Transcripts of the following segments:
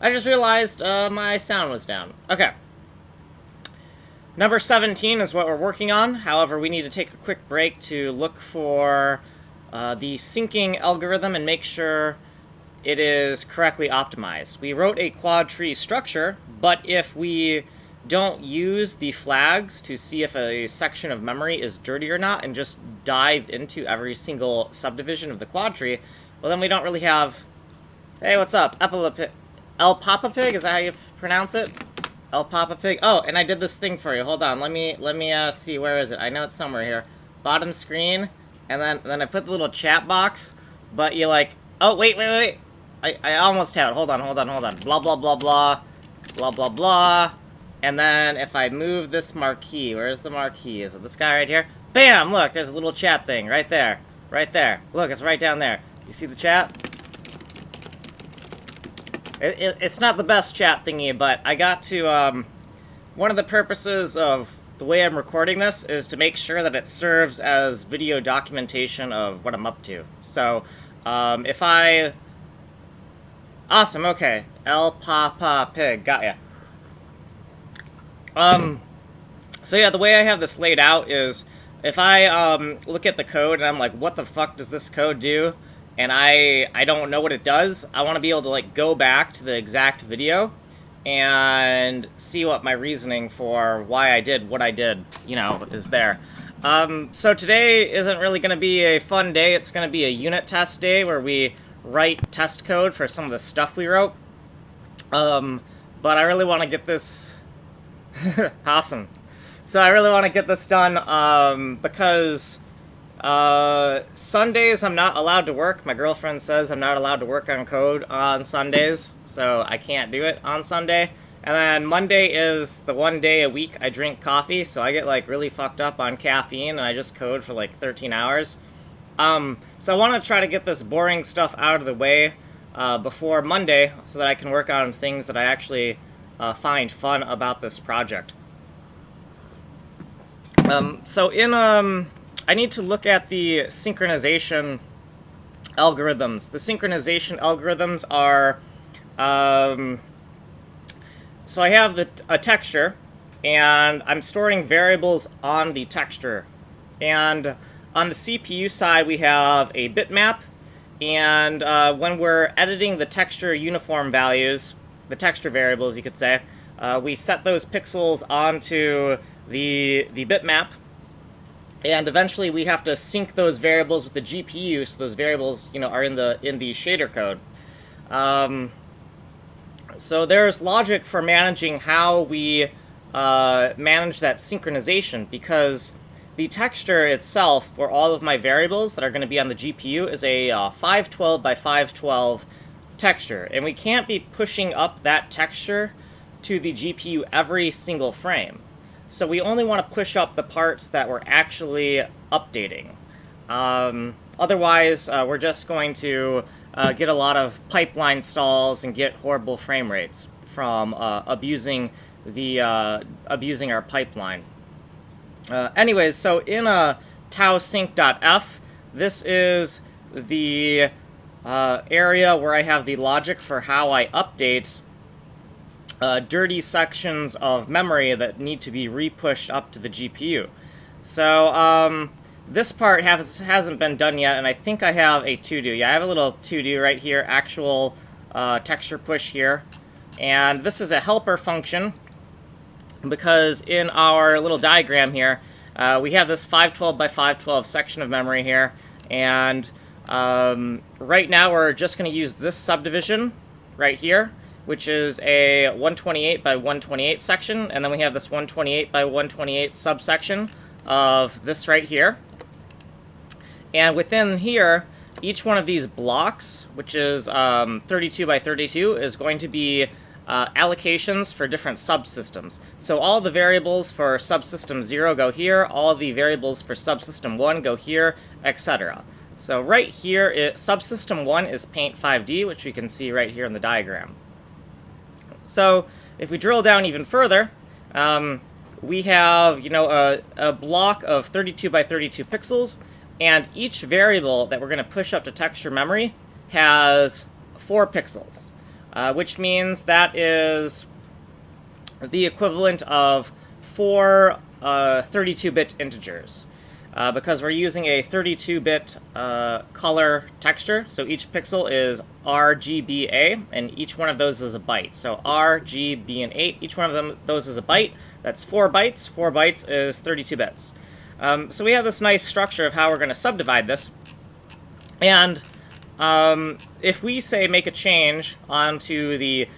I just realized my sound was down. Okay. Number 17 is what we're working on. However, we need to take a quick break to look for the syncing algorithm and make sure it is correctly optimized. We wrote a quad tree structure, but if we don't use the flags to see if a section of memory is dirty or not and just dive into every single subdivision of the quad tree, well, then we don't really have... Hey, what's up? El Papa Pig? Is that how you pronounce it? El Papa Pig? Oh, and I did this thing for you. Hold on. Let me see. Where is it? I know it's somewhere here. Bottom screen. And then I put the little chat box. But you like... Oh, wait. I almost have it. Hold on. Blah, blah, blah, blah. Blah, blah, blah. And then if I move this marquee... Where's the marquee? Is it this guy right here? Bam! Look, there's a little chat thing right there. Right there. Look, it's right down there. You see the chat? It's not the best chat thingy, but I got to, one of the purposes of the way I'm recording this is to make sure that it serves as video documentation of what I'm up to. So, if I... Awesome, okay. El Papa Pig, got ya. So yeah, the way I have this laid out is, if I, look at the code and I'm like, what the fuck does this code do? And I don't know what it does, I want to be able to, like, go back to the exact video and see what my reasoning for why I did what I did, you know, is there. So today isn't really going to be a fun day. It's going to be a unit test day where we write test code for some of the stuff we wrote. But I really want to get this... Awesome. So I really want to get this done, because... Sundays I'm not allowed to work. My girlfriend says I'm not allowed to work on code on Sundays, so I can't do it on Sunday. And then Monday is the one day a week I drink coffee, so I get, like, really fucked up on caffeine, and I just code for, like, 13 hours. So I want to try to get this boring stuff out of the way before Monday, so that I can work on things that I actually find fun about this project. I need to look at the synchronization algorithms. The synchronization algorithms are, so I have a texture, and I'm storing variables on the texture. And on the CPU side, we have a bitmap, and when we're editing the texture uniform values, the texture variables, you could say, we set those pixels onto the bitmap. And eventually we have to sync those variables with the GPU, so those variables, you know, are in the shader code. So there's logic for managing how we manage that synchronization, because the texture itself for all of my variables that are going to be on the GPU is a 512 by 512 texture, and we can't be pushing up that texture to the GPU every single frame. So we only want to push up the parts that we're actually updating. Otherwise, we're just going to get a lot of pipeline stalls and get horrible frame rates from abusing our pipeline. Anyways, so in tausync.f, this is the area where I have the logic for how I update dirty sections of memory that need to be re-pushed up to the GPU. So, this part hasn't been done yet, and I think I have a to-do. Yeah, I have a little to-do right here, actual texture push here. And this is a helper function, because in our little diagram here, we have this 512 by 512 section of memory here, and right now we're just going to use this subdivision right here, which is a 128 by 128 section, and then we have this 128 by 128 subsection of this right here. And within here, each one of these blocks, which is 32 by 32, is going to be allocations for different subsystems. So all the variables for subsystem 0 go here, all the variables for subsystem 1 go here, etc. So right here, subsystem 1 is paint 5D, which we can see right here in the diagram. So if we drill down even further, we have, you know, a block of 32 by 32 pixels, and each variable that we're going to push up to texture memory has 4 pixels. which means that is the equivalent of 4 32-bit integers. Because we're using a 32-bit color texture, so each pixel is RGBA, and each one of those is a byte. So R, G, B, and 8, each one of those is a byte. That's 4 bytes. 4 bytes is 32 bits. So we have this nice structure of how we're going to subdivide this. And if we, say, make a change onto the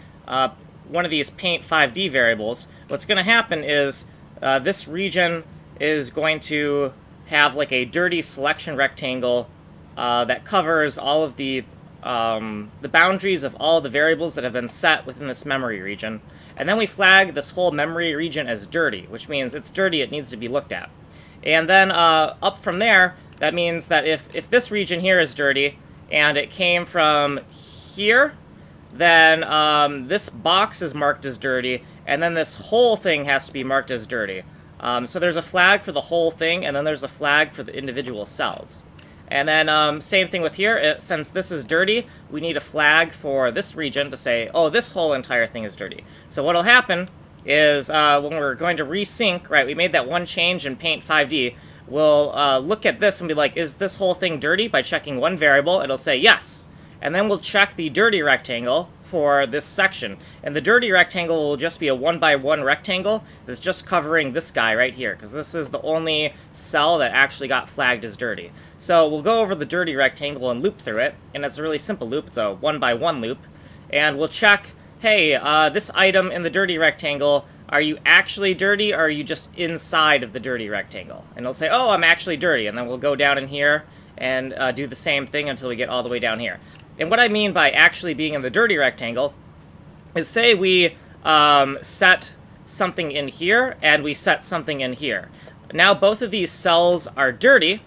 one of these paint 5D variables, what's going to happen is this region is going to have like a dirty selection rectangle that covers all of the boundaries of all the variables that have been set within this memory region. And then we flag this whole memory region as dirty, which means it's dirty, it needs to be looked at. And then up from there, that means that if this region here is dirty, and it came from here, then this box is marked as dirty, and then this whole thing has to be marked as dirty. So there's a flag for the whole thing, and then there's a flag for the individual cells. And then same thing with here. Since this is dirty, we need a flag for this region to say, oh, this whole entire thing is dirty. So what'll happen is when we're going to resync, right, we made that one change in Paint 5D, we'll look at this and be like, is this whole thing dirty? By checking one variable, it'll say yes. And then we'll check the dirty rectangle for this section. And the dirty rectangle will just be a 1x1 rectangle that's just covering this guy right here, because this is the only cell that actually got flagged as dirty. So we'll go over the dirty rectangle and loop through it, and it's a really simple loop. It's a 1x1 loop. And we'll check, hey, this item in the dirty rectangle, are you actually dirty, or are you just inside of the dirty rectangle? And it'll say, oh, I'm actually dirty. And then we'll go down in here and do the same thing until we get all the way down here. And what I mean by actually being in the dirty rectangle is, say we set something in here and we set something in here. Now both of these cells are dirty,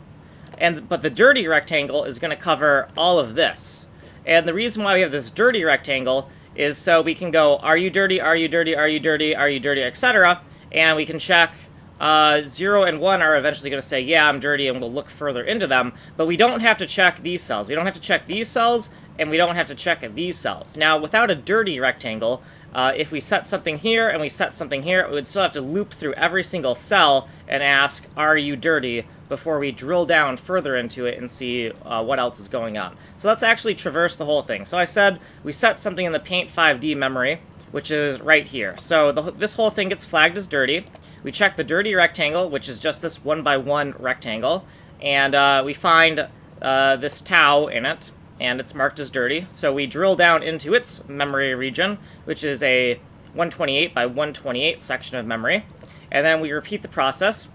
but the dirty rectangle is going to cover all of this. And the reason why we have this dirty rectangle is so we can go, are you dirty, are you dirty, are you dirty, are you dirty, etc. And we can check 0 and 1 are eventually going to say, yeah, I'm dirty, and we'll look further into them. But we don't have to check these cells. We don't have to check these cells, and we don't have to check these cells. Now, without a dirty rectangle, if we set something here and we set something here, we would still have to loop through every single cell and ask, are you dirty, before we drill down further into it and see what else is going on. So let's actually traverse the whole thing. So I said we set something in the Paint 5D memory, which is right here. So this whole thing gets flagged as dirty. We check the dirty rectangle, which is just this 1x1 rectangle, and we find this tau in it, and it's marked as dirty. So we drill down into its memory region, which is a 128 by 128 section of memory, and then we repeat the process.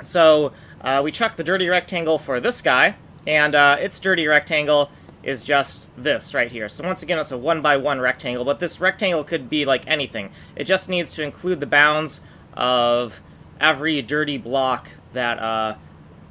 So we check the dirty rectangle for this guy, and its dirty rectangle is just this right here. So once again, it's a 1x1 rectangle, but this rectangle could be like anything. It just needs to include the bounds of every dirty block that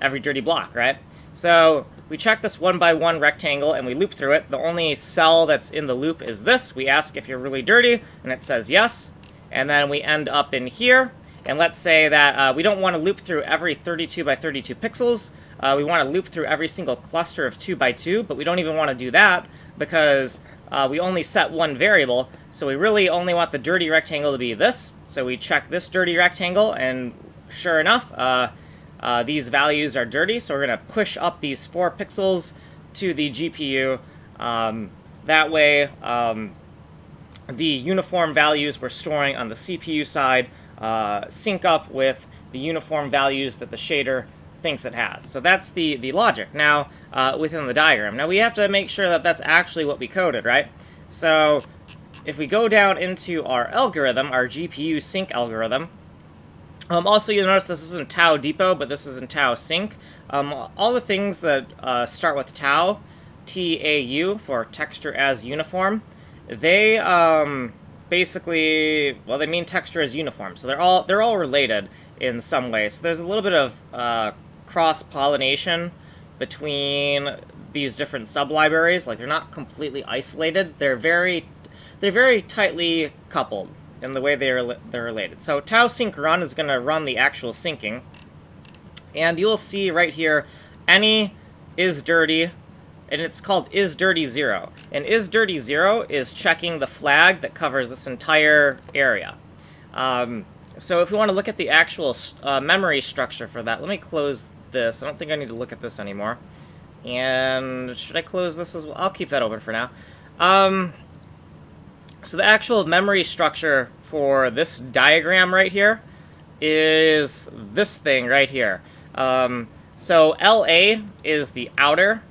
right? So we check this 1x1 rectangle and we loop through it. The only cell that's in the loop is this. We ask if you're really dirty, and it says yes. And then we end up in here, and let's say that we don't want to loop through every 32 by 32 pixels. We want to loop through every single cluster of 2x2, but we don't even want to do that because we only set one variable, so we really only want the dirty rectangle to be this. So we check this dirty rectangle, and sure enough, these values are dirty, so we're going to push up these 4 pixels to the GPU. That way, the uniform values we're storing on the CPU side sync up with the uniform values that the shader thinks it has. So that's the logic now within the diagram. Now we have to make sure that that's actually what we coded, right? So if we go down into our algorithm, our GPU sync algorithm, also you'll notice this isn't tau depot, but this is in tau sync. All the things that start with tau, TAU for texture as uniform, they basically, well, they mean texture as uniform. So they're all related in some way. So there's a little bit of cross-pollination between these different sublibraries. Like, they're not completely isolated. They're very tightly coupled in the way they're related. So tau sync run is going to run the actual syncing, and you'll see right here, any is dirty and it's called isDirty0. And isDirty0 is checking the flag that covers this entire area. So if we want to look at the actual memory structure for that, let me close this. I don't think I need to look at this anymore. And should I close this as well? I'll keep that open for now. So the actual memory structure for this diagram right here is this thing right here. So LA is the outer,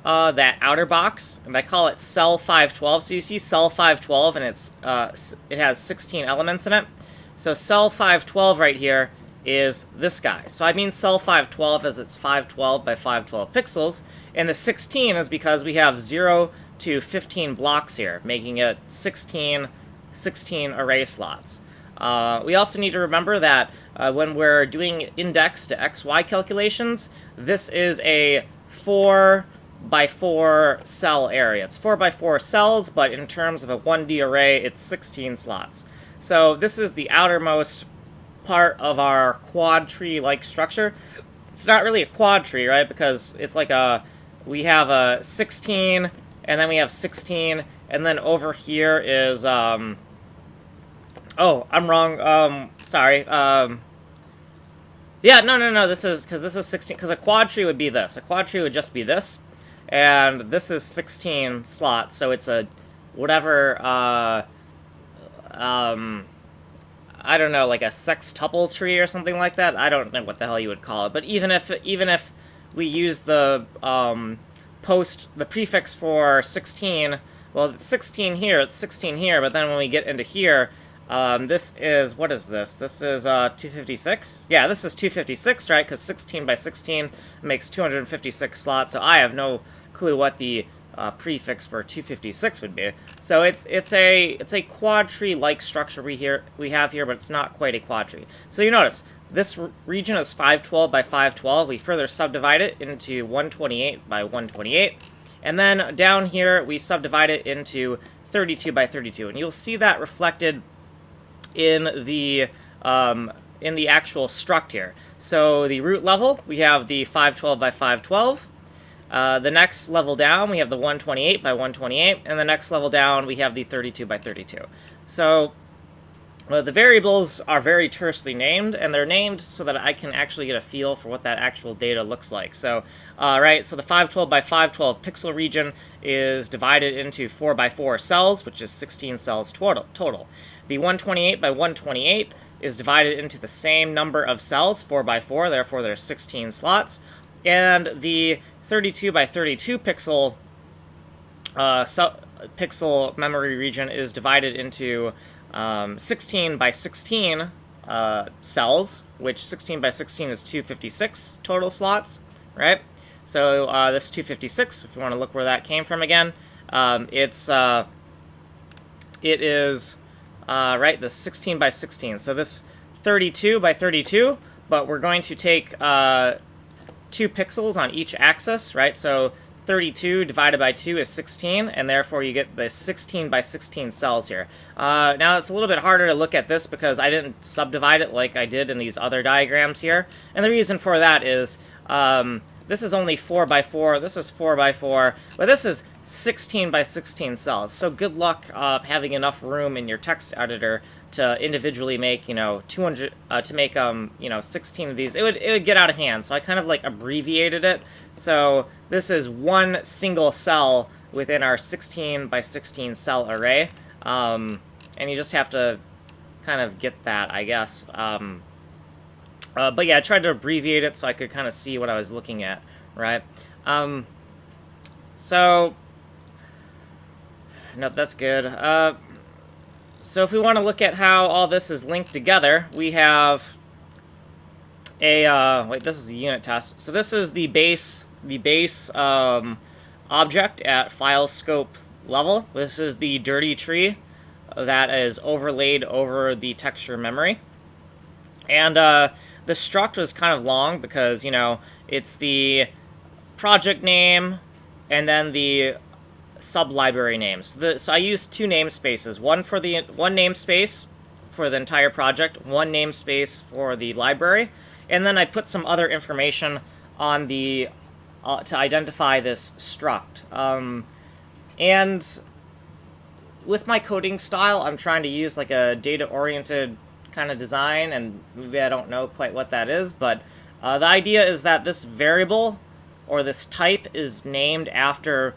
that outer box, and I call it cell 512. So you see cell 512, and it has 16 elements in it. So cell 512 right here is this guy. So I mean cell 512 as it's 512 by 512 pixels, and the 16 is because we have 0 to 15 blocks here, making it 16 array slots. We also need to remember that when we're doing index to XY calculations, this is a 4 by 4 cell area. It's 4 by 4 cells, but in terms of a 1D array, it's 16 slots. So this is the outermost part of our quad tree-like structure. It's not really a quad tree, right? Because it's like we have a 16, and then we have 16, and then over here is, oh, I'm wrong, sorry, yeah, no, this is 16, because a quad tree would be this. A quad tree would just be this, and this is 16 slots, so it's a, whatever, I don't know, like a sextuple tree or something like that. I don't know what the hell you would call it, but even if we use the, the prefix for 16, well, it's 16 here, it's 16 here, but then when we get into here, this is, what is this? This is 256? Yeah, this is 256, right? Because 16 by 16 makes 256 slots, so I have no clue what the prefix for 256 would be. So it's a quad tree-like structure we have here, but it's not quite a quad tree. So you notice, this region is 512 by 512. We further subdivide it into 128 by 128. And then down here, we subdivide it into 32 by 32. And you'll see that reflected in the actual struct here. So the root level, we have the 512 by 512. The next level down, we have the 128 by 128. And the next level down, we have the 32 by 32. So the variables are very tersely named, and they're named so that I can actually get a feel for what that actual data looks like. So, right, so the 512 by 512 pixel region is divided into 4 by 4 cells, which is 16 cells total. The 128 by 128 is divided into the same number of cells, 4 by 4, therefore there's 16 slots. And the 32 by 32 pixel pixel memory region is divided into 16 by 16 cells, which 16 by 16 is 256 total slots, right? So this 256, if you want to look where that came from again, it is right, the 16 by 16. So this 32 by 32, but we're going to take 2 pixels on each axis, right? So 32 divided by 2 is 16, and therefore you get the 16 by 16 cells here. Now it's a little bit harder to look at this because I didn't subdivide it like I did in these other diagrams here. And the reason for that is this is only 4 by 4, this is 4 by 4, but this is 16 by 16 cells. So good luck having enough room in your text editor to individually make, 200, to make, 16 of these. It would get out of hand, so I kind of like abbreviated it. So this is one single cell within our 16 by 16 cell array, and you just have to kind of get that, I guess. But yeah, I tried to abbreviate it so I could kind of see what I was looking at, right? So, nope, that's good. So if we want to look at how all this is linked together, we have a, wait, this is the unit test. So this is the base object at file scope level. This is the dirty tree that is overlaid over the texture memory. And the struct was kind of long because, it's the project name and then the sub-library names. So I used 2 namespaces, one namespace for the entire project, one namespace for the library, and then I put some other information on the to identify this struct. And with my coding style, I'm trying to use like a data-oriented kind of design, and maybe I don't know quite what that is, but the idea is that this variable or this type is named after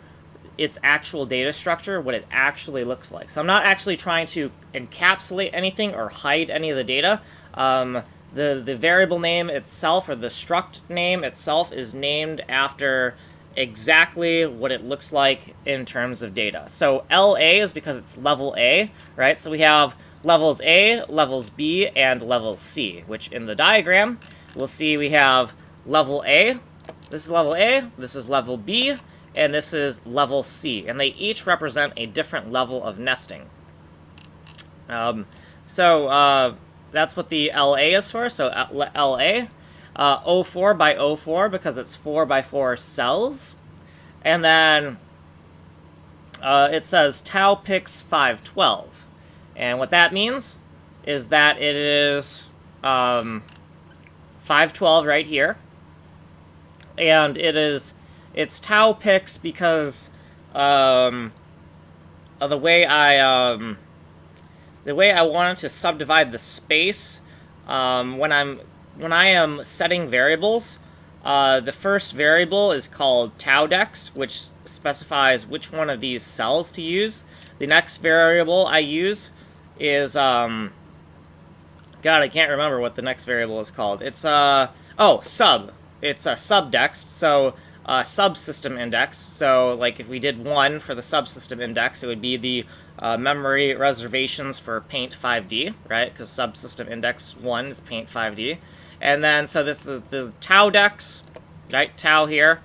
its actual data structure, what it actually looks like. So I'm not actually trying to encapsulate anything or hide any of the data. The variable name itself, or the struct name itself, is named after exactly what it looks like in terms of data. So LA is because it's level A, right? So we have levels A, levels B, and levels C, which in the diagram, we'll see we have level A, this is level A, this is level B, and this is level C, and they each represent a different level of nesting. That's what the LA is for, so LA. 04 by 04 because it's 4 by 4 cells. And then it says tau pix 512. And what that means is that it is 512 right here. And it's tau pix because of the way I wanted to subdivide the space when I am setting variables. The first variable is called Taudirt, which specifies which one of these cells to use. The next variable I use is God, I can't remember what the next variable is called. It's sub. It's a subdex, so subsystem index. So like if we did 1 for the subsystem index, it would be the memory reservations for Paint 5D, right? Because subsystem index 1 is Paint 5D. And then, so this is the Taudex, right? Tau here.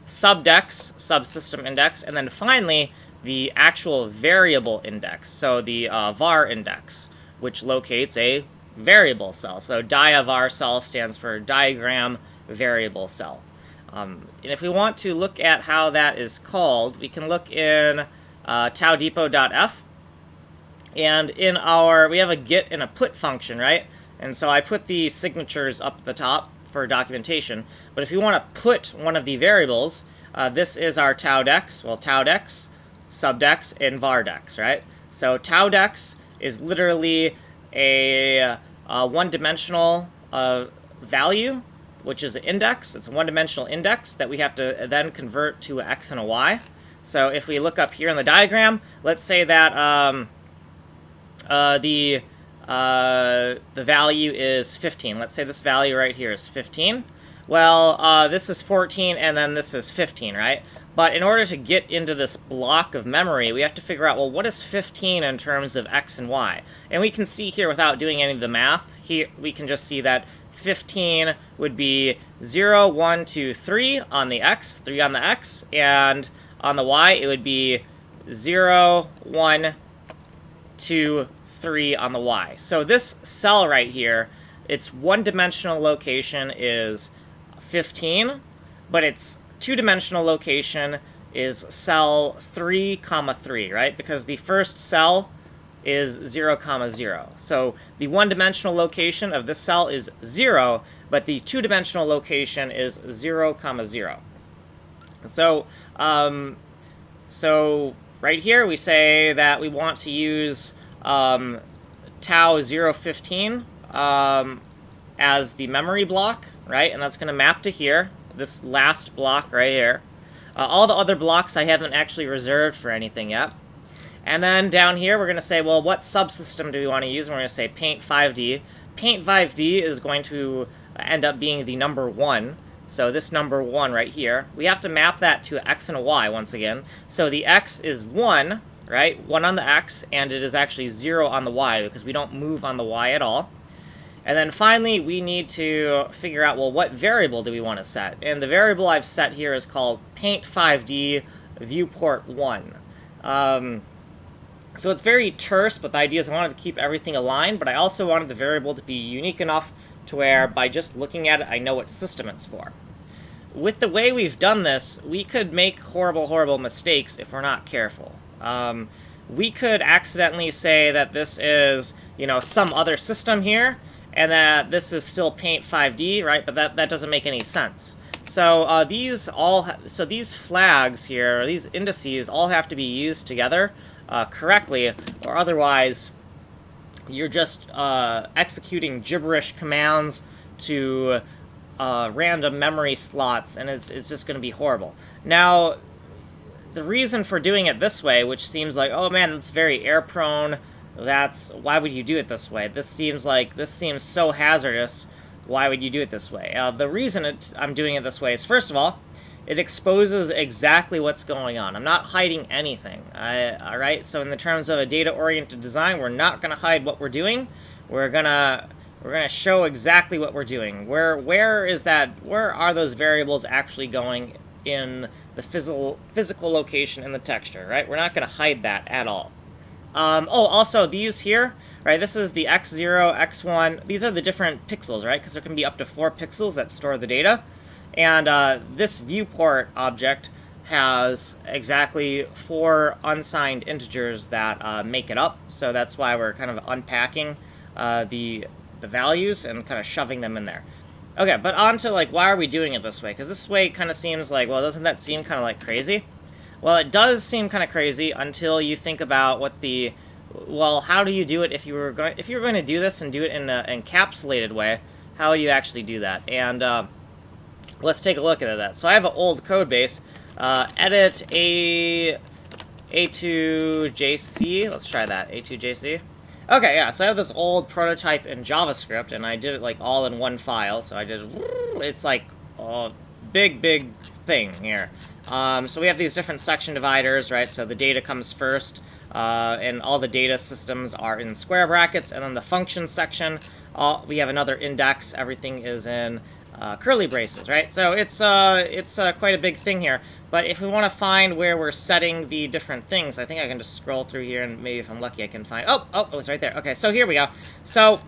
Subdex, subsystem index. And then finally, the actual variable index. So the var index, which locates a variable cell. So diavar cell stands for diagram variable cell. And if we want to look at how that is called, we can look in taudepot.f. And in we have a get and a put function, right? And so I put the signatures up at the top for documentation. But if you want to put one of the variables, this is our taudex. Well, taudex, subdex, and vardex, right? So taudex is literally a one-dimensional value, which is an index. It's a one-dimensional index that we have to then convert to an x and a y. So if we look up here in the diagram, let's say that the value is 15. Let's say this value right here is 15. Well, this is 14, and then this is 15, right? But in order to get into this block of memory, we have to figure out, well, what is 15 in terms of x and y? And we can see here, without doing any of the math, here we can just see that 15 would be 0, 1, 2, 3 on the x, 3 on the x, and on the y, it would be 0, 1, 2, 3 on the y. So this cell right here, its one-dimensional location is 15, but its two-dimensional location is cell 3, 3, right? Because the first cell is 0, 0. So the one-dimensional location of this cell is 0, but the two-dimensional location is 0, 0. So right here we say that we want to use tau 015 as the memory block, right? And that's going to map to here, this last block right here. All the other blocks I haven't actually reserved for anything yet. And then down here we're going to say, well, what subsystem do we want to use? And we're going to say Paint 5D. Paint 5D is going to end up being the number 1. So this number 1 right here, we have to map that to an x and a y once again. So the x is 1, right? 1 on the x, and it is actually 0 on the y because we don't move on the y at all. And then finally, we need to figure out, well, what variable do we want to set? And the variable I've set here is called Paint 5D viewport 1. So it's very terse, but the idea is I wanted to keep everything aligned, but I also wanted the variable to be unique enough to where by just looking at it, I know what system it's for. With the way we've done this, we could make horrible, horrible mistakes if we're not careful. We could accidentally say that this is, some other system here, and that this is still Paint 5D, right? But that doesn't make any sense. So these flags here, these indices, all have to be used together correctly, or otherwise you're just executing gibberish commands to random memory slots, and it's just going to be horrible. Now, the reason for doing it this way, which seems like, oh man, that's very error prone. Why would you do it this way? This seems so hazardous. Why would you do it this way? The reason I'm doing it this way is, first of all, it exposes exactly what's going on. I'm not hiding anything. All right. So in the terms of a data-oriented design, we're not going to hide what we're doing. We're gonna show exactly what we're doing. Where are those variables actually going in the physical location in the texture? Right. We're not going to hide that at all. Also these here, right, this is the x0, x1, these are the different pixels, right, because there can be up to 4 pixels that store the data, and this viewport object has exactly 4 unsigned integers that make it up, so that's why we're kind of unpacking the values and kind of shoving them in there. Okay, but on to, like, why are we doing it this way? Because this way kind of seems like, well, doesn't that seem kind of like crazy? Well, it does seem kind of crazy until you think about how do you do it if you were going to do this and do it in an encapsulated way? How would you actually do that? And let's take a look at that. So I have an old code base. Edit A2JC. Let's try that. A2JC. Okay, yeah. So I have this old prototype in JavaScript, and I did it like all in one file. So I did. It's like a big thing here. So we have these different section dividers, right? So the data comes first, and all the data systems are in square brackets, and then the function section, we have another index. Everything is in curly braces, right? So it's quite a big thing here. But if we want to find where we're setting the different things, I think I can just scroll through here, and maybe if I'm lucky, I can find. Oh, it was right there. Okay, so here we go. So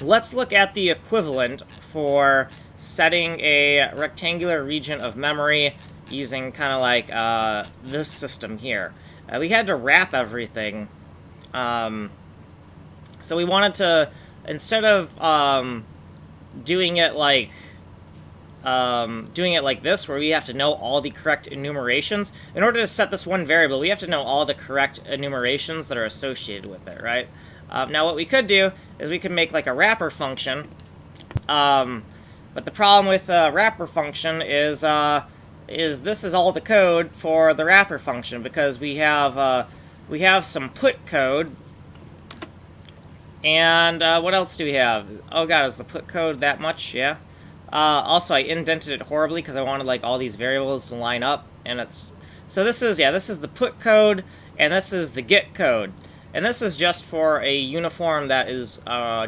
let's look at the equivalent for setting a rectangular region of memory using kind of like this system here. We had to wrap everything. So we wanted to, instead of doing it like this, where we have to know all the correct enumerations, in order to set this one variable, we have to know all the correct enumerations that are associated with it, right? Now what we could do is we could make like a wrapper function. But the problem with wrapper function is this is all the code for the wrapper function, because we have some put code, and what else do we have? Oh god, is the put code that much? Yeah. Also, I indented it horribly because I wanted like all these variables to line up, and this is the put code, and this is the get code. And this is just for a uniform that is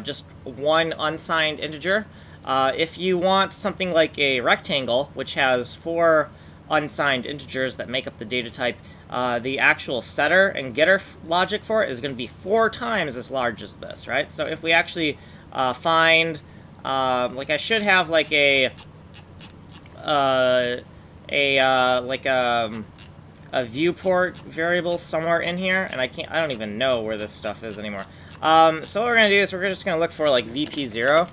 just one unsigned integer. If you want something like a rectangle, which has 4 unsigned integers that make up the data type, the actual setter and getter logic for it is going to be 4 times as large as this, right? So if we actually find, like I should have like a viewport variable somewhere in here, and I don't even know where this stuff is anymore. So what we're going to do is we're just going to look for like VP0.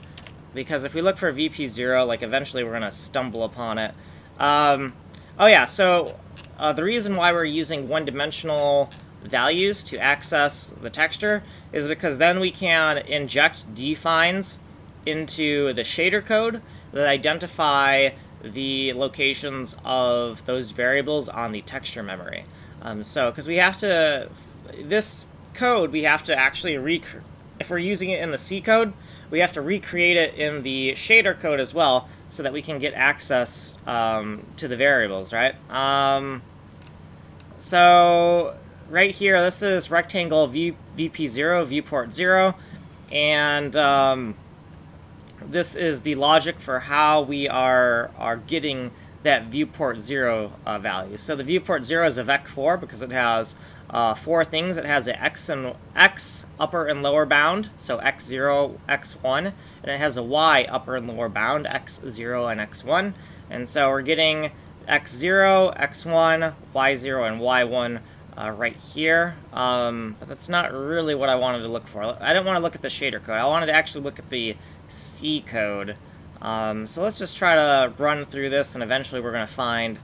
Because if we look for VP0, like eventually we're going to stumble upon it. Oh yeah, so the reason why we're using one-dimensional values to access the texture is because then we can inject defines into the shader code that identify the locations of those variables on the texture memory. Because we have to, this code, we have to actually if we're using it in the C code, we have to recreate it in the shader code as well, so that we can get access to the variables, right? So right here, this is rectangle VP0, viewport 0, and this is the logic for how we are getting that viewport 0 value. So the viewport 0 is a vec4 because it has 4 things. It has an x upper and lower bound, so x0, x1, and it has a y upper and lower bound, x0 and x1. And so we're getting x0, x1, y0, and y1 right here. But that's not really what I wanted to look for. I didn't want to look at the shader code. I wanted to actually look at the C code. So let's just try to run through this, and eventually we're gonna find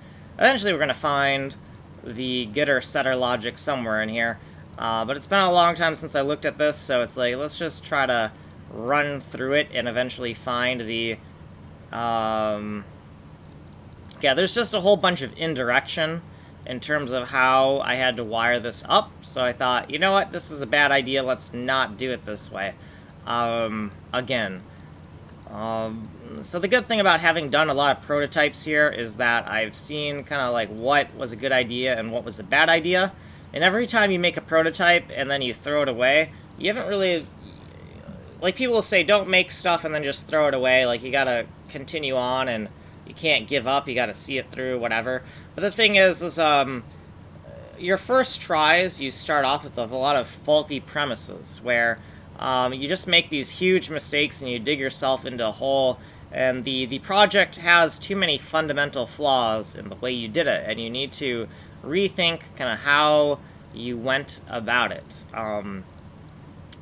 the getter setter logic somewhere in here. But it's been a long time since I looked at this, so it's like, let's just try to run through it and eventually find the, yeah, there's just a whole bunch of indirection in terms of how I had to wire this up, so I thought, you know what, this is a bad idea, let's not do it this way, again. So the good thing about having done a lot of prototypes here is that I've seen kind of like what was a good idea and what was a bad idea. And every time you make a prototype and then you throw it away, you haven't really... Like, people will say, don't make stuff and then just throw it away. Like, you gotta continue on and you can't give up. You gotta see it through, whatever. But the thing is your first tries, you start off with a lot of faulty premises where you just make these huge mistakes and you dig yourself into a hole. And the project has too many fundamental flaws in the way you did it, and you need to rethink kind of how you went about it.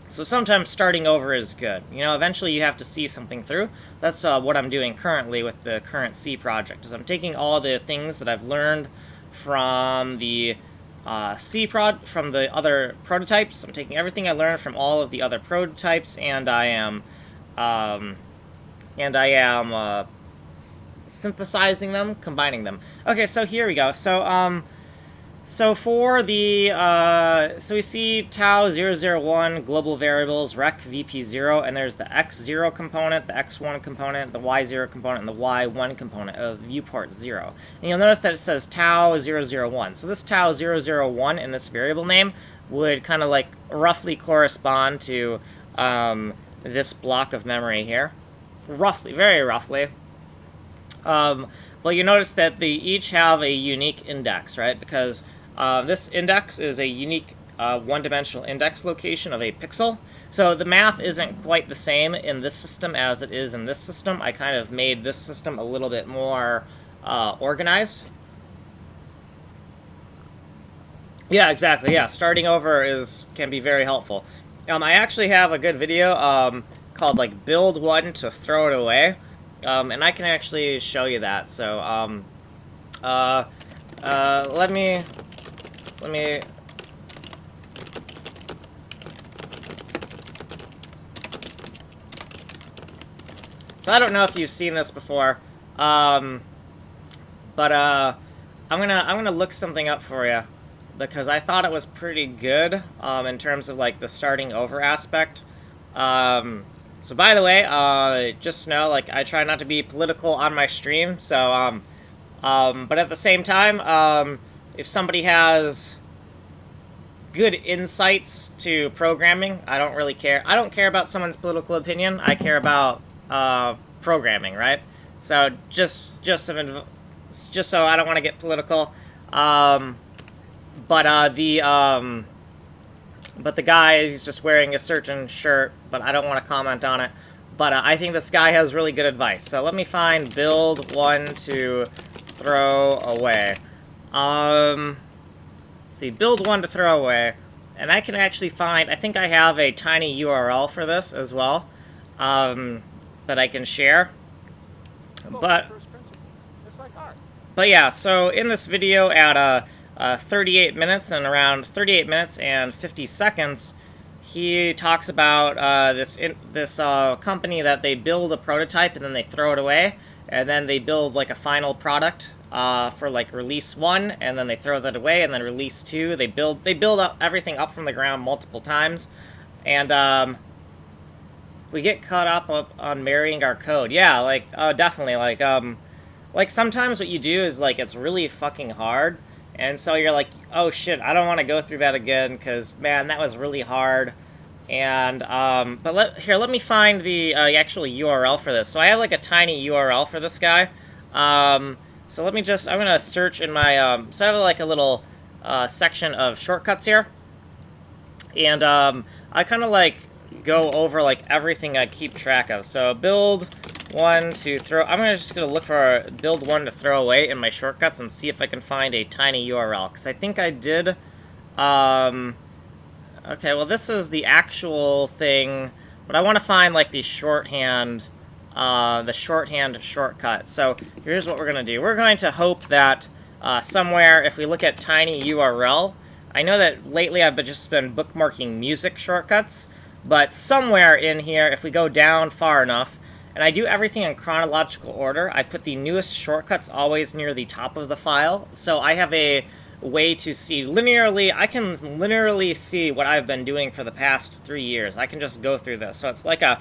So sometimes starting over is good. You know, eventually you have to see something through. That's what I'm doing currently with the current C project, is I'm taking all the things that I've learned from the from the other prototypes. I'm taking everything I learned from all of the other prototypes, and I am synthesizing them, combining them. Okay, so here we go. So for the, so we see tau001 global variables rec vp0, and there's the x0 component, the x1 component, the y0 component, and the y1 component of viewport 0. And you'll notice that it says tau001. So this tau001 in this variable name would kind of like roughly correspond to this block of memory here. Roughly, very roughly. Well, you notice that they each have a unique index, right? Because this index is a unique one-dimensional index location of a pixel. So the math isn't quite the same in this system as it is in this system. I kind of made this system a little bit more organized. Yeah, exactly. Yeah, starting over can be very helpful. I actually have a good video called like build one to throw it away. And I can actually show you that. So, let me. So I don't know if you've seen this before, but I'm gonna look something up for you because I thought it was pretty good in terms of like the starting over aspect. So by the way, just know, like, I try not to be political on my stream, so, but at the same time, if somebody has good insights to programming, I don't really care. I don't care about someone's political opinion. I care about, programming, right? So, just so I don't want to get political, but the guy, he's just wearing a certain shirt, but I don't want to comment on it. But I think this guy has really good advice. So let me find build one to throw away. Let's see, build one to throw away. And I can actually find, I think I have a tiny URL for this as well, that I can share. But yeah, so in this video at 38 minutes and around 38 minutes and 50 seconds, he talks about this company that they build a prototype and then they throw it away, and then they build like a final product for like release 1, and then they throw that away, and then release 2. They build everything up from the ground multiple times, and we get caught up on marrying our code. Yeah, like definitely, like sometimes what you do is like it's really fucking hard. And so you're like, oh shit, I don't want to go through that again, because, man, that was really hard. And, but let me find the actual URL for this. So I have, like, a tiny URL for this guy. So let me just, I'm going to search in my, so I have, like, a little section of shortcuts here. And I kind of, like, go over, like, everything I keep track of. So build one to throw. I'm just gonna look for build one to throw away in my shortcuts and see if I can find a tiny URL, because I think I did. Okay, well this is the actual thing, but I want to find like the shorthand the shorthand shortcut. So here's what we're going to do. We're going to hope that somewhere, if we look at tiny URL, I know that lately I've just been bookmarking music shortcuts, but somewhere in here, if we go down far enough, and I do everything in chronological order, I put the newest shortcuts always near the top of the file, so I have a way to see linearly. I can linearly see what I've been doing for the past 3 years. I can just go through this. So it's like a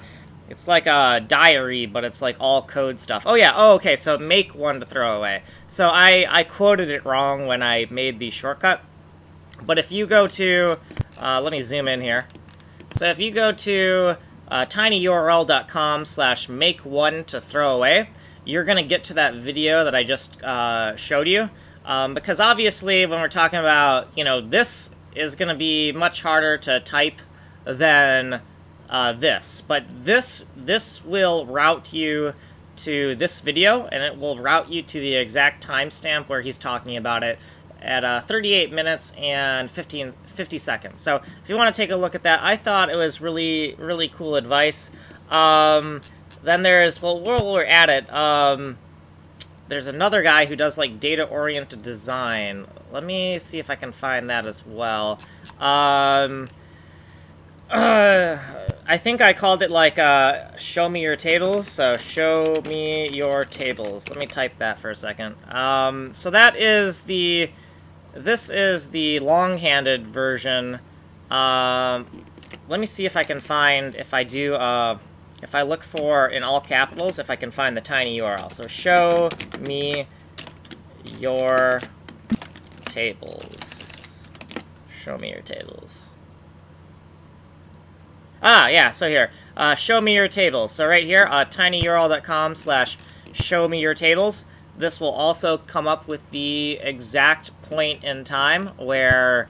diary, but it's like all code stuff. Oh yeah, oh okay, so make one to throw away. So I quoted it wrong when I made the shortcut. But if you go to, let me zoom in here. So if you go to tinyurl.com/make one to throw away, you're going to get to that video that I just showed you. Because obviously when we're talking about, this is going to be much harder to type than this. But this will route you to this video, and it will route you to the exact timestamp where he's talking about it at 38 minutes and 50 seconds. So if you want to take a look at that, I thought it was really, really cool advice. Then there's, well, while we're at it, there's another guy who does, like, data-oriented design. Let me see if I can find that as well. I think I called it, like, show me your tables. So, show me your tables. Let me type that for a second. So that is this is the long-handed version. Let me see if I can find, if I look for, in all capitals, if I can find the tiny URL. So, show me your tables. Show me your tables. Ah, yeah, so here. Show me your tables. So right here, tinyurl.com/show me your tables. This will also come up with the exact point in time where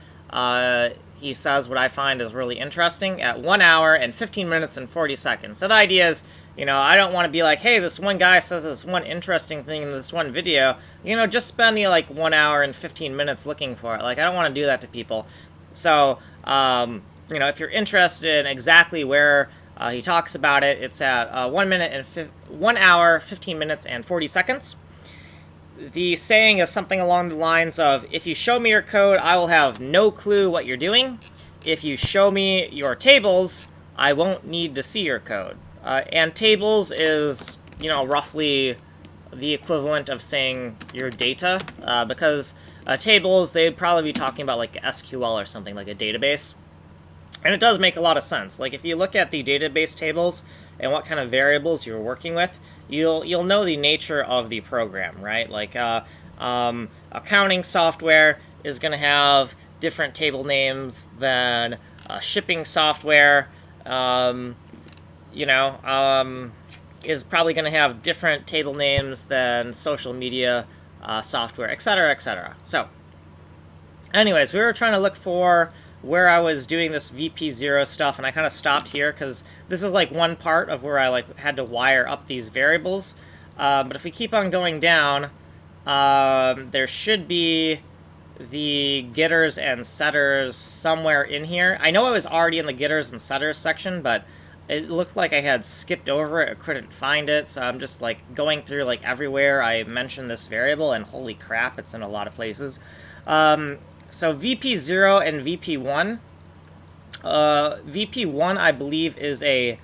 he says what I find is really interesting at 1 hour and 15 minutes and 40 seconds. So the idea is, I don't want to be like, hey, this one guy says this one interesting thing in this one video. Just spend me like 1 hour and 15 minutes looking for it. Like, I don't want to do that to people. So, if you're interested in exactly where he talks about it, it's at 1 hour, 15 minutes, and 40 seconds. The saying is something along the lines of, if you show me your code, I will have no clue what you're doing. If you show me your tables, I won't need to see your code. And tables is, roughly the equivalent of saying your data, because tables, they'd probably be talking about like SQL or something, like a database. And it does make a lot of sense. Like, if you look at the database tables and what kind of variables you're working with, you'll know the nature of the program, right? Like, accounting software is going to have different table names than shipping software, is probably going to have different table names than social media software, etc., etc. So, anyways, we were trying to look for where I was doing this VP0 stuff, and I kind of stopped here because this is like one part of where I had to wire up these variables. But if we keep on going down, there should be the getters and setters somewhere in here. I know I was already in the getters and setters section, but it looked like I had skipped over it. I couldn't find it, so I'm just like going through like everywhere I mentioned this variable, and holy crap, it's in a lot of places. So VP0 and VP1. VP1, I believe, is a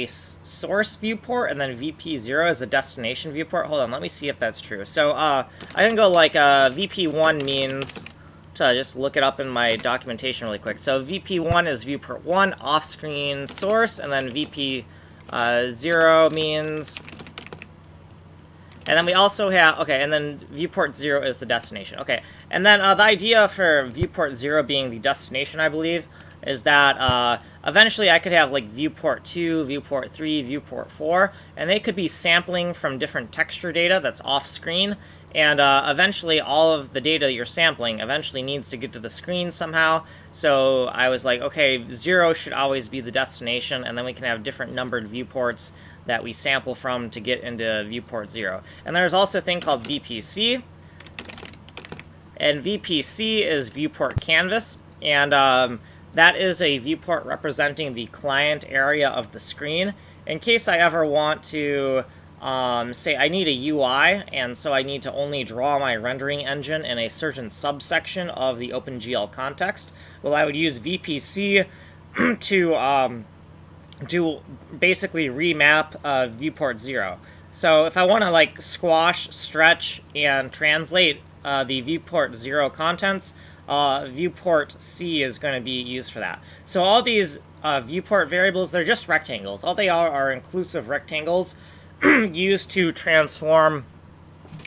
source viewport, and then VP0 is a destination viewport. Hold on, let me see if that's true. So I can go like VP1 means, to just look it up in my documentation really quick. So VP1 is viewport 1, off-screen source, and then VP0 means... And then we also have, okay, and then viewport 0 is the destination. Okay, and then the idea for viewport 0 being the destination, I believe, is that eventually I could have like viewport 2, viewport 3, viewport 4, and they could be sampling from different texture data that's off screen, and eventually all of the data you're sampling eventually needs to get to the screen somehow. So I was like, okay, 0 should always be the destination, and then we can have different numbered viewports that we sample from to get into viewport 0. And there's also a thing called VPC, and VPC is viewport canvas, and that is a viewport representing the client area of the screen. In case I ever want to say I need a UI, and so I need to only draw my rendering engine in a certain subsection of the OpenGL context, well, I would use VPC to basically remap viewport 0. So if I want to like squash, stretch, and translate the viewport 0 contents, viewport C is going to be used for that. So all these viewport variables, they're just rectangles. All they are inclusive rectangles used to transform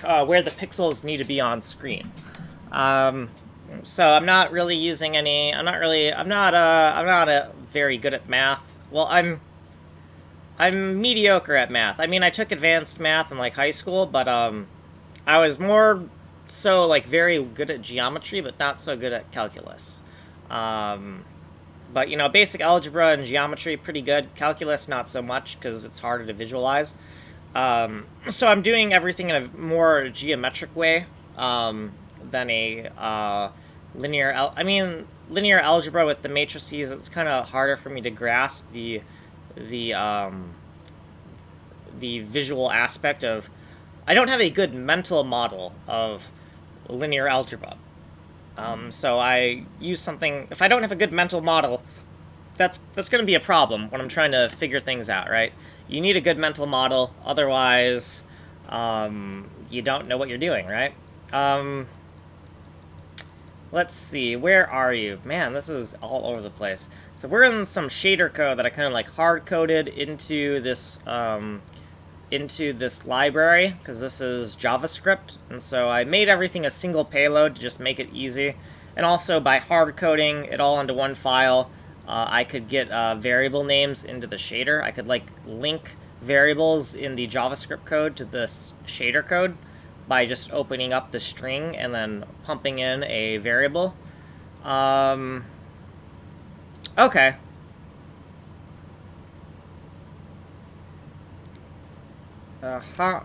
where the pixels need to be on screen. So I'm not really using any. I'm not very good at math. Well, I'm mediocre at math. I mean, I took advanced math in like high school, but I was more so like very good at geometry, but not so good at calculus. But you know, basic algebra and geometry pretty good. Calculus not so much because it's harder to visualize. So I'm doing everything in a more geometric way than a linear. Linear algebra with the matrices. It's kind of harder for me to grasp the visual aspect of. I don't have a good mental model of linear algebra. So I use something. If I don't have a good mental model, that's going to be a problem when I'm trying to figure things out, right? You need a good mental model, otherwise, you don't know what you're doing, right? Let's see, where are you? Man, this is all over the place. So we're in some shader code that I kind of like hard-coded into this library, because this is JavaScript, and so I made everything a single payload to just make it easy. And also, by hard-coding it all into one file, I could get variable names into the shader. I could, like, link variables in the JavaScript code to this shader code by just opening up the string and then pumping in a variable. Okay. Uh-huh.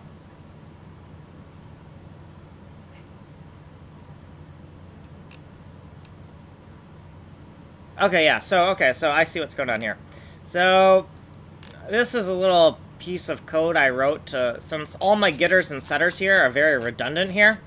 Okay, yeah, so I see what's going on here. So, this is a little piece of code I wrote to, since all my getters and setters here are very redundant here,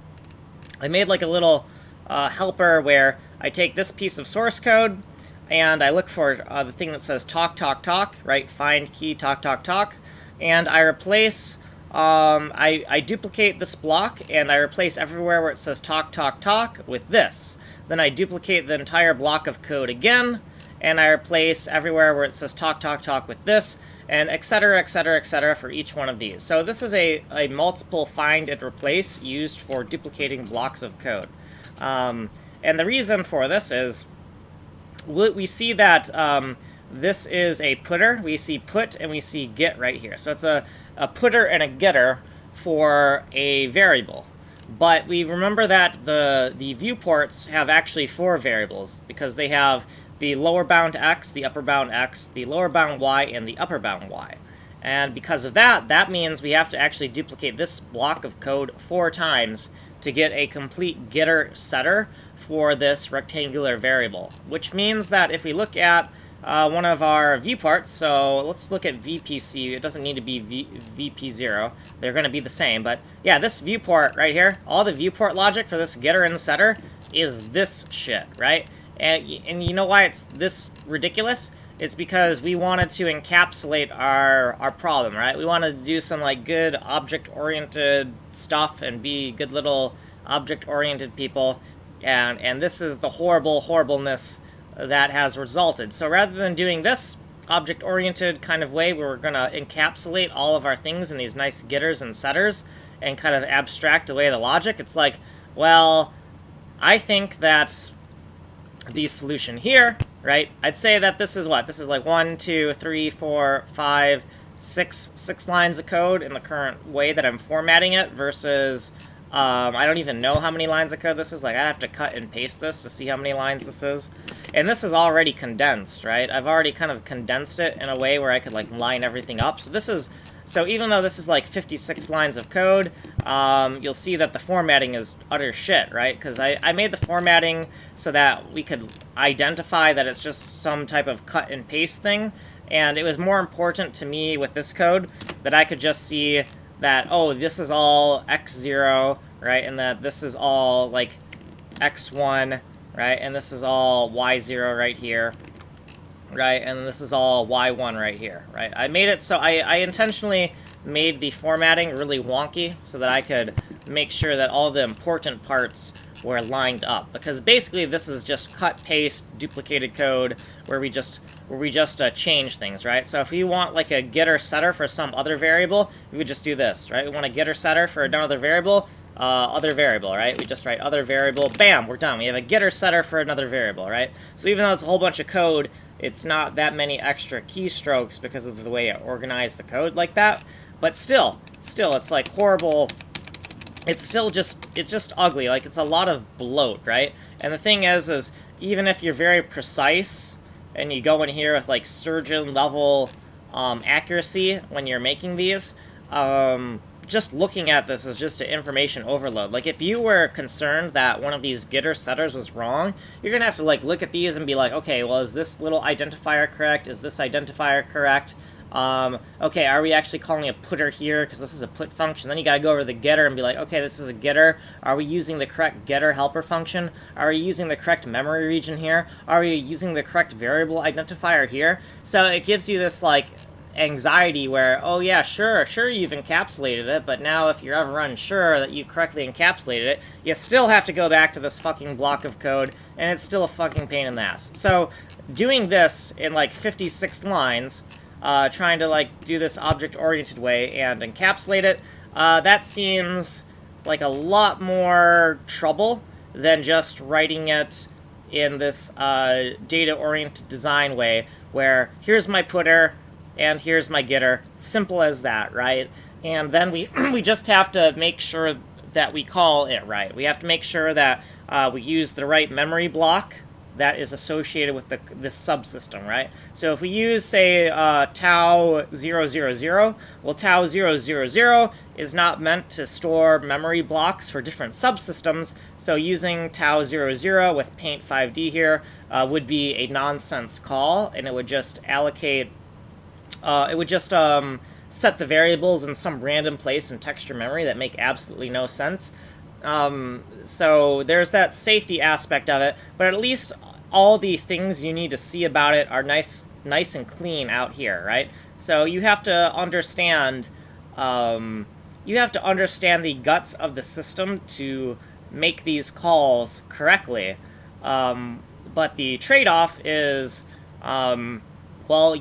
I made like a little helper where I take this piece of source code, and I look for the thing that says talk, talk, talk, right? Find key, talk, talk, talk, and I replace, I duplicate this block, and I replace everywhere where it says talk, talk, talk with this. Then I duplicate the entire block of code again, and I replace everywhere where it says talk, talk, talk with this, and etc., etc., etc. for each one of these. So this is a multiple find and replace used for duplicating blocks of code. And the reason for this is we see that this is a putter. We see put and we see get right here. So it's a putter and a getter for a variable. But we remember that the viewports have actually 4 variables, because they have the lower bound x, the upper bound x, the lower bound y, and the upper bound y. And because of that, that means we have to actually duplicate this block of code 4 times to get a complete getter-setter for this rectangular variable. Which means that if we look at one of our viewports, so let's look at VPC. It doesn't need to be VP0. They're going to be the same. But yeah, this viewport right here, all the viewport logic for this getter and setter is this shit, right? And you know why it's this ridiculous? It's because we wanted to encapsulate our problem, right? We wanted to do some like good object-oriented stuff and be good little object-oriented people. And this is the horribleness that has resulted. So rather than doing this object-oriented kind of way where we're going to encapsulate all of our things in these nice getters and setters and kind of abstract away the logic, it's like, well, I think that the solution here, right, I'd say that this is what? This is like 1, 2, 3, 4, 5, 6 lines of code in the current way that I'm formatting it versus I don't even know how many lines of code this is. Like, I have to cut and paste this to see how many lines this is. And this is already condensed, right? I've already kind of condensed it in a way where I could, like, line everything up. So this is So even though this is like 56 lines of code, you'll see that the formatting is utter shit, right? Because I made the formatting so that we could identify that it's just some type of cut and paste thing. And it was more important to me with this code that I could just see that, oh, this is all x0, right? And that this is all, like, x1, right? And this is all y0 right here, right? And this is all y1 right here, right? I made it so I intentionally made the formatting really wonky so that I could make sure that all the important parts were lined up, because basically this is just cut, paste, duplicated code where we just change things, right? So if we want like a getter setter for some other variable, we would just do this, right? We want a getter setter for another variable, right? We just write other variable, bam, we're done. We have a getter setter for another variable, right? So even though it's a whole bunch of code, it's not that many extra keystrokes because of the way it organized the code like that. But still, it's like horrible. It's just ugly. Like, it's a lot of bloat, right? And the thing is even if you're very precise and you go in here with like surgeon level accuracy when you're making these, just looking at this is just an information overload. Like, if you were concerned that one of these getter setters was wrong, you're gonna have to like look at these and be like, okay, well, is this little identifier correct? Is this identifier correct? Okay, are we actually calling a putter here? Because this is a put function. Then you gotta go over the getter and be like, okay, this is a getter. Are we using the correct getter helper function? Are we using the correct memory region here? Are we using the correct variable identifier here? So it gives you this, like, anxiety where, oh yeah, sure, you've encapsulated it, but now if you're ever unsure that you correctly encapsulated it, you still have to go back to this fucking block of code, and it's still a fucking pain in the ass. So doing this in, like, 56 lines, trying to, like, do this object-oriented way and encapsulate it, that seems like a lot more trouble than just writing it in this data-oriented design way, where here's my putter and here's my getter. Simple as that, right? And then we just have to make sure that we call it right. We have to make sure that we use the right memory block that is associated with this subsystem, right? So if we use, say, tau 000, well, tau 000 is not meant to store memory blocks for different subsystems, so using tau 00 with paint 5D here would be a nonsense call, and it would just allocate, set the variables in some random place in texture memory that make absolutely no sense. So there's that safety aspect of it, but at least all the things you need to see about it are nice and clean out here, right? So you have to understand, the guts of the system to make these calls correctly. But the trade-off is, well,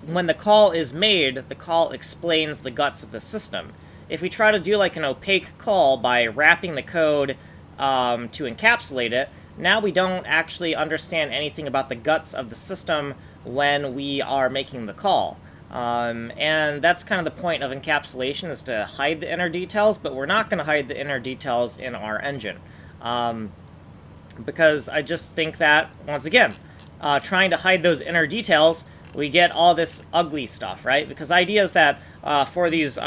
when the call is made, the call explains the guts of the system. If we try to do like an opaque call by wrapping the code to encapsulate it, now we don't actually understand anything about the guts of the system when we are making the call. And that's kind of the point of encapsulation, is to hide the inner details, but we're not going to hide the inner details in our engine. Because I just think that, once again, trying to hide those inner details, we get all this ugly stuff, right? Because the idea is that for these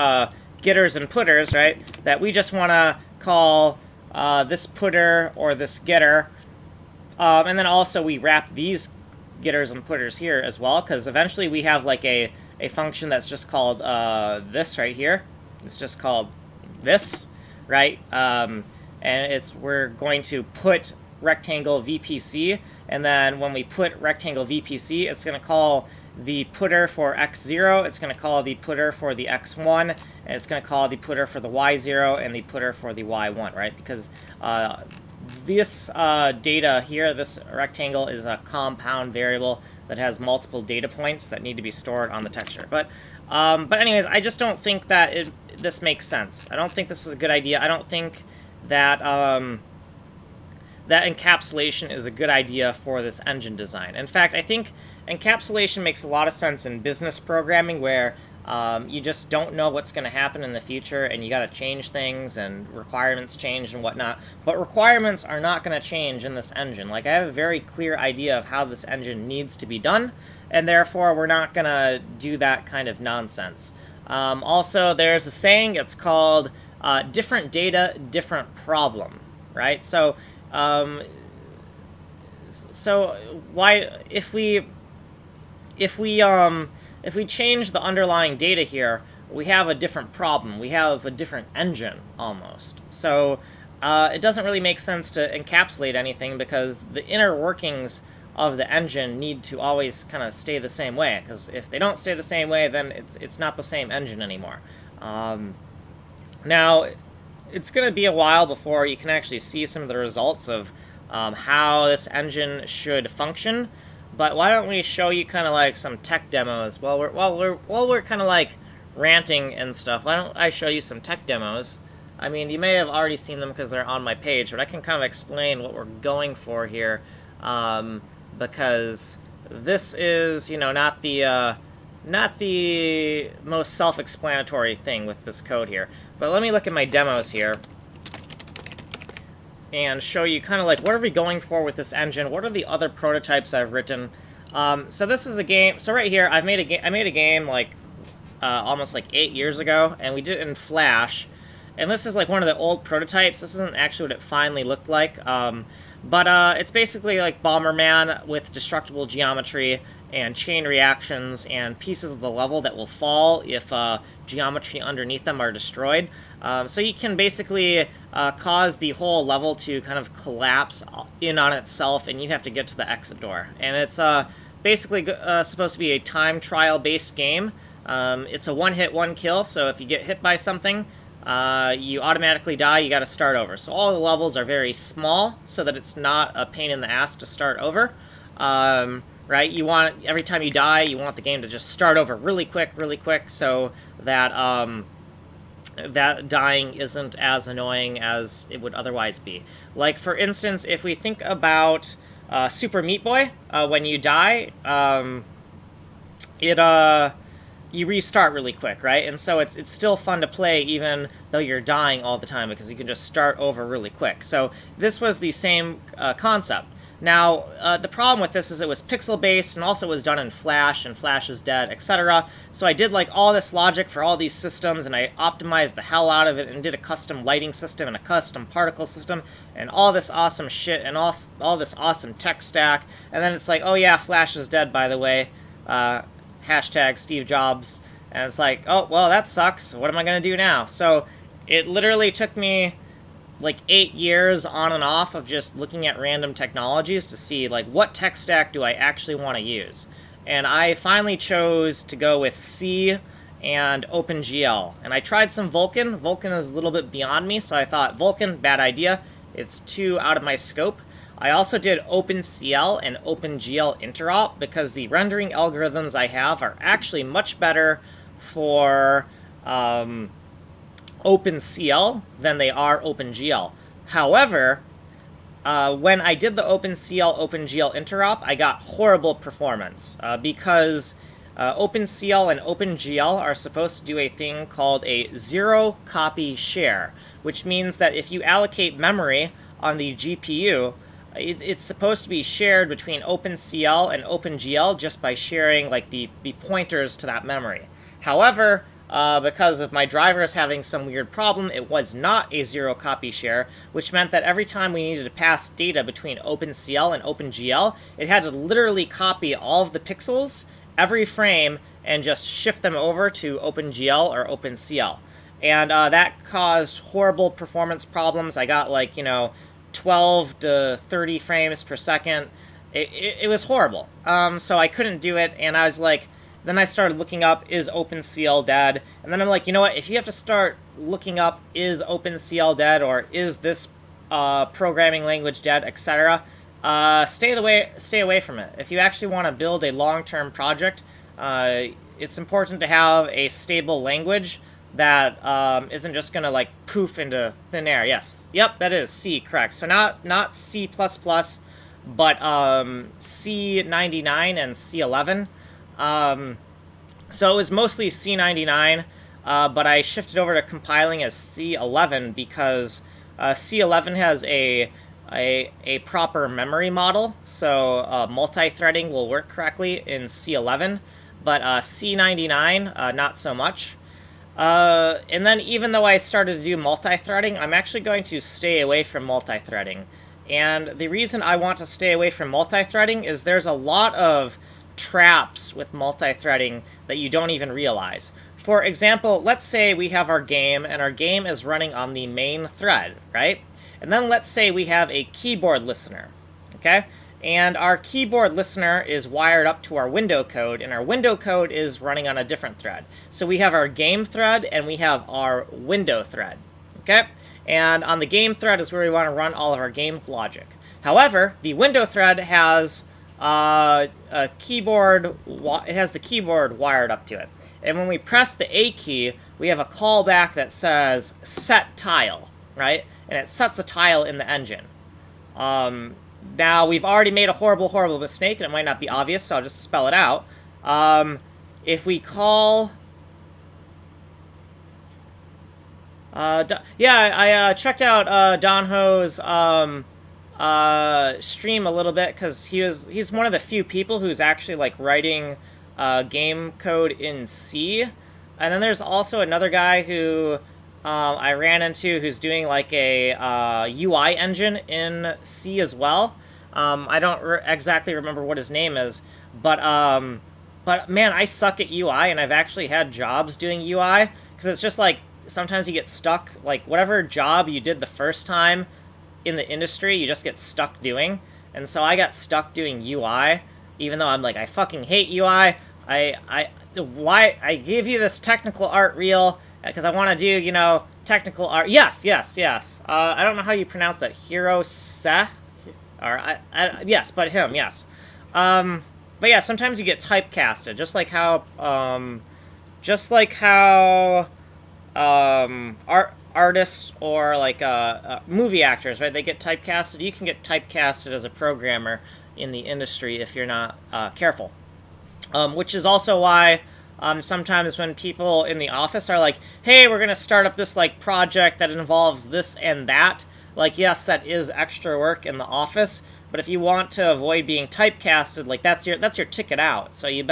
getters and putters, right, that we just want to call this putter or this getter, and then also we wrap these getters and putters here as well, because eventually we have like a function that's just called this right here. It's just called this, right? And we're going to put rectangle VPC, and then when we put rectangle VPC, it's going to call the putter for x0, it's going to call the putter for the x1, and it's going to call the putter for the y0 and the putter for the y1, right? Because this data here, this rectangle, is a compound variable that has multiple data points that need to be stored on the texture. But anyways, I just don't think that this makes sense. I don't think this is a good idea. I don't think that that encapsulation is a good idea for this engine design. In fact, I think encapsulation makes a lot of sense in business programming, where you just don't know what's going to happen in the future, and you got to change things, and requirements change and whatnot. But requirements are not going to change in this engine. Like, I have a very clear idea of how this engine needs to be done, and therefore we're not going to do that kind of nonsense. Also, there's a saying, it's called different data, different problem, right? So why if we if we change the underlying data here, we have a different problem. We have a different engine almost. So it doesn't really make sense to encapsulate anything because the inner workings of the engine need to always kind of stay the same way. Because if they don't stay the same way, then it's not the same engine anymore. Now, it's going to be a while before you can actually see some of the results of how this engine should function. But why don't we show you kind of like some tech demos while we're kind of like ranting and stuff? Why don't I show you some tech demos? I mean, you may have already seen them because they're on my page, but I can kind of explain what we're going for here, because this is, you know, not the most self-explanatory thing with this code here. But let me look at my demos here and show you kind of like what are we going for with this engine. What are the other prototypes I've written? So this is a game. So right here, I made a game like almost like 8 years ago, and we did it in Flash. And this is like one of the old prototypes. This isn't actually what it finally looked like. But it's basically like Bomberman with destructible geometry and chain reactions and pieces of the level that will fall if geometry underneath them are destroyed. So you can basically cause the whole level to kind of collapse in on itself, and you have to get to the exit door. And it's basically supposed to be a time trial-based game. It's a one-hit, one-kill, so if you get hit by something, you automatically die, you gotta start over. So all the levels are very small so that it's not a pain in the ass to start over. Right? You want, every time you die, you want the game to just start over really quick, so that that dying isn't as annoying as it would otherwise be. Like, for instance, if we think about Super Meat Boy, when you die, you restart really quick, right? And so it's still fun to play even though you're dying all the time because you can just start over really quick. So this was the same concept. Now, the problem with this is it was pixel-based, and also it was done in Flash, and Flash is dead, etc. So I did like all this logic for all these systems, and I optimized the hell out of it, and did a custom lighting system, and a custom particle system, and all this awesome shit, and all this awesome tech stack. And then it's like, oh yeah, Flash is dead, by the way. Hashtag Steve Jobs. And it's like, oh, well, that sucks. What am I going to do now? So it literally took me like 8 years on and off of just looking at random technologies to see like what tech stack do I actually want to use. And I finally chose to go with C and OpenGL. And I tried some Vulkan. Vulkan is a little bit beyond me, so I thought Vulkan, bad idea. It's too out of my scope. I also did OpenCL and OpenGL interop because the rendering algorithms I have are actually much better for OpenCL than they are OpenGL. However, when I did the OpenCL OpenGL interop, I got horrible performance because OpenCL and OpenGL are supposed to do a thing called a zero-copy share, which means that if you allocate memory on the GPU, it's supposed to be shared between OpenCL and OpenGL just by sharing like the pointers to that memory. However, because of my drivers having some weird problem, it was not a zero-copy share, which meant that every time we needed to pass data between OpenCL and OpenGL, it had to literally copy all of the pixels every frame and just shift them over to OpenGL or OpenCL. And that caused horrible performance problems. I got like, 12 to 30 frames per second. It was horrible. So I couldn't do it, and I was like, then I started looking up, is OpenCL dead? And then I'm like, you know what, if you have to start looking up, is OpenCL dead, or is this programming language dead, etc., stay away from it. If you actually want to build a long-term project, it's important to have a stable language that isn't just going to, like, poof into thin air. Yes. Yep, that is C, correct. So not C++, but C99 and C11. So it was mostly C99, but I shifted over to compiling as C11 because C11 has a proper memory model, so multi-threading will work correctly in C11, but C99, not so much. And then even though I started to do multi-threading, I'm actually going to stay away from multi-threading. And the reason I want to stay away from multi-threading is there's a lot of traps with multi-threading that you don't even realize. For example, let's say we have our game, and our game is running on the main thread, right? And then let's say we have a keyboard listener, okay? And our keyboard listener is wired up to our window code, and our window code is running on a different thread. So we have our game thread, and we have our window thread, okay? And on the game thread is where we want to run all of our game logic. However, the window thread has a keyboard. It has the keyboard wired up to it, and when we press the A key, we have a callback that says set tile, right? And it sets a tile in the engine. Now, we've already made a horrible mistake, and it might not be obvious, so I'll just spell it out. If we call... I checked out Don Ho's stream a little bit, because he's one of the few people who's actually, like, writing game code in C. And then there's also another guy who... I ran into who's doing like a UI engine in C as well. I don't exactly remember what his name is, but man, I suck at UI, and I've actually had jobs doing UI, because it's just like sometimes you get stuck, like whatever job you did the first time in the industry, you just get stuck doing. And so I got stuck doing UI, even though I'm like, I fucking hate UI. Why I give you this technical art reel, because I want to do, you know, technical art. Yes. I don't know how you pronounce that. Hirose? Or, yes, but him, yes. But yeah, sometimes you get typecasted, just like how artists or, like, movie actors, right? They get typecasted. You can get typecasted as a programmer in the industry if you're not careful. Which is also why... sometimes when people in the office are like, hey, we're going to start up this, like, project that involves this and that, like, yes, that is extra work in the office, but if you want to avoid being typecasted, like, that's your ticket out, so you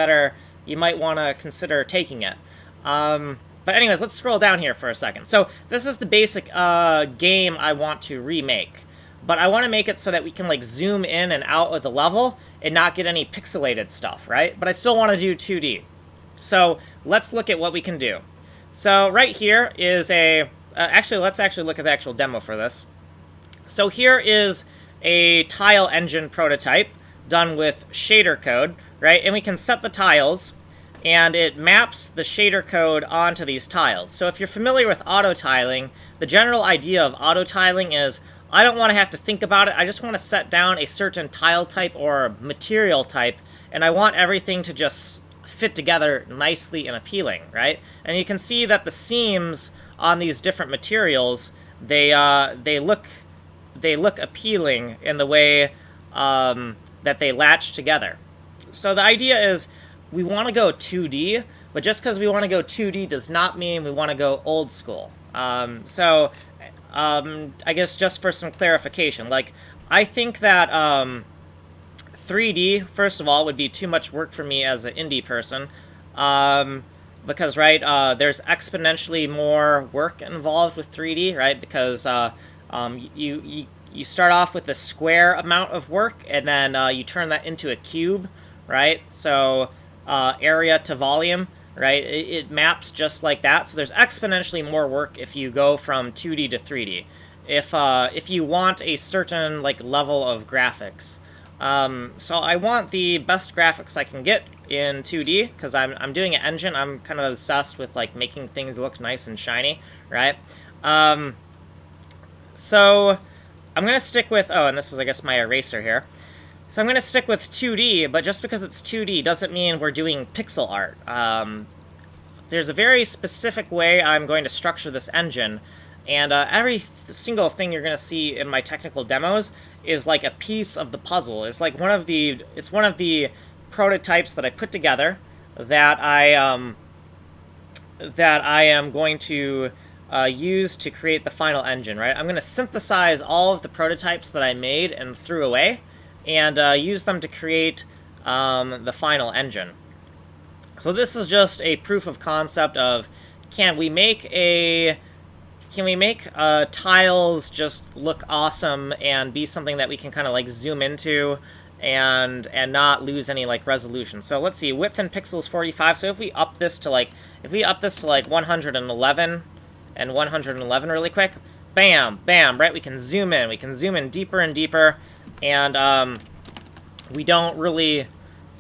might want to consider taking it. But anyways, let's scroll down here for a second. So this is the basic game I want to remake, but I want to make it so that we can, like, zoom in and out of the level and not get any pixelated stuff, right? But I still want to do 2D. So let's look at what we can do. So right here is a... let's actually look at the actual demo for this. So here is a tile engine prototype done with shader code, right? And we can set the tiles, and it maps the shader code onto these tiles. So if you're familiar with auto-tiling, the general idea of auto-tiling is, I don't want to have to think about it, I just want to set down a certain tile type or material type, and I want everything to just fit together nicely and appealing, right? And you can see that the seams on these different materials, they look appealing in the way that they latch together. So the idea is we want to go 2D, but just because we want to go 2D does not mean we want to go old school. I guess just for some clarification, like, I think that 3D, first of all, would be too much work for me as an indie person, because, right, there's exponentially more work involved with 3D, right, because you start off with a square amount of work, and then you turn that into a cube, right, so area to volume, right, it maps just like that, so there's exponentially more work if you go from 2D to 3D, if you want a certain, like, level of graphics. So I want the best graphics I can get in 2D, because I'm doing an engine. I'm kind of obsessed with, like, making things look nice and shiny, right? So I'm going to stick with, and this is, I guess, my eraser here. So I'm going to stick with 2D, but just because it's 2D doesn't mean we're doing pixel art. There's a very specific way I'm going to structure this engine, and every single thing you're going to see in my technical demos is like a piece of the puzzle. It's like one of the prototypes that I put together that I am going to use to create the final engine, right? I'm going to synthesize all of the prototypes that I made and threw away, and use them to create the final engine. So this is just a proof of concept of can we make tiles just look awesome and be something that we can kind of like zoom into and not lose any like resolution? So let's see, width in pixels 45. So if we up this to like 111 and 111 really quick, bam, bam, right? We can zoom in. We can zoom in deeper and deeper, and we don't really.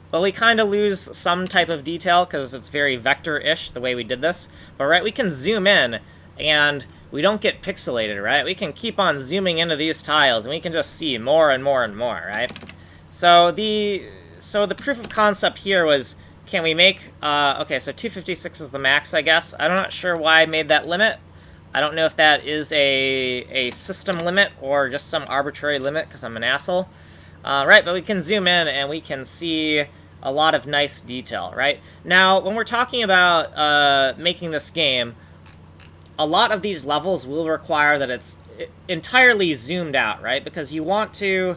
Well, we kind of lose some type of detail because it's very vector-ish the way we did this. But, right, we can zoom in, and we don't get pixelated, right? We can keep on zooming into these tiles, and we can just see more and more and more, right? So the proof of concept here was, can we make... okay, so 256 is the max, I guess. I'm not sure why I made that limit. I don't know if that is a system limit or just some arbitrary limit because I'm an asshole. Right, but we can zoom in and we can see a lot of nice detail, right? Now, when we're talking about making this game, a lot of these levels will require that it's entirely zoomed out, right? Because you want to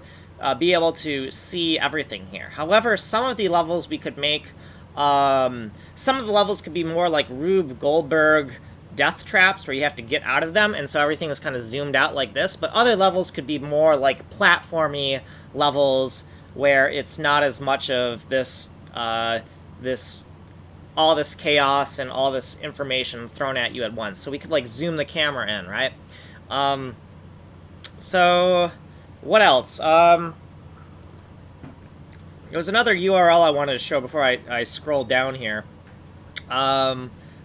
be able to see everything here. However, some of the levels we could make, some of the levels could be more like Rube Goldberg death traps where you have to get out of them, and so everything is kind of zoomed out like this, but other levels could be more like platformy levels where it's not as much of this all this chaos and all this information thrown at you at once. So we could like zoom the camera in, right? So what else? There was another URL I wanted to show before I scroll down here.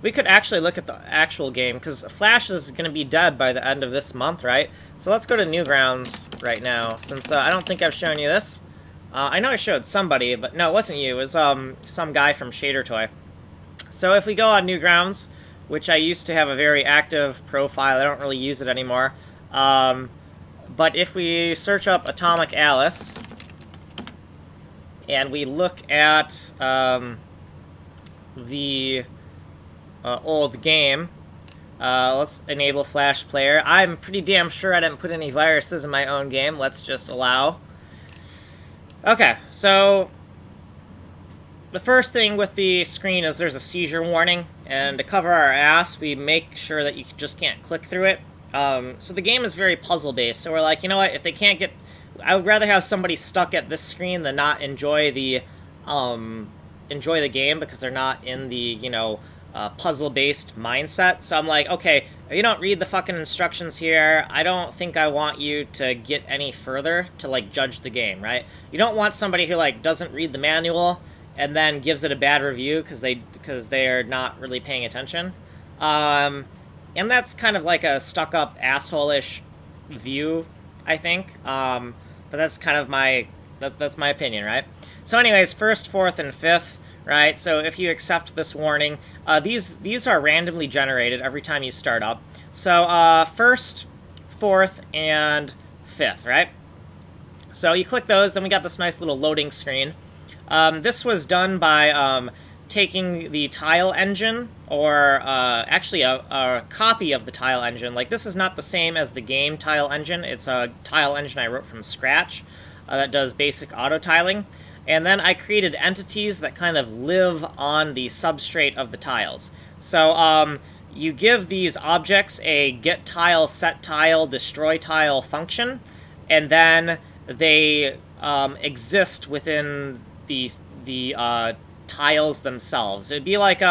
We could actually look at the actual game, because Flash is going to be dead by the end of this month, right? So let's go to Newgrounds right now, since I don't think I've shown you this. I know I showed somebody, but no, it wasn't you. It was some guy from Shader Toy. So if we go on Newgrounds, which I used to have a very active profile, I don't really use it anymore. But if we search up Atomic Alice, and we look at the... old game. Let's enable Flash Player. I'm pretty damn sure I didn't put any viruses in my own game. Let's just allow. Okay, so the first thing with the screen is there's a seizure warning, and to cover our ass, we make sure that you just can't click through it. So the game is very puzzle-based, so we're like, you know what, if they can't get... I would rather have somebody stuck at this screen than not enjoy the game, because they're not in the, you know... puzzle-based mindset. So I'm like, okay, if you don't read the fucking instructions here, I don't think I want you to get any further to, like, judge the game, right? You don't want somebody who, like, doesn't read the manual and then gives it a bad review because they're not really paying attention. And that's kind of like a stuck-up, asshole-ish view, I think. But that's kind of that's my opinion, right? So anyways, 1st, 4th, and 5th, right? So if you accept this warning, these are randomly generated every time you start up. So 1st, 4th, and 5th, right? So you click those, then we got this nice little loading screen. This was done by taking the tile engine, or actually a copy of the tile engine. Like, this is not the same as the game tile engine. It's a tile engine I wrote from scratch that does basic auto tiling. And then I created entities that kind of live on the substrate of the tiles. So you give these objects a get tile, set tile, destroy tile function, and then they exist within the tiles themselves. It'd be like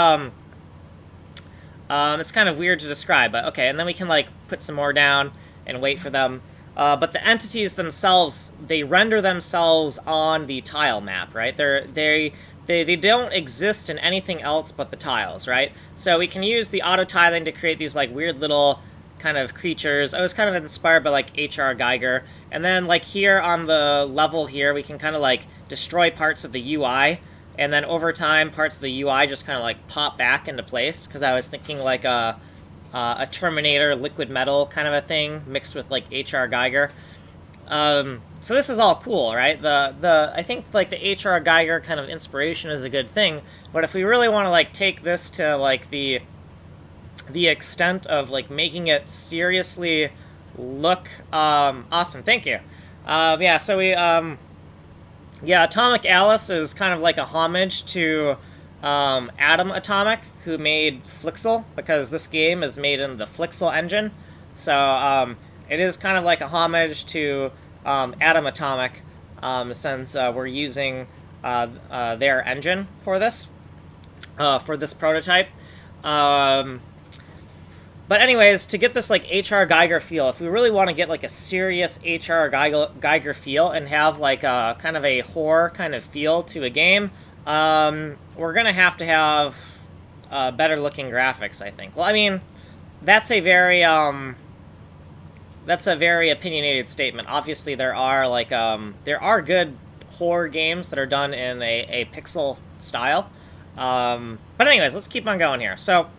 it's kind of weird to describe, but okay. And then we can like put some more down and wait for them. But the entities themselves, they render themselves on the tile map, right? They don't exist in anything else but the tiles, right? So we can use the auto tiling to create these like weird little kind of creatures. I was kind of inspired by like H.R. Geiger. And then like here on the level here, we can kind of like destroy parts of the UI. And then over time, parts of the UI just kind of like pop back into place. Because I was thinking like a Terminator liquid metal kind of a thing mixed with like H.R. Geiger. So this is all cool, right? I think like the H.R. Geiger kind of inspiration is a good thing, but if we really want to like take this to like the extent of like making it seriously look awesome, thank you. Yeah, so we Atomic Alice is kind of like a homage to Atom Atomic, who made Flixel, because this game is made in the Flixel engine. So it is kind of like a homage to Atom Atomic, since we're using their engine for this prototype. But anyways, to get this like H.R. Geiger feel, if we really want to get like a serious H.R. Geiger feel and have like a kind of a horror kind of feel to a game, we're gonna have to have better looking graphics, I think. Well, I mean, that's a very opinionated statement. Obviously, there are like there are good horror games that are done in a pixel style. But anyways, let's keep on going here. So.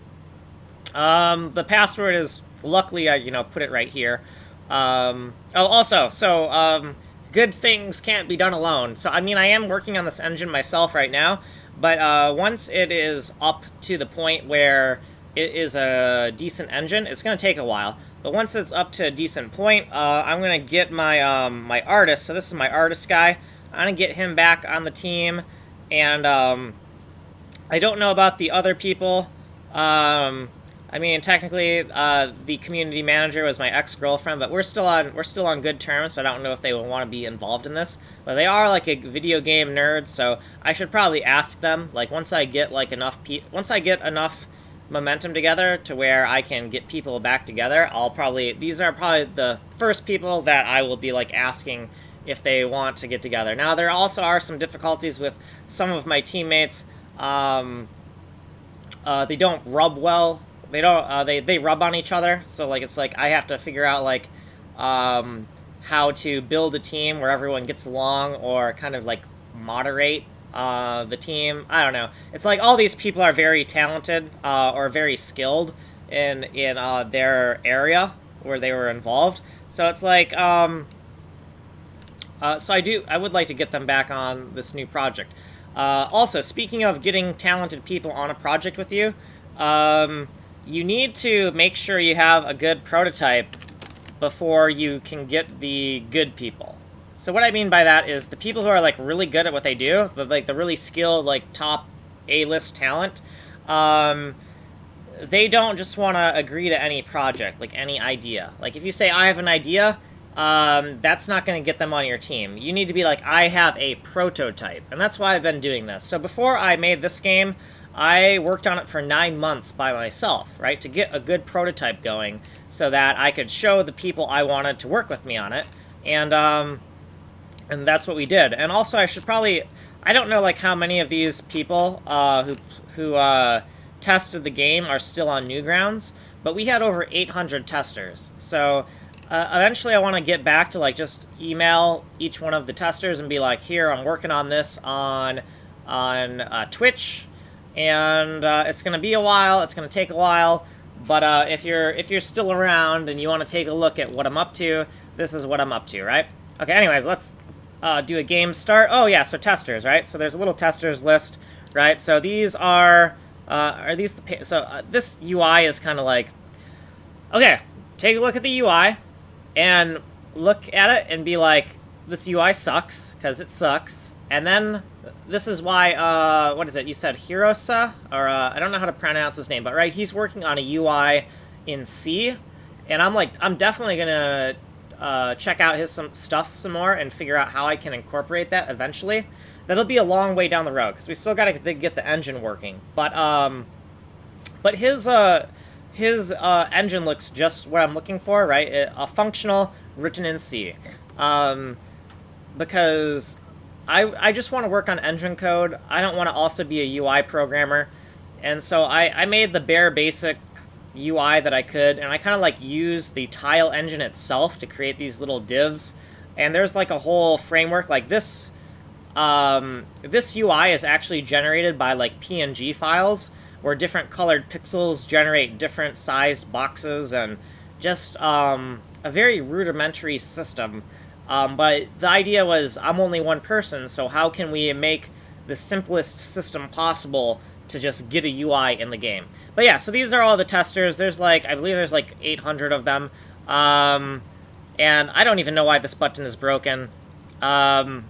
The password is, luckily, I, put it right here. Good things can't be done alone. So, I mean, I am working on this engine myself right now, but once it is up to the point where it is a decent engine, it's going to take a while. But once it's up to a decent point, I'm going to get my, my artist. So this is my artist guy. I'm going to get him back on the team, and I don't know about the other people. I mean, technically, the community manager was my ex-girlfriend, but we're still on good terms. But I don't know if they will want to be involved in this. But they are like a video game nerd, so I should probably ask them. Like once I get like enough momentum together to where I can get people back together, these are probably the first people that I will be like asking if they want to get together. Now there also are some difficulties with some of my teammates. They don't rub well. They don't. They rub on each other. So like it's like I have to figure out like how to build a team where everyone gets along, or kind of like moderate the team. I don't know. It's like all these people are very talented or very skilled in their area where they were involved. So it's like so I would like to get them back on this new project. Also, speaking of getting talented people on a project with you, you need to make sure you have a good prototype before you can get the good people. So what I mean by that is the people who are like really good at what they do, the really skilled, like top A-list talent, they don't just want to agree to any project, like any idea. Like if you say, I have an idea, that's not going to get them on your team. You need to be like, I have a prototype. And that's why I've been doing this. So before I made this game, I worked on it for 9 months by myself, right? To get a good prototype going so that I could show the people I wanted to work with me on it. And that's what we did. And also I should probably, I don't know like how many of these people who tested the game are still on Newgrounds, but we had over 800 testers. So eventually I want to get back to like just email each one of the testers and be like, here, I'm working on this on Twitch, and it's going to be a while, it's going to take a while, but if you're still around and you want to take a look at what I'm up to, this is what I'm up to, right? Okay, anyways, let's do a game start. Oh yeah, so testers, right? So there's a little testers list, right? So these are these the this UI is kind of like, okay, take a look at the UI and look at it and be like, this UI sucks, because it sucks. And then this is why, what is it? You said Hirosa? Or, I don't know how to pronounce his name, but right, he's working on a UI in C. And I'm like, I'm definitely going to check out his stuff some more and figure out how I can incorporate that eventually. That'll be a long way down the road, because we still got to get the engine working. But his engine looks just what I'm looking for, right? A functional, written in C. Because I just want to work on engine code. I don't want to also be a UI programmer. And so I made the bare basic UI that I could, and I kind of like use the tile engine itself to create these little divs. And there's like a whole framework like this. This UI is actually generated by like PNG files, where different colored pixels generate different sized boxes, and just a very rudimentary system. But the idea was, I'm only one person, so how can we make the simplest system possible to just get a UI in the game? But yeah, so these are all the testers. There's like, I believe there's like 800 of them. And I don't even know why this button is broken. But I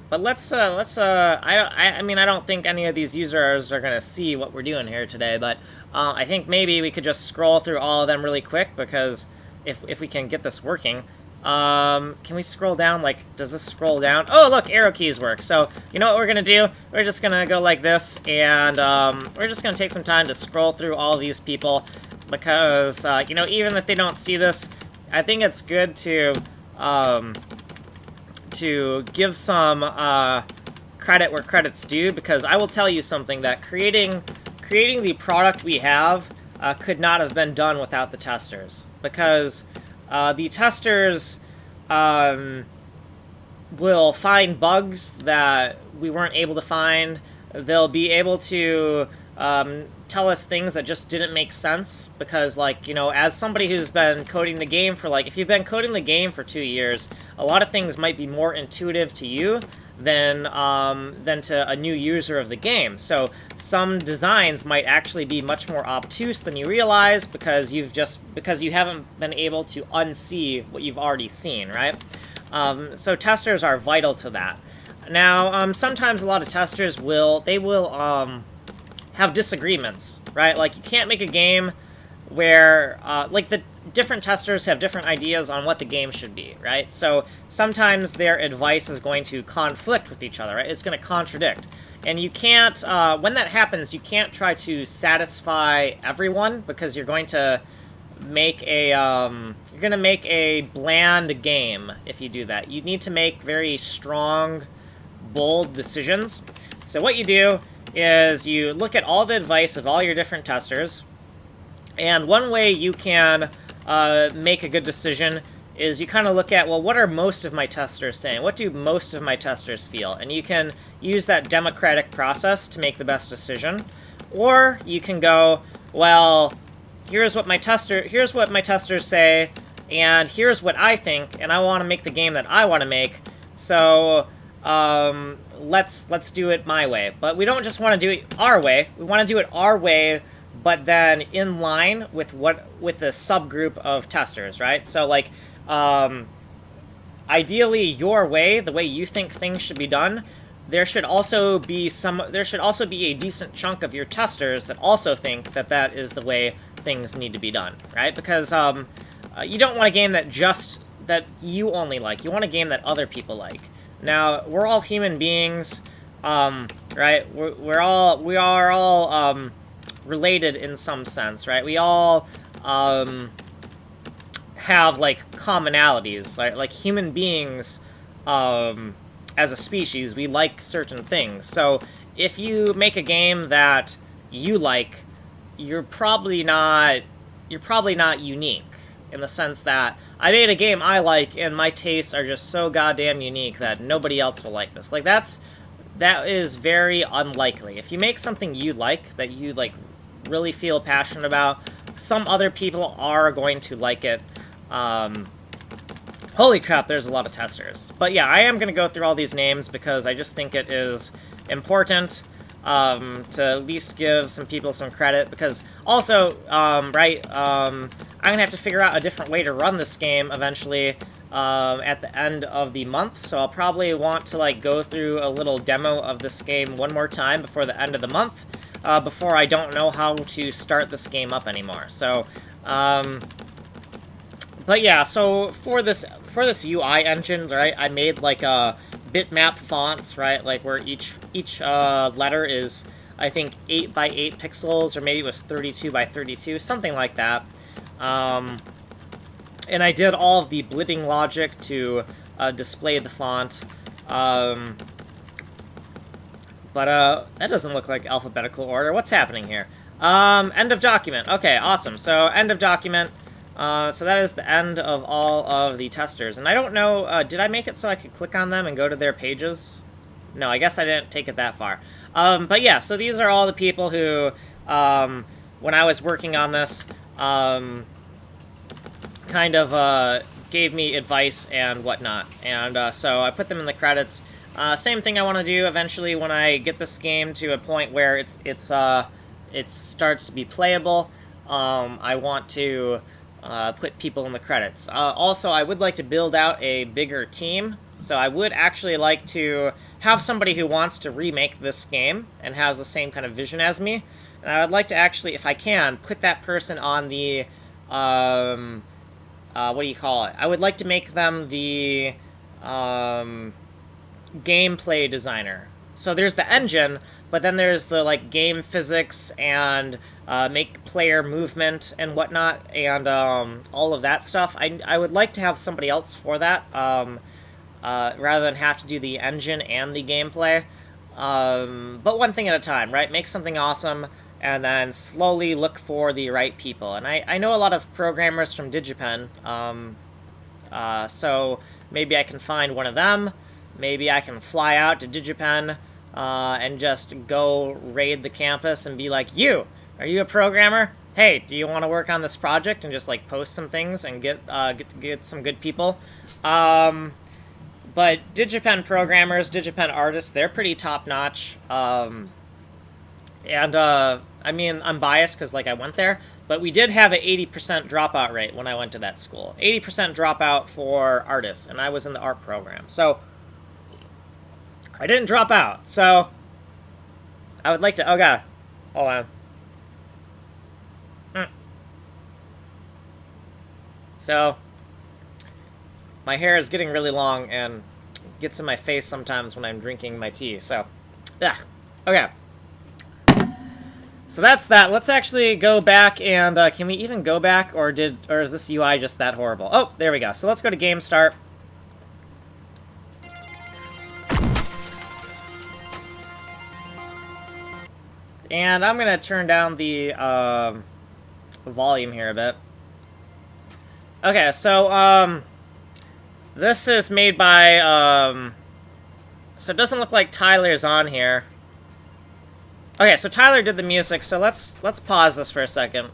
mean, I don't think any of these users are gonna see what we're doing here today, but I think maybe we could just scroll through all of them really quick, because if we can get this working. Can we scroll down? Like, does this scroll down? Oh, look, arrow keys work. So, you know what we're gonna do? We're just gonna go like this, and we're just gonna take some time to scroll through all these people, because, you know, even if they don't see this, I think it's good to give some credit where credit's due, because I will tell you something, that creating the product we have could not have been done without the testers, because the testers will find bugs that we weren't able to find. They'll be able to tell us things that just didn't make sense, because, like, you know, as somebody who's been coding the game for, like, if you've been coding the game for 2 years, a lot of things might be more intuitive to you than to a new user of the game. So some designs might actually be much more obtuse than you realize, because you haven't been able to unsee what you've already seen, right? So testers are vital to that. Now, sometimes a lot of testers will have disagreements, right? Like, you can't make a game where, like, the different testers have different ideas on what the game should be, right? So sometimes their advice is going to conflict with each other, right? It's going to contradict. And you can't, when that happens, you can't try to satisfy everyone, because you're going to make a bland game if you do that. You need to make very strong, bold decisions. So what you do is you look at all the advice of all your different testers, and one way you can make a good decision is you kind of look at, well, what are most of my testers saying? What do most of my testers feel? And you can use that democratic process to make the best decision. Or you can go, well, here's what my testers say, and here's what I think, and I want to make the game that I want to make. So let's do it my way. But we don't just want to do it our way. We want to do it our way, but then in line with the subgroup of testers, right? So, like, ideally your way, the way you think things should be done, there should also be a decent chunk of your testers that also think that that is the way things need to be done, right? Because you don't want a game that you only like. You want a game that other people like. Now, we're all human beings, right? We are all related in some sense, right? We all have, like, commonalities, like human beings. As a species, we like certain things. So if you make a game that you like, you're probably not unique, in the sense that I made a game I like, and my tastes are just so goddamn unique that nobody else will like this. Like, that is very unlikely. If you make something you like, that you, like, really feel passionate about, some other people are going to like it. Holy crap, there's a lot of testers. But yeah, I am going to go through all these names, because I just think it is important to at least give some people some credit, because also, I'm going to have to figure out a different way to run this game eventually at the end of the month, so I'll probably want to, like, go through a little demo of this game one more time before the end of the month, before I don't know how to start this game up anymore. So, but yeah, so for this UI engine, right, I made, like, bitmap fonts, right, like, where each letter is, I think, 8 by 8 pixels, or maybe it was 32 by 32, something like that. And I did all of the blitting logic to display the font. But that doesn't look like alphabetical order. What's happening here? End of document. Okay, awesome. So, end of document. So that is the end of all of the testers. And I don't know, did I make it so I could click on them and go to their pages? No, I guess I didn't take it that far. But yeah, so these are all the people who, when I was working on this, kind of gave me advice and whatnot. And so I put them in the credits. Same thing I want to do eventually when I get this game to a point where it starts to be playable. I want to put people in the credits. Also, I would like to build out a bigger team. So I would actually like to have somebody who wants to remake this game and has the same kind of vision as me. And I would like to actually, if I can, put that person on the, what do you call it? I would like to make them the gameplay designer. So there's the engine, but then there's the like game physics and make player movement and whatnot, and all of that stuff. I would like to have somebody else for that, rather than have to do the engine and the gameplay. But one thing at a time, right? Make something awesome, and then slowly look for the right people. And I know a lot of programmers from DigiPen, so maybe I can find one of them. Maybe I can fly out to DigiPen and just go raid the campus and be like, are you a programmer? Hey, do you want to work on this project? And just like post some things and get some good people. But DigiPen programmers, DigiPen artists, they're pretty top-notch. I mean, I'm biased because like I went there, but we did have an 80% dropout rate when I went to that school. 80% dropout for artists, and I was in the art program. So I didn't drop out, so I would like to... Oh, God. Hold on. So, my hair is getting really long and gets in my face sometimes when I'm drinking my tea, so... Yeah. Okay. So that's that. Let's actually go back and... can we even go back, or is this UI just that horrible? Oh, there we go. So let's go to Game Start. And I'm going to turn down the volume here a bit. Okay, so this is made by... so it doesn't look like Tyler's on here. Okay, so Tyler did the music, so let's pause this for a second.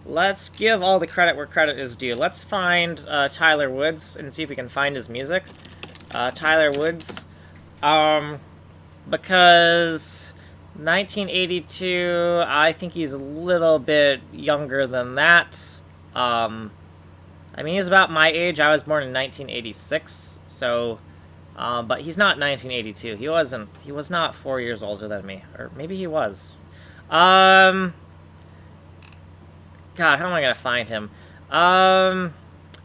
Let's give all the credit where credit is due. Let's find Tyler Woods and see if we can find his music. Tyler Woods. Because... 1982, I think he's a little bit younger than that. I mean, he's about my age. I was born in 1986, so, but he's not 1982. He was not 4 years older than me, or maybe he was. God, how am I gonna find him? Well,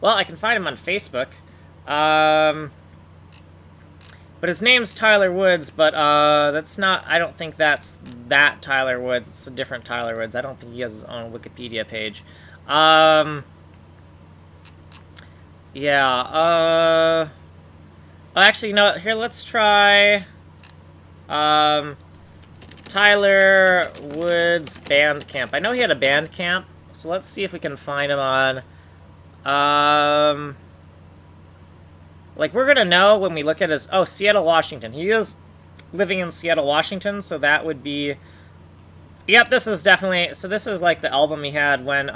I can find him on Facebook. But his name's Tyler Woods, but that's not... I don't think that's that Tyler Woods. It's a different Tyler Woods. I don't think he has his own Wikipedia page. Yeah, oh, actually, you know what? Here, let's try... Tyler Woods Bandcamp. I know he had a Bandcamp, so let's see if we can find him on... Like, we're gonna know when we look at his... Oh, Seattle, Washington. He is living in Seattle, Washington, so that would be... Yep, this is definitely... So this is, like, the album he had when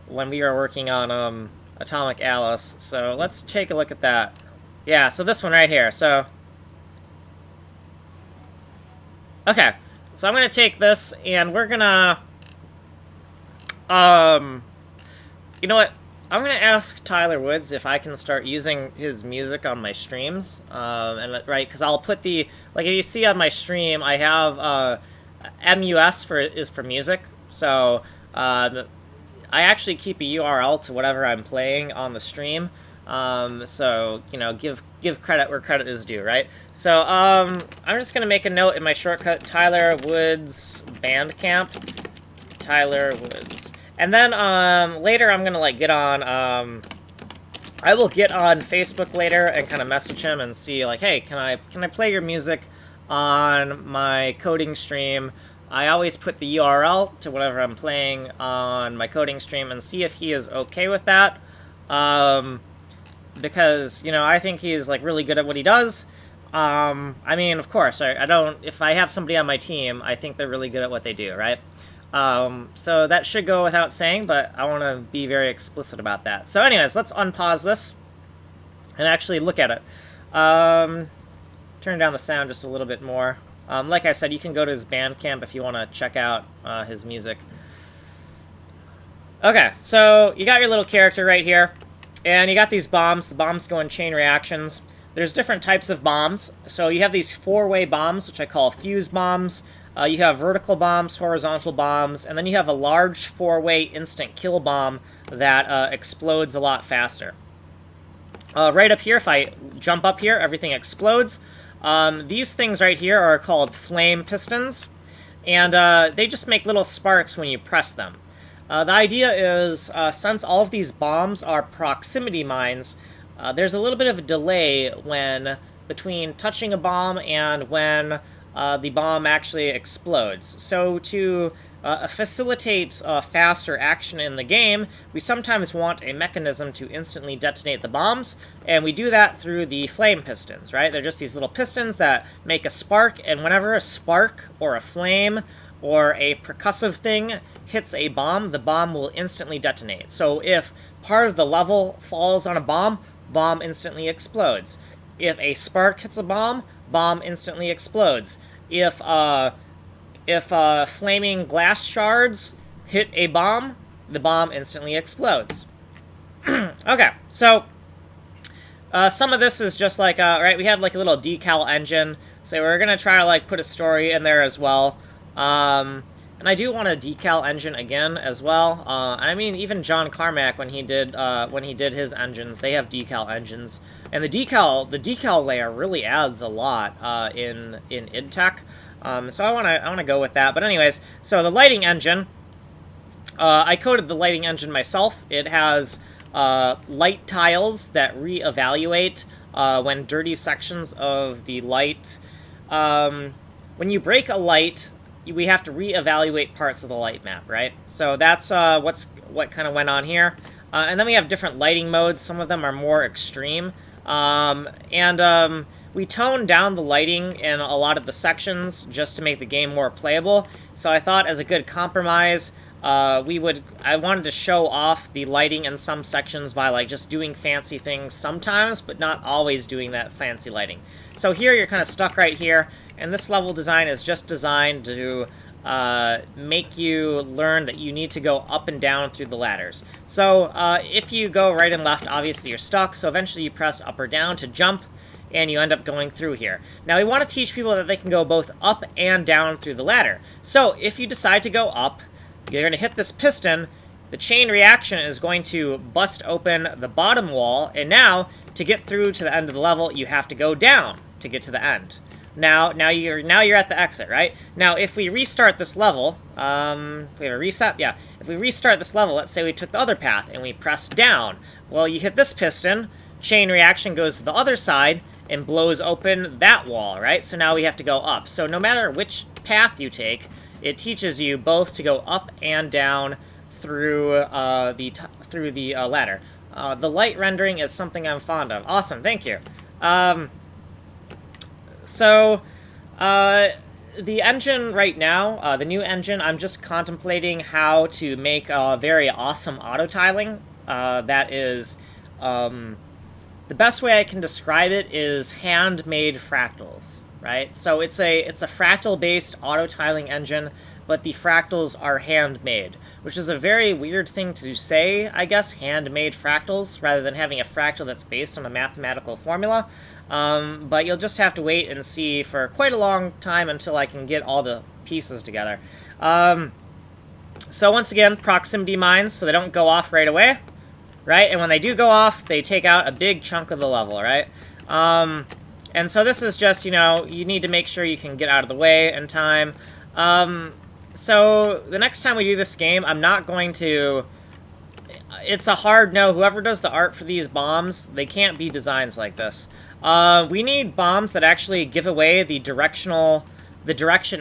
we were working on, Atomic Alice. So let's take a look at that. Yeah, so this one right here, so... Okay, so I'm gonna take this, and we're gonna... You know what? I'm gonna ask Tyler Woods if I can start using his music on my streams, and right, because I'll put the, like, if you see on my stream, I have MUS is for music, so I actually keep a URL to whatever I'm playing on the stream, so you know, give credit where credit is due, right? So I'm just gonna make a note in my shortcut: Tyler Woods Bandcamp, Tyler Woods. And then, later I'm gonna, like, get on, I will get on Facebook later and kind of message him and see, like, hey, can I play your music on my coding stream? I always put the URL to whatever I'm playing on my coding stream and see if he is okay with that. Because, you know, I think he's, like, really good at what he does. I mean, of course, I don't, if I have somebody on my team, I think they're really good at what they do, right? So that should go without saying, but I want to be very explicit about that. So anyways, let's unpause this and actually look at it. Turn down the sound just a little bit more. Like I said, you can go to his Bandcamp if you want to check out his music. Okay, so you got your little character right here. And you got these bombs. The bombs go in chain reactions. There's different types of bombs. So you have these four-way bombs, which I call fuse bombs. You have vertical bombs, horizontal bombs, and then you have a large four-way instant kill bomb that explodes a lot faster. Right up here, if I jump up here, everything explodes. These things right here are called flame pistons, and they just make little sparks when you press them. The idea is, since all of these bombs are proximity mines, there's a little bit of a delay between touching a bomb and when the bomb actually explodes. So to facilitate faster action in the game, we sometimes want a mechanism to instantly detonate the bombs, and we do that through the flame pistons, right? They're just these little pistons that make a spark, and whenever a spark or a flame or a percussive thing hits a bomb, the bomb will instantly detonate. So if part of the level falls on a bomb, bomb instantly explodes. If a spark hits a bomb, bomb instantly explodes. If flaming glass shards hit a bomb, the bomb instantly explodes. Okay, so some of this is just like, right, we had like a little decal engine, so we're going to try to like put a story in there as well. And I do want a decal engine again as well. I mean, even John Carmack, when he did his engines, they have decal engines, and the decal layer really adds a lot in id Tech. So I want to go with that. But anyways, so the lighting engine, I coded the lighting engine myself. It has light tiles that reevaluate when dirty sections of the light. When you break a light, we have to reevaluate parts of the light map, right? So that's what kind of went on here. And then we have different lighting modes. Some of them are more extreme. We toned down the lighting in a lot of the sections just to make the game more playable. So I thought, as a good compromise, I wanted to show off the lighting in some sections by like just doing fancy things sometimes, but not always doing that fancy lighting. So here you're kind of stuck right here, and this level design is just designed to make you learn that you need to go up and down through the ladders. So if you go right and left, obviously you're stuck, so eventually you press up or down to jump, and you end up going through here. Now we want to teach people that they can go both up and down through the ladder. So if you decide to go up, you're going to hit this piston, the chain reaction is going to bust open the bottom wall, and now, to get through to the end of the level, you have to go down to get to the end. Now you're at the exit, right? Now, if we restart this level, we have a reset? Yeah. If we restart this level, let's say we took the other path, and we press down. Well, you hit this piston, chain reaction goes to the other side, and blows open that wall, right? So now we have to go up. So no matter which path you take, it teaches you both to go up and down through the ladder. The light rendering is something I'm fond of. Awesome, thank you. The engine right now, the new engine, I'm just contemplating how to make a very awesome auto tiling. That is, the best way I can describe it is handmade fractals. Right, so it's a fractal-based auto-tiling engine, but the fractals are handmade, which is a very weird thing to say, I guess, handmade fractals, rather than having a fractal that's based on a mathematical formula. But you'll just have to wait and see for quite a long time until I can get all the pieces together. So once again, proximity mines, so they don't go off right away, right? And when they do go off, they take out a big chunk of the level, right? And so this is just, you know, you need to make sure you can get out of the way in time. So the next time we do this game, I'm not going to... It's a hard no. Whoever does the art for these bombs, they can't be designs like this. We need bombs that actually give away the direction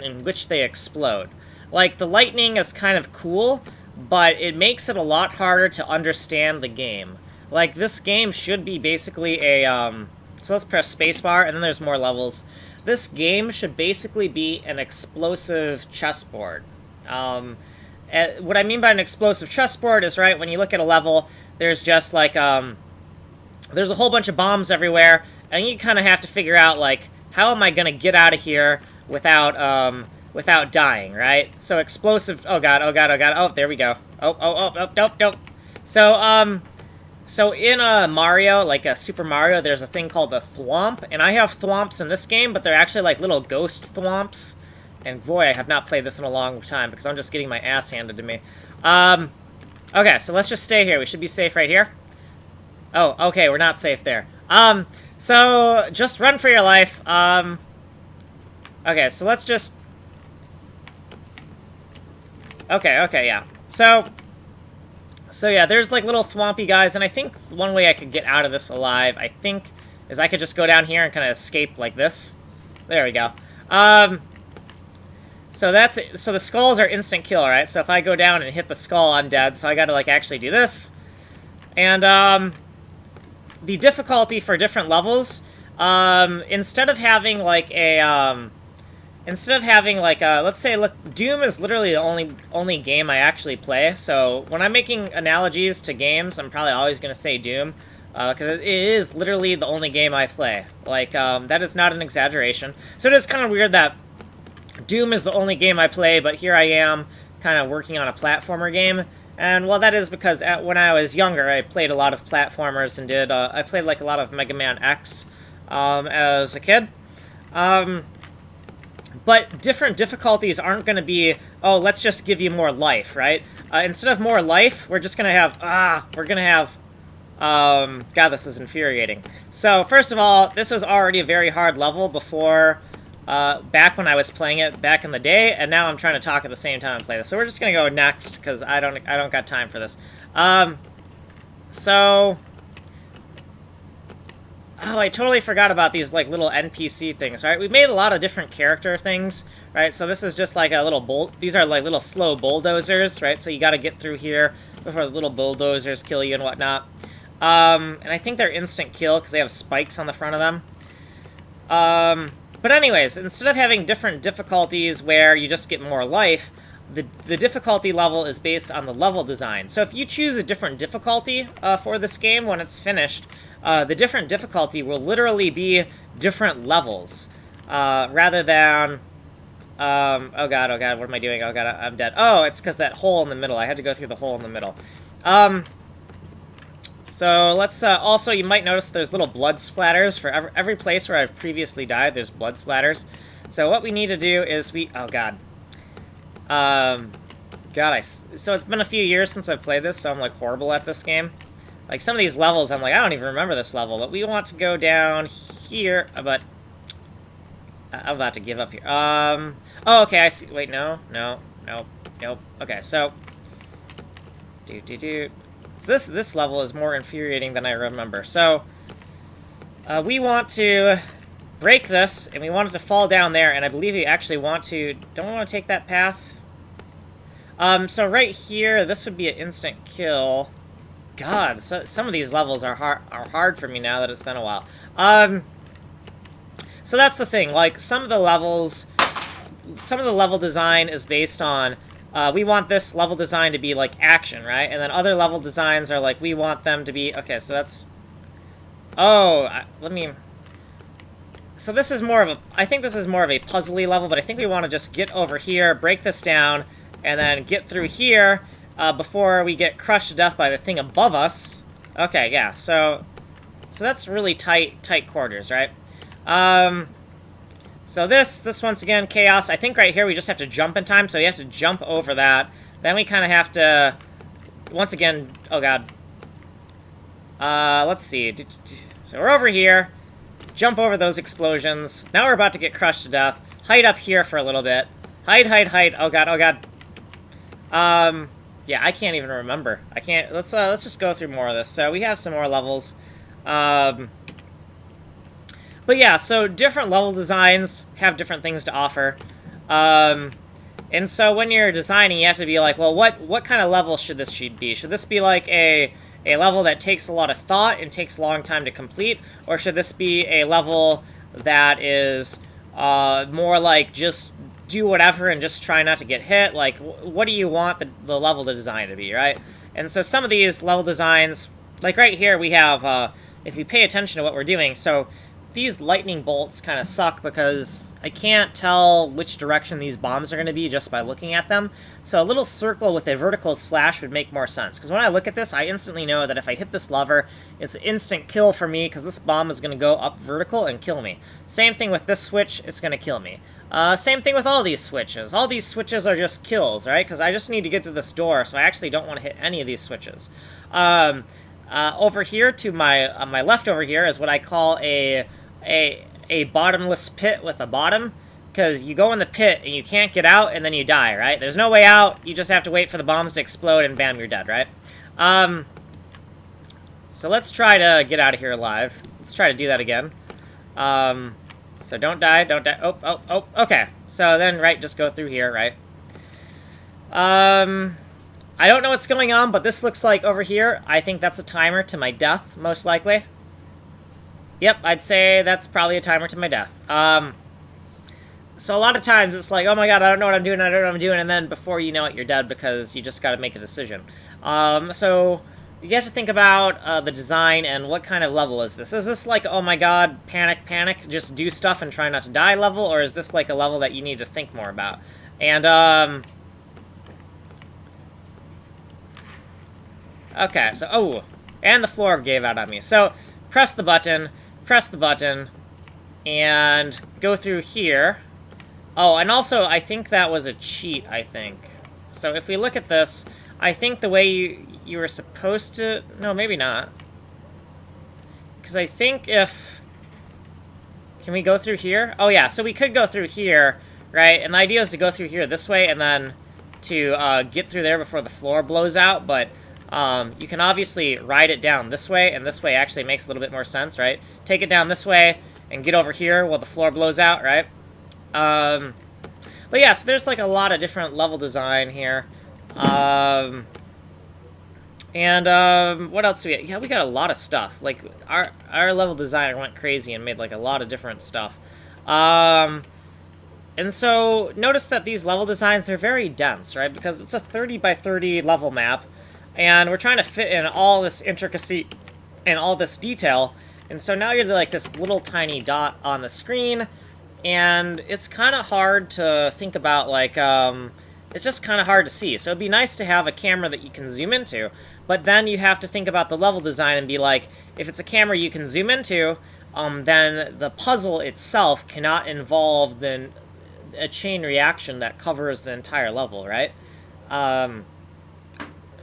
in which they explode. Like, the lightning is kind of cool, but it makes it a lot harder to understand the game. Like, this game should be basically a... So let's press spacebar, and then there's more levels. This game should basically be an explosive chessboard. What I mean by an explosive chessboard is, right, when you look at a level, there's just, like, there's a whole bunch of bombs everywhere, and you kind of have to figure out, like, how am I going to get out of here without dying, right? So explosive... Oh, God, oh, God, oh, God. Oh, there we go. Oh, nope. So in Mario, like Super Mario, there's a thing called the thwomp, and I have thwomps in this game, but they're actually like little ghost thwomps. And boy, I have not played this in a long time because I'm just getting my ass handed to me. Okay, so let's just stay here. We should be safe right here. Oh, okay, we're not safe there. So just run for your life. Okay, so let's just... Okay, yeah. So yeah, there's like little thwompy guys, and I think one way I could get out of this alive, I think, is I could just go down here and kind of escape like this. There we go. So the skulls are instant kill, right? So if I go down and hit the skull, I'm dead. So I gotta like actually do this. And the difficulty for different levels, instead of having like a let's say, look, Doom is literally the only game I actually play. So when I'm making analogies to games, I'm probably always going to say Doom, because it is literally the only game I play. Like, that is not an exaggeration. So it is kind of weird that Doom is the only game I play, but here I am kind of working on a platformer game. And, well, that is because when I was younger, I played a lot of platformers and I played, like, a lot of Mega Man X as a kid. But different difficulties aren't going to be, oh, let's just give you more life, right? Instead of more life, we're just going to have, God, this is infuriating. So, first of all, this was already a very hard level before, back when I was playing it back in the day, and now I'm trying to talk at the same time and play this. So we're just going to go next, because I don't got time for this. Oh, I totally forgot about these, like, little NPC things, right? We've made a lot of different character things, right? So this is just, like, a little these are, like, little slow bulldozers, right? So you gotta get through here before the little bulldozers kill you and whatnot. And I think they're instant kill because they have spikes on the front of them. But anyways, instead of having different difficulties where you just get more life, the difficulty level is based on the level design. So if you choose a different difficulty for this game when it's finished, the different difficulty will literally be different levels, rather than, oh god, what am I doing? Oh god, I'm dead. Oh, it's because that hole in the middle. I had to go through the hole in the middle. So let's, also, you might notice that there's little blood splatters for every place where I've previously died. There's blood splatters. So what we need to do is oh god. So it's been a few years since I've played this, so I'm, like, horrible at this game. Like, some of these levels, I'm like, I don't even remember this level, but we want to go down here, but I'm about to give up here. Oh, okay, I see. Wait, nope. Okay, so this level is more infuriating than I remember. So we want to break this, and we want it to fall down there, and I believe we actually want to... Don't we want to take that path? So right here, this would be an instant kill. God, some of these levels are hard for me now that it's been a while. So that's the thing. Like, some of the level design is based on, we want this level design to be, like, action, right? And then other level designs are, like, we want them to be... Okay, so that's... Oh, So this is more of a... I think this is more of a puzzly level, but I think we want to just get over here, break this down, and then get through here before we get crushed to death by the thing above us. Okay, yeah, so that's really tight quarters, right? So this once again, chaos. I think right here we just have to jump in time, so we have to jump over that. Then we kind of have to, once again, oh god. Let's see. So we're over here. Jump over those explosions. Now we're about to get crushed to death. Hide up here for a little bit. Hide. Oh god. Yeah, I can't even remember. I can't... Let's just go through more of this. So we have some more levels. But yeah, so different level designs have different things to offer. And so when you're designing, you have to be like, well, what kind of level should this be? Should this be like a level that takes a lot of thought and takes a long time to complete? Or should this be a level that is more like just do whatever and just try not to get hit? Like, what do you want the level design to be, right? And so some of these level designs, like right here, we have, if you pay attention to what we're doing, so these lightning bolts kind of suck because I can't tell which direction these bombs are going to be just by looking at them. So a little circle with a vertical slash would make more sense. Because when I look at this, I instantly know that if I hit this lever, it's an instant kill for me because this bomb is going to go up vertical and kill me. Same thing with this switch, it's going to kill me. Same thing with all these switches. All these switches are just kills, right? Because I just need to get to this door, so I actually don't want to hit any of these switches. Over here to my left over here is what I call a bottomless pit with a bottom, because you go in the pit and you can't get out and then you die, right? There's no way out, you just have to wait for the bombs to explode and bam, you're dead, right? So let's try to get out of here alive. Let's try to do that again. So don't die, don't die. Oh, okay. So then, right, just go through here, right? I don't know what's going on, but this looks like over here, I think that's a timer to my death, most likely. Yep, I'd say that's probably a timer to my death. So a lot of times it's like, oh my god, I don't know what I'm doing, I don't know what I'm doing, and then before you know it, you're dead because you just gotta make a decision. So you have to think about the design and what kind of level is this. Is this like, oh my god, panic, panic, just do stuff and try not to die level, or is this like a level that you need to think more about? And, okay, so, oh, and the floor gave out on me. So, press the button, and go through here. Oh, and also, I think that was a cheat, I think. So, if we look at this, I think the way you were supposed to... No, maybe not. Because I think if... Can we go through here? Oh, yeah, so we could go through here, right? And the idea is to go through here this way, and then to get through there before the floor blows out, but... you can obviously ride it down this way, and this way actually makes a little bit more sense, right? Take it down this way, and get over here while the floor blows out, right? But yeah, so there's like a lot of different level design here. What else do we have? Yeah, we got a lot of stuff. Like, our level designer went crazy and made like a lot of different stuff. And so, notice that these level designs, they're very dense, right? Because it's a 30 by 30 level map. And we're trying to fit in all this intricacy and all this detail. And so now you're like this little tiny dot on the screen. And it's kind of hard to think about, like, it's just kind of hard to see. So it'd be nice to have a camera that you can zoom into. But then you have to think about the level design and be like, if it's a camera you can zoom into, then the puzzle itself cannot involve then a chain reaction that covers the entire level, right?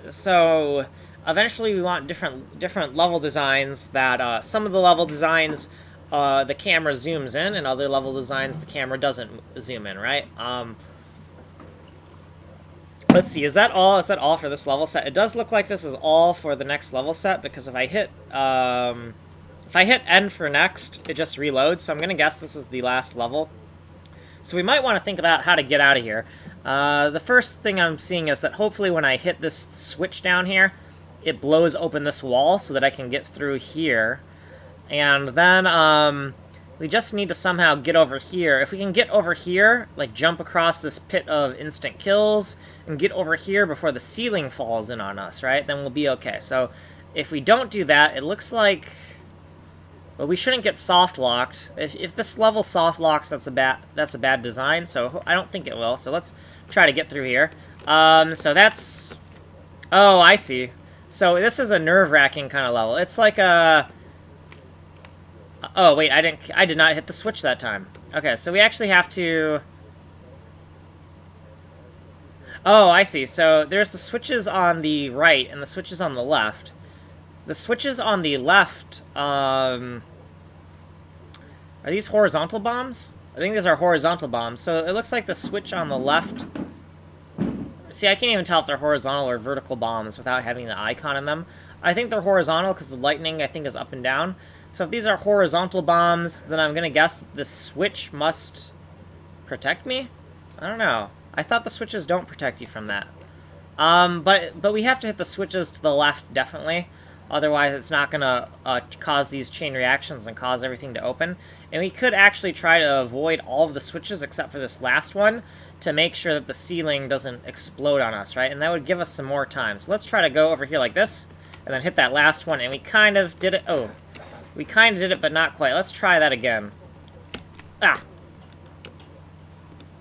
So eventually we want different level designs that some of the level designs the camera zooms in, and other level designs the camera doesn't zoom in, right? Let's see, is that all? Is that all for this level set? It does look like this is all for the next level set, because if I hit N for next, it just reloads, so I'm gonna guess this is the last level. So we might want to think about how to get out of here. The first thing I'm seeing is that hopefully when I hit this switch down here, it blows open this wall so that I can get through here. And then we just need to somehow get over here. If we can get over here, like jump across this pit of instant kills, and get over here before the ceiling falls in on us, right? Then we'll be okay. So if we don't do that, it looks like... Well, we shouldn't get soft-locked. If this level soft-locks, that's a bad design, so I don't think it will. So let's try to get through here. So that's... Oh, I see. So this is a nerve-wracking kind of level. It's like a... Oh, wait, I did not hit the switch that time. Okay, so we actually have to... Oh, I see. So there's the switches on the right and the switches on the left. The switches on the left, are these horizontal bombs? I think these are horizontal bombs. So it looks like the switch on the left... See, I can't even tell if they're horizontal or vertical bombs without having the icon in them. I think they're horizontal because the lightning, I think, is up and down. So if these are horizontal bombs, then I'm going to guess that the switch must protect me? I don't know. I thought the switches don't protect you from that. But we have to hit the switches to the left, definitely. Otherwise, it's not going to cause these chain reactions and cause everything to open. And we could actually try to avoid all of the switches except for this last one to make sure that the ceiling doesn't explode on us, right? And that would give us some more time. So let's try to go over here like this, and then hit that last one, and we kind of did it. Oh, We kind of did it, but not quite. Let's try that again. Ah.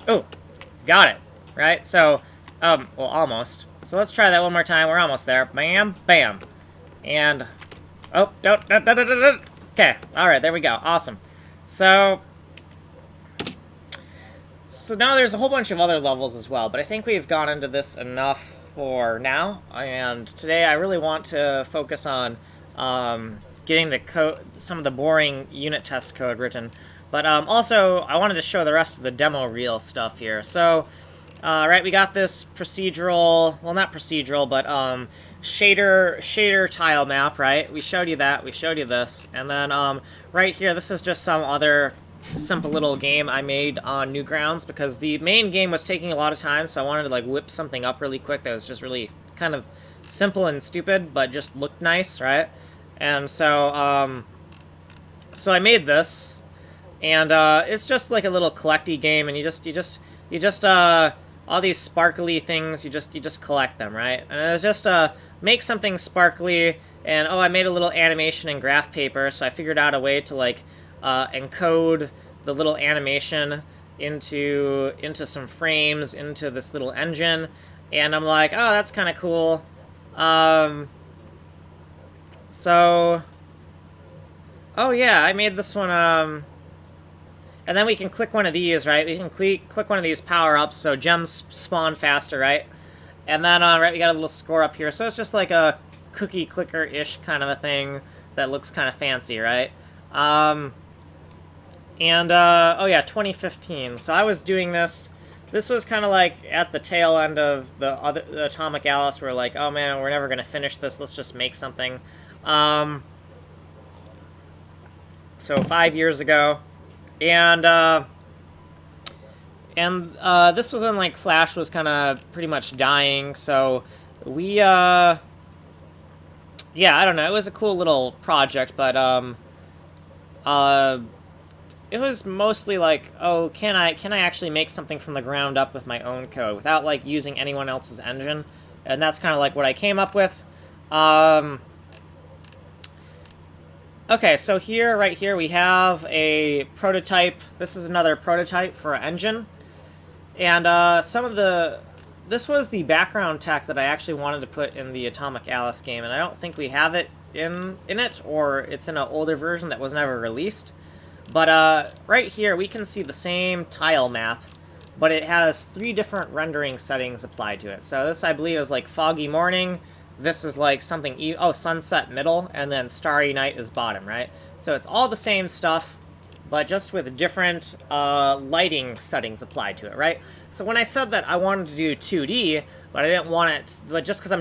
Oh, got it. Right? So, well, almost. So let's try that one more time. We're almost there. Bam, bam. And, oh, don't. Okay, alright, there we go. Awesome. So now there's a whole bunch of other levels as well, but I think we've gone into this enough for now, and today I really want to focus on getting the code, some of the boring unit test code written, but also I wanted to show the rest of the demo reel stuff here. So, right, we got this procedural, well, not procedural, but shader tile map, right? We showed you that, we showed you this, and then right here, this is just some other simple little game I made on Newgrounds, because the main game was taking a lot of time, so I wanted to like whip something up really quick that was just really kind of simple and stupid, but just looked nice, right? And so, so I made this, and it's just like a little collecty game, and you just all these sparkly things, you just collect them, right? And it was just make something sparkly, and oh, I made a little animation in graph paper, so I figured out a way to like encode the little animation into some frames, into this little engine, and I'm like, oh, that's kind of cool. So, oh yeah, I made this one, and then we can click one of these, right? We can click one of these power-ups, so gems spawn faster, right? And then, right, we got a little score up here, so it's just like a cookie clicker-ish kind of a thing that looks kind of fancy, right? Oh yeah, 2015. So I was doing this. This was kind of like at the tail end of the Atomic Alice. We're like, oh man, we're never gonna finish this. Let's just make something. So 5 years ago, and this was when like Flash was kind of pretty much dying. So we yeah, I don't know. It was a cool little project, but it was mostly like, oh, can I actually make something from the ground up with my own code without like using anyone else's engine? And that's kind of like what I came up with. Okay, so here, right here, we have a prototype. This is another prototype for an engine. And this was the background tech that I actually wanted to put in the Atomic Alice game, and I don't think we have it in it, or it's in an older version that was never released. But right here, we can see the same tile map, but it has 3 different rendering settings applied to it. So this, I believe, is like foggy morning. This is like something, sunset middle, and then starry night is bottom, right? So it's all the same stuff, but just with different lighting settings applied to it, right? So when I said that I wanted to do 2D, but I didn't want it, but just because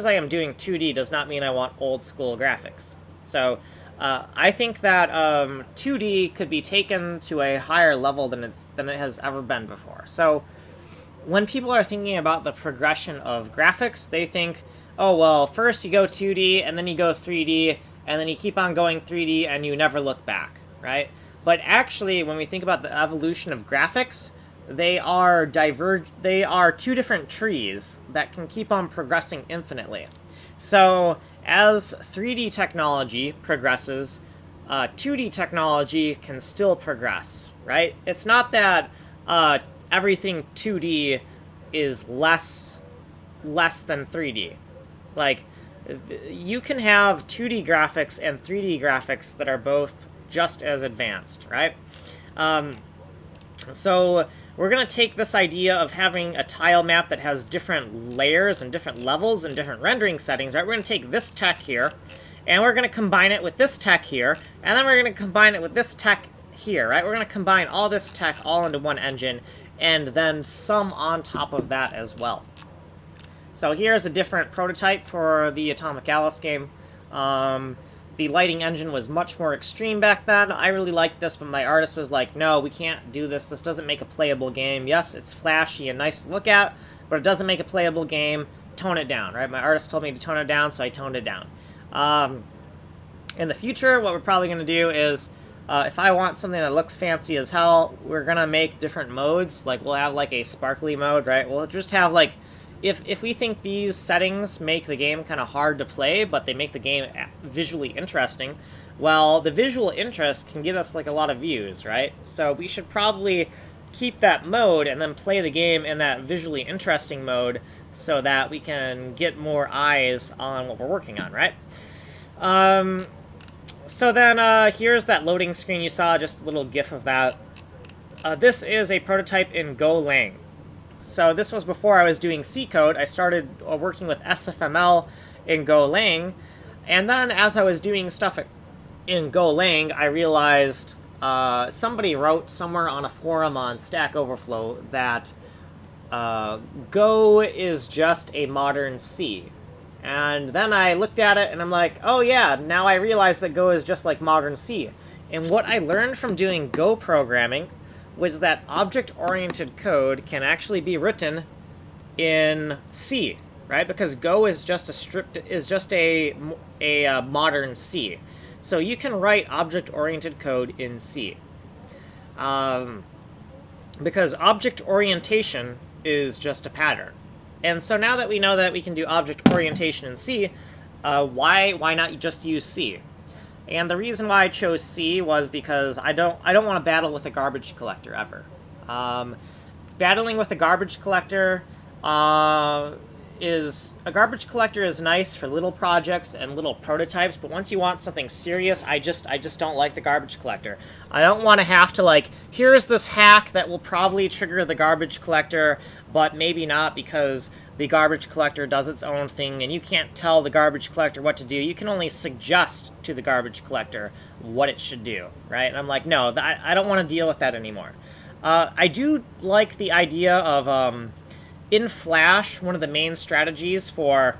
I am doing 2D does not mean I want old school graphics. So I think that 2D could be taken to a higher level than it has ever been before. So when people are thinking about the progression of graphics, they think, oh, well, first you go 2D, and then you go 3D, and then you keep on going 3D, and you never look back, right? But actually, when we think about the evolution of graphics, they are 2 different trees that can keep on progressing infinitely. So as 3D technology progresses, 2D technology can still progress, right? It's not that everything 2D is less than 3D. Like, you can have 2D graphics and 3D graphics that are both just as advanced, right? So we're going to take this idea of having a tile map that has different layers and different levels and different rendering settings, right? We're going to take this tech here, and we're going to combine it with this tech here, and then we're going to combine it with this tech here, right? We're going to combine all this tech all into one engine, and then some on top of that as well. So here's a different prototype for the Atomic Alice game. The lighting engine was much more extreme back then. I really liked this, but my artist was like, no, we can't do this. This doesn't make a playable game. Yes, it's flashy and nice to look at, but it doesn't make a playable game. Tone it down, right? My artist told me to tone it down, so I toned it down. In the future, what we're probably going to do is, if I want something that looks fancy as hell, we're going to make different modes. Like, we'll have, like, a sparkly mode, right? We'll just have, like, if we think these settings make the game kind of hard to play, but they make the game visually interesting, Well, the visual interest can get us like a lot of views, right? So we should probably keep that mode and then play the game in that visually interesting mode so that we can get more eyes on what we're working on, right? So then here's that loading screen you saw, just a little gif of that. This is a prototype in Golang. So this was before I was doing C code. I started working with SFML in Golang, and then as I was doing stuff in Golang, I realized somebody wrote somewhere on a forum on Stack Overflow that Go is just a modern C. And then I looked at it and I'm like, oh yeah, now I realize that Go is just like modern C. And what I learned from doing Go programming was that object-oriented code can actually be written in C, right? Because Go is just a modern C. So you can write object-oriented code in C. Because object orientation is just a pattern. And so now that we know that we can do object orientation in C, why not just use C? And the reason why I chose C was because I don't want to battle with a garbage collector ever. Battling with a garbage collector is nice for little projects and little prototypes, but once you want something serious, I just don't like the garbage collector. I don't want to have to, like, here's this hack that will probably trigger the garbage collector, but maybe not because the garbage collector does its own thing and you can't tell the garbage collector what to do. You can only suggest to the garbage collector what it should do, right? And I'm like, no, I don't want to deal with that anymore. I do like the idea of in Flash, one of the main strategies for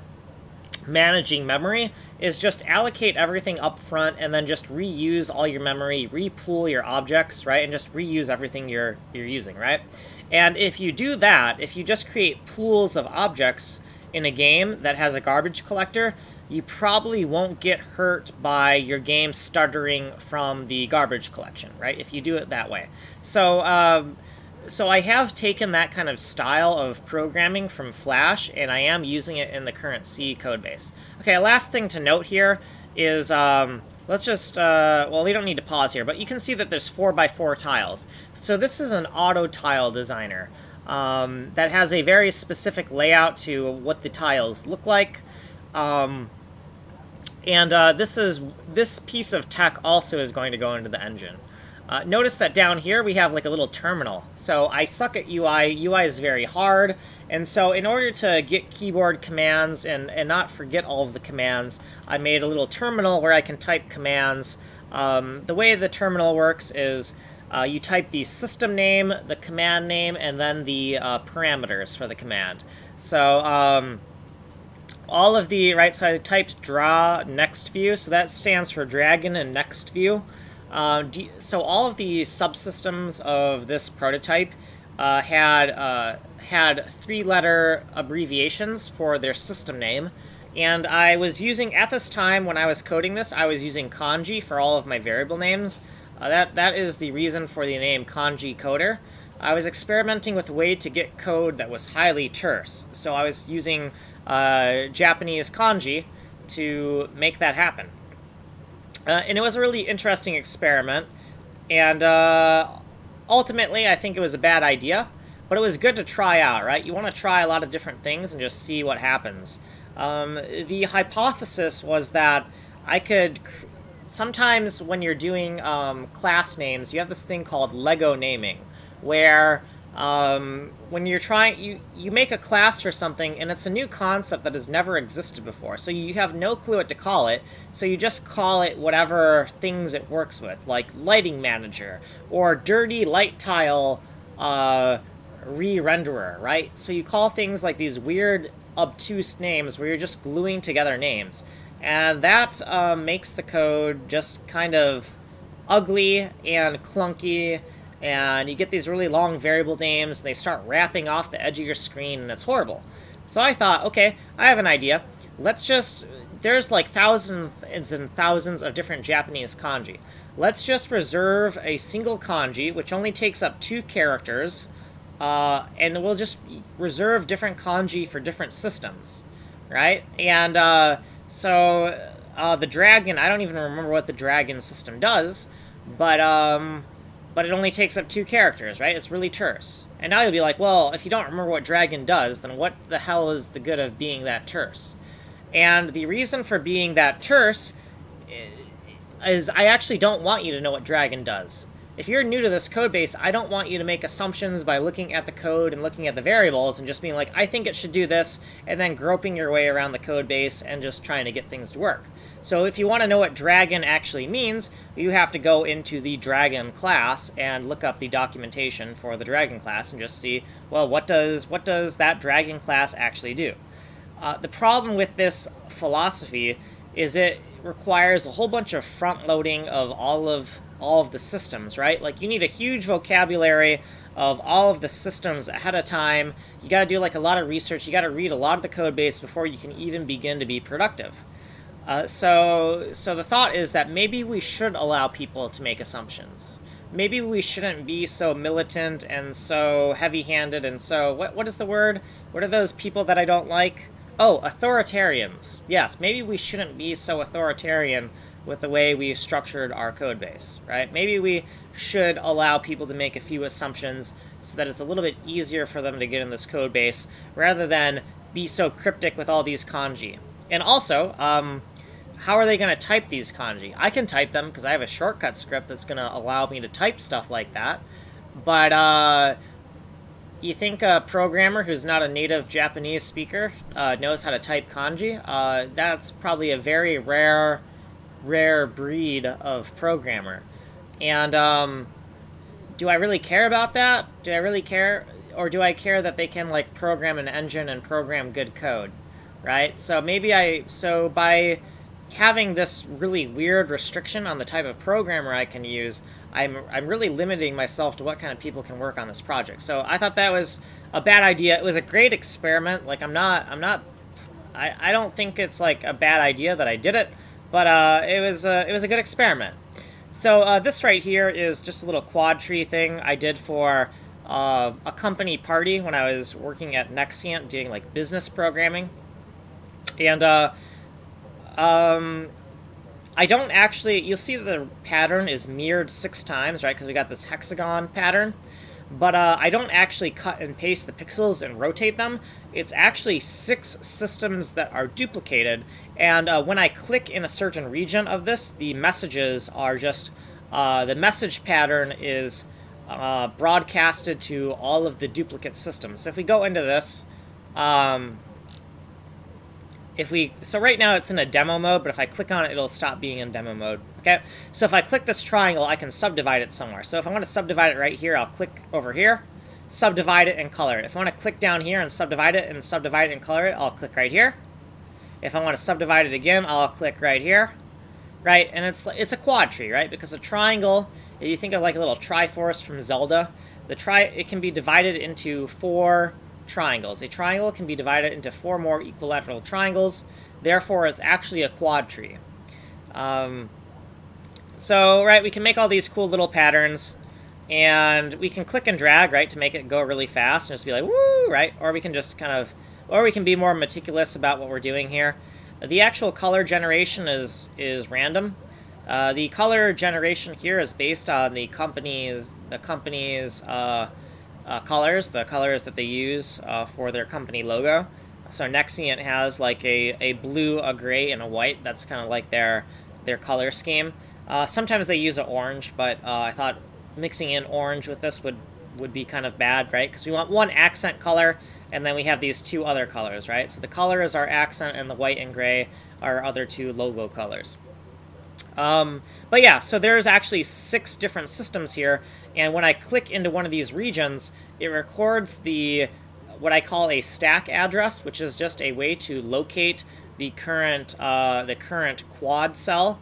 managing memory is just allocate everything up front and then just reuse all your memory, repool your objects, right? And just reuse everything you're using, right? And if you do that, if you just create pools of objects in a game that has a garbage collector, you probably won't get hurt by your game stuttering from the garbage collection, right? If you do it that way. So I have taken that kind of style of programming from Flash, and I am using it in the current C codebase. Okay, last thing to note here is, let's just, well, we don't need to pause here, but you can see that there's 4x4 tiles. So this is an auto tile designer that has a very specific layout to what the tiles look like. This piece of tech also is going to go into the engine. Notice that down here we have like a little terminal. So I suck at UI. UI is very hard. And so in order to get keyboard commands and not forget all of the commands, I made a little terminal where I can type commands. The way the terminal works is you type the system name, the command name, and then the parameters for the command. So all of the, right, so I typed draw next view. So that stands for dragon and next view. So all of the subsystems of this prototype had 3-letter abbreviations for their system name, and I was using, at this time when I was coding this, I was using kanji for all of my variable names. That is the reason for the name Kanji Coder. I was experimenting with a way to get code that was highly terse, so I was using Japanese kanji to make that happen. And it was a really interesting experiment, and ultimately I think it was a bad idea, but it was good to try out, right? You want to try a lot of different things and just see what happens. The hypothesis was that I could... Sometimes when you're doing class names, you have this thing called Lego naming, where when you're trying, you make a class for something, and it's a new concept that has never existed before. So you have no clue what to call it, so you just call it whatever things it works with, like lighting manager, or dirty light tile re-renderer, right? So you call things like these weird, obtuse names where you're just gluing together names. And that makes the code just kind of ugly and clunky, and you get these really long variable names, and they start wrapping off the edge of your screen, and it's horrible. So I thought, okay, I have an idea. Let's just... There's like thousands and thousands of different Japanese kanji. Let's just reserve a single kanji, which only takes up 2 characters, and we'll just reserve different kanji for different systems, right? And so the dragon, I don't even remember what the dragon system does, but it only takes up 2 characters, right? It's really terse. And now you'll be like, well, if you don't remember what dragon does, then what the hell is the good of being that terse? And the reason for being that terse is I actually don't want you to know what dragon does. If you're new to this code base, I don't want you to make assumptions by looking at the code and looking at the variables and just being like, I think it should do this, and then groping your way around the code base and just trying to get things to work. So if you want to know what dragon actually means, you have to go into the dragon class and look up the documentation for the dragon class and just see, well, what does that dragon class actually do? The problem with this philosophy is it requires a whole bunch of front loading of all of the systems, right? Like, you need a huge vocabulary of all of the systems ahead of time. You got to do like a lot of research. You got to read a lot of the code base before you can even begin to be productive. So the thought is that maybe we should allow people to make assumptions. Maybe we shouldn't be so militant and so heavy-handed and so what is the word? What are those people that I don't like? Oh, authoritarians. Yes, maybe we shouldn't be so authoritarian with the way we've structured our code base, right? Maybe we should allow people to make a few assumptions so that it's a little bit easier for them to get in this code base rather than be so cryptic with all these kanji. And also, how are they going to type these kanji? I can type them because I have a shortcut script that's going to allow me to type stuff like that. But you think a programmer who's not a native Japanese speaker knows how to type kanji? That's probably a very rare breed of programmer. And do I really care about that? Do I really care? Or do I care that they can like program an engine and program good code? Right? So by having this really weird restriction on the type of programmer I can use, I'm really limiting myself to what kind of people can work on this project. So I thought that was a bad idea. It was a great experiment. Like, I don't think it's like a bad idea that I did it, but it was a good experiment. So this right here is just a little quad tree thing I did for a company party when I was working at Nexient doing like business programming. And I don't actually, you'll see the pattern is mirrored 6 times, right? Because we got this hexagon pattern. But I don't actually cut and paste the pixels and rotate them. It's actually 6 systems that are duplicated. And when I click in a certain region of this, the messages are just, the message pattern is broadcasted to all of the duplicate systems. So if we go into this, so right now it's in a demo mode, but if I click on it, it'll stop being in demo mode, okay? So if I click this triangle, I can subdivide it somewhere. So if I want to subdivide it right here, I'll click over here, subdivide it and color it. If I want to click down here and subdivide it and color it, I'll click right here. If I want to subdivide it again, I'll click right here, right? And it's a quad tree, right? Because a triangle, if you think of like a little Triforce from Zelda, it can be divided into 4 triangles. A triangle can be divided into 4 more equilateral triangles. Therefore, it's actually a quad tree. So, right, we can make all these cool little patterns, and we can click and drag, right, to make it go really fast and just be like, woo, right? Or we can just or we can be more meticulous about what we're doing here. The actual color generation is random. The color generation here is based on the company's colors, the colors that they use for their company logo. So Nexient has like a blue, a gray, and a white. That's kind of like their color scheme. Sometimes they use an orange, but I thought mixing in orange with this would be kind of bad, right? Because we want one accent color, and then we have these 2 other colors, right? So the color is our accent, and the white and gray are our other 2 logo colors. But yeah, so there's actually 6 different systems here, and when I click into one of these regions, it records what I call a stack address, which is just a way to locate the current quad cell.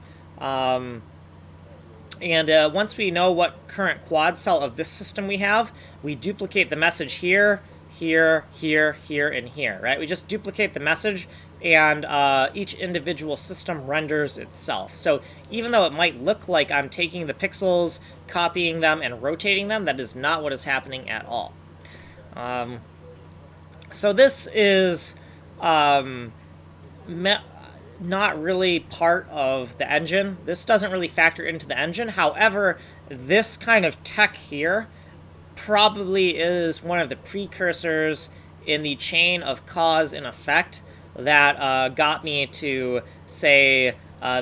And once we know what current quad cell of this system we have, we duplicate the message here, here, here, here, and here, right? We just duplicate the message, and each individual system renders itself. So even though it might look like I'm taking the pixels, copying them, and rotating them, that is not what is happening at all. So this is not really part of the engine. This doesn't really factor into the engine. However, this kind of tech here probably is one of the precursors in the chain of cause and effect that got me to say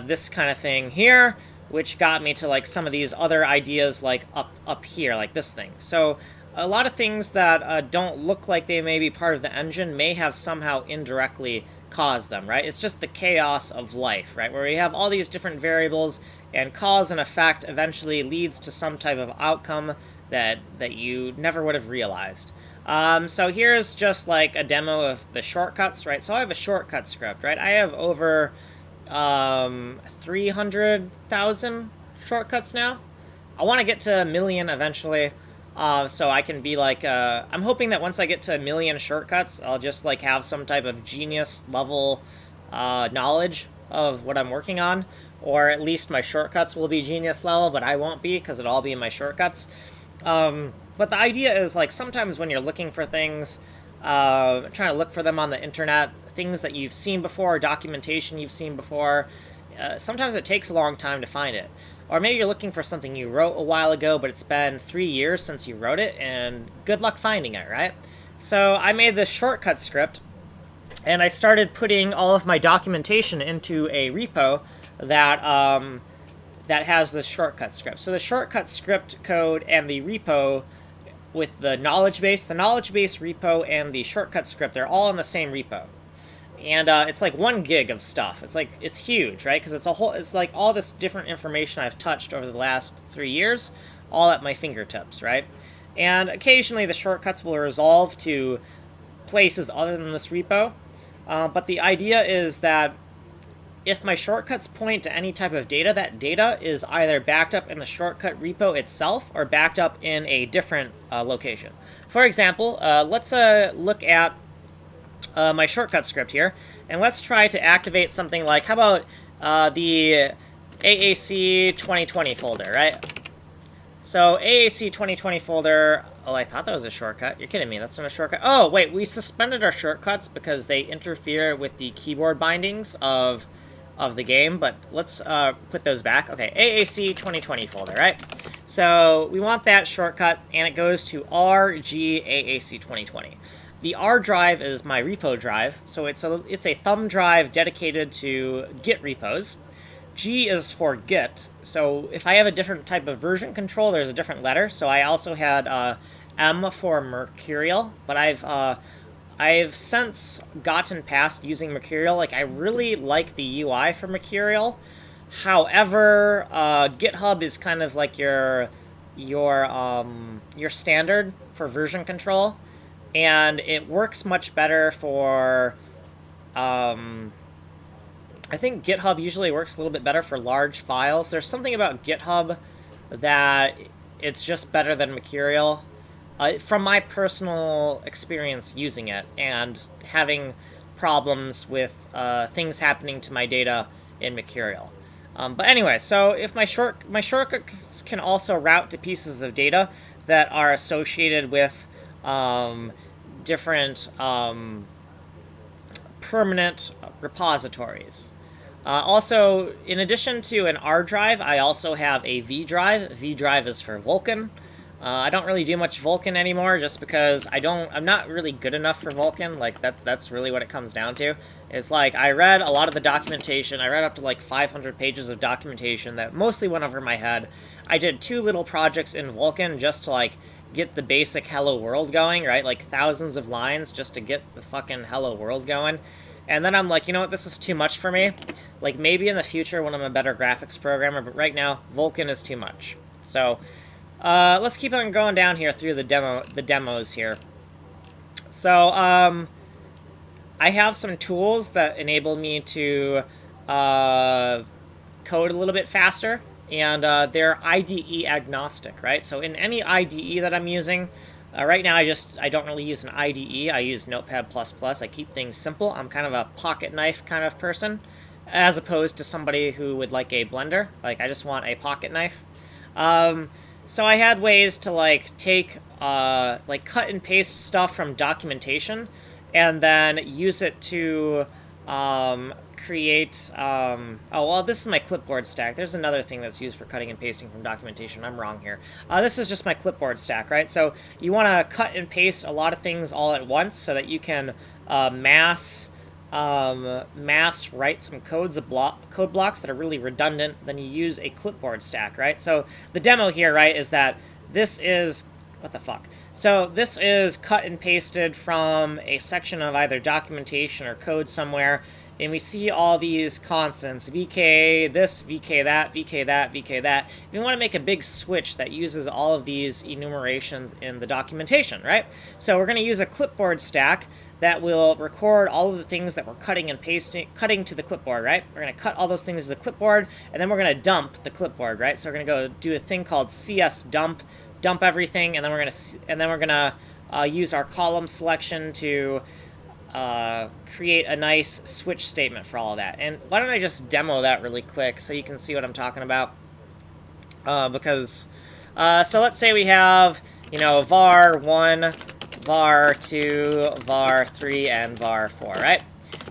this kind of thing here, which got me to like some of these other ideas like up here, like this thing. So a lot of things that don't look like they may be part of the engine may have somehow indirectly caused them, right? It's just the chaos of life, right? Where we have all these different variables, and cause and effect eventually leads to some type of outcome that you never would have realized. So here's just like a demo of the shortcuts, right? So I have a shortcut script, right? I have over 300,000 shortcuts now. I want to get to 1,000,000 eventually, so I can be like, I'm hoping that once I get to 1,000,000 shortcuts, I'll just like have some type of genius level knowledge of what I'm working on, or at least my shortcuts will be genius level, but I won't be because it'll all be in my shortcuts. But the idea is like sometimes when you're looking for things, trying to look for them on the internet, things that you've seen before, documentation you've seen before, sometimes it takes a long time to find it. Or maybe you're looking for something you wrote a while ago, but it's been 3 years since you wrote it, and good luck finding it, right? So I made this shortcut script, and I started putting all of my documentation into a repo that that has this shortcut script. So the shortcut script code and the repo with the knowledge base repo, and the shortcut script, they're all in the same repo. And it's like 1 gig of stuff. It's huge, right? Because it's like all this different information I've touched over the last 3 years, all at my fingertips, right? And occasionally the shortcuts will resolve to places other than this repo. But the idea is that if my shortcuts point to any type of data, that data is either backed up in the shortcut repo itself or backed up in a different location. For example, let's look at my shortcut script here, and let's try to activate something like, how about the AAC 2020 folder, right? So AAC 2020 folder, oh, I thought that was a shortcut. You're kidding me, that's not a shortcut. Oh, wait, we suspended our shortcuts because they interfere with the keyboard bindings of the game, but let's put those back. Okay, AAC 2020 folder, right? So we want that shortcut, and it goes to RGAAC 2020. The R drive is my repo drive, so it's a thumb drive dedicated to Git repos. G is for Git, so if I have a different type of version control, there's a different letter. So I also had M for Mercurial, but I've since gotten past using Mercurial. Like, I really like the UI for Mercurial. However, GitHub is kind of like your standard for version control, and it works much better for I think GitHub usually works a little bit better for large files. There's something about GitHub that it's just better than Mercurial. From my personal experience using it and having problems with things happening to my data in Mercurial. But anyway, so if my shortcuts can also route to pieces of data that are associated with different permanent repositories. Also, in addition to an R drive, I also have a V drive. V drive is for Vulkan. I don't really do much Vulkan anymore, just because I'm not really good enough for Vulkan. Like, that's really what it comes down to. It's like, I read a lot of the documentation. I read up to like 500 pages of documentation that mostly went over my head. I did 2 little projects in Vulkan just to like get the basic hello world going, right? Like thousands of lines just to get the fucking hello world going. And then I'm like, you know what, this is too much for me. Like, maybe in the future when I'm a better graphics programmer, but right now, Vulkan is too much. So, let's keep on going down here through the demos here. So, I have some tools that enable me to code a little bit faster, and they're IDE agnostic, right? So in any IDE that I'm using, right now I don't really use an IDE, I use Notepad++. I keep things simple. I'm kind of a pocket knife kind of person, as opposed to somebody who would like a blender. Like, I just want a pocket knife. So I had ways to like take, like cut and paste stuff from documentation, and then use it to create, oh, well, this is my clipboard stack. There's another thing that's used for cutting and pasting from documentation. I'm wrong here. This is just my clipboard stack, right? So you want to cut and paste a lot of things all at once so that you can mass write some code blocks that are really redundant. Then you use a clipboard stack, right? So the demo here, right, is that this is, what the fuck? So this is cut and pasted from a section of either documentation or code somewhere, and we see all these constants, VK this, VK that, VK that, VK that. We want to make a big switch that uses all of these enumerations in the documentation, right? So we're going to use a clipboard stack that will record all of the things that we're cutting and pasting, cutting to the clipboard, right? We're going to cut all those things to the clipboard, and then we're going to dump the clipboard, right? So we're going to go do a thing called CS dump everything, and then we're gonna use our column selection to create a nice switch statement for all of that. And why don't I just demo that really quick so you can see what I'm talking about? So let's say we have, you know, var1, var2, var3, and var4, right?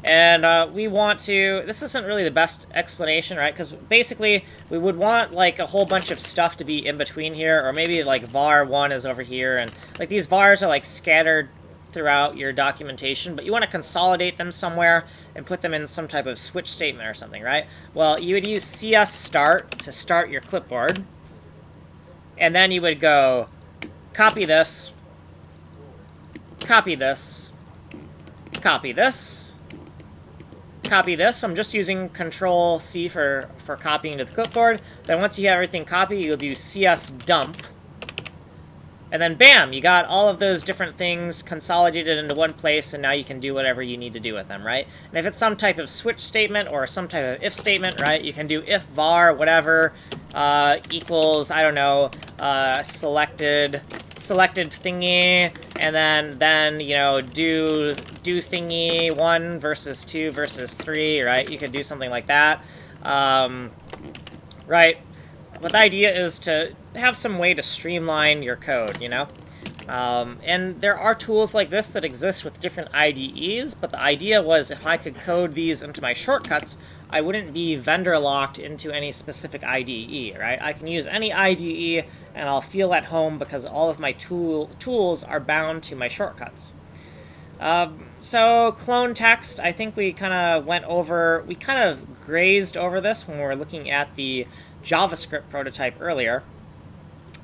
And we want to, this isn't really the best explanation, right? Because basically we would want like a whole bunch of stuff to be in between here, or maybe like var1 is over here, and like these vars are like scattered throughout your documentation, but you want to consolidate them somewhere and put them in some type of switch statement or something, right? Well, you would use CS start to start your clipboard, and then you would go copy this, copy this, copy this, copy this. So I'm just using Control-C for copying to the clipboard. Then once you have everything copied, you'll do CS dump. And then bam, you got all of those different things consolidated into one place, and now you can do whatever you need to do with them, right? And if it's some type of switch statement or some type of if statement, right, you can do if var whatever equals, I don't know, selected thingy, and then you know, do thingy 1 versus 2 versus 3, right? You could do something like that, right? But the idea is to have some way to streamline your code, you know? And there are tools like this that exist with different IDEs, but the idea was if I could code these into my shortcuts, I wouldn't be vendor locked into any specific IDE, right? I can use any IDE and I'll feel at home because all of my tools are bound to my shortcuts. So clone text, I think we kind of grazed over this when we were looking at the JavaScript prototype earlier.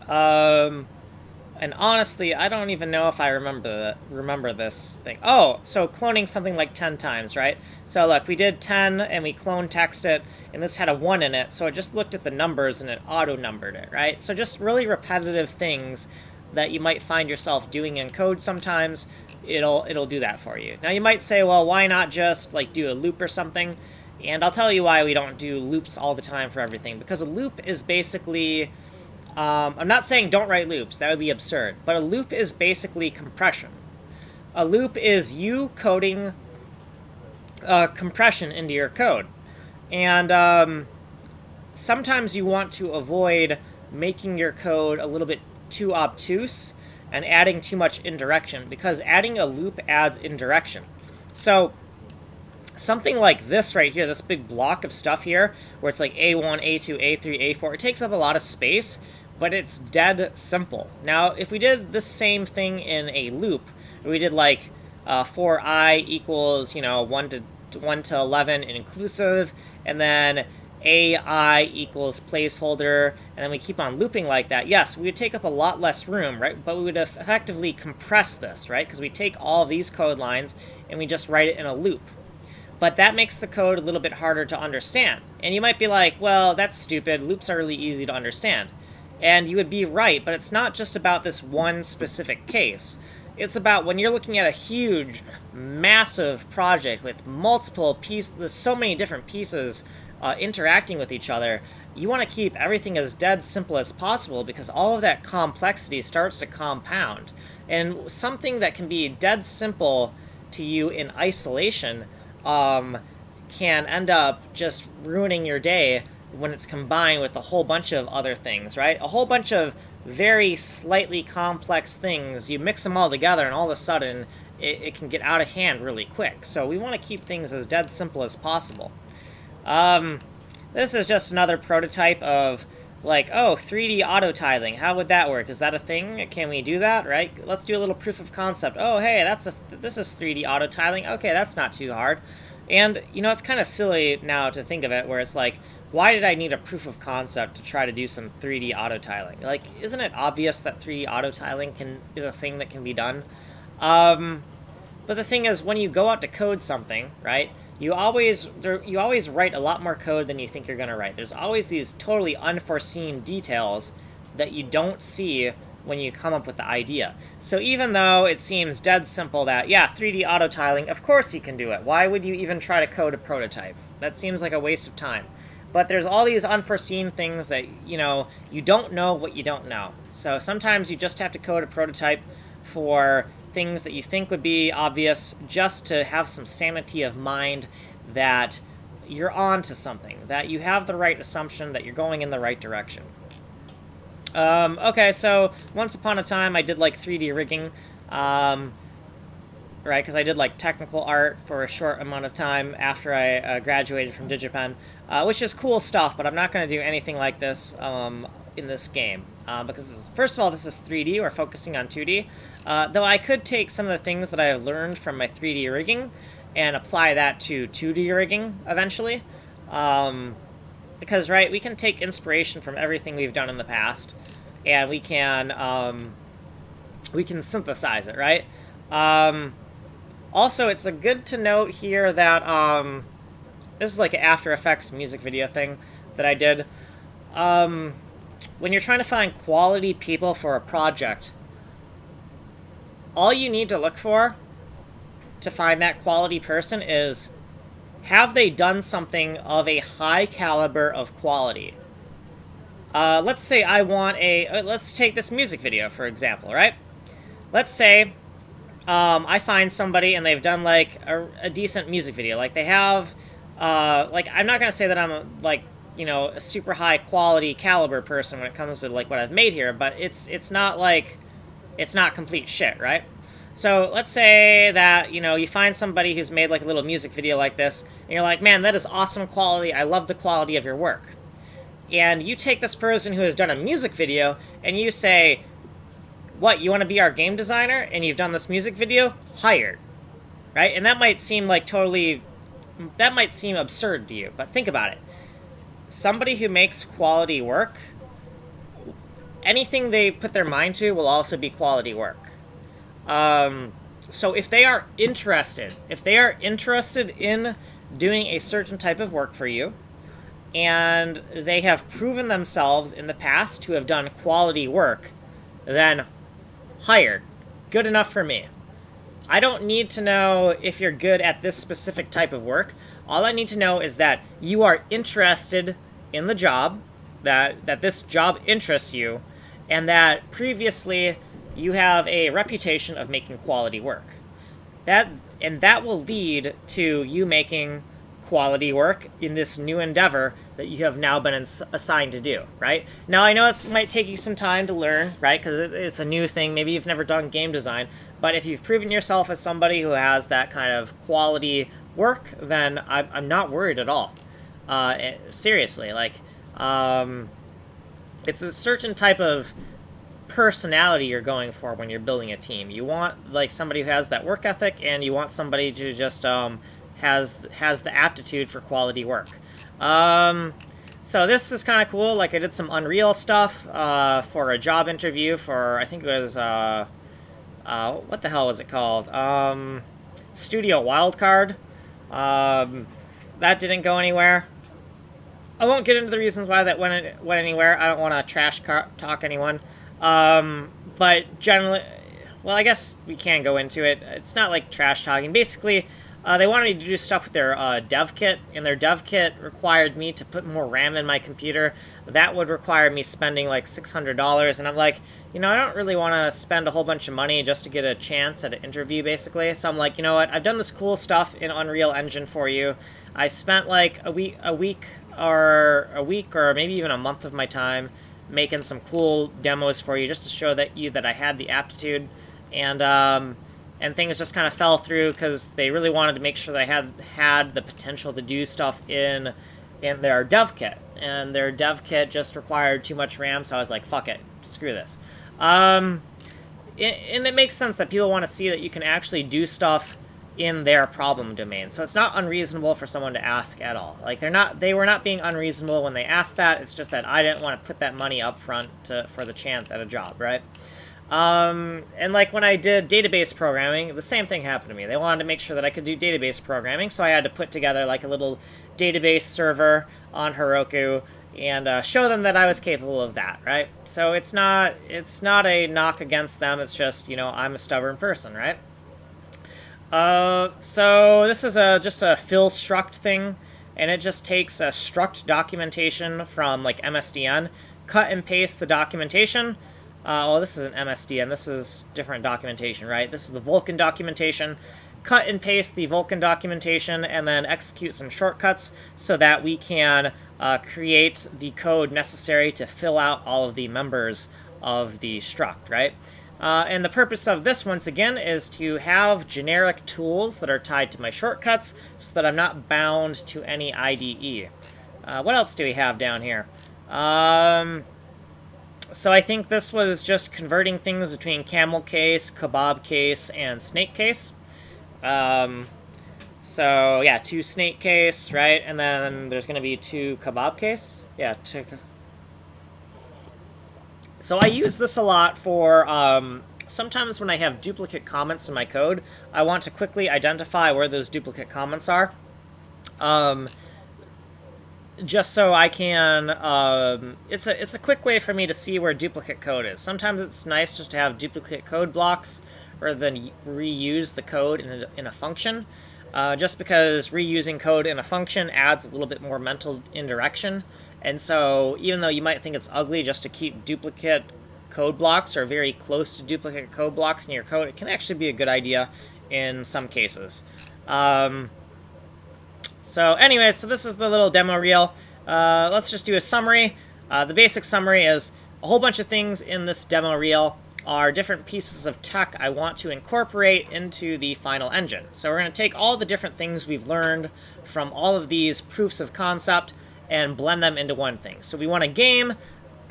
And honestly, I don't even know if I remember this thing. Oh, so cloning something like 10 times, right? So look, we did 10 and we clone text it, and this had a 1 in it, so it just looked at the numbers and it auto-numbered it, right? So just really repetitive things that you might find yourself doing in code sometimes, it'll do that for you. Now you might say, well, why not just like do a loop or something? And I'll tell you why we don't do loops all the time for everything. Because a loop is basically, I'm not saying don't write loops, that would be absurd, but a loop is basically compression. A loop is you coding compression into your code. And sometimes you want to avoid making your code a little bit too obtuse and adding too much indirection, because adding a loop adds indirection. So something like this right here, this big block of stuff here, where it's like A1, A2, A3, A4, it takes up a lot of space, but it's dead simple. Now, if we did the same thing in a loop, we did like for I equals, you know, 1 to 11 inclusive, and then AI equals placeholder, and then we keep on looping like that, yes, we would take up a lot less room, right? But we would effectively compress this, right? Because we take all of these code lines and we just write it in a loop. But that makes the code a little bit harder to understand. And you might be like, well, that's stupid. Loops are really easy to understand. And you would be right, but it's not just about this one specific case. It's about when you're looking at a huge, massive project with multiple pieces, so many different pieces interacting with each other, you want to keep everything as dead simple as possible, because all of that complexity starts to compound. And something that can be dead simple to you in isolation can end up just ruining your day when it's combined with a whole bunch of other things, right? A whole bunch of very slightly complex things. You mix them all together, and all of a sudden, it can get out of hand really quick. So we want to keep things as dead simple as possible. This is just another prototype of, like, oh, 3D auto tiling. How would that work? Is that a thing? Can we do that, right? Let's do a little proof of concept. Oh, hey, this is 3D auto tiling. Okay, that's not too hard. And, you know, it's kind of silly now to think of it, where it's like, why did I need a proof of concept to try to do some 3D auto tiling? Like, isn't it obvious that 3D auto tiling is a thing that can be done? But the thing is, when you go out to code something, right, you always write a lot more code than you think you're going to write. There's always these totally unforeseen details that you don't see when you come up with the idea. So even though it seems dead simple that, yeah, 3D auto tiling, of course you can do it. Why would you even try to code a prototype? That seems like a waste of time. But there's all these unforeseen things that, you know, you don't know what you don't know. So sometimes you just have to code a prototype for things that you think would be obvious, just to have some sanity of mind that you're on to something, that you have the right assumption, that you're going in the right direction. Okay, so once upon a time I did like 3D rigging, right, because I did like technical art for a short amount of time after I graduated from DigiPen, which is cool stuff, but I'm not going to do anything like this in this game, because first of all, this is 3D, we're focusing on 2D, though I could take some of the things that I have learned from my 3D rigging and apply that to 2D rigging eventually, because, right, we can take inspiration from everything we've done in the past, and we can synthesize it, right? Also, it's good to note here that this is like an After Effects music video thing that I did. When you're trying to find quality people for a project, all you need to look for to find that quality person is, have they done something of a high caliber of quality? Let's say I want let's take this music video, for example, right? Let's say I find somebody and they've done, like, a decent music video. Like, they have, like, I'm not going to say that I'm, like, you know, a super high quality caliber person when it comes to, like, what I've made here, but it's not, like, it's not complete shit, right? So let's say that, you know, you find somebody who's made, like, a little music video like this, and you're like, man, that is awesome quality, I love the quality of your work. And you take this person who has done a music video, and you say, what, you want to be our game designer, and you've done this music video? Hired. Right? And that might seem like that might seem absurd to you, but think about it. Somebody who makes quality work, anything they put their mind to will also be quality work. So if they are interested in doing a certain type of work for you, and they have proven themselves in the past to have done quality work, then hired. Good enough for me. I don't need to know if you're good at this specific type of work. All I need to know is that you are interested in the job, that this job interests you, and that previously you have a reputation of making quality work. That will lead to you making quality work in this new endeavor that you have now been assigned to do, right? Now, I know it might take you some time to learn, right? Because it's a new thing. Maybe you've never done game design. But if you've proven yourself as somebody who has that kind of quality work, then I'm not worried at all. Seriously, like, it's a certain type of personality you're going for when you're building a team. You want, like, somebody who has that work ethic, and you want somebody who just has the aptitude for quality work. So this is kind of cool. Like, I did some Unreal stuff for a job interview for, I think it was, what the hell was it called? Studio Wildcard. That didn't go anywhere. I won't get into the reasons why that went anywhere. I don't want to trash talk anyone. But generally, well, I guess we can go into it. It's not like trash talking. Basically, they wanted me to do stuff with their dev kit, and their dev kit required me to put more RAM in my computer. That would require me spending like $600, and I'm like, you know, I don't really want to spend a whole bunch of money just to get a chance at an interview, basically. So I'm like, you know what, I've done this cool stuff in Unreal Engine for you. I spent like a week or a week or maybe even a month of my time making some cool demos for you just to show that I had the aptitude, and things just kind of fell through because they really wanted to make sure that I had the potential to do stuff in their dev kit, and their dev kit just required too much RAM, so I was like, fuck it, screw this. And it makes sense that people want to see that you can actually do stuff in their problem domain. So it's not unreasonable for someone to ask at all. Like they were not being unreasonable when they asked that. It's just that I didn't want to put that money up front for the chance at a job, right? And like when I did database programming, the same thing happened to me. They wanted to make sure that I could do database programming, so I had to put together like a little database server on Heroku and show them that I was capable of that, right? So it's not a knock against them. It's just, I'm a stubborn person, right? So this is just a fill struct thing, and it just takes a struct documentation from like MSDN, cut and paste the documentation. Well, this is an MSDN. This is different documentation, right? This is the Vulkan documentation. Cut and paste the Vulkan documentation, and then execute some shortcuts so that we can create the code necessary to fill out all of the members of the struct, right? And the purpose of this, once again, is to have generic tools that are tied to my shortcuts so that I'm not bound to any IDE. What else do we have down here? So I think this was just converting things between camel case, kebab case, and snake case. So yeah, 2 snake case, right? And then there's going to be 2 kebab case. Yeah, 2. So I use this a lot for sometimes when I have duplicate comments in my code, I want to quickly identify where those duplicate comments are. Just so I can, it's a quick way for me to see where duplicate code is. Sometimes it's nice just to have duplicate code blocks rather than reuse the code in a function, just because reusing code in a function adds a little bit more mental indirection. And so even though you might think it's ugly just to keep duplicate code blocks or very close to duplicate code blocks in your code, it can actually be a good idea in some cases. So anyway, so this is the little demo reel. Let's just do a summary. The basic summary is a whole bunch of things in this demo reel are different pieces of tech I want to incorporate into the final engine. So we're going to take all the different things we've learned from all of these proofs of concept and blend them into one thing. So we want a game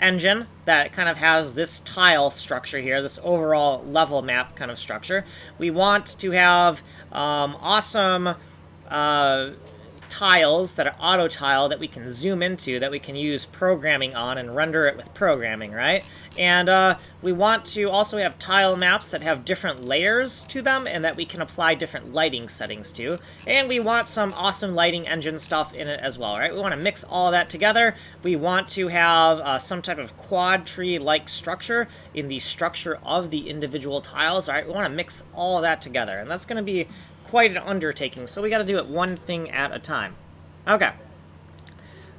engine that kind of has this tile structure here, this overall level map kind of structure. We want to have awesome tiles that are auto tile that we can zoom into, that we can use programming on and render it with programming, right? And we want to also have tile maps that have different layers to them and that we can apply different lighting settings to. And we want some awesome lighting engine stuff in it as well, right? We want to mix all of that together. We want to have some type of quad tree-like structure in the structure of the individual tiles, all right? We want to mix all of that together, and that's going to be quite an undertaking, so we got to do it one thing at a time. Okay.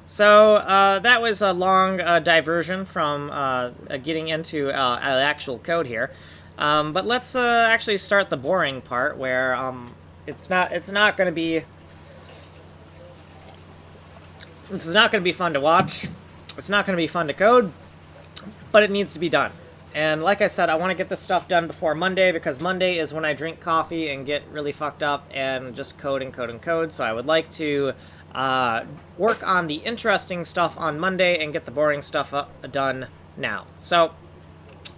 So that was a long diversion from getting into actual code here, but let's actually start the boring part where it's not going to be fun to watch. It's not going to be fun to code, but it needs to be done. And like I said, I want to get this stuff done before Monday, because Monday is when I drink coffee and get really fucked up and just code and code and code. So I would like to work on the interesting stuff on Monday and get the boring stuff done now. So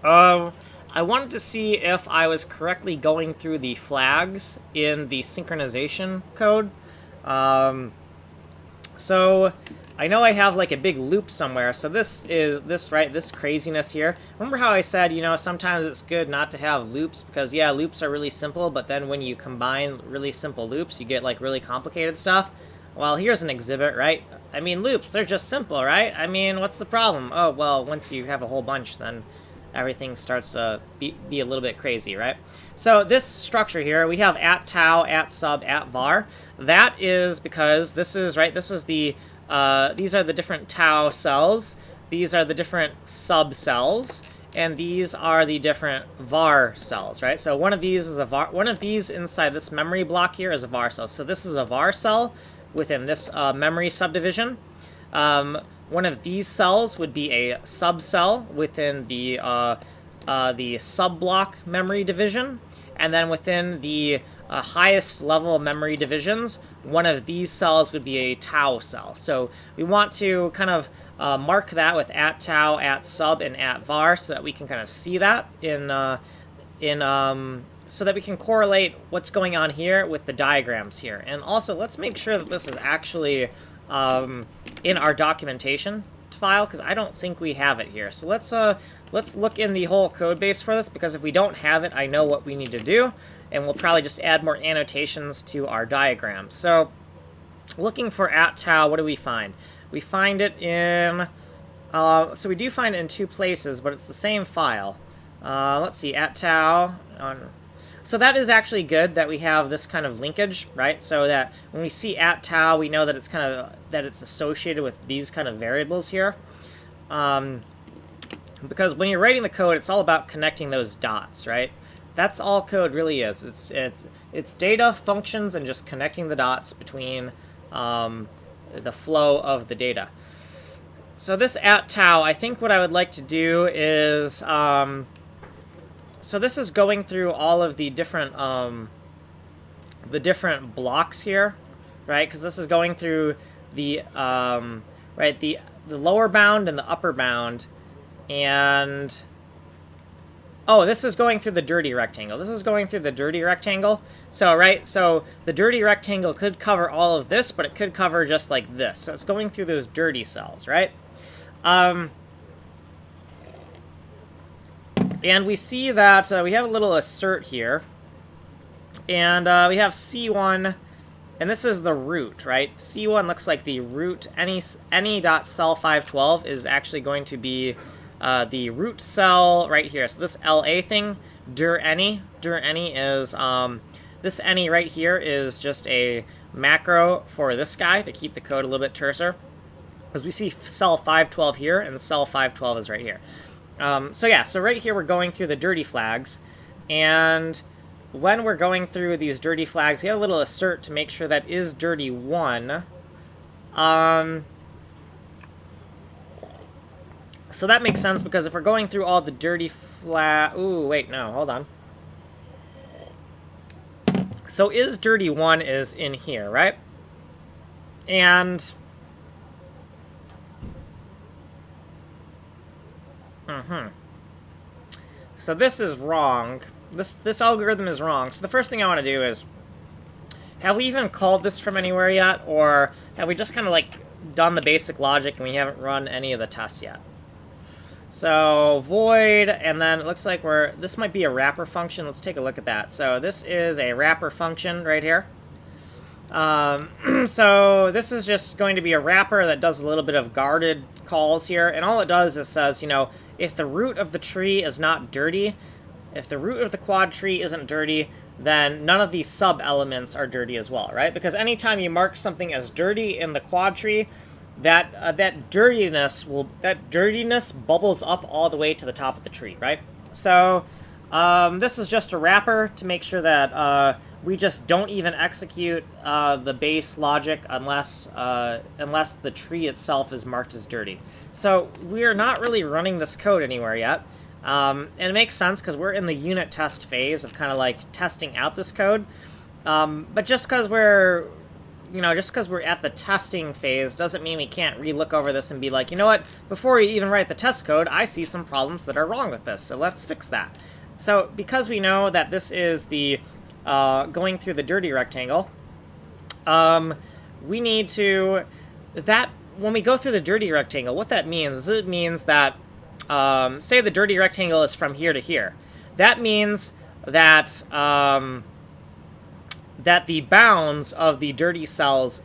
I wanted to see if I was correctly going through the flags in the synchronization code. So I know I have like a big loop somewhere, so this craziness here. Remember how I said, sometimes it's good not to have loops, because yeah, loops are really simple, but then when you combine really simple loops, you get like really complicated stuff. Well, here's an exhibit, right? I mean, loops, they're just simple, right? I mean, what's the problem? Oh, well, once you have a whole bunch, then everything starts to be a little bit crazy, right? So this structure here, we have @tau, @sub, @var. That is because this is the these are the different tau cells, these are the different sub cells, and these are the different var cells, right? So one of these is a var, one of these inside this memory block here is a var cell. So this is a var cell within this memory subdivision. One of these cells would be a subcell within the sub-block memory division, and then within the highest level memory divisions, one of these cells would be a tau cell. So we want to kind of mark that with @tau, @sub, and @var, so that we can kind of see that so that we can correlate what's going on here with the diagrams here. And also, let's make sure that this is actually in our documentation file, because I don't think we have it here. So let's look in the whole code base for this, because if we don't have it, I know what we need to do, and we'll probably just add more annotations to our diagram. So looking for @tau, what do we find? We find it in, so we do find it in two places, but it's the same file. Let's see, @tau. So that is actually good that we have this kind of linkage, right? So that when we see @tau, we know that it's it's associated with these kind of variables here. Because when you're writing the code, it's all about connecting those dots, right? That's all code really is. It's data, functions, and just connecting the dots between the flow of the data. So this @tau, I think what I would like to do is, so this is going through all of the different blocks here, right? Because this is going through the right, the lower bound and the upper bound, and oh, this is going through the dirty rectangle. This is going through the dirty rectangle. So right, so the dirty rectangle could cover all of this, but it could cover just like this. So it's going through those dirty cells, right? And we see that we have a little assert here, and we have C1, and this is the root, right? C1 looks like the root. Any dot cell 512 is actually going to be the root cell right here. So this LA thing, dir any is, this any right here is just a macro for this guy to keep the code a little bit terser. Because we see cell 512 here, and cell 512 is right here. So yeah, so right here we're going through the dirty flags, and when we're going through these dirty flags, we have a little assert to make sure that is dirty 1. So that makes sense, because if we're going through all the dirty ooh, wait, no, hold on. So is dirty 1 is in here, right? And so this is wrong. This algorithm is wrong. So the first thing I want to do is, have we even called this from anywhere yet? Or have we just kind of like done the basic logic and we haven't run any of the tests yet? So void, and then it looks like this might be a wrapper function. Let's take a look at that. So this is a wrapper function right here. So this is just going to be a wrapper that does a little bit of guarded calls here, and all it does is says, you know, if the root of the tree is not dirty, if the root of the quad tree isn't dirty, then none of these sub-elements are dirty as well, right? Because anytime you mark something as dirty in the quad tree, that dirtiness bubbles up all the way to the top of the tree, right? So this is just a wrapper to make sure that we just don't even execute the base logic unless the tree itself is marked as dirty. So we're not really running this code anywhere yet, and it makes sense because we're in the unit test phase of kind of like testing out this code. But just because we're at the testing phase doesn't mean we can't re-look over this and be like, you know what, before we even write the test code, I see some problems that are wrong with this, so let's fix that. So because we know that this is the going through the dirty rectangle, we need to, when we go through the dirty rectangle, what that means is it means that, say the dirty rectangle is from here to here. That means that, that the bounds of the dirty cells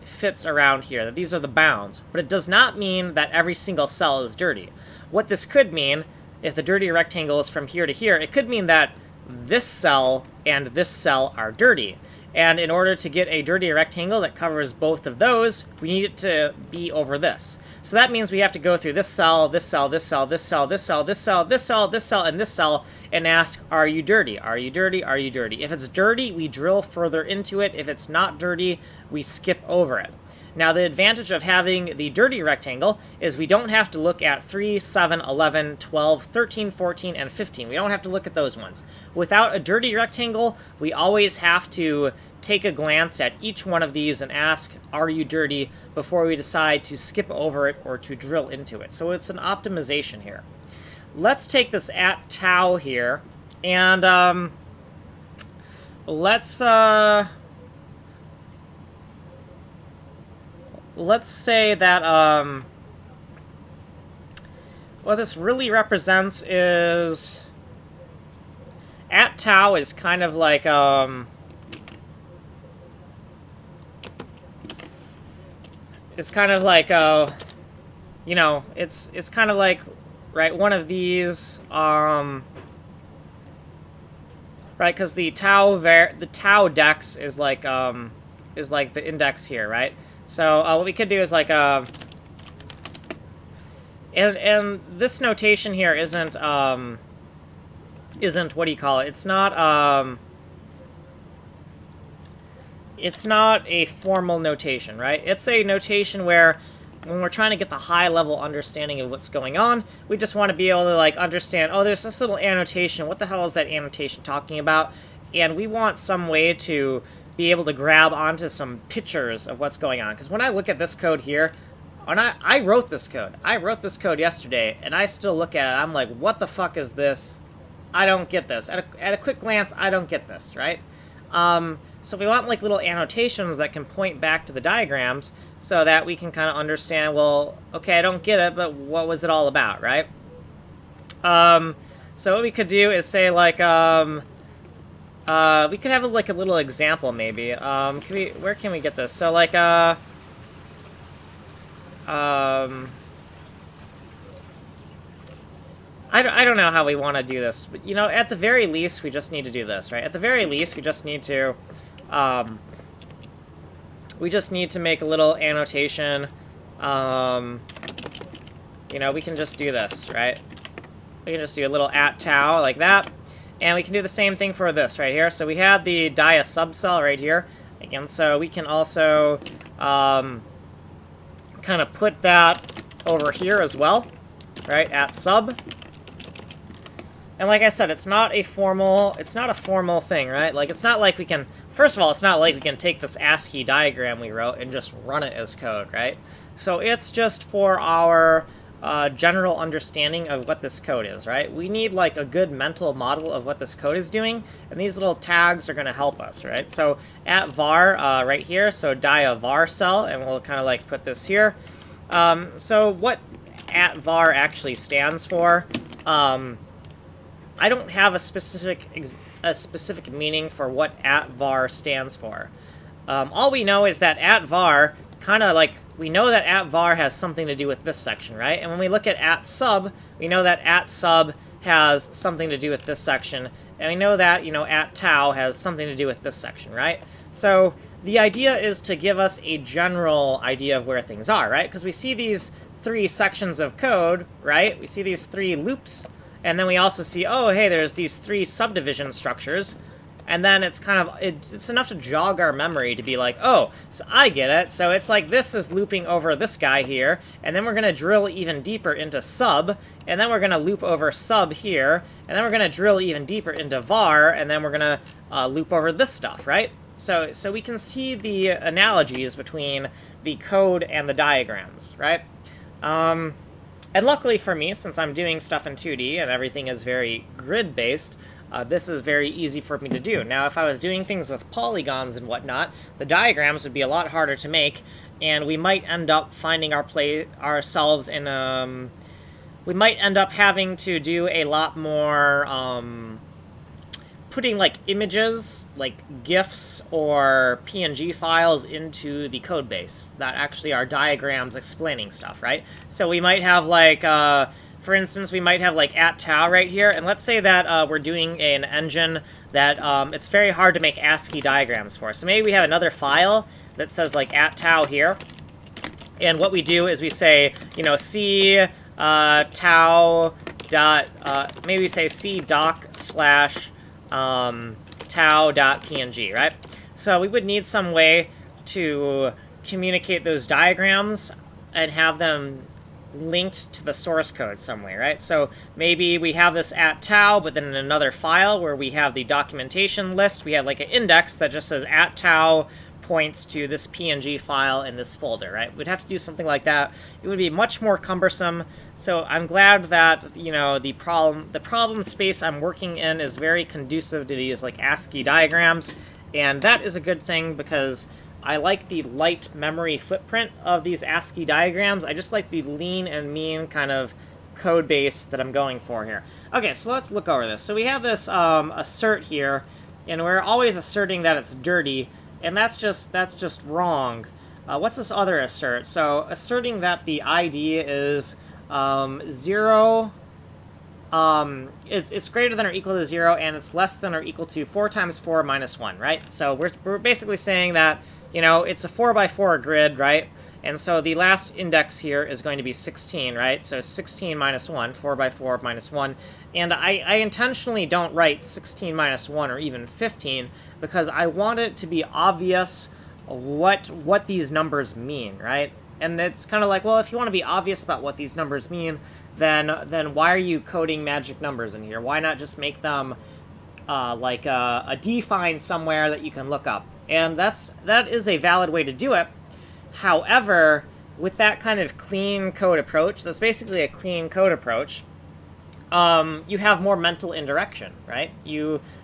fits around here, that these are the bounds. But it does not mean that every single cell is dirty. What this could mean, if the dirty rectangle is from here to here, it could mean that this cell and this cell are dirty. And in order to get a dirty rectangle that covers both of those, we need it to be over this. So that means we have to go through this cell, this cell, this cell, this cell, this cell, this cell, this cell, this cell, and this cell, and ask, are you dirty? Are you dirty? Are you dirty? If it's dirty, we drill further into it. If it's not dirty, we skip over it. Now, the advantage of having the dirty rectangle is we don't have to look at 3, 7, 11, 12, 13, 14, and 15. We don't have to look at those ones. Without a dirty rectangle, we always have to take a glance at each one of these and ask, are you dirty, before we decide to skip over it or to drill into it. So it's an optimization here. Let's take this at tau here, and let's say that what this really represents is at tau is kind of like it's kind of like you know, it's kind of like, right, one of these right, because the tau dex is like the index here, right? So what we could do is like and this notation here isn't what do you call it? It's not a formal notation, right? It's a notation where when we're trying to get the high-level understanding of what's going on, we just want to be able to, like, understand, oh, there's this little annotation. What the hell is that annotation talking about? And we want some way to be able to grab onto some pictures of what's going on. Because when I look at this code here, and I wrote this code. I wrote this code yesterday, and I still look at it. I'm like, what the fuck is this? I don't get this. At a quick glance, I don't get this, right? So we want like little annotations that can point back to the diagrams so that we can kind of understand, well, okay, I don't get it, but what was it all about, right? So what we could do is say like, we could have like a little example maybe. Where can we get this? So like, I don't know how we want to do this, but, you know, at the very least, we just need to do this, right? At the very least, we just need to make a little annotation. You know, we can just do this, right? We can just do a little at tau like that, and we can do the same thing for this right here. So we have the dia subcell right here, and so we can also kind of put that over here as well, right? At sub. And like I said, it's not a formal thing, right? Like, it's not like we can, first of all, it's not like we can take this ASCII diagram we wrote and just run it as code, right? So it's just for our general understanding of what this code is, right? We need like a good mental model of what this code is doing, and these little tags are going to help us, right? So at var right here, so dia var cell, and we'll kind of like put this here. So what at var actually stands for, I don't have a specific meaning for what at var stands for. All we know is that at var kind of like, we know that at var has something to do with this section, right? And when we look at sub, we know that at sub has something to do with this section, and we know that, you know, at tau has something to do with this section, right? So the idea is to give us a general idea of where things are, right? Because we see these 3 sections of code, right? We see these 3 loops. And then we also see, oh, hey, there's these 3 subdivision structures. And then it's kind of, it's enough to jog our memory to be like, oh, so I get it. So it's like this is looping over this guy here. And then we're going to drill even deeper into sub. And then we're going to loop over sub here. And then we're going to drill even deeper into var. And then we're going to loop over this stuff, right? So we can see the analogies between the code and the diagrams, right? And luckily for me, since I'm doing stuff in 2D and everything is very grid-based, this is very easy for me to do. Now, if I was doing things with polygons and whatnot, the diagrams would be a lot harder to make, and we might end up finding ourselves in we might end up having to do a lot more putting like images, like GIFs or PNG files into the code base that actually are diagrams explaining stuff, right? So we might have like, for instance, we might have like at tau right here, and let's say that we're doing an engine that it's very hard to make ASCII diagrams for. So maybe we have another file that says like at tau here, and what we do is we say, you know, c tau dot, maybe we say c doc slash tau.png, right? So we would need some way to communicate those diagrams and have them linked to the source code some way, right? So maybe we have this at tau, but then in another file where we have the documentation list, we have like an index that just says at tau points to this PNG file in this folder, right? We'd have to do something like that. It would be much more cumbersome. So I'm glad that, you know, the problem space I'm working in is very conducive to these like ASCII diagrams, and that is a good thing because I like the light memory footprint of these ASCII diagrams. I just like the lean and mean kind of code base that I'm going for here. Okay, so let's look over this. So we have this assert here, and we're always asserting that it's dirty, and that's just wrong. What's this other assert? So asserting that the ID is 0, it's greater than or equal to 0, and it's less than or equal to 4 times 4 minus 1, right? So we're basically saying that, you know, it's a 4x4 grid, right? And so the last index here is going to be 16, right? So 16 minus 1, 4x4 minus 1. And I intentionally don't write 16 minus 1 or even 15 because I want it to be obvious what these numbers mean, right? And it's kind of like, well, if you want to be obvious about what these numbers mean, then why are you coding magic numbers in here? Why not just make them like a define somewhere that you can look up? And that is a valid way to do it. However, with that kind of clean code approach, that's basically a clean code approach, you have more mental indirection, right?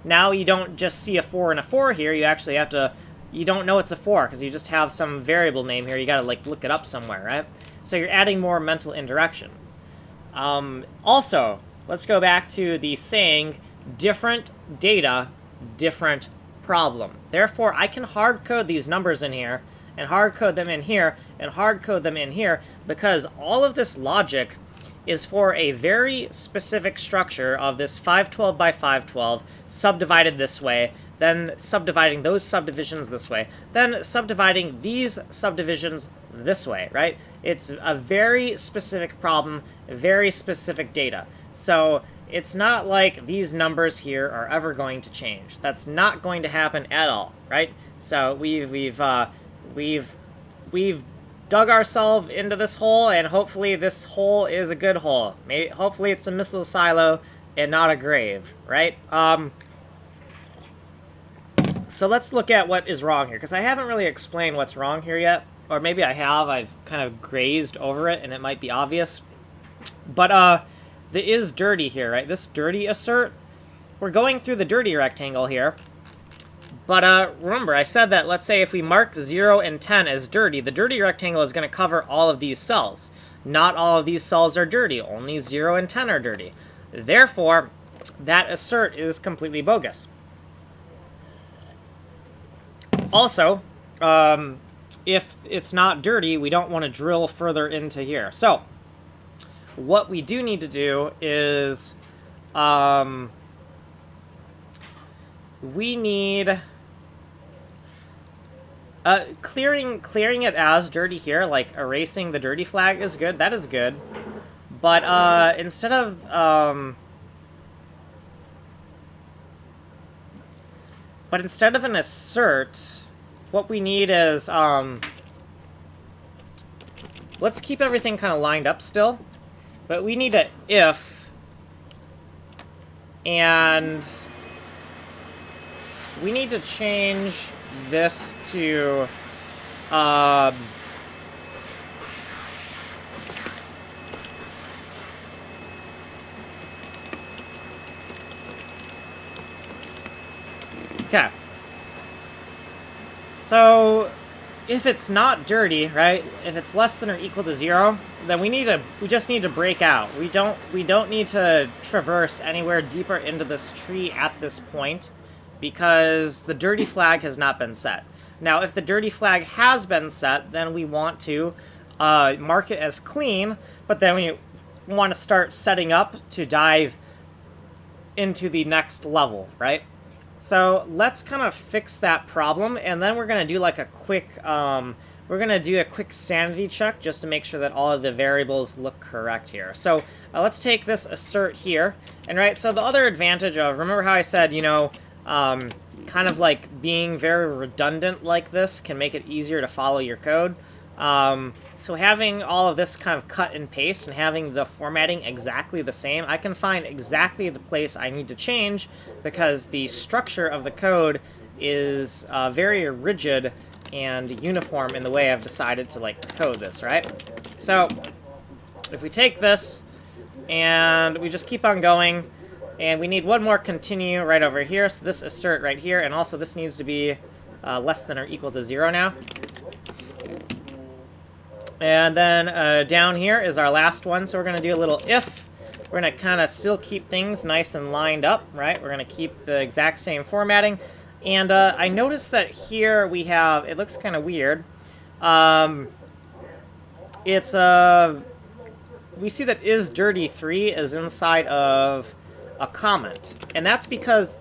Now you don't just see a 4 and a 4 here, you actually have to, you don't know it's a 4 because you just have some variable name here, you gotta like look it up somewhere, right? So you're adding more mental indirection. Also, let's go back to the saying, different data, different problem. Therefore, I can hard code these numbers in here, and hard code them in here, and hard code them in here, because all of this logic is for a very specific structure of this 512 by 512 subdivided this way, then subdividing those subdivisions this way, then subdividing these subdivisions this way, right? It's a very specific problem, very specific data. So it's not like these numbers here are ever going to change. That's not going to happen at all, right? So we've dug ourselves into this hole, and hopefully this hole is a good hole. Hopefully it's a missile silo and not a grave, right? So let's look at what is wrong here, because I haven't really explained what's wrong here yet. Or maybe I have, I've kind of grazed over it, and it might be obvious. But, the is dirty here, right? This dirty assert, we're going through the dirty rectangle here. But, remember, I said that, let's say if we mark 0 and 10 as dirty, the dirty rectangle is going to cover all of these cells. Not all of these cells are dirty, only 0 and 10 are dirty. Therefore, that assert is completely bogus. Also, if it's not dirty, we don't want to drill further into here. So, what we do need to do is, we need, clearing it as dirty here, like erasing the dirty flag is good, that is good. But, instead of an assert, what we need is, let's keep everything kind of lined up still, but we need a if, and we need to change this to, okay. So, if it's not dirty, right, if it's less than or equal to 0, then we just need to break out. We don't need to traverse anywhere deeper into this tree at this point, because the dirty flag has not been set. Now, if the dirty flag has been set, then we want to mark it as clean, but then we want to start setting up to dive into the next level, right? So let's kind of fix that problem, and then we're going to do like a quick, sanity check just to make sure that all of the variables look correct here. So let's take this assert here, and right, so the other advantage of, remember how I said, you know, kind of like being very redundant like this can make it easier to follow your code. So having all of this kind of cut and paste and having the formatting exactly the same, I can find exactly the place I need to change because the structure of the code is very rigid and uniform in the way I've decided to like code this, right? So if we take this and we just keep on going, and we need one more continue right over here, so this assert right here, and also this needs to be less than or equal to 0 now. And then down here is our last one, so we're going to do a little if. We're going to kind of still keep things nice and lined up, right? We're going to keep the exact same formatting. And I noticed that here we have, it looks kind of weird. It's, we see that isDirty3 is inside of a comment. And that's because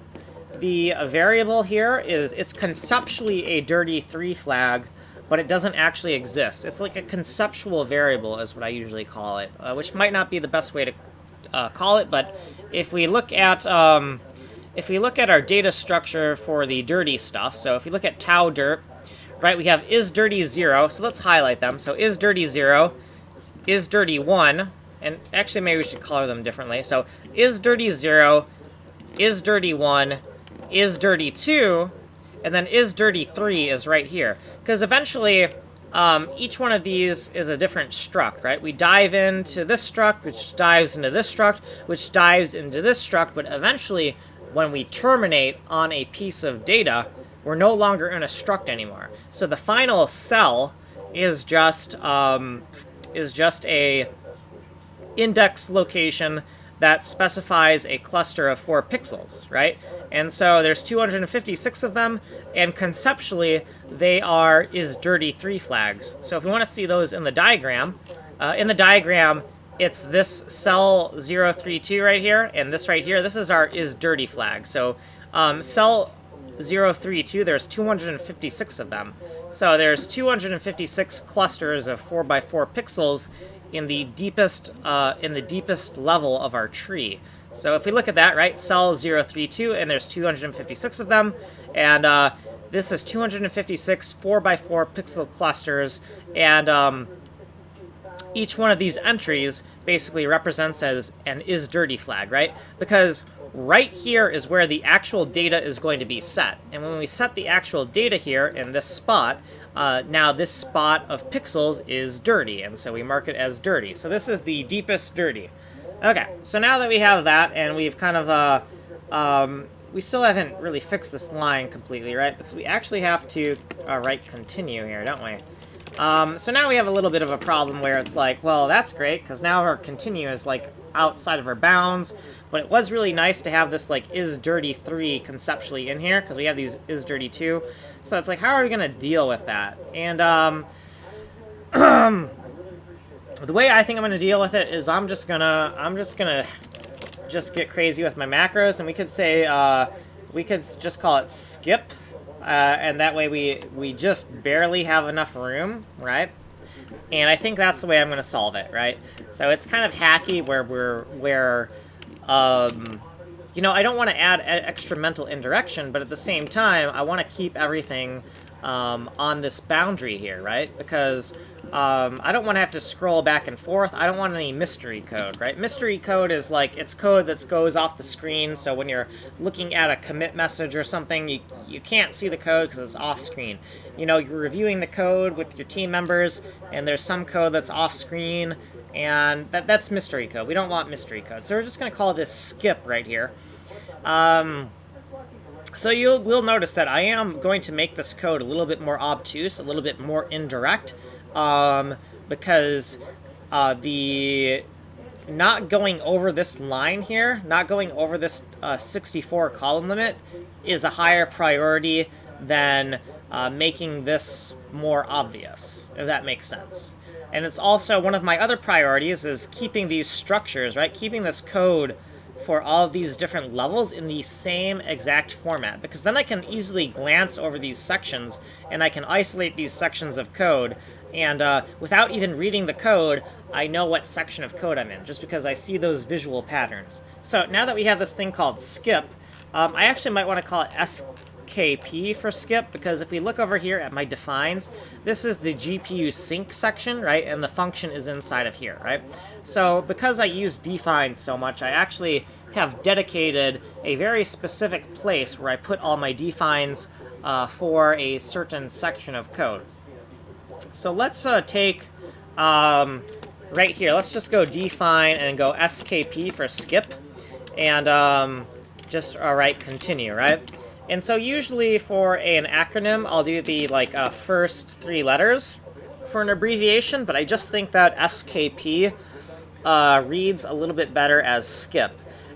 the variable here is, it's conceptually a dirty3 flag, but it doesn't actually exist. It's like a conceptual variable is what I usually call it, which might not be the best way to call it, but if we look at our data structure for the dirty stuff, so if we look at Taudirt, right, we have isDirty0, so let's highlight them. So isDirty0, isDirty1, and actually maybe we should color them differently. So isDirty0, isDirty1, isDirty2, and then isDirty3 is right here. Because eventually, each one of these is a different struct, right? We dive into this struct, which dives into this struct, which dives into this struct, but eventually, when we terminate on a piece of data, we're no longer in a struct anymore. So the final cell is just a index location that specifies a cluster of 4 pixels, right? And so there's 256 of them, and conceptually, they are isDirty3 flags. So if we want to see those in the diagram, it's this cell 032 right here, and this right here, this is our isDirty flag. So cell 032, there's 256 of them. So there's 256 clusters of 4x4 pixels in the deepest level of our tree. So if we look at that, right, cell 032, and there's 256 of them, and this is 256 4x4 pixel clusters, and each one of these entries basically represents as an isDirty flag, right? Because right here is where the actual data is going to be set. And when we set the actual data here in this spot, now this spot of pixels is dirty, and so we mark it as dirty. So this is the deepest dirty. Okay, so now that we have that, and we've kind of, we still haven't really fixed this line completely, right? Because we actually have to write continue here, don't we? So now we have a little bit of a problem where it's like, well, that's great, because now our continue is, like, outside of our bounds, but it was really nice to have this, like, isDirty3 conceptually in here, because we have these isDirty2. So it's like, how are we going to deal with that? And, the way I think I'm going to deal with it is I'm just gonna get crazy with my macros, and we could say, we could just call it skip, and that way we just barely have enough room, right? And I think that's the way I'm going to solve it, right? So it's kind of hacky where you know, I don't want to add extra mental indirection, but at the same time, I want to keep everything on this boundary here, right? Because I don't want to have to scroll back and forth. I don't want any mystery code, right? Mystery code is like, it's code that goes off the screen, so when you're looking at a commit message or something, you can't see the code because it's off screen. You know, you're reviewing the code with your team members, and there's some code that's off screen, and that's mystery code. We don't want mystery code. So we're just going to call this skip right here. So we'll notice that I am going to make this code a little bit more obtuse, a little bit more indirect, because the not going over this line here, not going over this 64 column limit is a higher priority than making this more obvious, if that makes sense. And it's also one of my other priorities is keeping these structures, right? Keeping this code for all of these different levels in the same exact format, because then I can easily glance over these sections and I can isolate these sections of code, and without even reading the code, I know what section of code I'm in, just because I see those visual patterns. So now that we have this thing called skip, I actually might want to call it SKP for skip, because if we look over here at my defines, this is the GPU sync section, right? And the function is inside of here, right? So because I use defines so much, I actually have dedicated a very specific place where I put all my defines for a certain section of code. So let's take right here, let's just go define and go SKP for skip, and just write continue, right? And so usually for an acronym, I'll do the first 3 letters for an abbreviation, but I just think that SKP reads a little bit better as skip.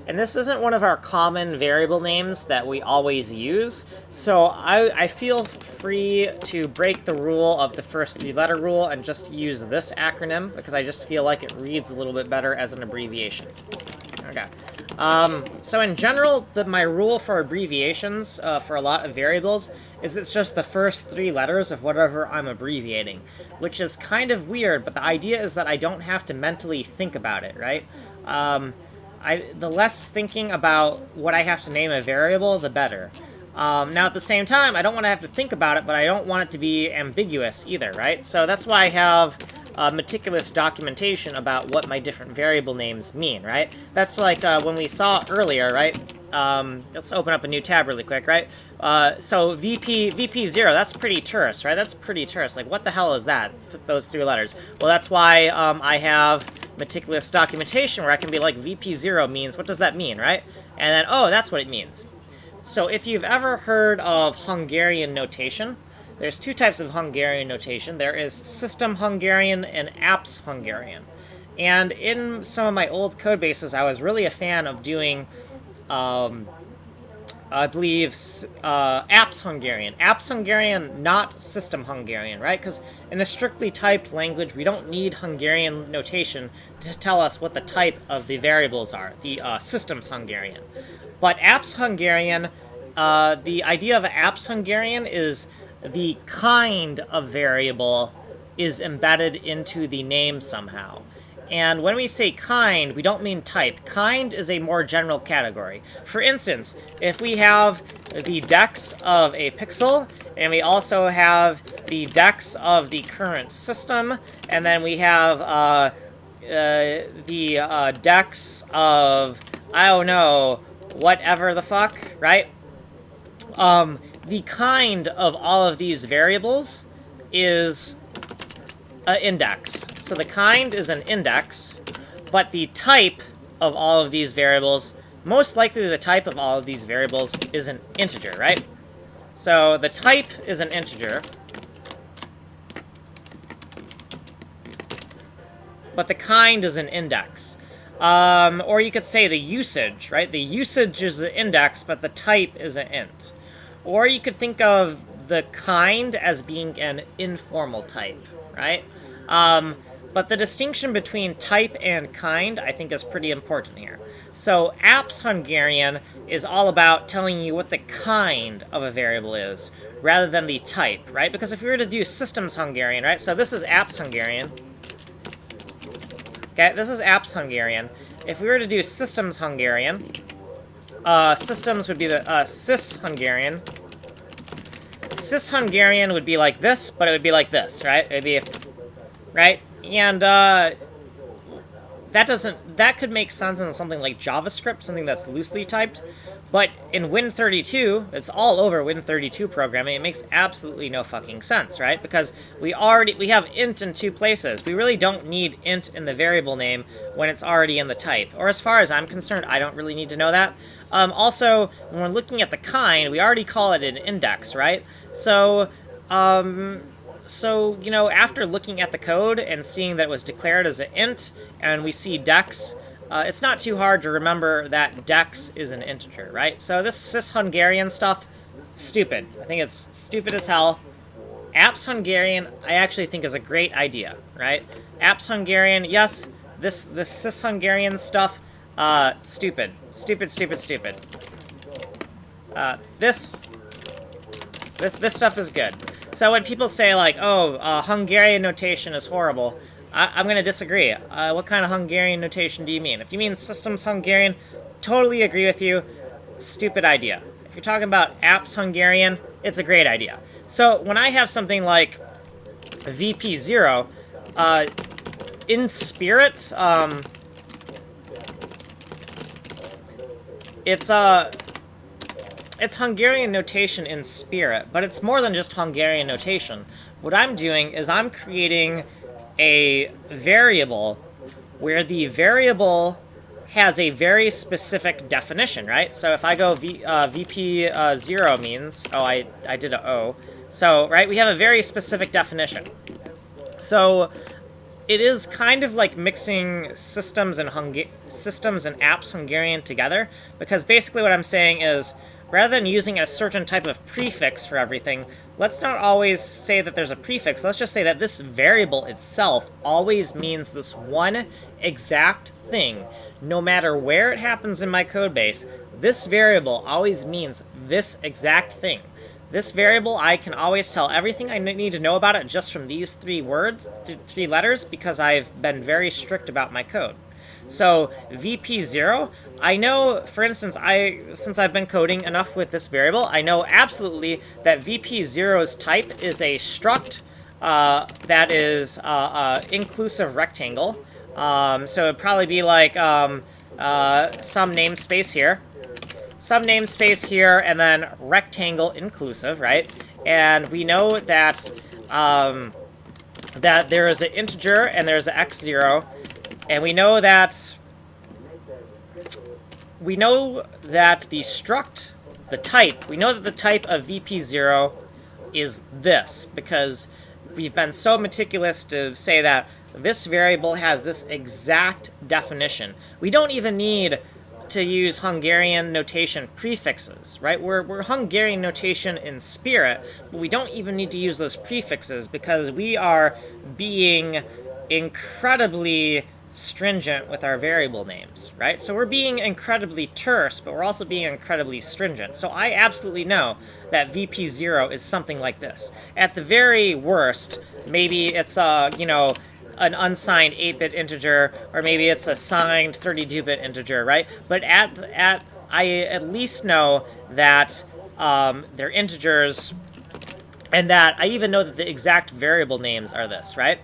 And this isn't one of our common variable names that we always use, so I feel free to break the rule of the first 3-letter rule and just use this acronym, because I just feel like it reads a little bit better as an abbreviation. Okay. So in general, my rule for abbreviations for a lot of variables is it's just the first 3 letters of whatever I'm abbreviating, which is kind of weird, but the idea is that I don't have to mentally think about it, right? The less thinking about what I have to name a variable, the better. Now, at the same time, I don't want to have to think about it, but I don't want it to be ambiguous either, right? So that's why I have meticulous documentation about what my different variable names mean, right? That's like when we saw earlier, right? Let's open up a new tab really quick, right? So VP0, that's pretty terse, right? That's pretty terse. Like, what the hell is that? Those 3 letters. Well, that's why I have meticulous documentation where I can be like, VP0 means, what does that mean, right? And then, oh, that's what it means. So if you've ever heard of Hungarian notation, there's 2 types of Hungarian notation. There is System Hungarian and Apps Hungarian. And in some of my old code bases, I was really a fan of doing, I believe, Apps Hungarian. Apps Hungarian, not System Hungarian, right? Because in a strictly typed language, we don't need Hungarian notation to tell us what the type of the variables are, the Systems Hungarian. But Apps Hungarian, the idea of Apps Hungarian is the kind of variable is embedded into the name somehow. And when we say kind, we don't mean type. Kind is a more general category. For instance, if we have the dex of a pixel, and we also have the dex of the current system, and then we have the dex of, I don't know, whatever the fuck, right? The kind of all of these variables is an index. So the kind is an index, but the type of all of these variables, most likely the type of all of these variables is an integer, right? So the type is an integer, but the kind is an index. Or you could say the usage, right? The usage is the index, but the type is an int. Or you could think of the kind as being an informal type, right? But the distinction between type and kind, I think, is pretty important here. So Apps Hungarian is all about telling you what the kind of a variable is, rather than the type, right? Because if we were to do Systems Hungarian, right? So this is Apps Hungarian. Okay, this is Apps Hungarian. If we were to do Systems Hungarian, systems would be the Sys Hungarian. Sys Hungarian would be like this, but it would be like this, right? It'd be, right? And that could make sense in something like JavaScript, something that's loosely typed. But in Win32, it's all over Win32 programming, it makes absolutely no fucking sense, right? Because we have int in 2 places. We really don't need int in the variable name when it's already in the type. Or as far as I'm concerned, I don't really need to know that. Also, when we're looking at the kind, we already call it an index, right? So, you know, after looking at the code and seeing that it was declared as an int, and we see dex, it's not too hard to remember that dex is an integer, right? So this Sys Hungarian stuff, stupid. I think it's stupid as hell. Apps Hungarian, I actually think is a great idea, right? Apps Hungarian, yes, this Sys Hungarian stuff, stupid. Stupid, stupid, stupid. This stuff is good. So when people say, like, oh, Hungarian notation is horrible, I'm going to disagree. What kind of Hungarian notation do you mean? If you mean Systems Hungarian, totally agree with you. stupid idea. If you're talking about apps Hungarian, it's a great idea. So when I have something like VP0, in spirit, it's Hungarian notation in spirit, but it's more than just Hungarian notation. What I'm doing is I'm creating a variable where the variable has a very specific definition, right? So if I go VP0 means, oh, I did a O. So, right, we have a very specific definition. So it is kind of like mixing systems and apps Hungarian together, because basically what I'm saying is, rather than using a certain type of prefix for everything, let's not always say that there's a prefix. Let's just say that this variable itself always means this one exact thing. No matter where it happens in my code base, this variable always means this exact thing. This variable, I can always tell everything I need to know about it just from these three letters, because I've been very strict about my code. So VP0, I know, for instance, since I've been coding enough with this variable, I know absolutely that VP0's type is a struct that is inclusive rectangle. So it'd probably be like some namespace here. Some namespace here, and then rectangle inclusive, right? And we know that that there is an integer and there's an x0, and we know that the struct, the type, we know that the type of VP0 is this, because we've been so meticulous to say that this variable has this exact definition. We don't even need to use Hungarian notation prefixes, right? We're Hungarian notation in spirit, but we don't even need to use those prefixes because we are being incredibly stringent with our variable names, right? So we're being incredibly terse, but we're also being incredibly stringent. So I absolutely know that VP0 is something like this. At the very worst, maybe it's an unsigned 8-bit integer, or maybe it's a signed 32-bit integer, right? But I at least know that they're integers, and that I even know that the exact variable names are this, right?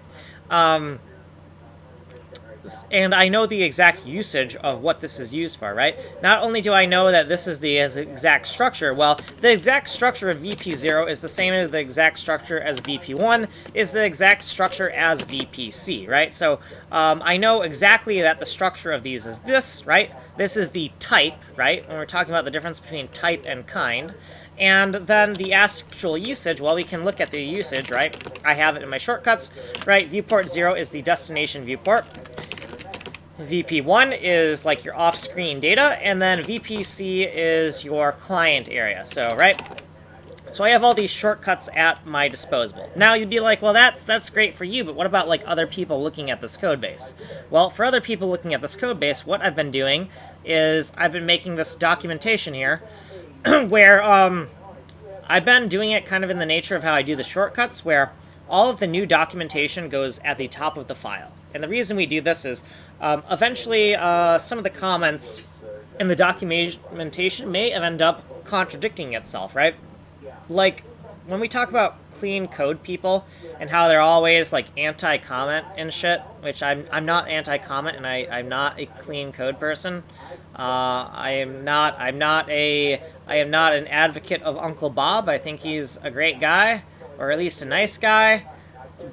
And I know the exact usage of what this is used for, right? Not only do I know that this is the exact structure, well, the exact structure of VP0 is the same as the exact structure as VP1, is the exact structure as VPC, right? So I know exactly that the structure of these is this, right? This is the type, right? When we're talking about the difference between type and kind. And then the actual usage, well, we can look at the usage, right? I have it in my shortcuts, right? Viewport 0 is the destination viewport. VP1 is like your off-screen data, and then VPC is your client area. So, right? So I have all these shortcuts at my disposal. Now you'd be like, well, that's great for you, but what about like other people looking at this code base? Well, for other people looking at this code base, what I've been doing is I've been making this documentation here where I've been doing it kind of in the nature of how I do the shortcuts, where all of the new documentation goes at the top of the file. And the reason we do this is eventually some of the comments in the documentation may end up contradicting itself, right? Like when we talk about clean code people and how they're always like anti-comment and shit, which I'm not anti-comment, and I'm not a clean code person. I am not an advocate of Uncle Bob. I think he's a great guy, or at least a nice guy,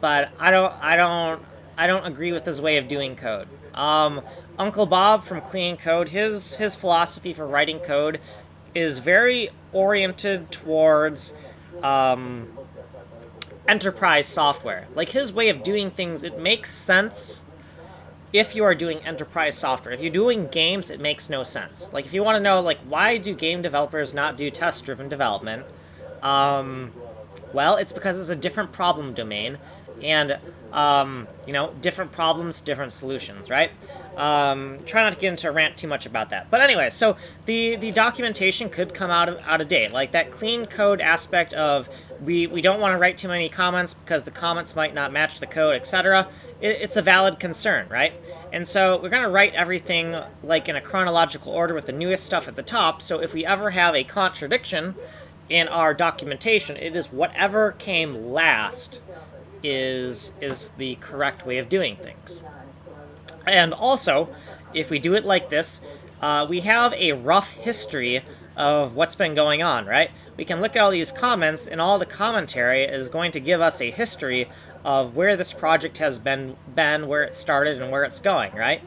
but I don't agree with his way of doing code. Uncle Bob from Clean Code, his philosophy for writing code is very oriented towards enterprise software. Like his way of doing things, it makes sense if you are doing enterprise software. If you're doing games, it makes no sense. Like if you want to know, like, why do game developers not do test-driven development? Well, it's because it's a different problem domain, and different problems, different solutions, right? Try not to get into a rant too much about that. But anyway, so the documentation could come out of date. Like that clean code aspect of we don't want to write too many comments because the comments might not match the code, etc. It's a valid concern, right? And so we're going to write everything like in a chronological order with the newest stuff at the top. So if we ever have a contradiction in our documentation, it is whatever came last is the correct way of doing things. And also, if we do it like this, we have a rough history of what's been going on, right? We can look at all these comments, and all the commentary is going to give us a history of where this project has been where it started, and where it's going, right?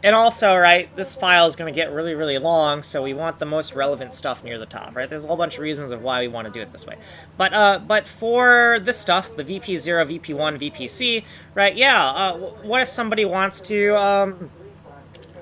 And also, right, this file is going to get really, really long, so we want the most relevant stuff near the top, right? There's a whole bunch of reasons of why we want to do it this way. But for this stuff, the VP0, VP1, VPC, right, yeah, what if somebody wants to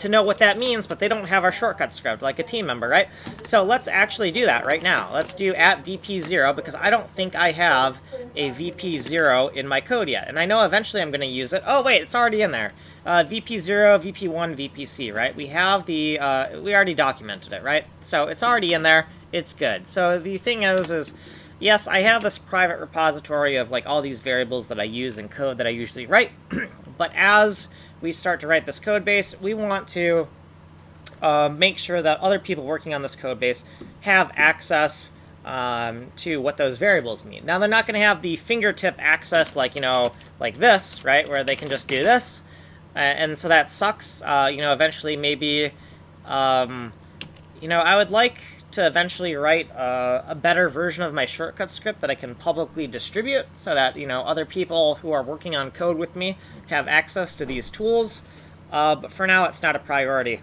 know what that means, but they don't have our shortcut script, like a team member, right? So let's actually do that right now. Let's do @VP0, because I don't think I have a VP0 in my code yet. And I know eventually I'm going to use it. Oh, wait, it's already in there. VP0, VP1, VPC, right? We have the, we already documented it, right? So it's already in there. It's good. So the thing is, yes, I have this private repository of like all these variables that I use in code that I usually write, but as we start to write this code base, we want to make sure that other people working on this code base have access to what those variables mean. Now, they're not going to have the fingertip access like, you know, like this, right, where they can just do this. And so that sucks. You know, eventually maybe, you know, I would like to eventually write a better version of my shortcut script that I can publicly distribute so that, you know, other people who are working on code with me have access to these tools. But for now, it's not a priority.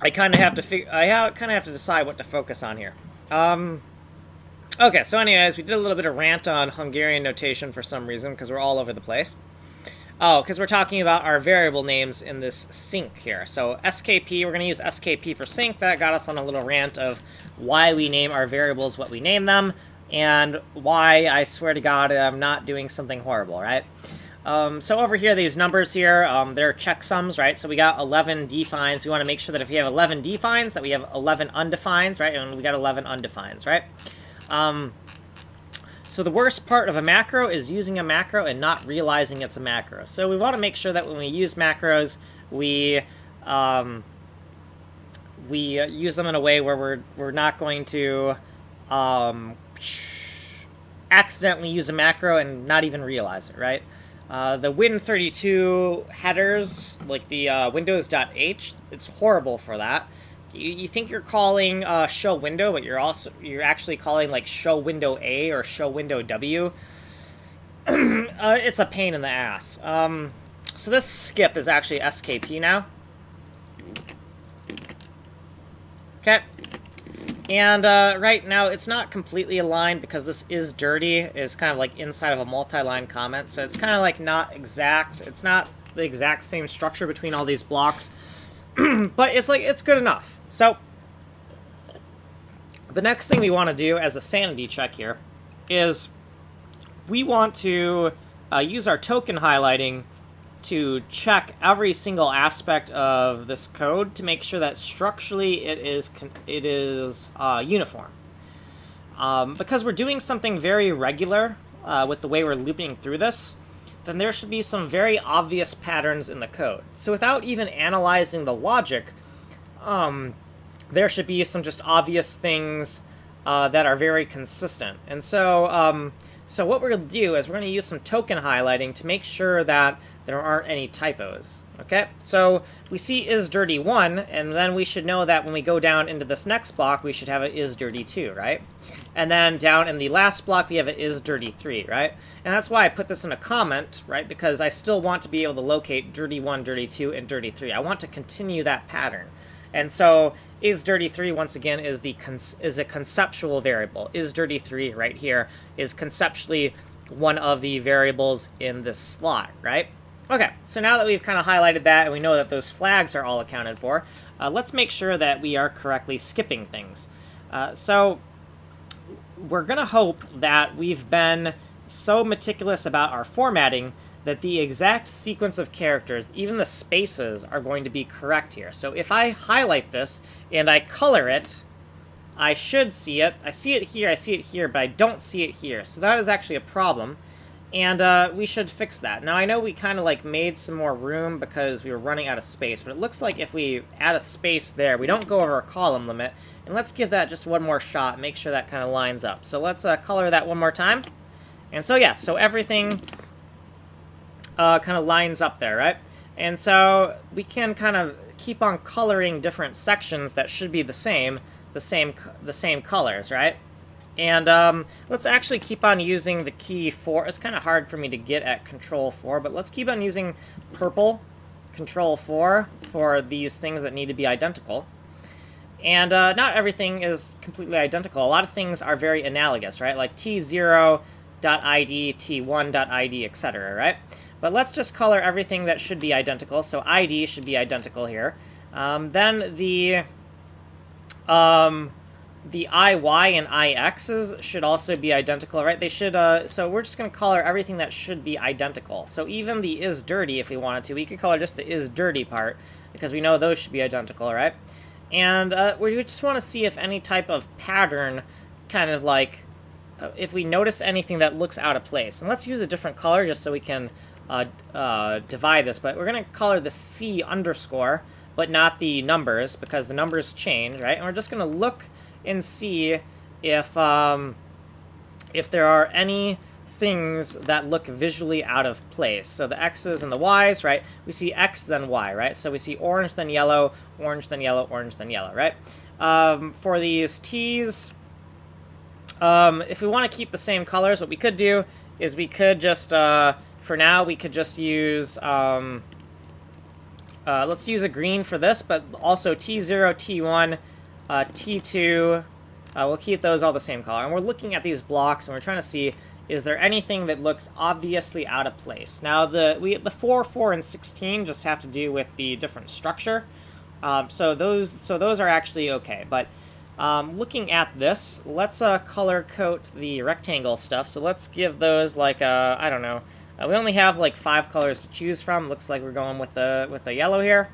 I kind of have to decide what to focus on here. Okay, so anyways, we did a little bit of rant on Hungarian notation for some reason because we're all over the place. Oh, because we're talking about our variable names in this sync here. So SKP, we're going to use SKP for sync. That got us on a little rant of why we name our variables what we name them, and why, I swear to God, I'm not doing something horrible, right? So over here, these numbers here, they're checksums, right? So we got 11 defines. We want to make sure that if we have 11 defines, that we have 11 undefines, right? And we got 11 undefines, right? So the worst part of a macro is using a macro and not realizing it's a macro. So we want to make sure that when we use macros, we use them in a way where we're not going to accidentally use a macro and not even realize it, right? The Win32 headers, like the Windows.h, it's horrible for that. You think you're calling show window, but you're actually calling like show window A or show window W. It's a pain in the ass. So this skip is actually SKP now. Okay. And right now it's not completely aligned because this is dirty. It's kind of like inside of a multi-line comment, so it's kind of like not exact. It's not the exact same structure between all these blocks, but it's good enough. So the next thing we want to do as a sanity check here is we want to use our token highlighting to check every single aspect of this code to make sure that structurally it is uniform. Because we're doing something very regular with the way we're looping through this, then there should be some very obvious patterns in the code. So without even analyzing the logic, there should be some just obvious things that are very consistent. And so, so what we're going to do is we're going to use some token highlighting to make sure that there aren't any typos. Okay, so we see isDirty1, and then we should know that when we go down into this next block, we should have an isDirty2, right? And then down in the last block, we have an isDirty3, right? And that's why I put this in a comment, right? Because I still want to be able to locate Dirty1, Dirty2, and Dirty3. I want to continue that pattern. And so isDirty3, once again, is a conceptual variable. isDirty3 right here is conceptually one of the variables in this slot, right? Okay, so now that we've kind of highlighted that and we know that those flags are all accounted for, let's make sure that we are correctly skipping things. So we're going to hope that we've been so meticulous about our formatting that the exact sequence of characters, even the spaces, are going to be correct here. So if I highlight this and I color it, I should see it. I see it here, but I don't see it here. So that is actually a problem. And we should fix that. Now, I know we kind of like made some more room because we were running out of space, but it looks like if we add a space there, we don't go over a column limit. And let's give that just one more shot, make sure that kind of lines up. So let's color that one more time. And so, yeah, so everything kind of lines up there, right? And so we can kind of keep on coloring different sections that should be the same colors, right? And let's actually keep on using the key 4. It's kind of hard for me to get at Control 4, but let's keep on using purple Control 4 for these things that need to be identical. And not everything is completely identical. A lot of things are very analogous, right? Like T0.id, T1.id, etc., right? But let's just color everything that should be identical. So ID should be identical here. Then the IY and IXs should also be identical, right? They should, so we're just going to color everything that should be identical. So even the is dirty, if we wanted to, we could color just the is dirty part, because we know those should be identical, right? And we just want to see if any type of pattern, kind of like, if we notice anything that looks out of place. And let's use a different color just so we can divide this, but we're going to color the C underscore, but not the numbers, because the numbers change, right? And we're just going to look and see if there are any things that look visually out of place. So the X's and the Y's, right? We see X then Y, right? So we see orange then yellow, orange then yellow, orange then yellow, right? For these T's, if we want to keep the same colors, what we could do is we could just, for now, we could just use, let's use a green for this, but also T0, T1, T2, we'll keep those all the same color. And we're looking at these blocks, and we're trying to see, is there anything that looks obviously out of place? Now, the 4, 4, and 16 just have to do with the different structure. So those are actually okay. But looking at this, let's color code the rectangle stuff. So let's give those like, I don't know. We only have like 5 colors to choose from. Looks like we're going with the yellow here.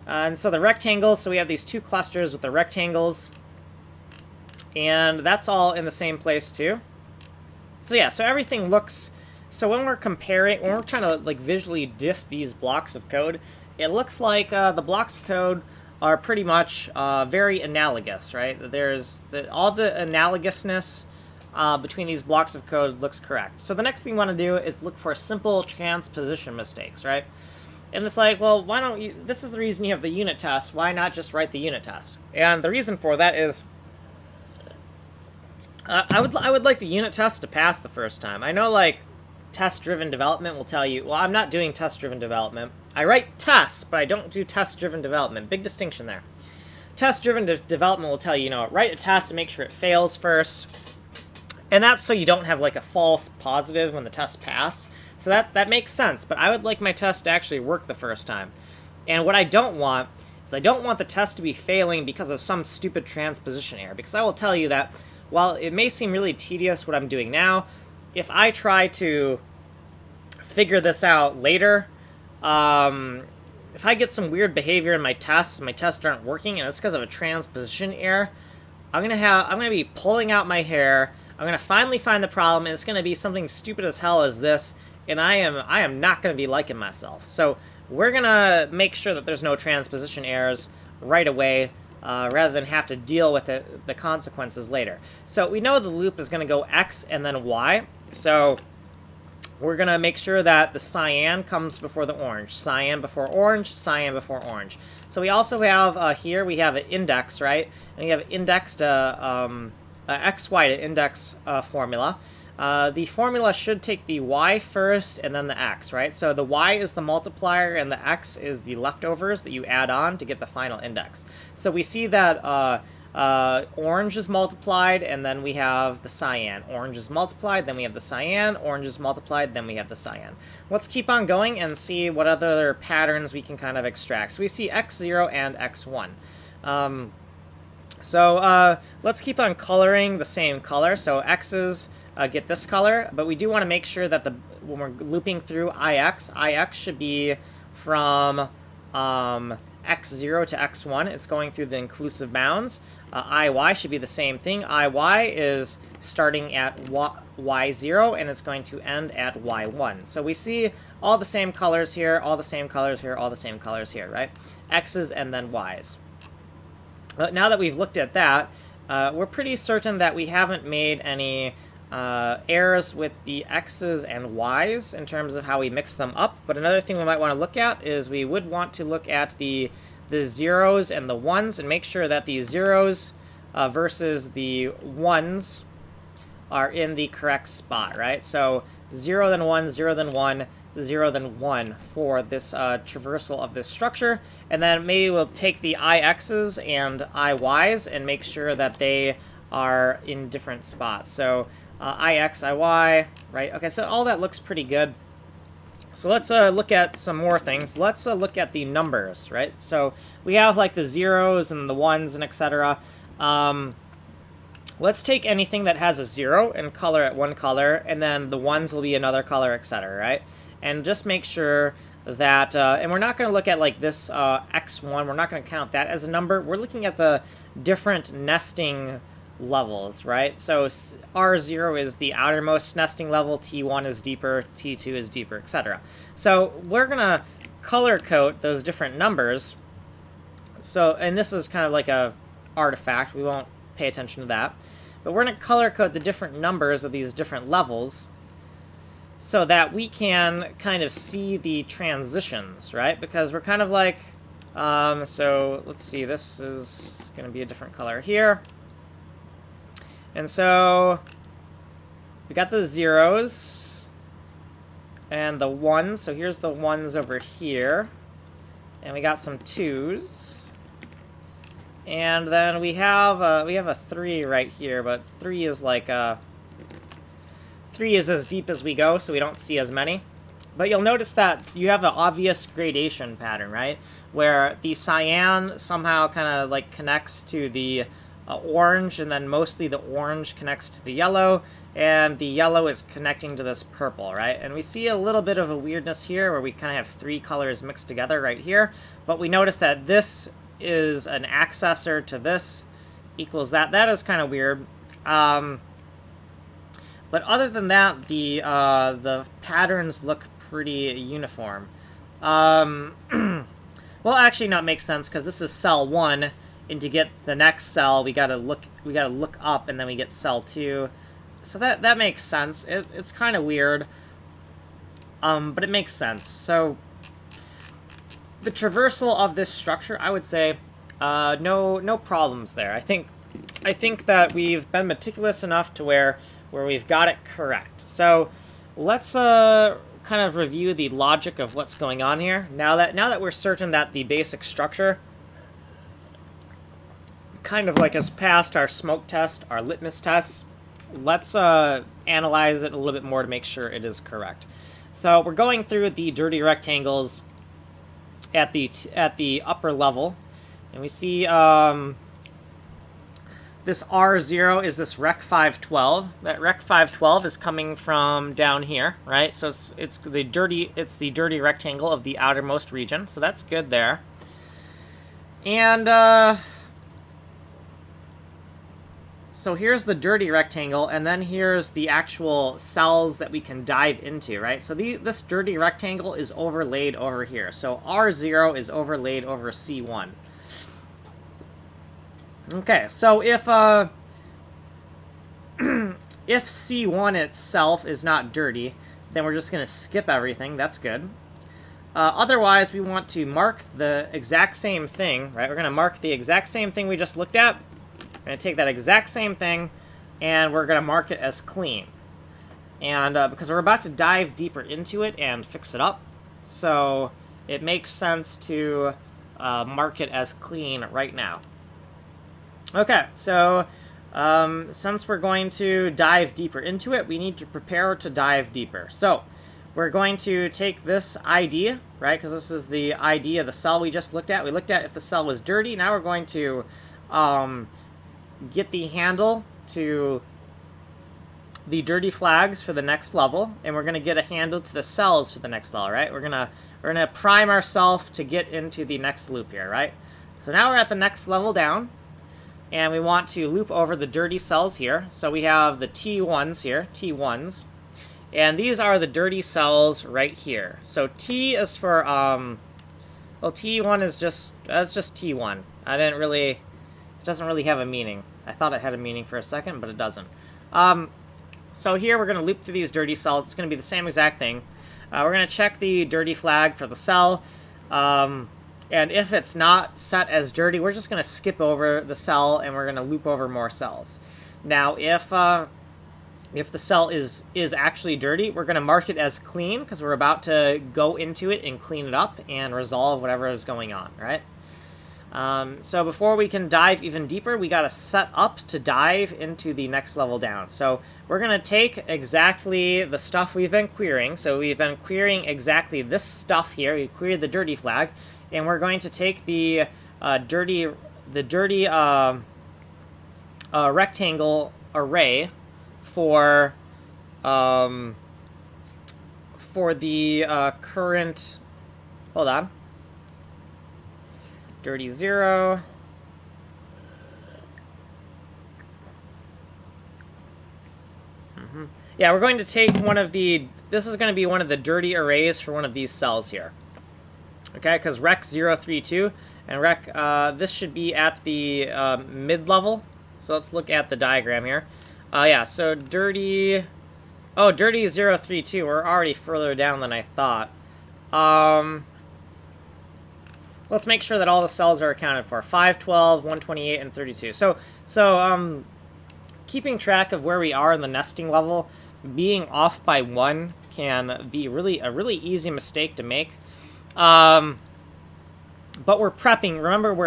And so the rectangles, so we have these 2 clusters with the rectangles. And that's all in the same place too. So yeah, so everything looks, so when we're comparing, when we're trying to like visually diff these blocks of code, it looks like the blocks of code are pretty much very analogous, right? There's all the analogousness between these blocks of code looks correct. So the next thing we want to do is look for simple transposition mistakes, right? And it's like, well, why don't you, this is the reason you have the unit test, why not just write the unit test? And the reason for that is, I would like the unit test to pass the first time. I know, like, test-driven development will tell you, well, I'm not doing test-driven development. I write tests, but I don't do test-driven development. Big distinction there. Test-driven development will tell you, you know, write a test to make sure it fails first. And that's so you don't have, like, a false positive when the tests pass. So that makes sense, but I would like my test to actually work the first time. And what I don't want is I don't want the test to be failing because of some stupid transposition error. Because I will tell you that while it may seem really tedious what I'm doing now, if I try to figure this out later, if I get some weird behavior in my tests aren't working, and it's because of a transposition error, I'm gonna be pulling out my hair. I'm gonna finally find the problem, and it's gonna be something stupid as hell as this, and I am not gonna be liking myself. So we're gonna make sure that there's no transposition errors right away, rather than have to deal with the consequences later. So we know the loop is going to go X and then Y. So we're going to make sure that the cyan comes before the orange. Cyan before orange, cyan before orange. So we also have, here we have an index, right? And we have indexed XY to index formula. The formula should take the Y first and then the X, right? So the Y is the multiplier and the X is the leftovers that you add on to get the final index. So we see that orange is multiplied and then we have the cyan. Orange is multiplied, then we have the cyan. Orange is multiplied, then we have the cyan. Let's keep on going and see what other patterns we can kind of extract. So we see X0 and X1. Let's keep on coloring the same color. So X's get this color, but we do want to make sure that when we're looping through IX should be from x0 to x1, it's going through the inclusive bounds. IY should be the same thing. IY is starting at y0, and it's going to end at y1. So we see all the same colors here, all the same colors here, all the same colors here, right? X's and then Y's. Now that we've looked at that, we're pretty certain that we haven't made any errors with the X's and Y's in terms of how we mix them up. But another thing we might want to look at is we would want to look at the zeros and the ones and make sure that the zeros versus the ones are in the correct spot, right? So 0 then 1, 0 then 1, 0 then 1 for this traversal of this structure. And then maybe we'll take the IX's and IY's and make sure that they are in different spots. So IX, IY, right? Okay, so all that looks pretty good. So let's look at some more things. Let's look at the numbers, right? So we have like the zeros and the ones and etc. Let's take anything that has a 0 and color it one color, and then the ones will be another color, etc., right? And just make sure that, and we're not going to look at like this x1, we're not going to count that as a number. We're looking at the different nesting levels, right? So R0 is the outermost nesting level, T1 is deeper, T2 is deeper, etc. So we're going to color code those different numbers. So, and this is kind of like a artifact, we won't pay attention to that. But we're going to color code the different numbers of these different levels so that we can kind of see the transitions, right? Because we're kind of like, so let's see, this is going to be a different color here. And so we got the zeros and the ones. So here's the ones over here. And we got some twos. And then we have a 3 right here, but 3 is like 3 is as deep as we go, so we don't see as many. But you'll notice that you have an obvious gradation pattern, right? Where the cyan somehow kind of like connects to the orange, and then mostly the orange connects to the yellow, and the yellow is connecting to this purple, right? And we see a little bit of a weirdness here where we kind of have 3 colors mixed together right here, but we notice that this is an accessor to this equals that. That is kind of weird. But other than that, the patterns look pretty uniform. Well, actually, no, it makes sense because this is cell 1, and to get the next cell, we gotta look up, and then we get cell 2. So that makes sense. It's kind of weird, but it makes sense. So the traversal of this structure, I would say, no problems there. I think that we've been meticulous enough to where we've got it correct. So let's kind of review the logic of what's going on here. Now that we're certain that the basic structure kind of like has passed our smoke test, our litmus test, let's analyze it a little bit more to make sure it is correct. So we're going through the dirty rectangles at the upper level, and we see this R0 is this Rec 512. That Rec 512 is coming from down here, right? So it's the dirty rectangle of the outermost region. So that's good there. And so here's the dirty rectangle, and then here's the actual cells that we can dive into, right? So this dirty rectangle is overlaid over here. So R0 is overlaid over C1. Okay, so if if C1 itself is not dirty, then we're just going to skip everything. That's good. Otherwise, we want to mark the exact same thing, right? We're going to mark the exact same thing we just looked at. We're going to take that exact same thing, and we're going to mark it as clean. And because we're about to dive deeper into it and fix it up, so it makes sense to mark it as clean right now. Okay, so since we're going to dive deeper into it, we need to prepare to dive deeper. So we're going to take this ID, right, because this is the ID of the cell we just looked at. We looked at if the cell was dirty. Now we're going to get the handle to the dirty flags for the next level, and we're gonna get a handle to the cells for the next level, right? We're gonna prime ourselves to get into the next loop here, right? So now we're at the next level down, and we want to loop over the dirty cells here. So we have the T1s here, T1s, and these are the dirty cells right here. So T is for well, T1 is just T1. It doesn't really have a meaning. I thought it had a meaning for a second, but it doesn't. So here we're going to loop through these dirty cells. It's going to be the same exact thing. We're going to check the dirty flag for the cell. And if it's not set as dirty, we're just going to skip over the cell and we're going to loop over more cells. Now, if the cell is actually dirty, we're going to mark it as clean because we're about to go into it and clean it up and resolve whatever is going on, right? So before we can dive even deeper, we got to set up to dive into the next level down. So we're going to take exactly the stuff we've been querying. So we've been querying exactly this stuff here. We queried the dirty flag, and we're going to take the dirty rectangle array for the current. Hold on. Dirty 0. Yeah, we're going to take one of the... This is going to be one of the dirty arrays for one of these cells here. Okay, because rec 032 and rec... this should be at the mid-level. So let's look at the diagram here. Yeah, so dirty... Oh, dirty 032. We're already further down than I thought. Let's make sure that all the cells are accounted for. 5, 12, 128, and 32. So keeping track of where we are in the nesting level, being off by 1 can be a really easy mistake to make. But we're prepping. Remember, we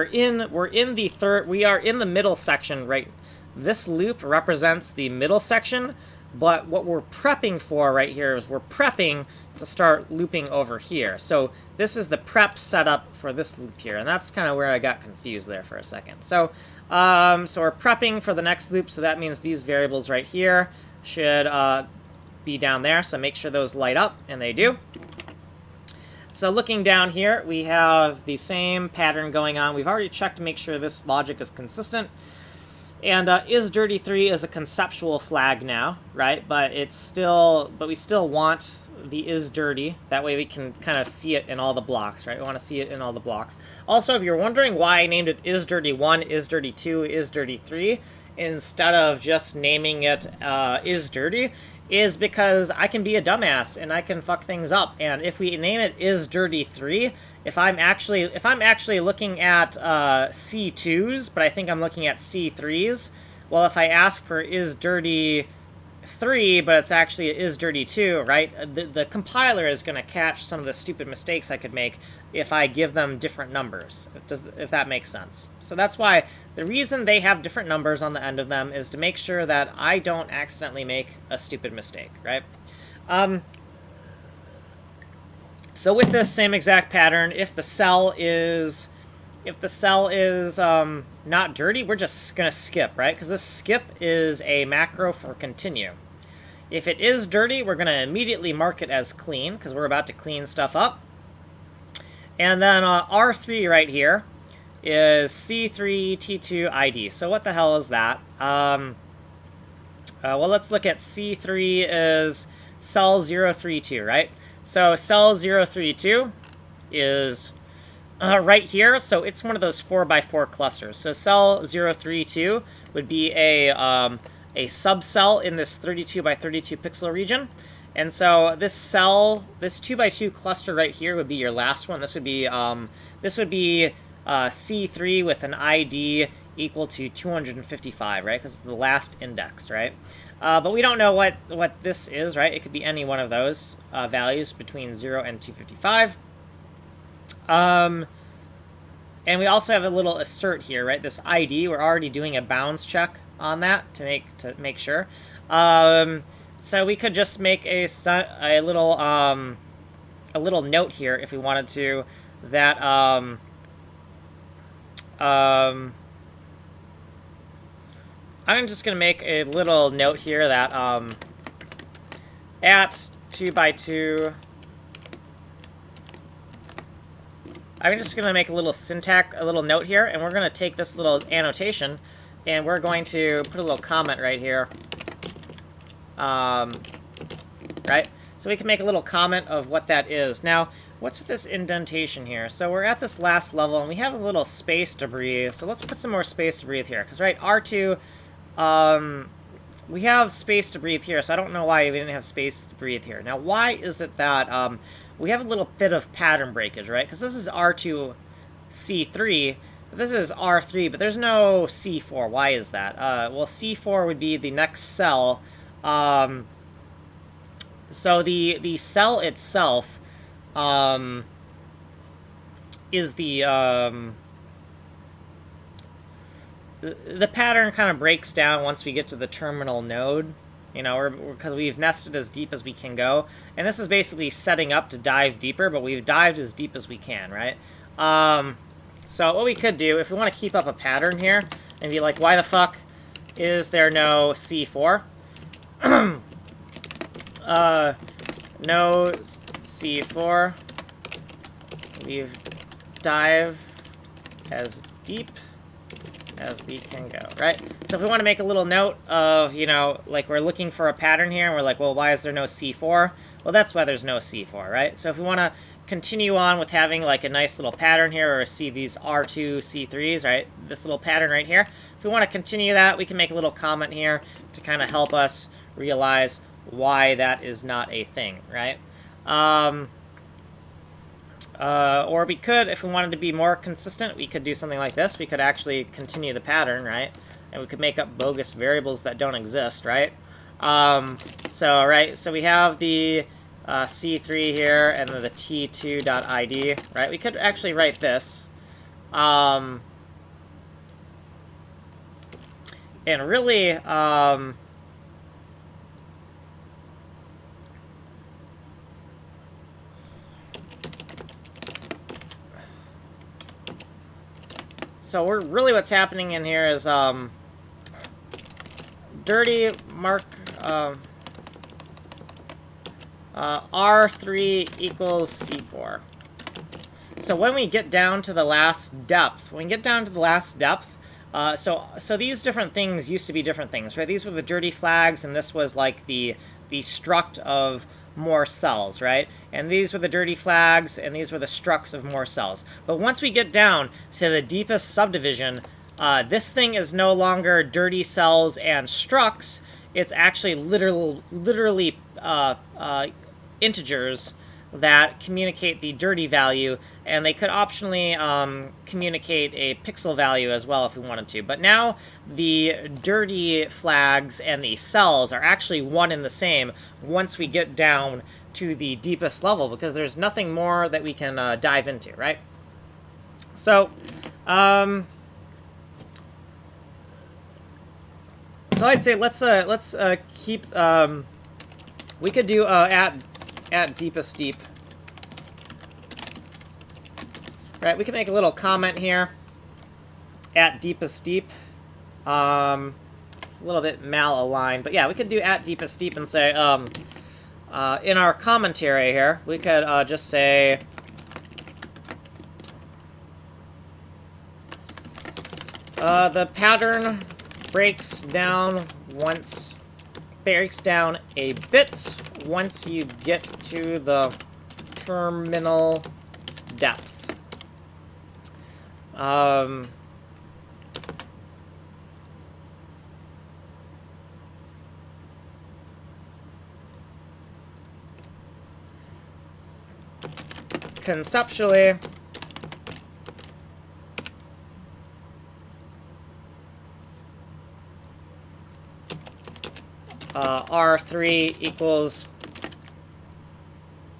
are in the middle section, right? This loop represents the middle section, but what we're prepping for right here is we're prepping to start looping over here. So this is the prep setup for this loop here, and that's kind of where I got confused there for a second. So, so we're prepping for the next loop, so that means these variables right here should be down there, so make sure those light up, and they do. So looking down here, we have the same pattern going on. We've already checked to make sure this logic is consistent. And isDirty3 is a conceptual flag now, right? But we still want the isDirty. That way we can kind of see it in all the blocks, right? We want to see it in all the blocks. Also, if you're wondering why I named it isDirty1, isDirty2, isDirty3, instead of just naming it isDirty, is because I can be a dumbass and I can fuck things up. And if we name it isDirty3, if I'm actually looking at C2s, but I think I'm looking at C3s, well, if I ask for isDirty3, but it's actually isDirty2, right? The compiler is going to catch some of the stupid mistakes I could make if I give them different numbers, if that makes sense. So that's why the reason they have different numbers on the end of them is to make sure that I don't accidentally make a stupid mistake, right? So with this same exact pattern, if the cell is not dirty, we're just gonna skip, right? Because this skip is a macro for continue. If it is dirty, we're gonna immediately mark it as clean because we're about to clean stuff up. And then R3 right here is C3 T2 ID. So what the hell is that? Well, let's look at C3 is cell 032, right? So cell 032 is right here, so it's one of those 4x4 clusters. So cell 032 would be a subcell in this 32x32 pixel region. And so this cell, this 2x2 cluster right here would be your last one. This would be C3 with an ID equal to 255, right? Because it's the last index, right? But we don't know what this is, right? It could be any one of those values between 0 and 255. And we also have a little assert here, right? This ID, we're already doing a bounds check on that to make sure. So we could just make a little note here if we wanted to that I'm just gonna make a little note here that at 2 by 2. I'm just going to make a little a little note here, and we're going to take this little annotation, and we're going to put a little comment right here. Right? So we can make a little comment of what that is. Now, what's with this indentation here? So we're at this last level, and we have a little space to breathe. So let's put some more space to breathe here. Because, right, R2, we have space to breathe here, so I don't know why we didn't have space to breathe here. Now, why is it that we have a little bit of pattern breakage, right? Because this is R2, C3, this is R3, but there's no C4. Why is that? Well, C4 would be the next cell. So the cell itself is the pattern kind of breaks down once we get to the terminal node, you know, because we've nested as deep as we can go. And this is basically setting up to dive deeper, but we've dived as deep as we can, right? So what we could do, if we want to keep up a pattern here, and be like, why the fuck is there no C4? No C4. We've dived as deep as we can go, right? So if we want to make a little note of, you know, like we're looking for a pattern here, and we're like, well, why is there no C4? Well, that's why there's no C4, right? So if we want to continue on with having like a nice little pattern here, or see these R2 C3s, right? This little pattern right here. If we want to continue that, we can make a little comment here to kind of help us realize why that is not a thing, right? Or we could, if we wanted to be more consistent, we could do something like this. We could actually continue the pattern, right? And we could make up bogus variables that don't exist, right? So we have the C3 here, and then the T2.id, right? We could actually write this. And really, so what's happening in here is dirty mark R3 equals C4. So when we get down to the last depth, so these different things used to be different things, right? These were the dirty flags, and this was like the struct of more cells, right? And these were the dirty flags, and these were the structs of more cells. But once we get down to the deepest subdivision, this thing is no longer dirty cells and structs. It's actually literally integers that communicate the dirty value, and they could optionally communicate a pixel value as well if we wanted to. But now the dirty flags and the cells are actually one and the same once we get down to the deepest level, because there's nothing more that we can dive into, right? So, so I'd say let's keep. We could do at deepest deep. Right, we can make a little comment here. At deepest deep. It's a little bit malaligned, but yeah, we could do at deepest deep and say, in our commentary here, we could just say, the pattern breaks down a bit once you get to the terminal depth. Conceptually, R3 equals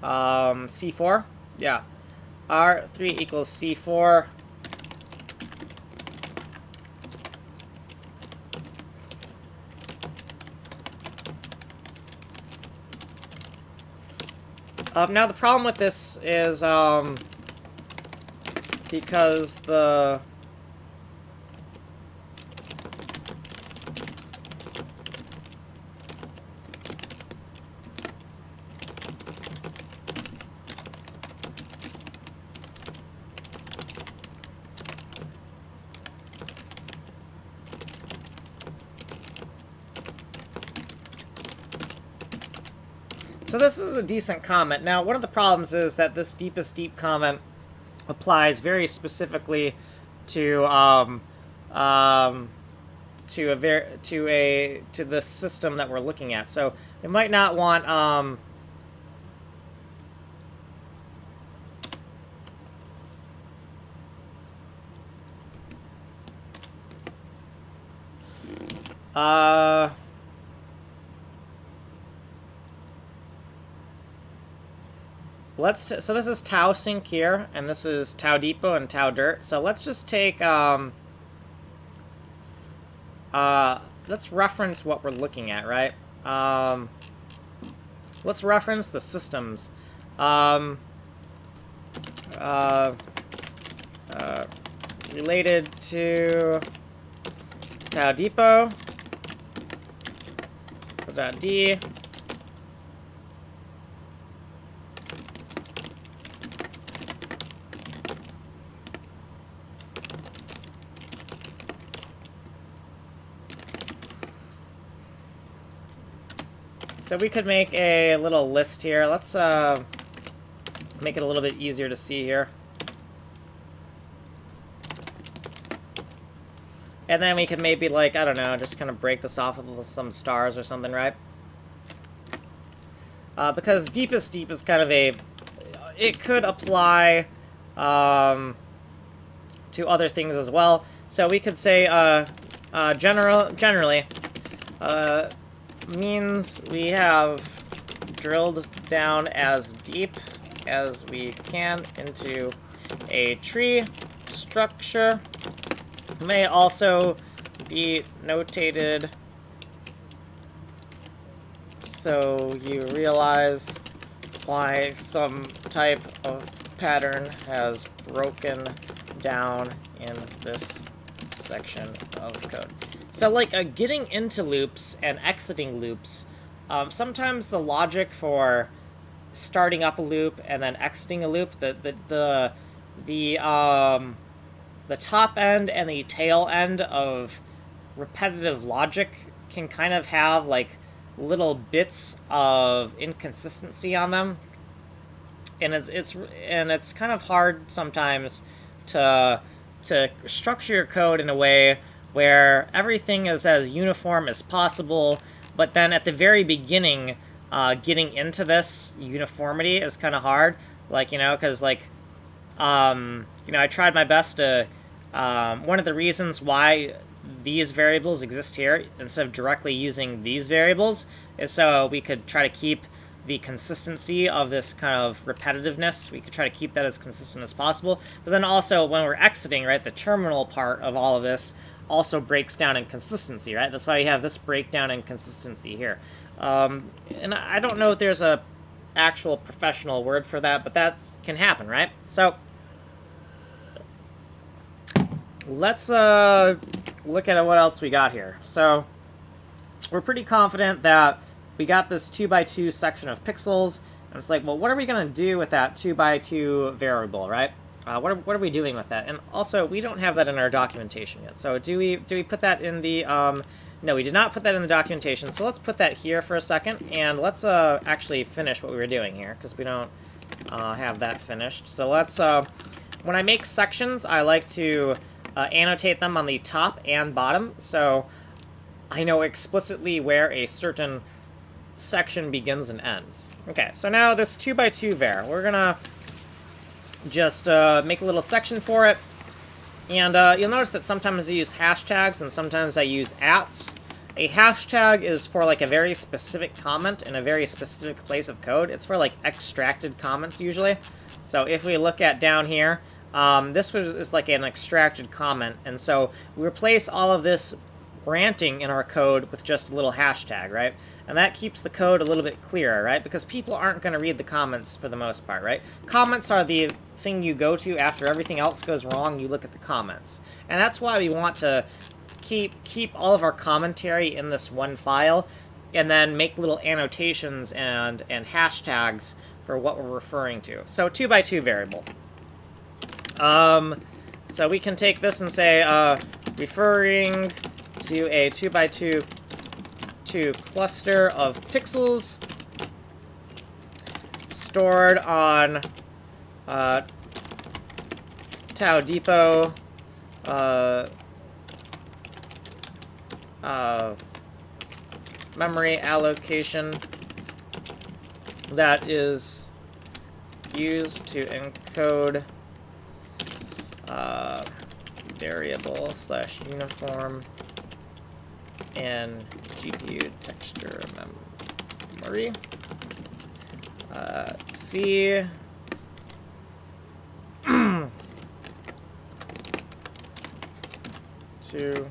C4. Yeah. R3 equals C4. Now the problem with this is because the So this is a decent comment. Now, one of the problems is that this deepest deep comment applies very specifically to the system that we're looking at. So we might not want so this is Tau sync here, and this is Tau depot and Tau dirt. So let's just take let's reference what we're looking at, right? Let's reference the systems. Related to Tau depot, .d. So we could make a little list here. Let's make it a little bit easier to see here. And then we could maybe, like, I don't know, just kind of break this off with some stars or something, right? Because deepest deep is kind of a... It could apply to other things as well. So we could say generally means we have drilled down as deep as we can into a tree structure. May also be notated so you realize why some type of pattern has broken down in this section of code. So, like, getting into loops and exiting loops, sometimes the logic for starting up a loop and then exiting a loop, the top end and the tail end of repetitive logic can kind of have, like, little bits of inconsistency on them, and it's kind of hard sometimes to structure your code in a way where everything is as uniform as possible, but then at the very beginning, getting into this uniformity is kind of hard. Like, you know, because, like, you know, I tried my best to, one of the reasons why these variables exist here, instead of directly using these variables, is so we could try to keep the consistency of this kind of repetitiveness. We could try to keep that as consistent as possible. But then also, when we're exiting, right, the terminal part of all of this also breaks down in consistency, right? That's why you have this breakdown in consistency here. And I don't know if there's a actual professional word for that, but that can happen, right? So let's look at what else we got here. So we're pretty confident that we got this 2x2 section of pixels, and it's like, well, what are we going to do with that 2x2 variable, right? What are we doing with that? And also, we don't have that in our documentation yet. So do we put that in the... no, we did not put that in the documentation. So let's put that here for a second, and let's actually finish what we were doing here, because we don't have that finished. So let's... when I make sections, I like to annotate them on the top and bottom, so I know explicitly where a certain section begins and ends. Okay, so now this 2x2 var, we're gonna just make a little section for it, and you'll notice that sometimes I use hashtags and sometimes I use ats. A hashtag is for, like, a very specific comment in a very specific place of code. It's for, like, extracted comments usually. So if we look at down here, this is like an extracted comment, and so we replace all of this ranting in our code with just a little hashtag, right? And that keeps the code a little bit clearer, right? Because people aren't going to read the comments for the most part, right? Comments are the thing you go to after everything else goes wrong. You look at the comments, and that's why we want to keep all of our commentary in this one file, and then make little annotations and hashtags for what we're referring to. So 2x2 variable. So we can take this and say, referring to a 2x2 cluster of pixels, stored on Tau Depot memory allocation that is used to encode variable slash uniform and GPU texture memory. C to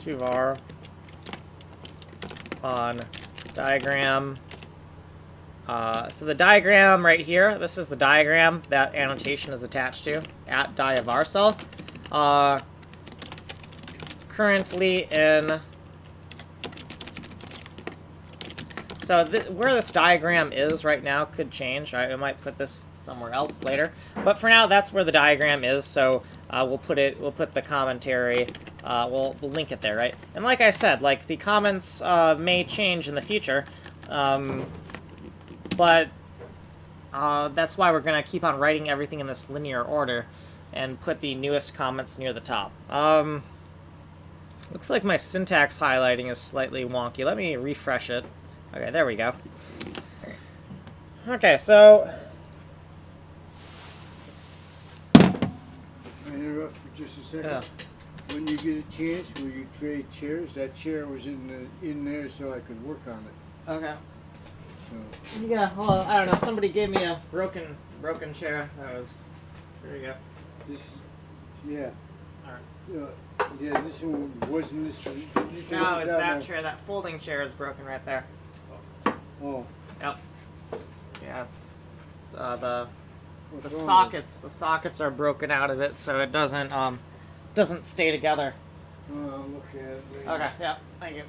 var on diagram. So the diagram right here, this is the diagram that annotation is attached to at diavar cell. Currently in... So where this diagram is right now could change. Right? We might put this somewhere else later, but for now that's where the diagram is. So we'll put the commentary. We'll link it there, right? And like I said, like the comments may change in the future, but that's why we're gonna keep on writing everything in this linear order and put the newest comments near the top. Looks like my syntax highlighting is slightly wonky. Let me refresh it. Okay, there we go. Okay, so... I interrupt for just a second. Yeah. When you get a chance, will you trade chairs? That chair was in there so I could work on it. Okay. So. Yeah, well, I don't know. Somebody gave me a broken chair. That was... There you go. This, yeah. Alright. Yeah, this one wasn't this. No, it's that chair. That folding chair is broken right there. Oh. Yep. Yeah, it's the What's wrong sockets. The sockets are broken out of it, so it doesn't stay together. I'll look at it later. Okay. Yeah. Thank you.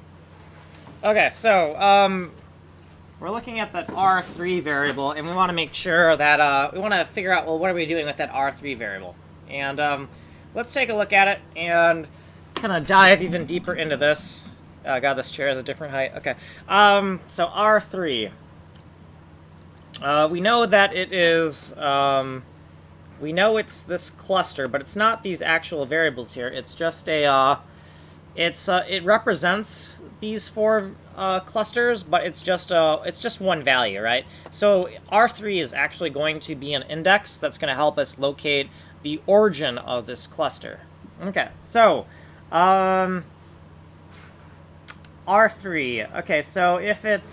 Okay, so we're looking at that R3 variable, and we want to make sure that we want to figure out, well, what are we doing with that R3 variable? And let's take a look at it and kind of dive even deeper into this. God, this chair is a different height. Okay. So R3. We know that it is, we know it's this cluster, but it's not these actual variables here. It's just a, it represents these four clusters, but it's just one value, right? So R3 is actually going to be an index that's going to help us locate the origin of this cluster. Okay, so, R3. Okay, so if it's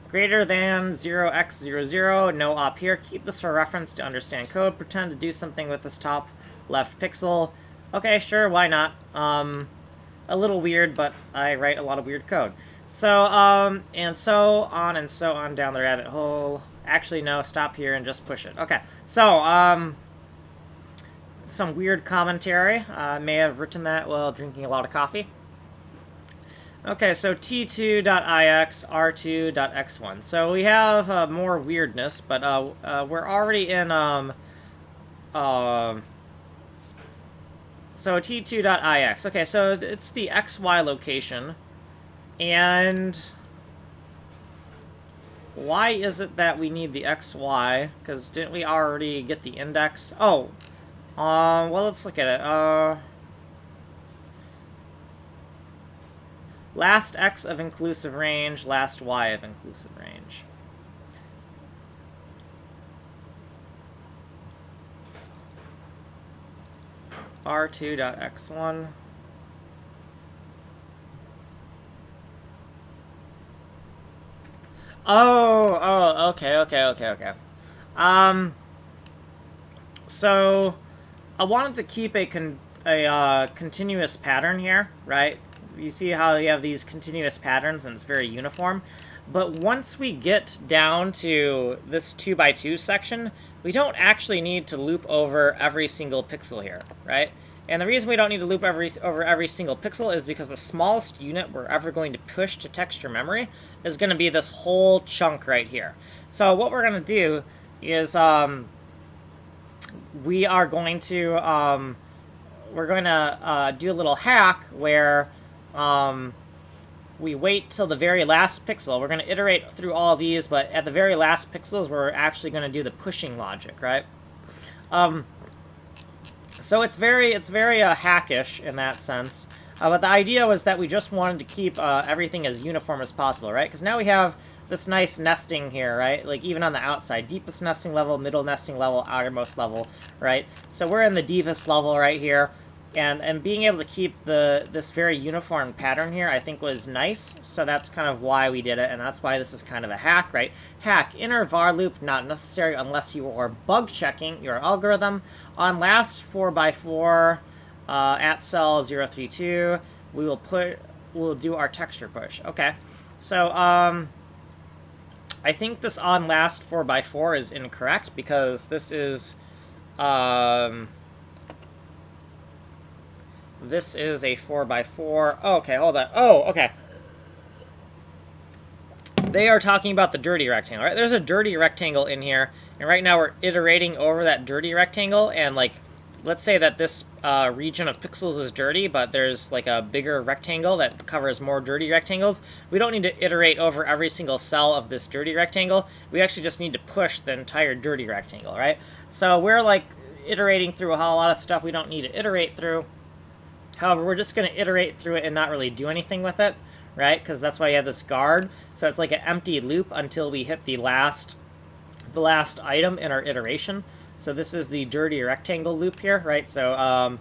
greater than 0x00, no op here. Keep this for reference to understand code. Pretend to do something with this top left pixel. Okay, sure, why not? A little weird, but I write a lot of weird code. So, and so on down the rabbit hole. Actually, no, stop here and just push it. Okay, so, some weird commentary. May have written that while drinking a lot of coffee. Okay, so t2.ix, r2.x1. So we have more weirdness, but we're already in so t2.ix. Okay, so it's the xy location, and why is it that we need the xy? Because didn't we already get the index? Oh, well, let's look at it. Last x of inclusive range, last y of inclusive range. r2.x1. Oh, okay. So I wanted to keep a continuous pattern here, right? You see how you have these continuous patterns and it's very uniform. But once we get down to this 2x2 section, we don't actually need to loop over every single pixel here, right? And the reason we don't need to loop over every single pixel is because the smallest unit we're ever going to push to texture memory is going to be this whole chunk right here. So what we're going to do is we are going to do a little hack where we wait till the very last pixel. We're going to iterate through all of these, but at the very last pixels, we're actually going to do the pushing logic, right? So it's very hackish in that sense. But the idea was that we just wanted to keep everything as uniform as possible, right? Because now we have this nice nesting here, right? Like even on the outside, deepest nesting level, middle nesting level, outermost level, right? So we're in the deepest level right here. And being able to keep this very uniform pattern here, I think was nice. So that's kind of why we did it, and that's why this is kind of a hack, right? Hack, inner var loop, not necessary unless you are bug checking your algorithm. On last 4x4 at cell 032, we'll do our texture push. Okay, so I think this on last 4x4 is incorrect because this is this is a 4x4. Oh, okay, hold on. Oh, okay. They are talking about the dirty rectangle, right? There's a dirty rectangle in here, and right now we're iterating over that dirty rectangle, and, like, let's say that this region of pixels is dirty, but there's, like, a bigger rectangle that covers more dirty rectangles. We don't need to iterate over every single cell of this dirty rectangle. We actually just need to push the entire dirty rectangle, right? So we're, like, iterating through a whole lot of stuff we don't need to iterate through. However, we're just going to iterate through it and not really do anything with it, right? Because that's why you have this guard. So it's like an empty loop until we hit the last item in our iteration. So this is the dirty rectangle loop here, right? So,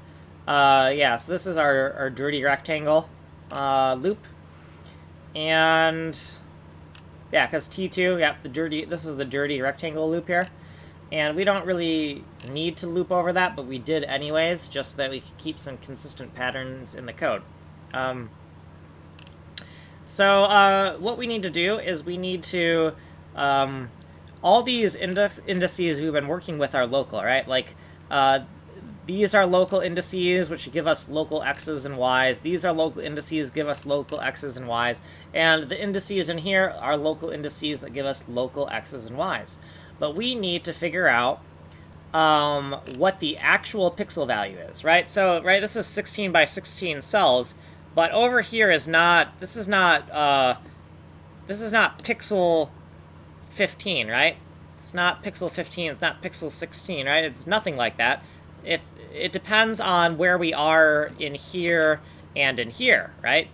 yeah, so this is our dirty rectangle loop. And, yeah, because T2, yeah, this is the dirty rectangle loop here. And we don't really need to loop over that, but we did anyways, just so that we could keep some consistent patterns in the code. So what we need to do is we need to... all these indices we've been working with are local, right? Like, these are local indices, which give us local x's and y's. These are local indices, give us local x's and y's. And the indices in here are local indices that give us local x's and y's. But we need to figure out what the actual pixel value is, right? So, right, this is 16 by 16 cells, but over here is not, this is not pixel 15, right? It's not pixel 15, it's not pixel 16, right? It's nothing like that. It depends on where we are in here and in here, right?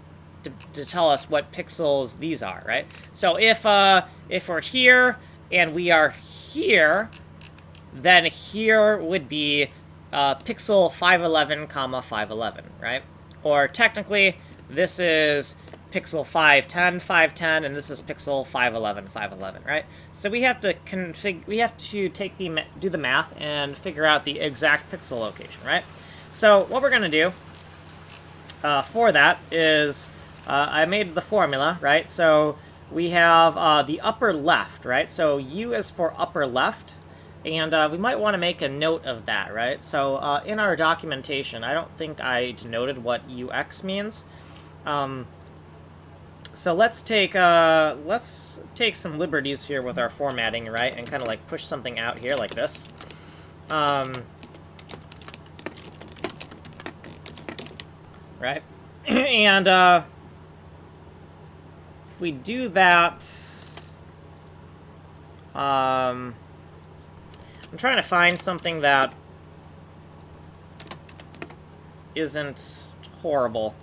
To tell us what pixels these are, right? So if we're here and we are here, then here would be pixel 511, comma 511, right? Or technically, this is pixel 510, 510, and this is pixel 511, 511, right? So we have to do the math and figure out the exact pixel location, right? So what we're gonna do for that is I made the formula, right? So we have the upper left, right? So U is for upper left, and we might want to make a note of that, right? So in our documentation, I don't think I denoted what UX means. So let's take some liberties here with our formatting, right? And kind of like push something out here like this. Right? And if we do that, I'm trying to find something that isn't horrible.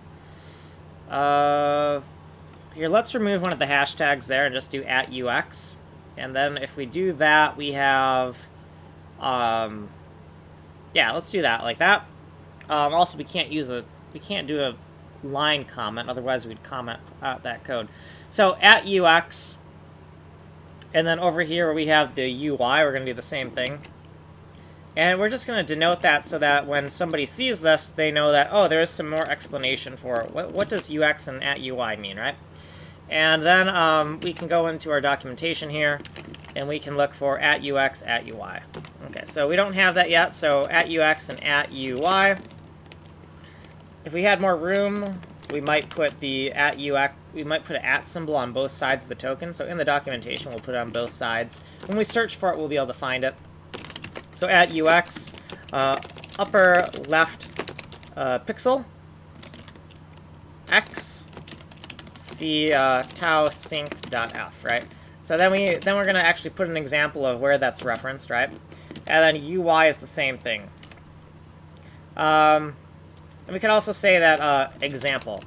Here, let's remove one of the hashtags there and just do @UX. And then if we do that, we have, yeah, let's do that like that. Also, we can't do a line comment, otherwise we'd comment out that code. So @UX, and then over here we have the UI, we're going to do the same thing. And we're just going to denote that so that when somebody sees this, they know that, oh, there is some more explanation for it. What does UX and @UI mean, right? And then we can go into our documentation here, and we can look for @UX, @UI. Okay, so we don't have that yet, so @UX and @UI. If we had more room, we might put the @UX, we might put an @ symbol on both sides of the token. So in the documentation, we'll put it on both sides. When we search for it, we'll be able to find it. So @UX, upper left pixel, X, see tau sync.f, right? So then we're going to actually put an example of where that's referenced, right? And then UI is the same thing. And we could also say that example,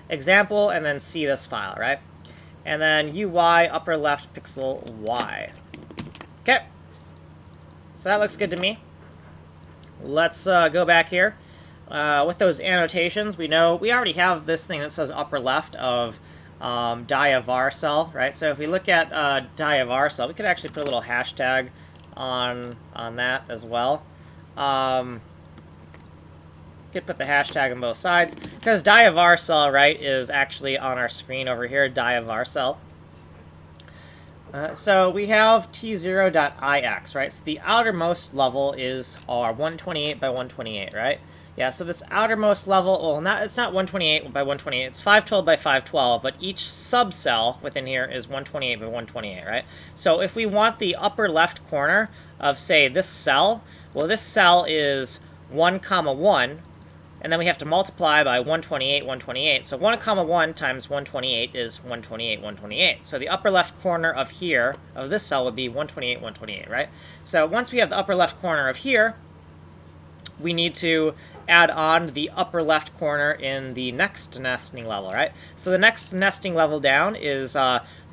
and then see this file, right? And then UI upper left pixel Y. Okay. So that looks good to me. Let's go back here. With those annotations, we know we already have this thing that says upper left of dia_var cell, right? So if we look at dia_var cell, we could actually put a little hashtag on that as well. Could put the hashtag on both sides because dia_var cell, right, is actually on our screen over here. Dia_var cell. So we have t0.ix, right? So the outermost level is our 128 by 128, right? Yeah, so this outermost level, well, it's not 128 by 128, it's 512 by 512, but each subcell within here is 128 by 128, right? So if we want the upper left corner of, say, this cell, well, this cell is 1, 1, and then we have to multiply by 128, 128. So 1, 1 times 128 is 128, 128. So the upper left corner of here, of this cell, would be 128, 128, right? So once we have the upper left corner of here, we need to add on the upper left corner in the next nesting level, right? So the next nesting level down is,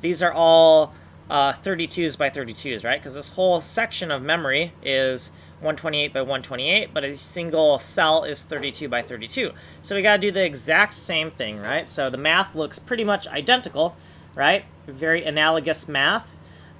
these are all 32s by 32s, right? Because this whole section of memory is 128 by 128, but a single cell is 32 by 32. So we got to do the exact same thing, right? So the math looks pretty much identical, right? Very analogous math.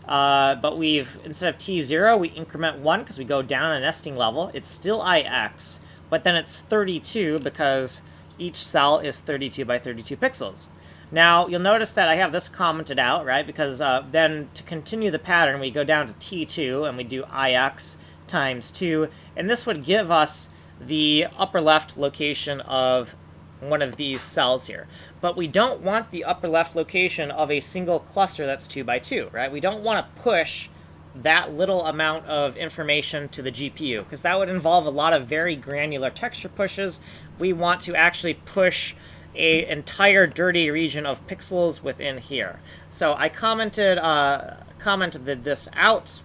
But instead of t0, we increment 1 because we go down a nesting level. It's still ix, but then it's 32 because each cell is 32 by 32 pixels. Now, you'll notice that I have this commented out, right? Because then to continue the pattern, we go down to t2 and we do ix times 2, and this would give us the upper left location of one of these cells here. But we don't want the upper left location of a single cluster that's 2 by 2, right? We don't want to push that little amount of information to the GPU, because that would involve a lot of very granular texture pushes. We want to actually push an entire dirty region of pixels within here. So I commented this out.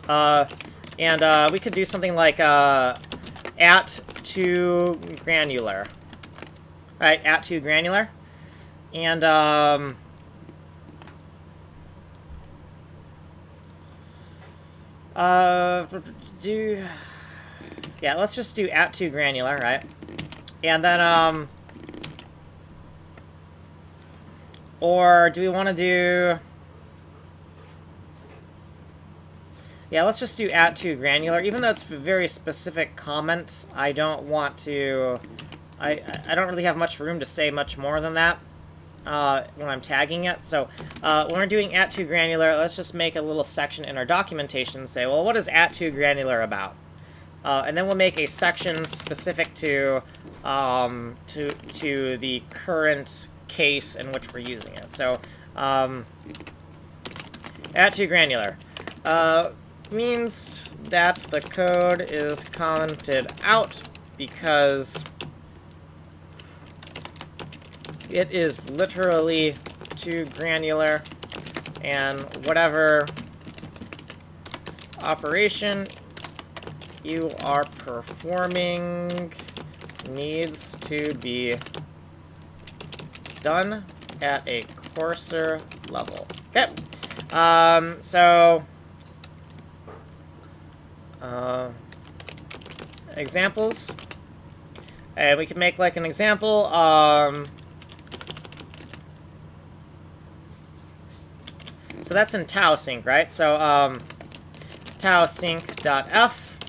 And we could do something like at to granular. Right, at to granular. And yeah, let's just do at to granular, right? And then or do we want to do, yeah, let's just do at to granular. Even though it's a very specific comment, I don't want to, I don't really have much room to say much more than that when I'm tagging it. So when we're doing at to granular, let's just make a little section in our documentation and say, well, what is at to granular about? And then we'll make a section specific to the current case in which we're using it. So at to granular means that the code is commented out because it is literally too granular, and whatever operation you are performing needs to be done at a coarser level. Okay. So examples, and we can make like an example. So that's in tau sync, right? So tau sync.f.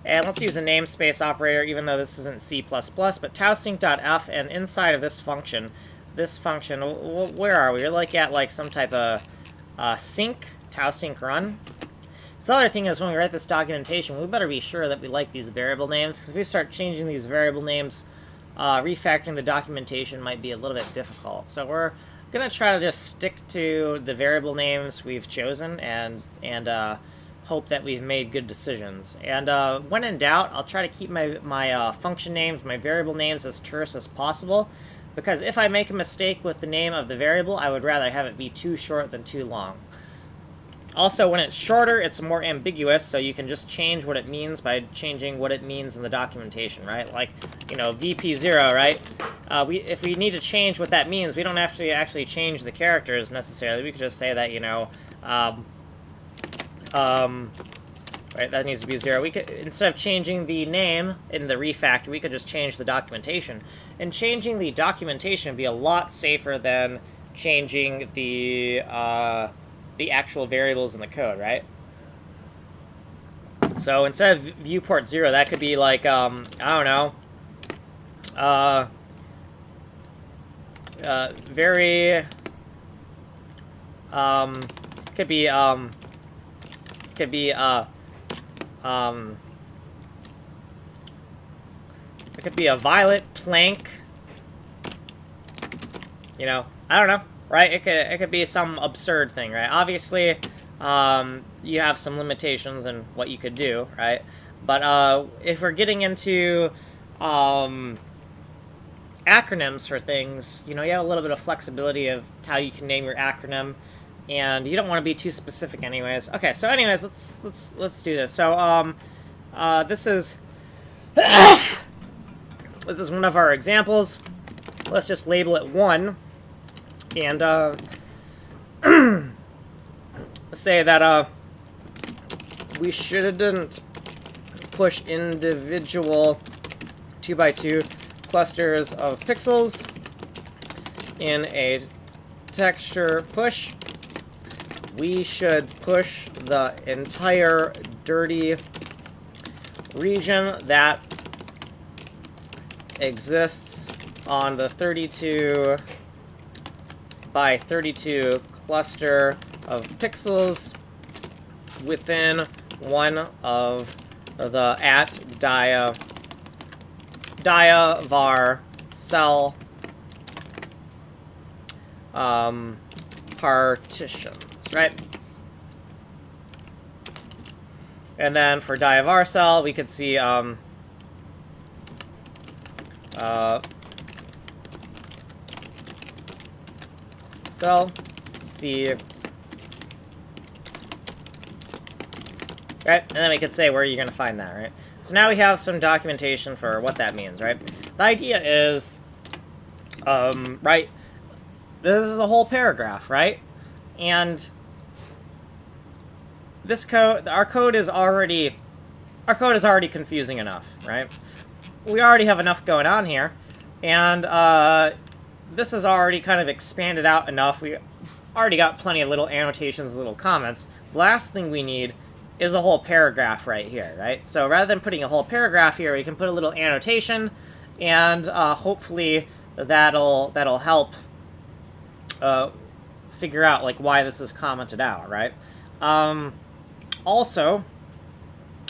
And let's use a namespace operator, even though this isn't C++, but tau sync.f, and inside of this function, where are we? We're like at like some type of sync, tau sync run. So the other thing is when we write this documentation, we better be sure that we like these variable names, because if we start changing these variable names, refactoring the documentation might be a little bit difficult. So we're going to try to just stick to the variable names we've chosen, and hope that we've made good decisions. And when in doubt, I'll try to keep my function names, my variable names as terse as possible, because if I make a mistake with the name of the variable, I would rather have it be too short than too long. Also, when it's shorter, it's more ambiguous, so you can just change what it means by changing what it means in the documentation, right? Like, you know, VP0, right? If we need to change what that means, we don't have to actually change the characters necessarily. We could just say that, you know, right, that needs to be 0. We could, instead of changing the name in the refactor, we could just change the documentation. And changing the documentation would be a lot safer than changing the actual variables in the code, right? So instead of viewport 0, that could be like, I don't know, very, could be it could be a violet plank, you know, I don't know. Right? It could be some absurd thing, right? Obviously, you have some limitations in what you could do, right? But if we're getting into acronyms for things, you know, you have a little bit of flexibility of how you can name your acronym, and you don't want to be too specific, anyways. Okay, so anyways, let's do this. So this is this is one of our examples. Let's just label it 1. And say that we shouldn't push individual 2x2 clusters of pixels in a texture push. We should push the entire dirty region that exists on the 32 by 32 cluster of pixels within one of the dia var cell partitions, right? And then for dia var cell, we could see cell C, right? And then we could say where you're going to find that, right? So now we have some documentation for what that means, right? The idea is, right, this is a whole paragraph, right? And this code, our code is already confusing enough, right? We already have enough going on here, and this is already kind of expanded out enough. We already got plenty of little annotations, little comments. The last thing we need is a whole paragraph right here, right? So rather than putting a whole paragraph here, we can put a little annotation, and hopefully that'll help figure out like why this is commented out, right? Also,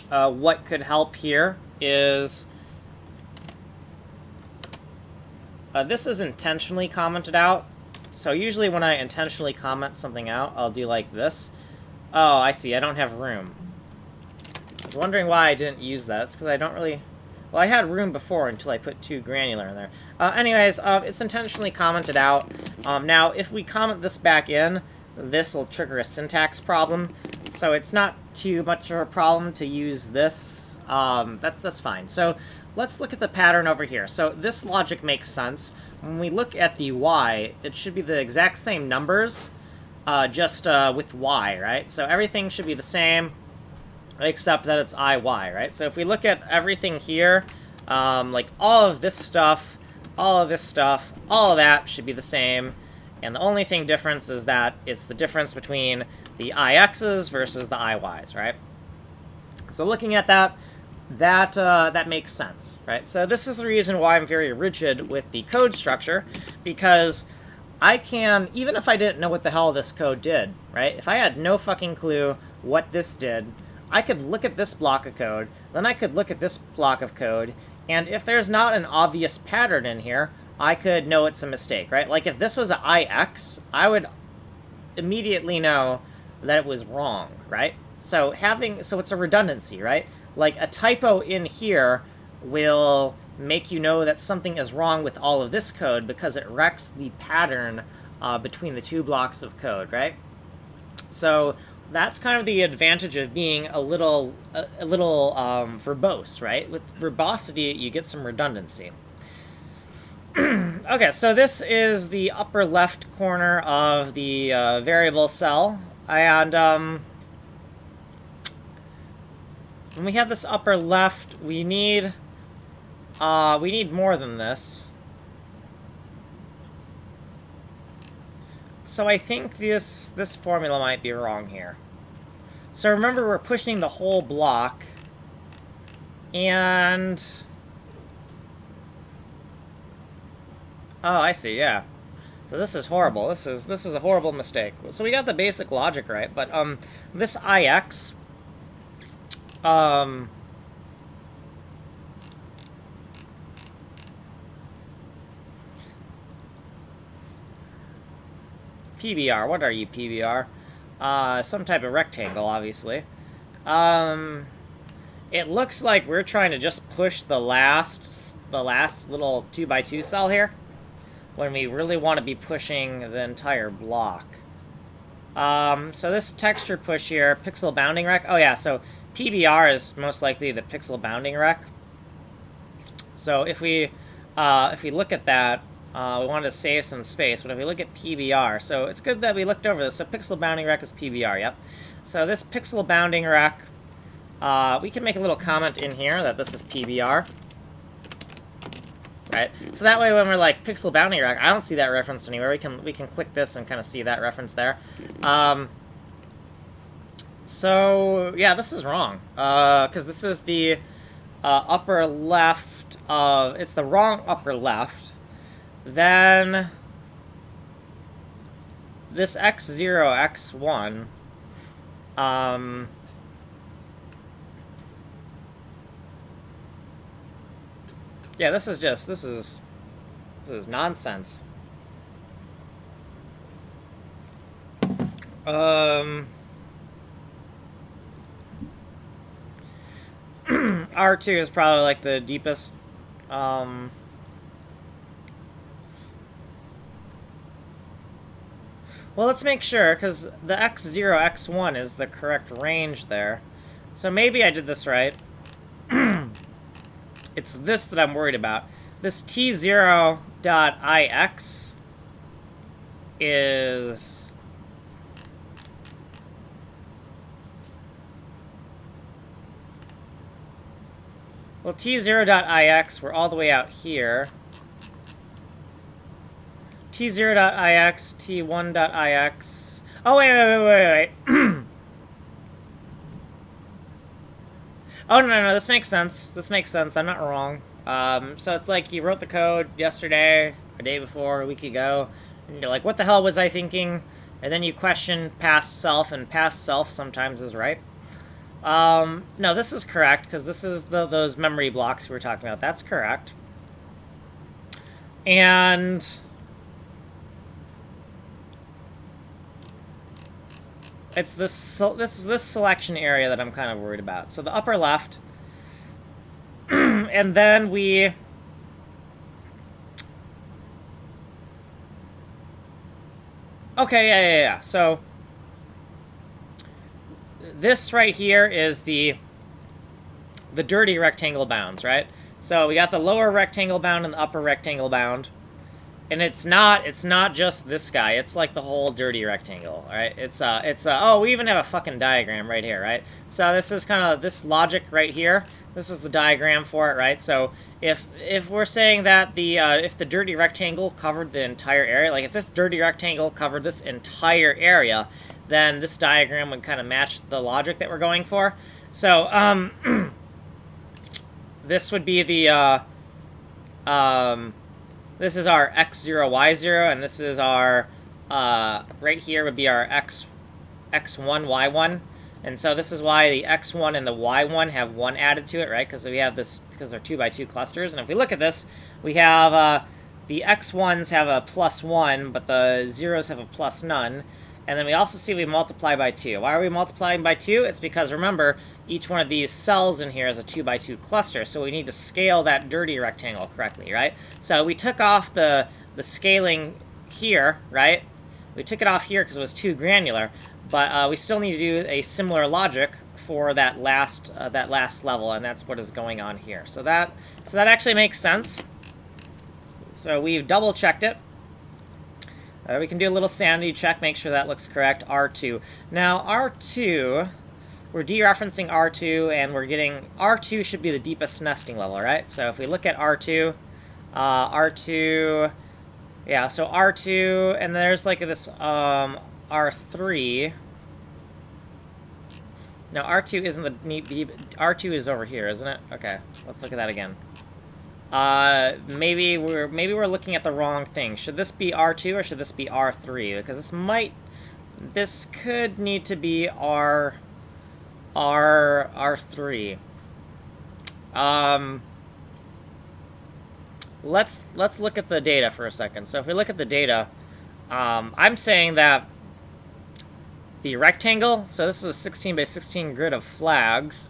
what could help here is this is intentionally commented out. So usually when I intentionally comment something out, I'll do like this. Oh, I see. I don't have room. I was wondering why I didn't use that. It's because I don't really... Well, I had room before until I put too granular in there. Anyways, it's intentionally commented out. Now, if we comment this back in, this will trigger a syntax problem. So it's not too much of a problem to use this. That's fine. So let's look at the pattern over here. So this logic makes sense. When we look at the y, it should be the exact same numbers, just with y, right? So everything should be the same, except that it's iy, right? So if we look at everything here, like all of this stuff, all of this stuff, all of that should be the same. And the only thing difference is that it's the difference between the ix's versus the iy's, right? So looking at that, that makes sense, right? So this is the reason why I'm very rigid with the code structure, because I can, even if I didn't know what the hell this code did, right? If I had no fucking clue what this did, I could look at this block of code, then I could look at this block of code, and if there's not an obvious pattern in here, I could know it's a mistake, right? Like if this was an IX, I would immediately know that it was wrong, right? So it's a redundancy, right? Like a typo in here will make you know that something is wrong with all of this code because it wrecks the pattern between the two blocks of code, right? So that's kind of the advantage of being a little verbose, right? With verbosity, you get some redundancy. Okay, so this is the upper left corner of the variable cell, and when we have this upper left, we need more than this. So I think this formula might be wrong here. So remember, we're pushing the whole block, and oh, I see, yeah. So this is horrible. This is a horrible mistake. So we got the basic logic right, but this IX PBR, what are you, PBR? Some type of rectangle, obviously. It looks like we're trying to just push the last little 2x2 cell here, when we really want to be pushing the entire block. So this texture push here, pixel bounding rec. Oh yeah, so PBR is most likely the pixel bounding rec. So if we look at that, we wanted to save some space, but if we look at PBR, so it's good that we looked over this. So pixel bounding rec is PBR, yep. So this pixel bounding rec, we can make a little comment in here that this is PBR. Right? So that way when we're like pixel bounding rec, I don't see that reference anywhere. We can click this and kind of see that reference there. So yeah, this is wrong. Because this is the upper left of, it's the wrong upper left. Then this x0, x1, yeah, this is nonsense. R2 is probably like the deepest. Well, let's make sure, because the x0, x1 is the correct range there. So maybe I did this right. It's this that I'm worried about. This T0.ix is... Well, T0.ix, we're all the way out here. T0.ix, T1.ix... Oh, wait. Oh, no, this makes sense. This makes sense. I'm not wrong. So it's like you wrote the code yesterday, a day before, a week ago, and you're like, what the hell was I thinking? And then you question past self, and past self sometimes is right. No, this is correct, because this is those memory blocks we were talking about. That's correct. And... it's this selection area that I'm kind of worried about. So the upper left, and then we... Okay, yeah. So this right here is the dirty rectangle bounds, right? So we got the lower rectangle bound and the upper rectangle bound. And it's not just this guy. It's like the whole dirty rectangle, right? Oh, we even have a fucking diagram right here, right? So this is kind of this logic right here. This is the diagram for it, right? So if we're saying that if the dirty rectangle covered the entire area, like if this dirty rectangle covered this entire area, then this diagram would kind of match the logic that we're going for. So this would be the this is our x0, y0, and this is our, right here would be our x1, y1. And so this is why the x1 and the y1 have 1 added to it, right? Because we have this, because they're 2x2 clusters. And if we look at this, we have, the x1s have a +1, but the zeros have a +none. And then we also see we multiply by 2. Why are we multiplying by 2? It's because, remember, each one of these cells in here is a 2 by 2 cluster, so we need to scale that dirty rectangle correctly, right? So we took off the scaling here, right? We took it off here because it was too granular, but we still need to do a similar logic for that last level, and that's what is going on here. So that actually makes sense. So we've double checked it. We can do a little sanity check, make sure that looks correct. R2. Now R2, we're dereferencing R2, and we're getting R2 should be the deepest nesting level, right? So if we look at R2, R2. Yeah, so R2, and there's like this R3. No, R2 isn't the deep. R2 is over here, isn't it? Okay, let's look at that again. Maybe we're looking at the wrong thing. Should this be R2 or should this be R3? Because this could need to be R3. Let's look at the data for a second. So if we look at the data, I'm saying that the rectangle, so this is a 16 by 16 grid of flags,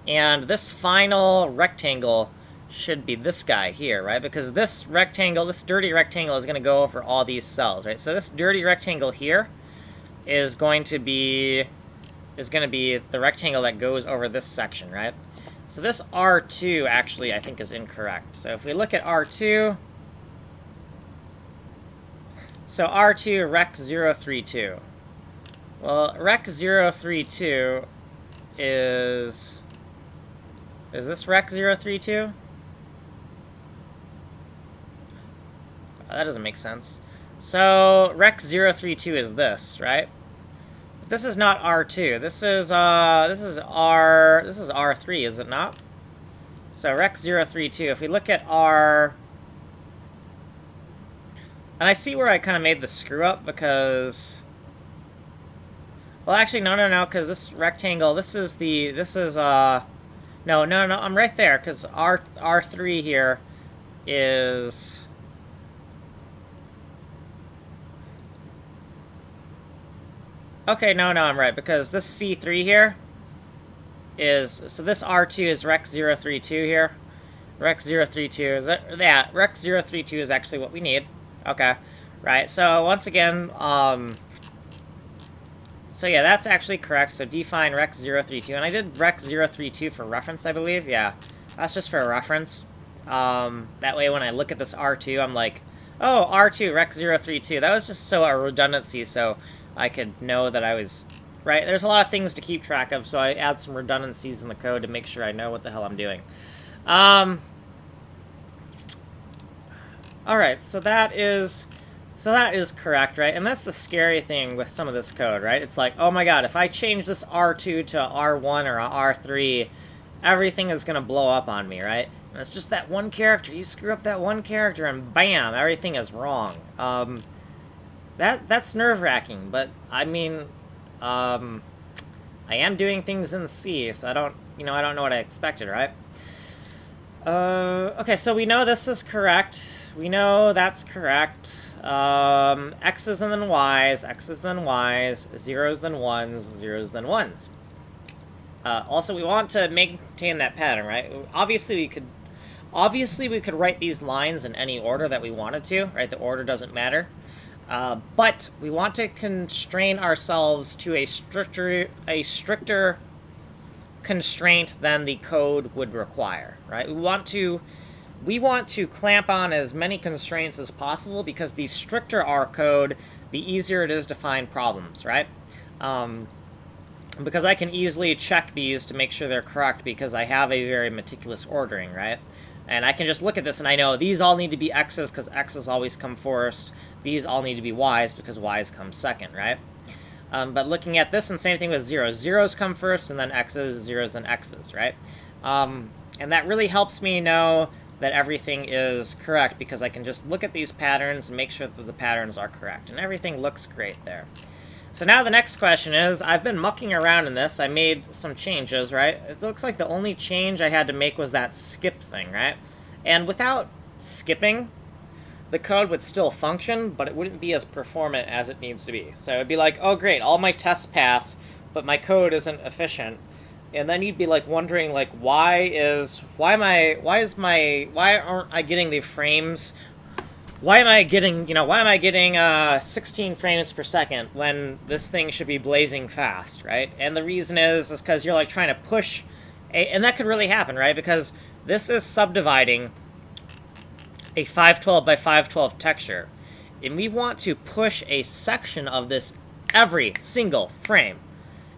and this final rectangle should be this guy here, right? Because this rectangle, this dirty rectangle, is going to go over all these cells, right? So this dirty rectangle here is going to be the rectangle that goes over this section, right? So this R2 actually, I think, is incorrect. So if we look at R2, so R2 rec 032. Well, rec 032 is this rec 032? That doesn't make sense. So rec 032 is this, right? But this is not R2. This is R3, is it not? So rec 032. If we look at R, and I see where I kind of made the screw up because, well, actually no, because this rectangle, no, I'm right there because R3 here is. Okay, no, I'm right, because this C3 here is, so this R2 is rec 032 here. Rec 032 is that, yeah, rec 032 is actually what we need. Okay, right, so once again, so yeah, that's actually correct, so define rec 032, and I did rec 032 for reference, I believe, yeah, that's just for a reference. That way when I look at this R2, I'm like, oh, R2, rec 032, that was just so a redundancy, so I could know that I was right. There's a lot of things to keep track of, so I add some redundancies in the code to make sure I know what the hell I'm doing. All right, so that is correct, right? And that's the scary thing with some of this code, right? It's like, oh my god, if I change this R2 to R1 or R3, everything is going to blow up on me, right? And it's just that one character. You screw up that one character and bam, everything is wrong. That's nerve-wracking, but I mean, I am doing things in C, so I don't know what I expected, right? Okay, so we know this is correct. We know that's correct. X's and then Y's, X's then Y's, zeros then ones, zeros then ones. Also, we want to maintain that pattern, right? Obviously, we could write these lines in any order that we wanted to, right? The order doesn't matter. But we want to constrain ourselves to a stricter constraint than the code would require, right? We want to clamp on as many constraints as possible because the stricter our code, the easier it is to find problems, right? Because I can easily check these to make sure they're correct because I have a very meticulous ordering, right? And I can just look at this and I know these all need to be X's because X's always come first. These all need to be Y's because Y's come second, right? But looking at this, and same thing with zeros. Zeros come first and then X's, zeros, then X's, right? And that really helps me know that everything is correct because I can just look at these patterns and make sure that the patterns are correct. And everything looks great there. So now the next question is, I've been mucking around in this. I made some changes, right? It looks like the only change I had to make was that skip thing, right? And without skipping, the code would still function, but it wouldn't be as performant as it needs to be. So it'd be like, oh great, all my tests pass, but my code isn't efficient. And then you'd be like wondering like why aren't I getting the frames? Why am I getting 16 frames per second when this thing should be blazing fast, right? And the reason is because you're like trying to push and that could really happen, right? Because this is subdividing a 512 by 512 texture, and we want to push a section of this every single frame.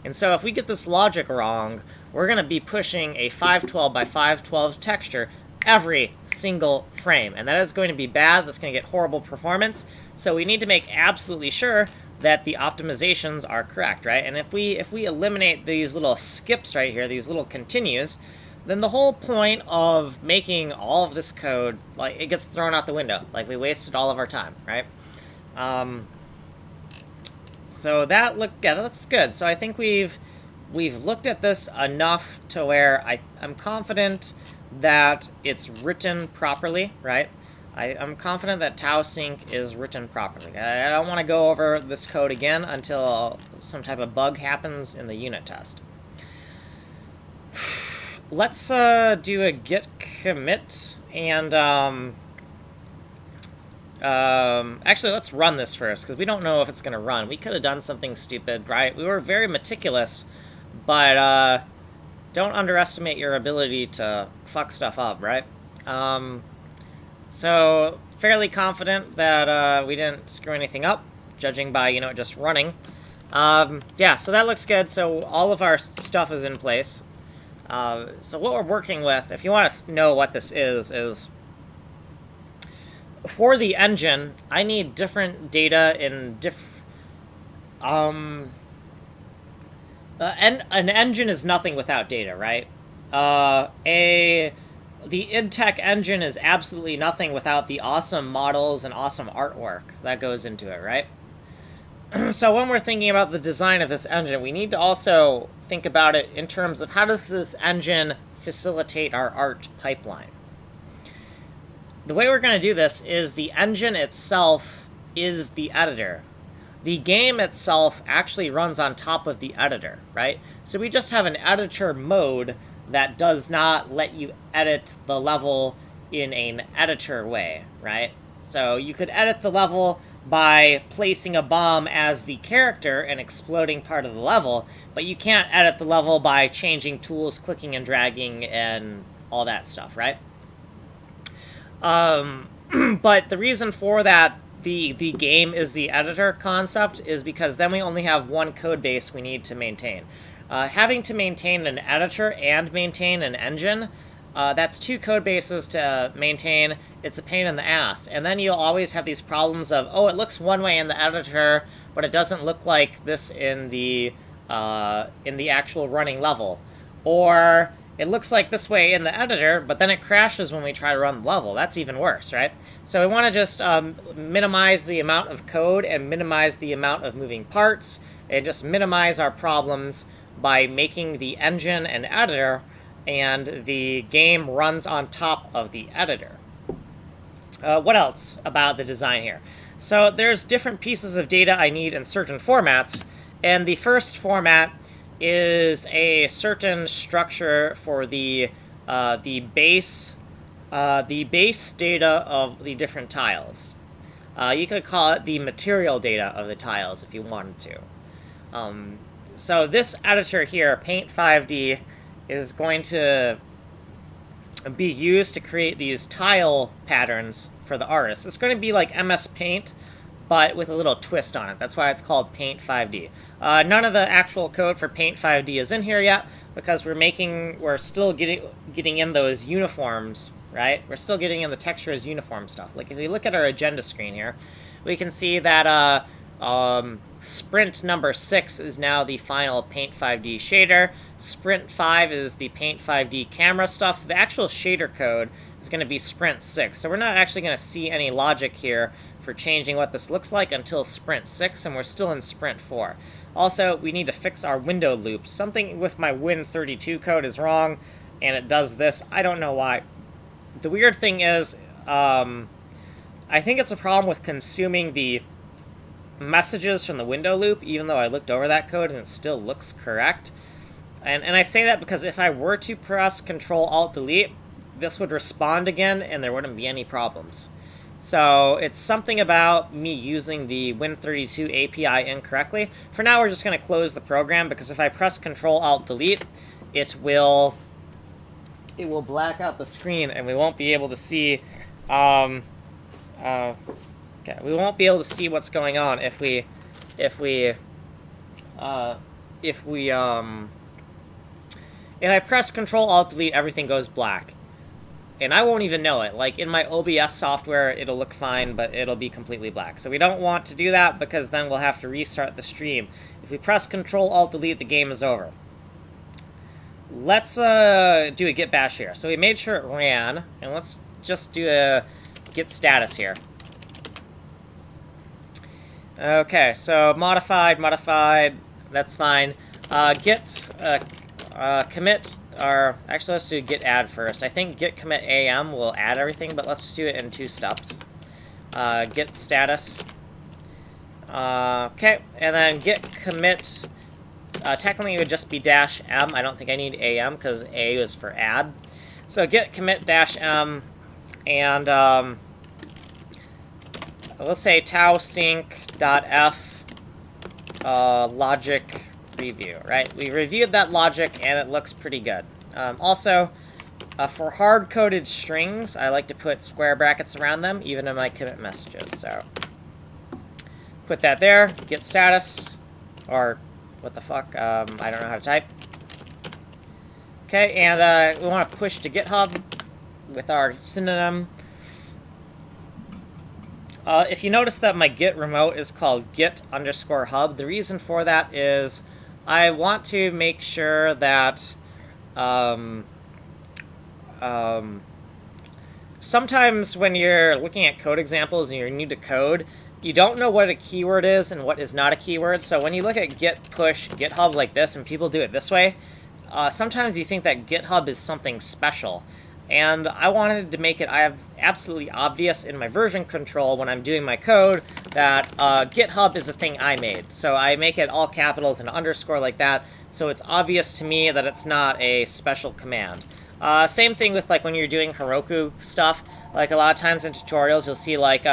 And so if we get this logic wrong, we're going to be pushing a 512 by 512 texture every single frame, and that is going to be bad. That's going to get horrible performance. So we need to make absolutely sure that the optimizations are correct, right? And if we eliminate these little skips right here, these little continues, then the whole point of making all of this code, like, it gets thrown out the window. Like, we wasted all of our time, right? So that looks good. So I think we've looked at this enough to where I'm confident that it's written properly, right? I'm confident that TauSync is written properly. I don't want to go over this code again until some type of bug happens in the unit test. Let's do a git commit, and actually let's run this first, because we don't know if it's going to run. We could have done something stupid, right? We were very meticulous, but don't underestimate your ability to fuck stuff up, right? So, fairly confident that we didn't screw anything up, judging by, it just running. Yeah, so that looks good. So all of our stuff is in place. So what we're working with, if you want to know what this is for the engine, I need different data in an engine is nothing without data, right? The IdTech engine is absolutely nothing without the awesome models and awesome artwork that goes into it, right? So when we're thinking about the design of this engine, we need to also think about it in terms of how does this engine facilitate our art pipeline. The way we're going to do this is the engine itself is the editor. The game itself actually runs on top of the editor, right? So we just have an editor mode that does not let you edit the level in an editor way, right? So you could edit the level by placing a bomb as the character and exploding part of the level, but you can't edit the level by changing tools, clicking and dragging, and all that stuff, right? But the reason for that, the game is the editor concept, is because then we only have one code base we need to maintain. Having to maintain an editor and maintain an engine, that's two code bases to maintain. It's a pain in the ass. And then you'll always have these problems of, oh, it looks one way in the editor, but it doesn't look like this in the actual running level. Or it looks like this way in the editor, but then it crashes when we try to run the level. That's even worse, right? So we want to just minimize the amount of code and minimize the amount of moving parts and just minimize our problems by making the engine an editor, and the game runs on top of the editor. What else about the design here? So there's different pieces of data I need in certain formats, and the first format is a certain structure for the base data of the different tiles. You could call it the material data of the tiles if you wanted to. So this editor here, Paint 5D, is going to be used to create these tile patterns for the artist. It's going to be like MS Paint, but with a little twist on it. That's why it's called Paint 5D. None of the actual code for Paint 5D is in here yet, because we're still getting in those uniforms, right? We're still getting in the textures uniform stuff. Like if we look at our agenda screen here, we can see that Sprint number 6 is now the final Paint 5D shader. Sprint 5 is the Paint 5D camera stuff. So the actual shader code is going to be Sprint 6. So we're not actually going to see any logic here for changing what this looks like until Sprint 6, and we're still in Sprint 4. Also, we need to fix our window loops. Something with my Win32 code is wrong, and it does this. I don't know why. The weird thing is, I think it's a problem with consuming the messages from the window loop, even though I looked over that code and it still looks correct. And I say that because if I were to press Control-Alt-Delete, this would respond again and there wouldn't be any problems. So it's something about me using the Win32 API incorrectly. For now, we're just going to close the program, because if I press Control-Alt-Delete, it will black out the screen and we won't be able to see we won't be able to see what's going on if I press Control-Alt-Delete, everything goes black. And I won't even know it. Like, in my OBS software, it'll look fine, but it'll be completely black. So we don't want to do that, because then we'll have to restart the stream. If we press Control-Alt-Delete, the game is over. Let's do a git bash here. So we made sure it ran, and let's just do a git status here. Okay, so modified, that's fine. Git commit, or actually let's do git add first. I think git commit am will add everything, but let's just do it in 2 steps. Git status. Okay, and then git commit, technically it would just be -m. I don't think I need am, because a is for add. So git commit -m, and let's say tausync.f logic review, right? We reviewed that logic and it looks pretty good. Also, for hard-coded strings, I like to put square brackets around them, even in my commit messages. So put that there, git status, or what the fuck, I don't know how to type. Okay, and we want to push to GitHub with our synonym. If you notice that my git remote is called git_hub, the reason for that is I want to make sure that sometimes when you're looking at code examples and you're new to code, you don't know what a keyword is and what is not a keyword. So when you look at git push GitHub like this and people do it this way, sometimes you think that GitHub is something special. And I wanted to make it absolutely obvious in my version control when I'm doing my code that GitHub is a thing I made. So I make it all capitals and underscore like that, so it's obvious to me that it's not a special command. Same thing with like when you're doing Heroku stuff. Like a lot of times in tutorials you'll see like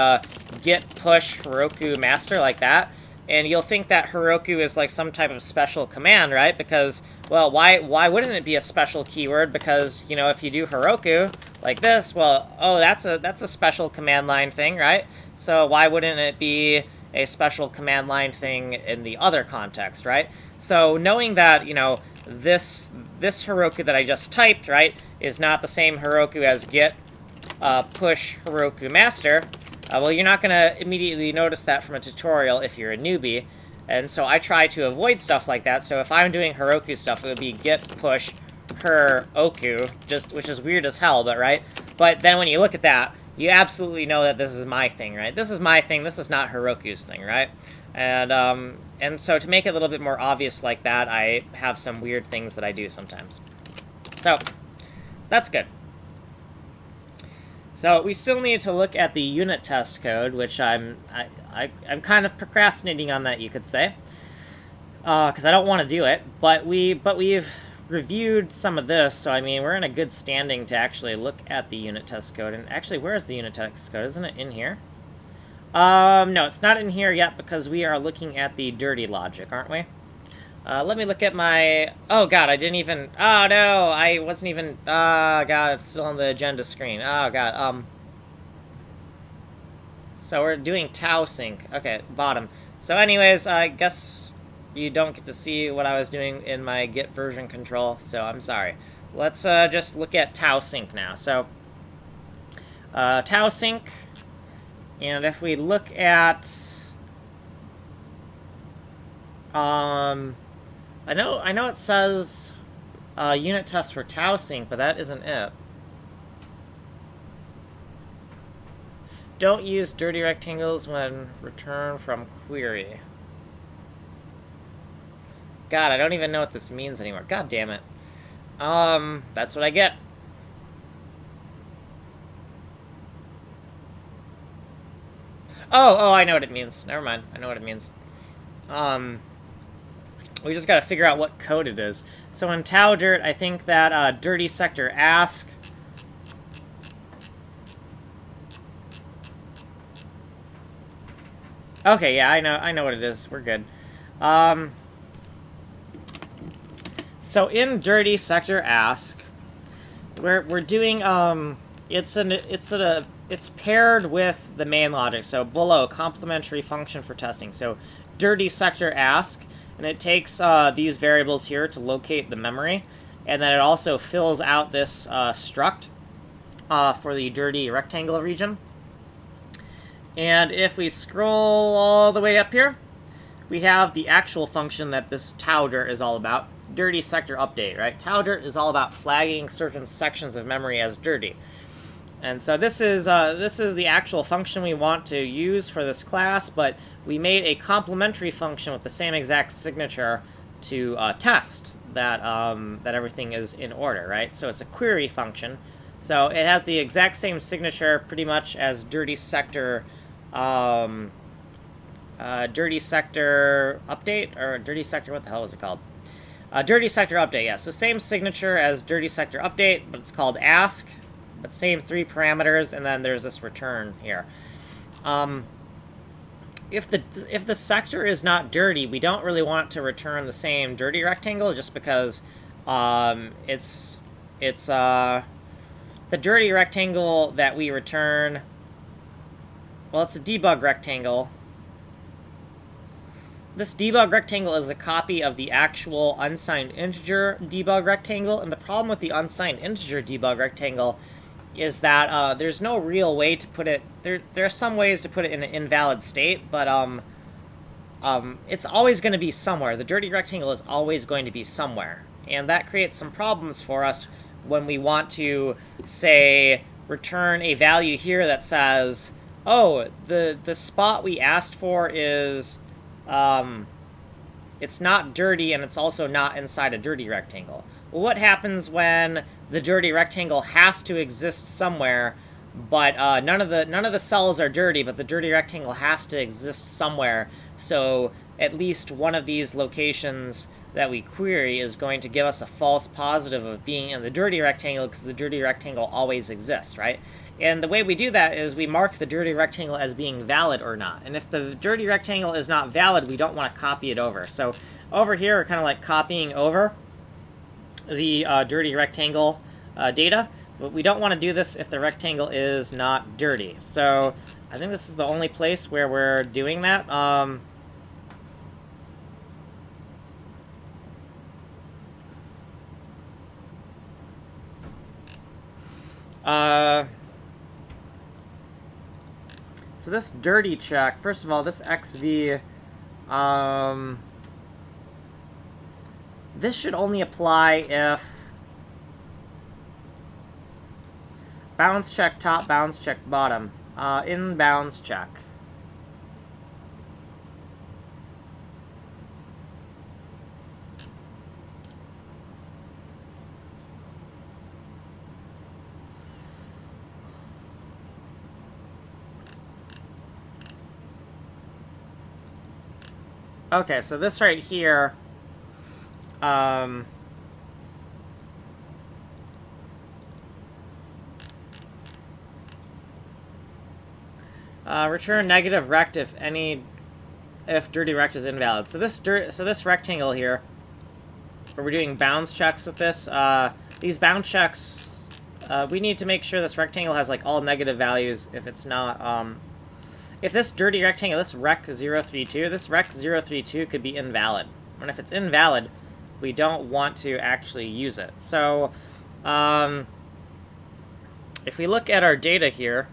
git push Heroku master like that. And you'll think that Heroku is like some type of special command, right? Because, well, why wouldn't it be a special keyword? Because, you know, if you do Heroku like this, well, oh, that's a special command line thing, right? So why wouldn't it be a special command line thing in the other context, right? So knowing that, you know, this Heroku that I just typed, right, is not the same Heroku as git push Heroku master. Well, you're not going to immediately notice that from a tutorial if you're a newbie, and so I try to avoid stuff like that. So if I'm doing Heroku stuff, it would be git push Heroku, which is weird as hell, but right? But then when you look at that, you absolutely know that this is my thing, right? This is my thing, this is not Heroku's thing, right? And so to make it a little bit more obvious like that, I have some weird things that I do sometimes. So, that's good. So we still need to look at the unit test code, which I'm kind of procrastinating on that, you could say, because I don't want to do it. But we've reviewed some of this, so I mean we're in a good standing to actually look at the unit test code. And actually, where's the unit test code? Isn't it in here? No, it's not in here yet because we are looking at the dirty logic, aren't we? Let me look at my... Oh, God, I didn't even... Oh, no, I wasn't even... Oh, God, it's still on the agenda screen. Oh, God, So we're doing Tausync. Okay, bottom. So anyways, I guess you don't get to see what I was doing in my Git version control, so I'm sorry. Let's just look at Tausync now. So, Tausync, and if we look at... I know it says unit test for Tausync, but that isn't it. Don't use dirty rectangles when return from query. God, I don't even know what this means anymore. God damn it. That's what I get. Oh, I know what it means. Never mind. I know what it means. We just gotta figure out what code it is. So in Taudirt, I think that dirty sector ask. Okay, yeah, I know what it is. We're good. So in dirty sector ask, we're doing it's paired with the main logic. So below, complementary function for testing. So dirty sector ask, and it takes these variables here to locate the memory, and then it also fills out this struct for the dirty rectangle region. And if we scroll all the way up here, we have the actual function that this Taudirt is all about. Dirty sector update, right? Taudirt is all about flagging certain sections of memory as dirty. And so this is the actual function we want to use for this class, but we made a complementary function with the same exact signature to test that that everything is in order, right? So it's a query function. So it has the exact same signature pretty much as dirty sector dirty sector update, or dirty sector, what the hell is it called? Dirty sector update, yeah. So same signature as dirty sector update, but it's called ask, but same 3 parameters, and then there's this return here. If the sector is not dirty, we don't really want to return the same dirty rectangle, just because it's the dirty rectangle that we return. Well, it's a debug rectangle. This debug rectangle is a copy of the actual unsigned integer debug rectangle, and the problem with the unsigned integer debug rectangle is that there's no real way to put it. There are some ways to put it in an invalid state, but it's always going to be somewhere. The dirty rectangle is always going to be somewhere, and that creates some problems for us when we want to, say, return a value here that says, oh, the spot we asked for is it's not dirty, and it's also not inside a dirty rectangle. Well, what happens when the dirty rectangle has to exist somewhere, but none of the cells are dirty, but the dirty rectangle has to exist somewhere? So at least one of these locations that we query is going to give us a false positive of being in the dirty rectangle, because the dirty rectangle always exists, right? And the way we do that is we mark the dirty rectangle as being valid or not. And if the dirty rectangle is not valid, we don't want to copy it over. So over here, we're kind of like copying over the dirty rectangle data, but we don't want to do this if the rectangle is not dirty. So I think this is the only place where we're doing that. So this dirty check, first of all, this XV, this should only apply if bounds check top, bounds check bottom, in bounds check. Okay, so this right here, return negative rect if dirty rect is invalid. So this rectangle here, where we're doing bounds checks with this, these bound checks, we need to make sure this rectangle has like all negative values. If it's not, if this dirty rectangle, this rec032, this rec032 could be invalid. And if it's invalid, we don't want to actually use it. So, if we look at our data here,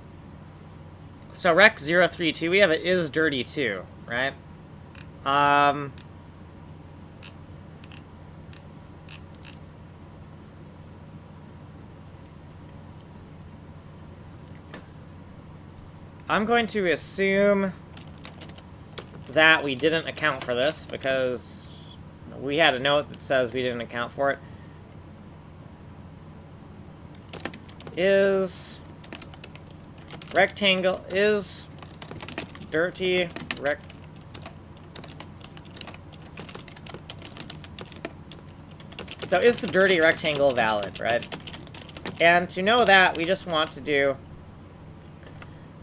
so rec032, we have it is dirty too, right? I'm going to assume that we didn't account for this, because we had a note that says we didn't account for it. Is rectangle, is dirty rect. So is the dirty rectangle valid, right? And to know that, we just want to do...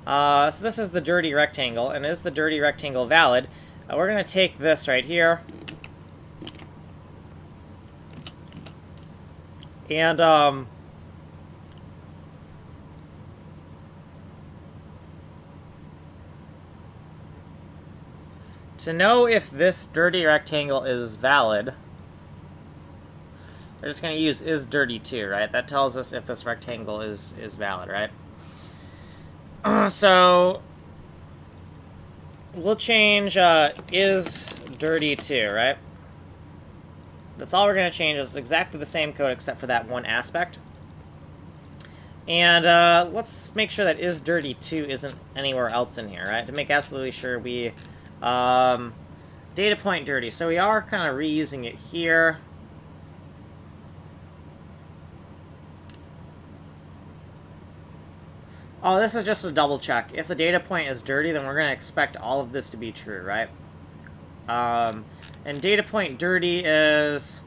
so this is the dirty rectangle, and is the dirty rectangle valid? We're going to take this right here. And, to know if this dirty rectangle is valid, we're just going to use isDirty2, right? That tells us if this rectangle is valid, right? So we'll change isDirty2, right? That's all we're going to change. It's exactly the same code except for that one aspect. And let's make sure that isDirty2 isn't anywhere else in here, right? To make absolutely sure we... data point dirty. So we are kind of reusing it here. Oh, this is just a double check. If the data point is dirty, then we're going to expect all of this to be true, right? And data point dirty is...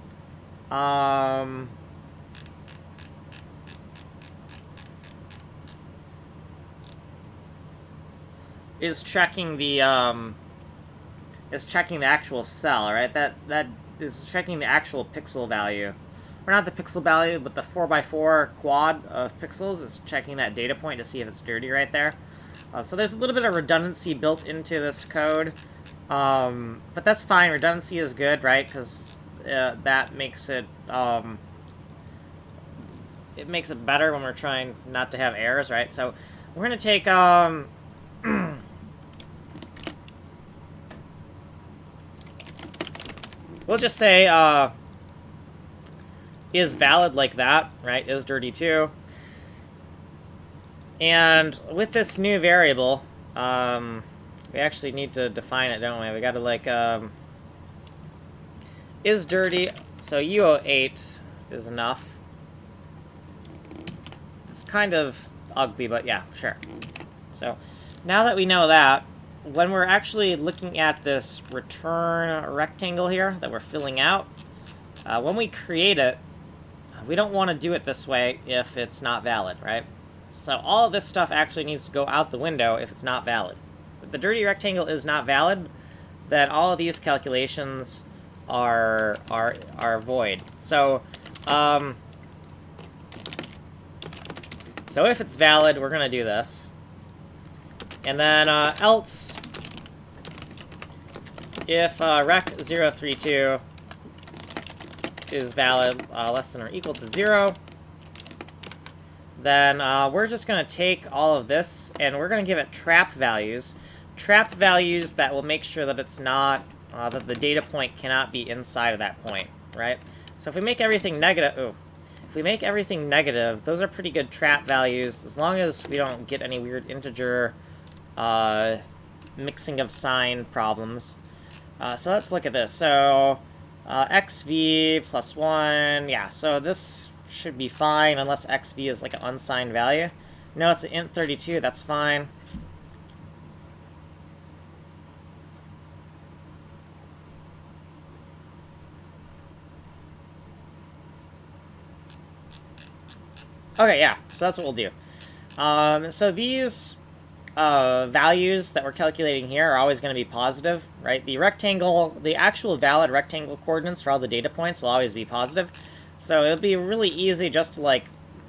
is checking the actual cell, right? That is checking the actual pixel value. Or not the pixel value, but the 4x4 quad of pixels is checking that data point to see if it's dirty right there. So there's a little bit of redundancy built into this code. But that's fine. Redundancy is good, right? Because that makes it... it makes it better when we're trying not to have errors, right? So we're going to take... we'll just say... is valid like that, right? isDirty2. And with this new variable, we actually need to define it, don't we? We gotta, like, isDirty, so U08 is enough. It's kind of ugly, but yeah, sure. So, now that we know that, when we're actually looking at this return rectangle here that we're filling out, when we create it, we don't want to do it this way if it's not valid, right? So all of this stuff actually needs to go out the window if it's not valid. If the dirty rectangle is not valid, then all of these calculations are void. So, so if it's valid, we're going to do this. And then else, if rec032 is valid less than or equal to 0, then we're just going to take all of this and we're going to give it trap values. Trap values that will make sure that it's not, that the data point cannot be inside of that point, right? So if we make everything negative, if we make everything negative, those are pretty good trap values as long as we don't get any weird integer mixing of sign problems. So let's look at this. So xv plus 1, yeah, so this should be fine unless xv is like an unsigned value. No, it's an int 32, that's fine. Okay, yeah, so that's what we'll do. So these values that we're calculating here are always going to be positive, right? The rectangle, the actual valid rectangle coordinates for all the data points will always be positive. So it'll be really easy just to, like,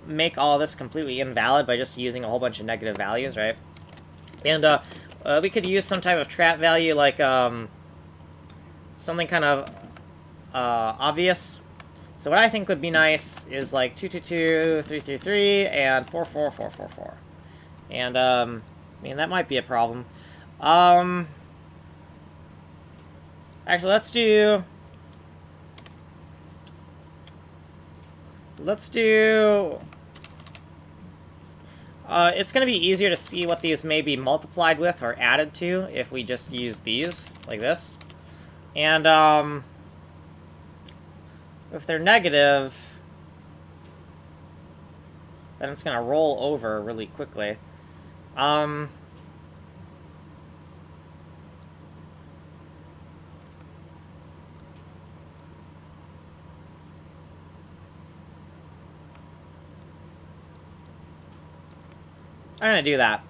make all this completely invalid by just using a whole bunch of negative values, right? And we could use some type of trap value, like something kind of obvious. So what I think would be nice is like 222, 333, and 44444. And I mean, that might be a problem. Actually, let's do... it's going to be easier to see what these may be multiplied with or added to if we just use these, like this. And, if they're negative, then it's going to roll over really quickly. I'm going to do that.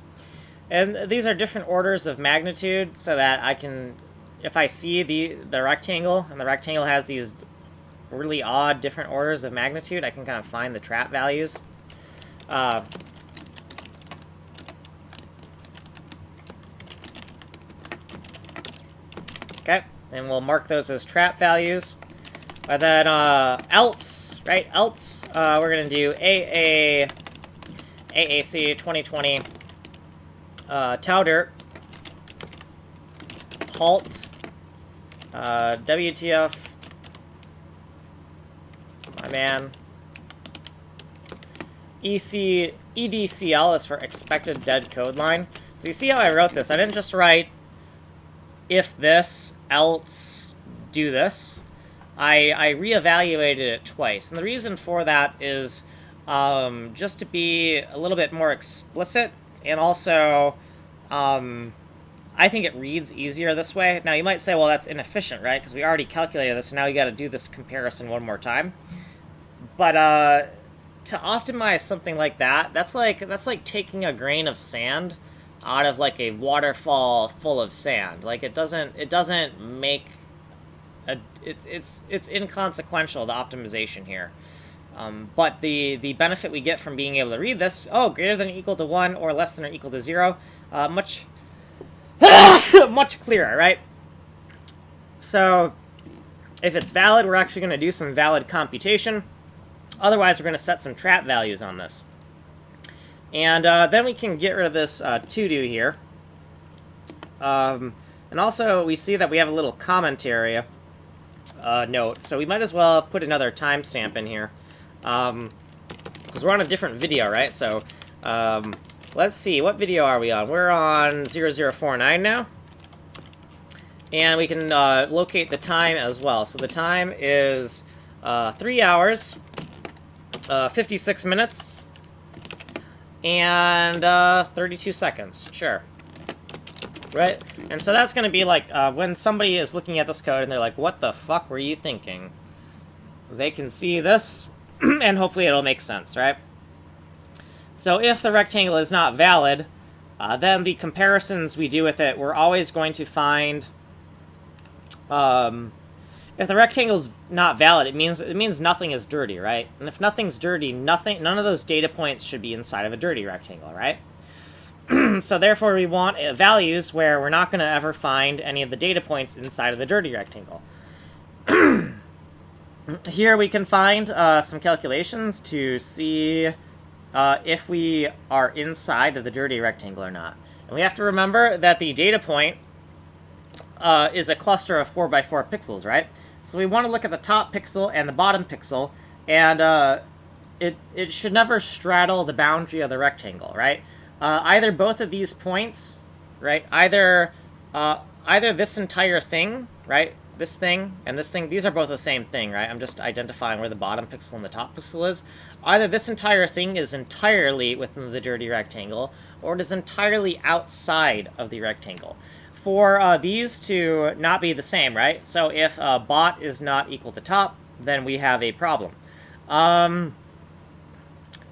And these are different orders of magnitude so that I can, if I see the rectangle, and the rectangle has these really odd different orders of magnitude, I can kind of find the trap values. Okay, and we'll mark those as trap values. And then else, right? Else, we're going to do AAC 2020 Taudirt halt WTF, my man. EDCL is for expected dead code line. So you see how I wrote this? I didn't just write if this, else, do this. I reevaluated it twice. And the reason for that is just to be a little bit more explicit, and also I think it reads easier this way. Now you might say, well, that's inefficient, right? Because we already calculated this, and now you got to do this comparison one more time. But to optimize something like that, that's like taking a grain of sand out of like a waterfall full of sand. Like it doesn't make it's inconsequential, the optimization here. But the benefit we get from being able to read this, greater than or equal to 1 or less than or equal to 0, much much clearer, right? So if it's valid, we're actually going to do some valid computation. Otherwise, we're going to set some trap values on this. And then we can get rid of this to-do here. And also, we see that we have a little commentary note. So we might as well put another timestamp in here. Because we're on a different video, right? So let's see. What video are we on? We're on 0049 now. And we can locate the time as well. So the time is 3 hours, 56 minutes, and 32 seconds. Sure. Right? And so that's going to be like when somebody is looking at this code and they're like, what the fuck were you thinking? They can see this, and hopefully it'll make sense, right? So if the rectangle is not valid, then the comparisons we do with it, we're always going to find... if the rectangle's not valid, it means nothing is dirty, right? And if nothing's dirty, none of those data points should be inside of a dirty rectangle, right? So therefore, we want values where we're not going to ever find any of the data points inside of the dirty rectangle. Here we can find some calculations to see if we are inside of the dirty rectangle or not. And we have to remember that the data point is a cluster of 4x4 pixels, right? So we want to look at the top pixel and the bottom pixel, and it should never straddle the boundary of the rectangle, right? Either both of these points, right? Either this entire thing, right? This thing and this thing, these are both the same thing, right? I'm just identifying where the bottom pixel and the top pixel is. Either this entire thing is entirely within the dirty rectangle, or it is entirely outside of the rectangle. For these to not be the same, right? So if bot is not equal to top, then we have a problem.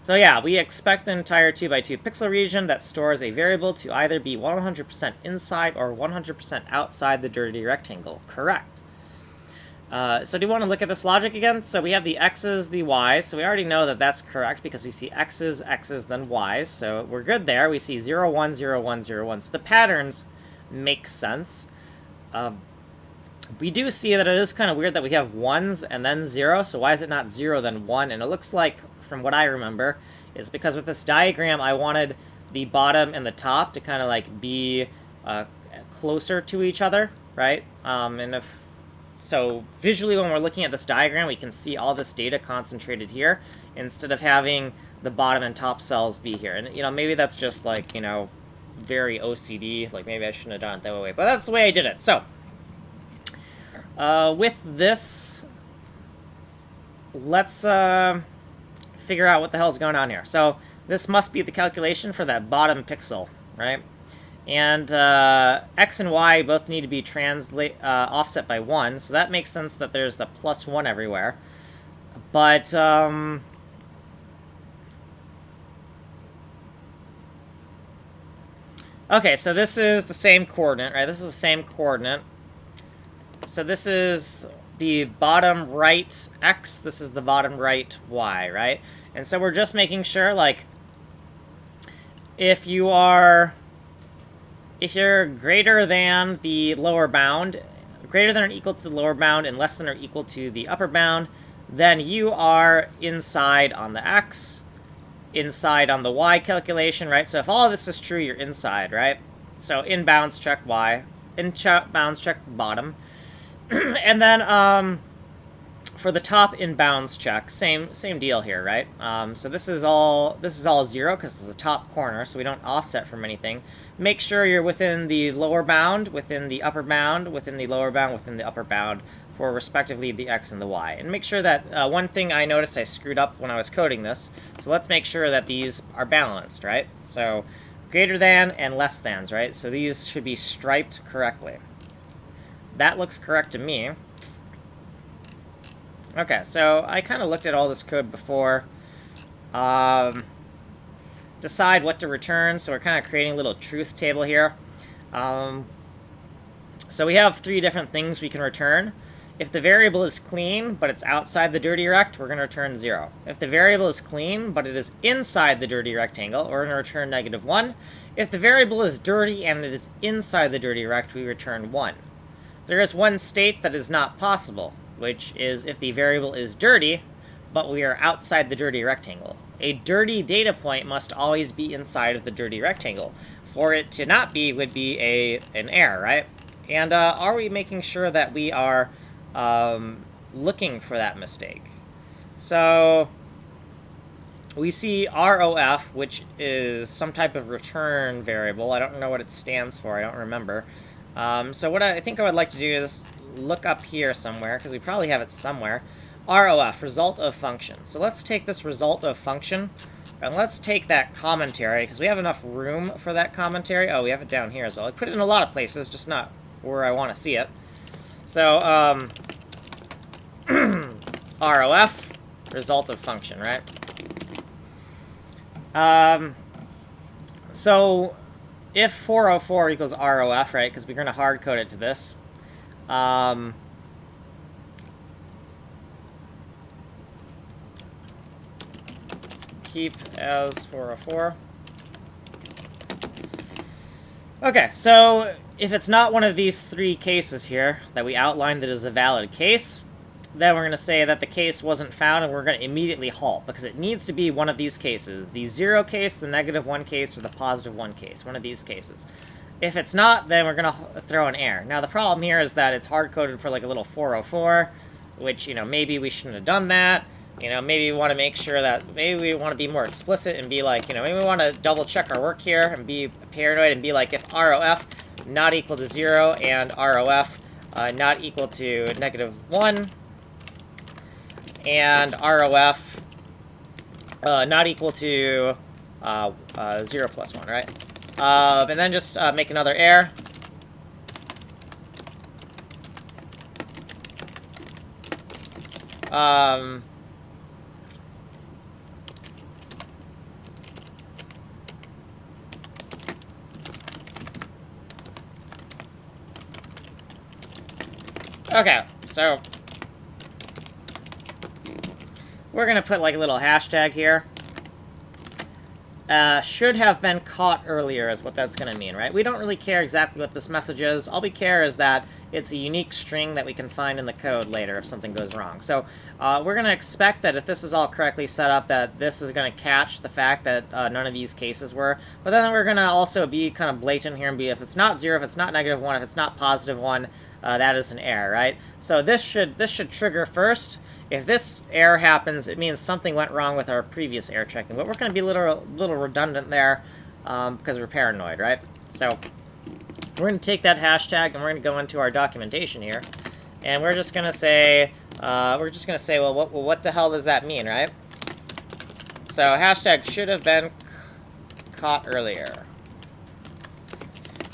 So yeah, we expect the entire 2x2 pixel region that stores a variable to either be 100% inside or 100% outside the dirty rectangle. Correct. So do you want to look at this logic again? So we have the x's, the y's, so we already know that that's correct because we see x's, then y's, so we're good there. We see 0, 1, 0, 1, 0, 1. So the patterns make sense. We do see that it is kind of weird that we have 1s and then 0, so why is it not 0 then 1? And it looks like, from what I remember, is because with this diagram I wanted the bottom and the top to kind of like be closer to each other, right? So visually when we're looking at this diagram, we can see all this data concentrated here instead of having the bottom and top cells be here. And, maybe that's just like, very OCD, like maybe I shouldn't have done it that way, but that's the way I did it. So, with this, let's figure out what the hell's going on here. So, this must be the calculation for that bottom pixel, right? And x and y both need to be offset by 1, so that makes sense that there's the +1 everywhere. But, Okay, so this is the same coordinate, right? This is the same coordinate. So this is the bottom right x, this is the bottom right y, right? And so we're just making sure, like, if you're greater than the lower bound, greater than or equal to the lower bound and less than or equal to the upper bound, then you are inside on the x, inside on the y calculation, right? So if all of this is true, you're inside, right? So in bounds, check y. In bounds, check bottom. And then for the top in bounds check, same deal here, right? So this is all 0 because it's the top corner, so we don't offset from anything. Make sure you're within the lower bound, within the upper bound, within the lower bound, within the upper bound for respectively the x and the y. And make sure that one thing I noticed I screwed up when I was coding this. So let's make sure that these are balanced, right? So greater than and less thans, right? So these should be striped correctly. That looks correct to me. Okay, so I kind of looked at all this code before. Decide what to return, so we're kind of creating a little truth table here. So we have 3 different things we can return. If the variable is clean, but it's outside the dirty rect, we're going to return 0. If the variable is clean, but it is inside the dirty rectangle, we're going to return -1. If the variable is dirty and it is inside the dirty rect, we return 1. There is one state that is not possible, which is if the variable is dirty, but we are outside the dirty rectangle. A dirty data point must always be inside of the dirty rectangle. For it to not be would be an error, right? And are we making sure that we are looking for that mistake? So we see ROF, which is some type of return variable. I don't know what it stands for. I don't remember. So what I think I would like to do is look up here somewhere, because we probably have it somewhere. ROF, result of function. So let's take this result of function, and let's take that commentary, because we have enough room for that commentary. Oh, we have it down here as well. I put it in a lot of places, just not where I want to see it. So, ROF, result of function, right? So if 404 equals ROF, right, because we're going to hard code it to this, keep as 404. Okay, so if it's not one of these 3 cases here that we outlined that is a valid case, then we're going to say that the case wasn't found, and we're going to immediately halt, because it needs to be one of these cases. The 0 case, the -1 case, or the +1 case. One of these cases. If it's not, then we're going to throw an error. Now, the problem here is that it's hard-coded for, like, a little 404, which, you know, maybe we shouldn't have done that. You know, maybe we want to make sure that, maybe we want to be more explicit and be like, you know, maybe we want to double-check our work here and be paranoid and be like, if ROF not equal to 0 and ROF not equal to -1, and ROF not equal to 0 plus 1, right? And then just make another error. Okay, so we're going to put like a little hashtag here. Should have been caught earlier is what that's going to mean, right? We don't really care exactly what this message is. All we care is that it's a unique string that we can find in the code later if something goes wrong. So we're going to expect that if this is all correctly set up, that this is going to catch the fact that none of these cases were. But then we're going to also be kind of blatant here and be, if it's not 0, if it's not -1, if it's not +1, that is an error, right? So this should trigger first. If this error happens, it means something went wrong with our previous error checking. But we're going to be a little redundant there because we're paranoid, right? So we're going to take that hashtag and we're going to go into our documentation here, and we're just going to say, well, what the hell does that mean, right? So hashtag should have been caught earlier.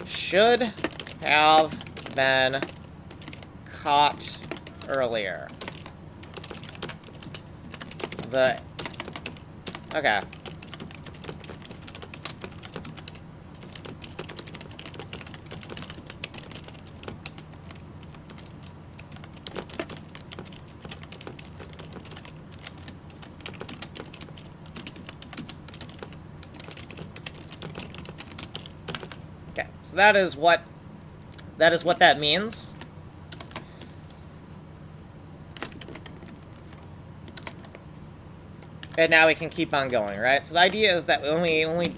Should have been caught earlier. Okay. Okay, so that is what that means. And now we can keep on going, right? So the idea is that when we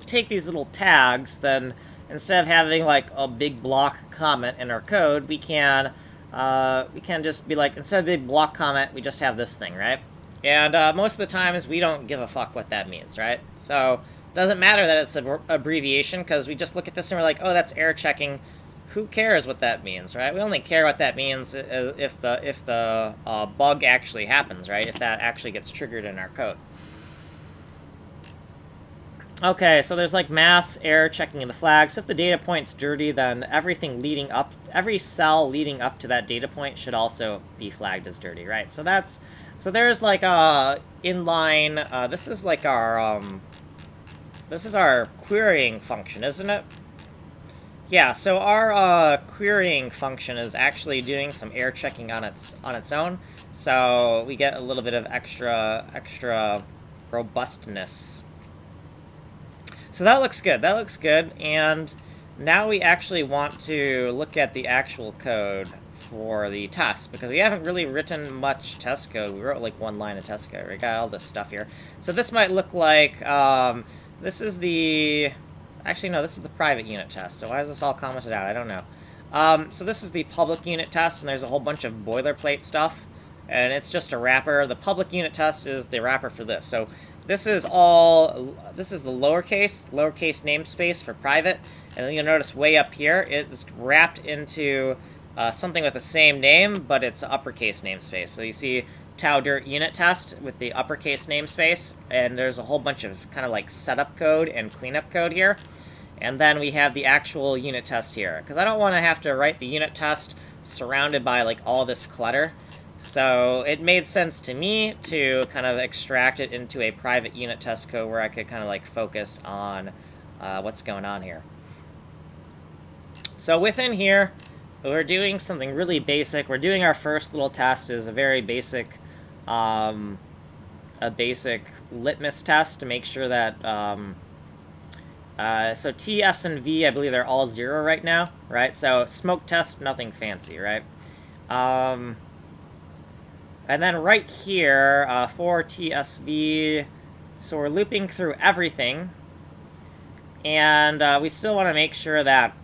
take these little tags, then instead of having like a big block comment in our code, we can just be like, instead of big block comment, we just have this thing, right? And most of the times we don't give a fuck what that means, right? So it doesn't matter that it's an abbreviation, because we just look at this and we're like, oh, that's error checking. Who cares what that means, right? We only care what that means if the bug actually happens, right? If that actually gets triggered in our code. Okay, so there's like mass error checking in the flags. If the data point's dirty, then everything leading up, every cell leading up to that data point should also be flagged as dirty, right? So there's like a inline. This is like our this is our querying function, isn't it? Yeah, so our querying function is actually doing some error checking on its own, so we get a little bit of extra robustness. So that looks good. That looks good, and now we actually want to look at the actual code for the test, because we haven't really written much test code. We wrote like one line of test code. We got all this stuff here. So this might look like this is the. Actually, no, this is the private unit test, so why is this all commented out? I don't know. So this is the public unit test, and there's a whole bunch of boilerplate stuff, and it's just a wrapper. The public unit test is the wrapper for this. So this is the lowercase namespace for private, and then you'll notice way up here, it's wrapped into something with the same name, but it's an uppercase namespace. So you see Taudirt unit test with the uppercase namespace, and there's a whole bunch of kind of like setup code and cleanup code here. And then we have the actual unit test here, because I don't want to have to write the unit test surrounded by like all this clutter. So it made sense to me to kind of extract it into a private unit test code where I could kind of like focus on what's going on here. So within here, we're doing something really basic. We're doing our first little test is a very basic, basic litmus test to make sure that, so T, S, and V, I believe they're all 0 right now, right? So smoke test, nothing fancy, right? And then right here, for TSV, so we're looping through everything, and we still want to make sure that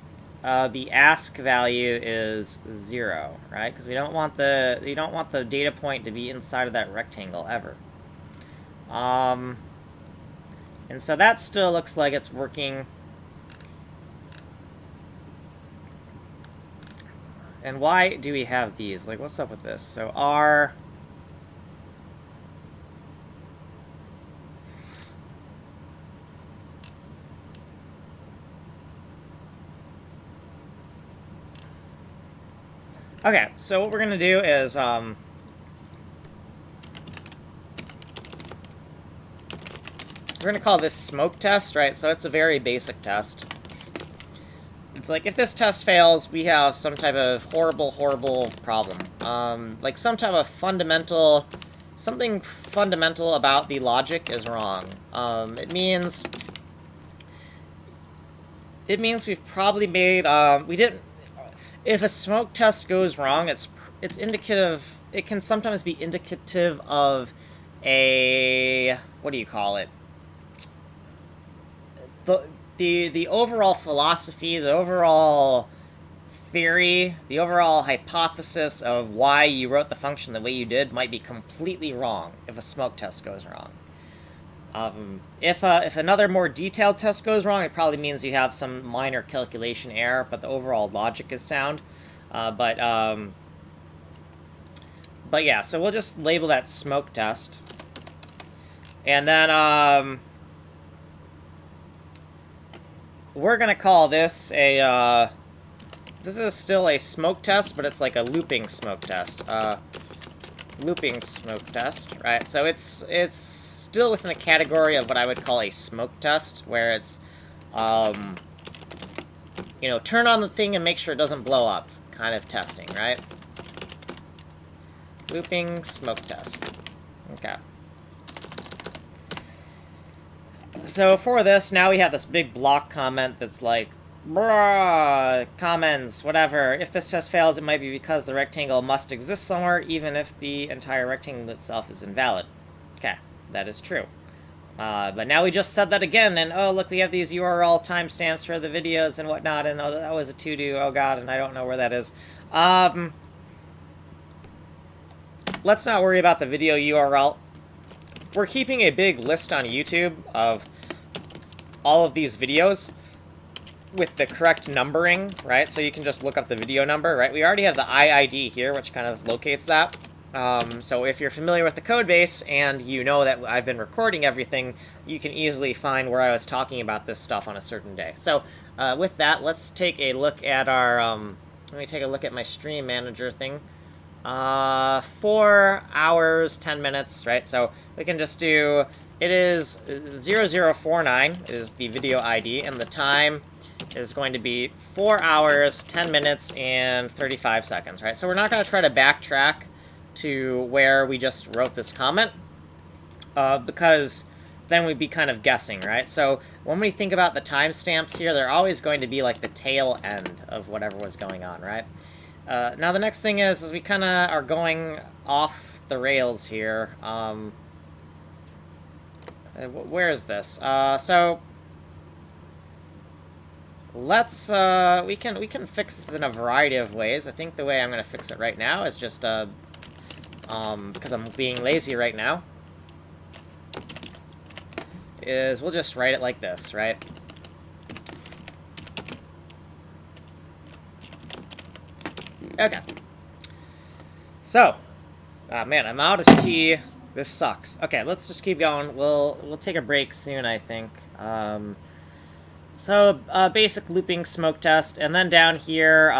the ask value is 0, right? Because we don't want the data point to be inside of that rectangle ever. And so that still looks like it's working. And why do we have these? Like, what's up with this? So R. Okay, so what we're going to do is, we're going to call this smoke test, right? So it's a very basic test. It's like, if this test fails, we have some type of horrible problem. Like some type of something fundamental about the logic is wrong. It means we've probably made, if a smoke test goes wrong, it's indicative. It can sometimes be indicative of a, what do you call it? The overall philosophy, the overall theory, the overall hypothesis of why you wrote the function the way you did might be completely wrong if a smoke test goes wrong. If another more detailed test goes wrong, it probably means you have some minor calculation error, but the overall logic is sound. But yeah, so we'll just label that smoke test. And then we're going to call this a, this is still a smoke test, but it's like a looping smoke test. Looping smoke test, right? So it's still within the category of what I would call a smoke test, where it's, you know, turn on the thing and make sure it doesn't blow up kind of testing, right? Looping smoke test. Okay. So for this, now we have this big block comment that's like Bruh, comments, whatever. If this test fails, it might be because the rectangle must exist somewhere, even if the entire rectangle itself is invalid. Okay, that is true. But now we just said that again, and oh, look, we have these URL timestamps for the videos and whatnot, and oh, that was a to-do, oh god, and I don't know where that is. Let's not worry about the video URL. We're keeping a big list on YouTube of all of these videos with the correct numbering, right? So you can just look up the video number, right? We already have the IID here, which kind of locates that. So if you're familiar with the code base and you know that I've been recording everything, you can easily find where I was talking about this stuff on a certain day. So with that, let's take a look at our, let me take a look at my stream manager thing. 4 hours, 10 minutes, right? So we can just do, it is 0049 is the video ID, and the time is going to be 4 hours, 10 minutes, and 35 seconds, right? So we're not going to try to backtrack to where we just wrote this comment, because then we'd be kind of guessing, right? So when we think about the timestamps here, they're always going to be like the tail end of whatever was going on, right? Now the next thing is we kind of are going off the rails here. Where is this? So let's we can fix it in a variety of ways. I think the way I'm going to fix it right now is just because I'm being lazy right now, is we'll just write it like this, right? Okay. So, man, I'm out of tea. This sucks. Okay, let's just keep going. We'll take a break soon, I think. So, basic looping smoke test, and then down here,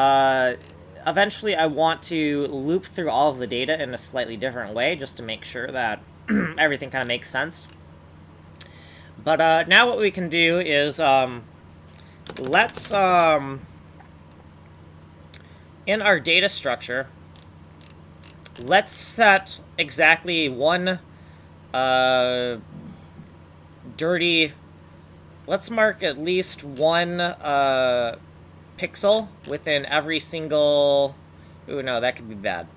eventually I want to loop through all of the data in a slightly different way, just to make sure that everything kind of makes sense. But now what we can do is, let's, in our data structure, let's set exactly one dirty, let's mark at least one pixel within every single, ooh, no, that could be bad.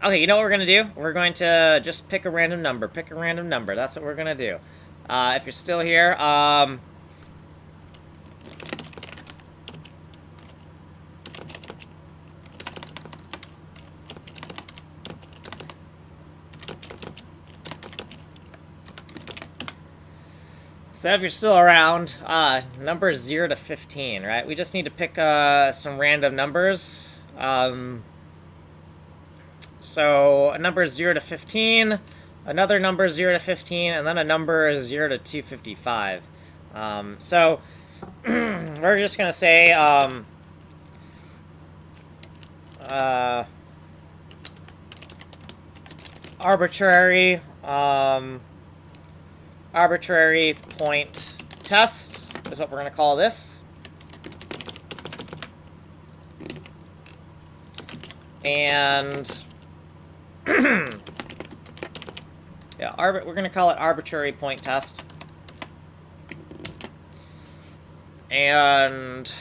Okay, you know what we're going to do? We're going to just pick a random number. Pick a random number. That's what we're going to do. If you're still here, so if you're still around, numbers 0 to 15, right? We just need to pick some random numbers. So a number 0 to 15, another number 0 to 15, and then a number 0 to 255. So we're just going to say arbitrary arbitrary point test is what we're going to call this. And yeah, we're going to call it arbitrary point test. And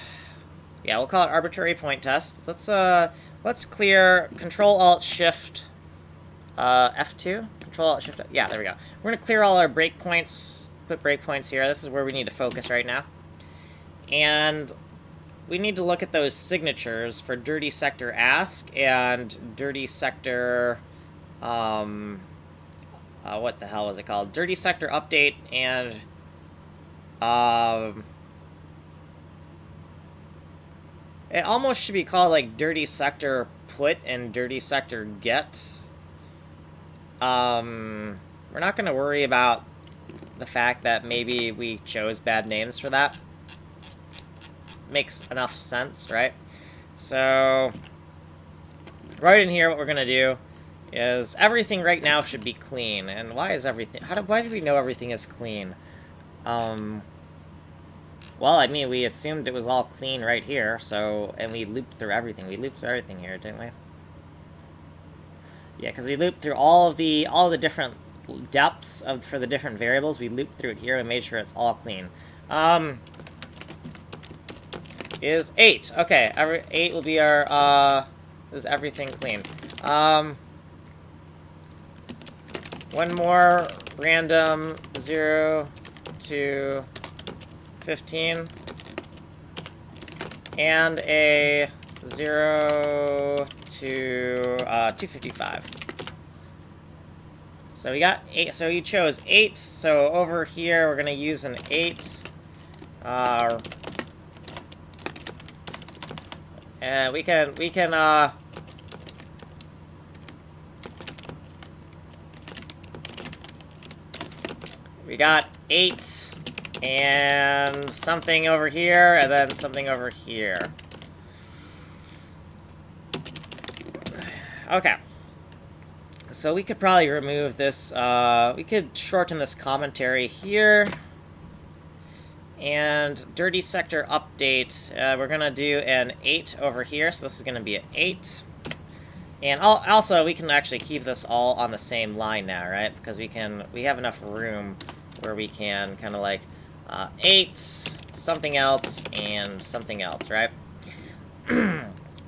yeah, we'll call it arbitrary point test. Let's clear Control-Alt-Shift F2. Control-Alt-Shift. Yeah, there we go. We're going to clear all our breakpoints. Put breakpoints here. This is where we need to focus right now. And we need to look at those signatures for dirty sector ask and dirty sector, what the hell is it called? Dirty sector update and, it almost should be called like dirty sector put and dirty sector get. We're not going to worry about the fact that maybe we chose bad names for that. Makes enough sense, right? So right in here, what we're gonna do is everything right now should be clean. And why is everything? Why do we know everything is clean? Well, I mean, we assumed it was all clean right here. So, and we looped through everything. We looped through everything here, didn't we? Yeah, because we looped through all the different depths for the different variables. We looped through it here and made sure it's all clean. is 8. Okay, 8 will be our, is everything clean. One more random 0 to 15. And a 0 to 255. So we got 8. So you chose 8. So over here, we're going to use an 8. And we can we got 8 and something over here, and then something over here. Okay. So we could probably remove this, we could shorten this commentary here. And dirty sector update, we're going to do an 8 over here, so this is going to be an 8. And also, we can actually keep this all on the same line now, right? Because we have enough room where we can kind of like 8, something else, and something else, right?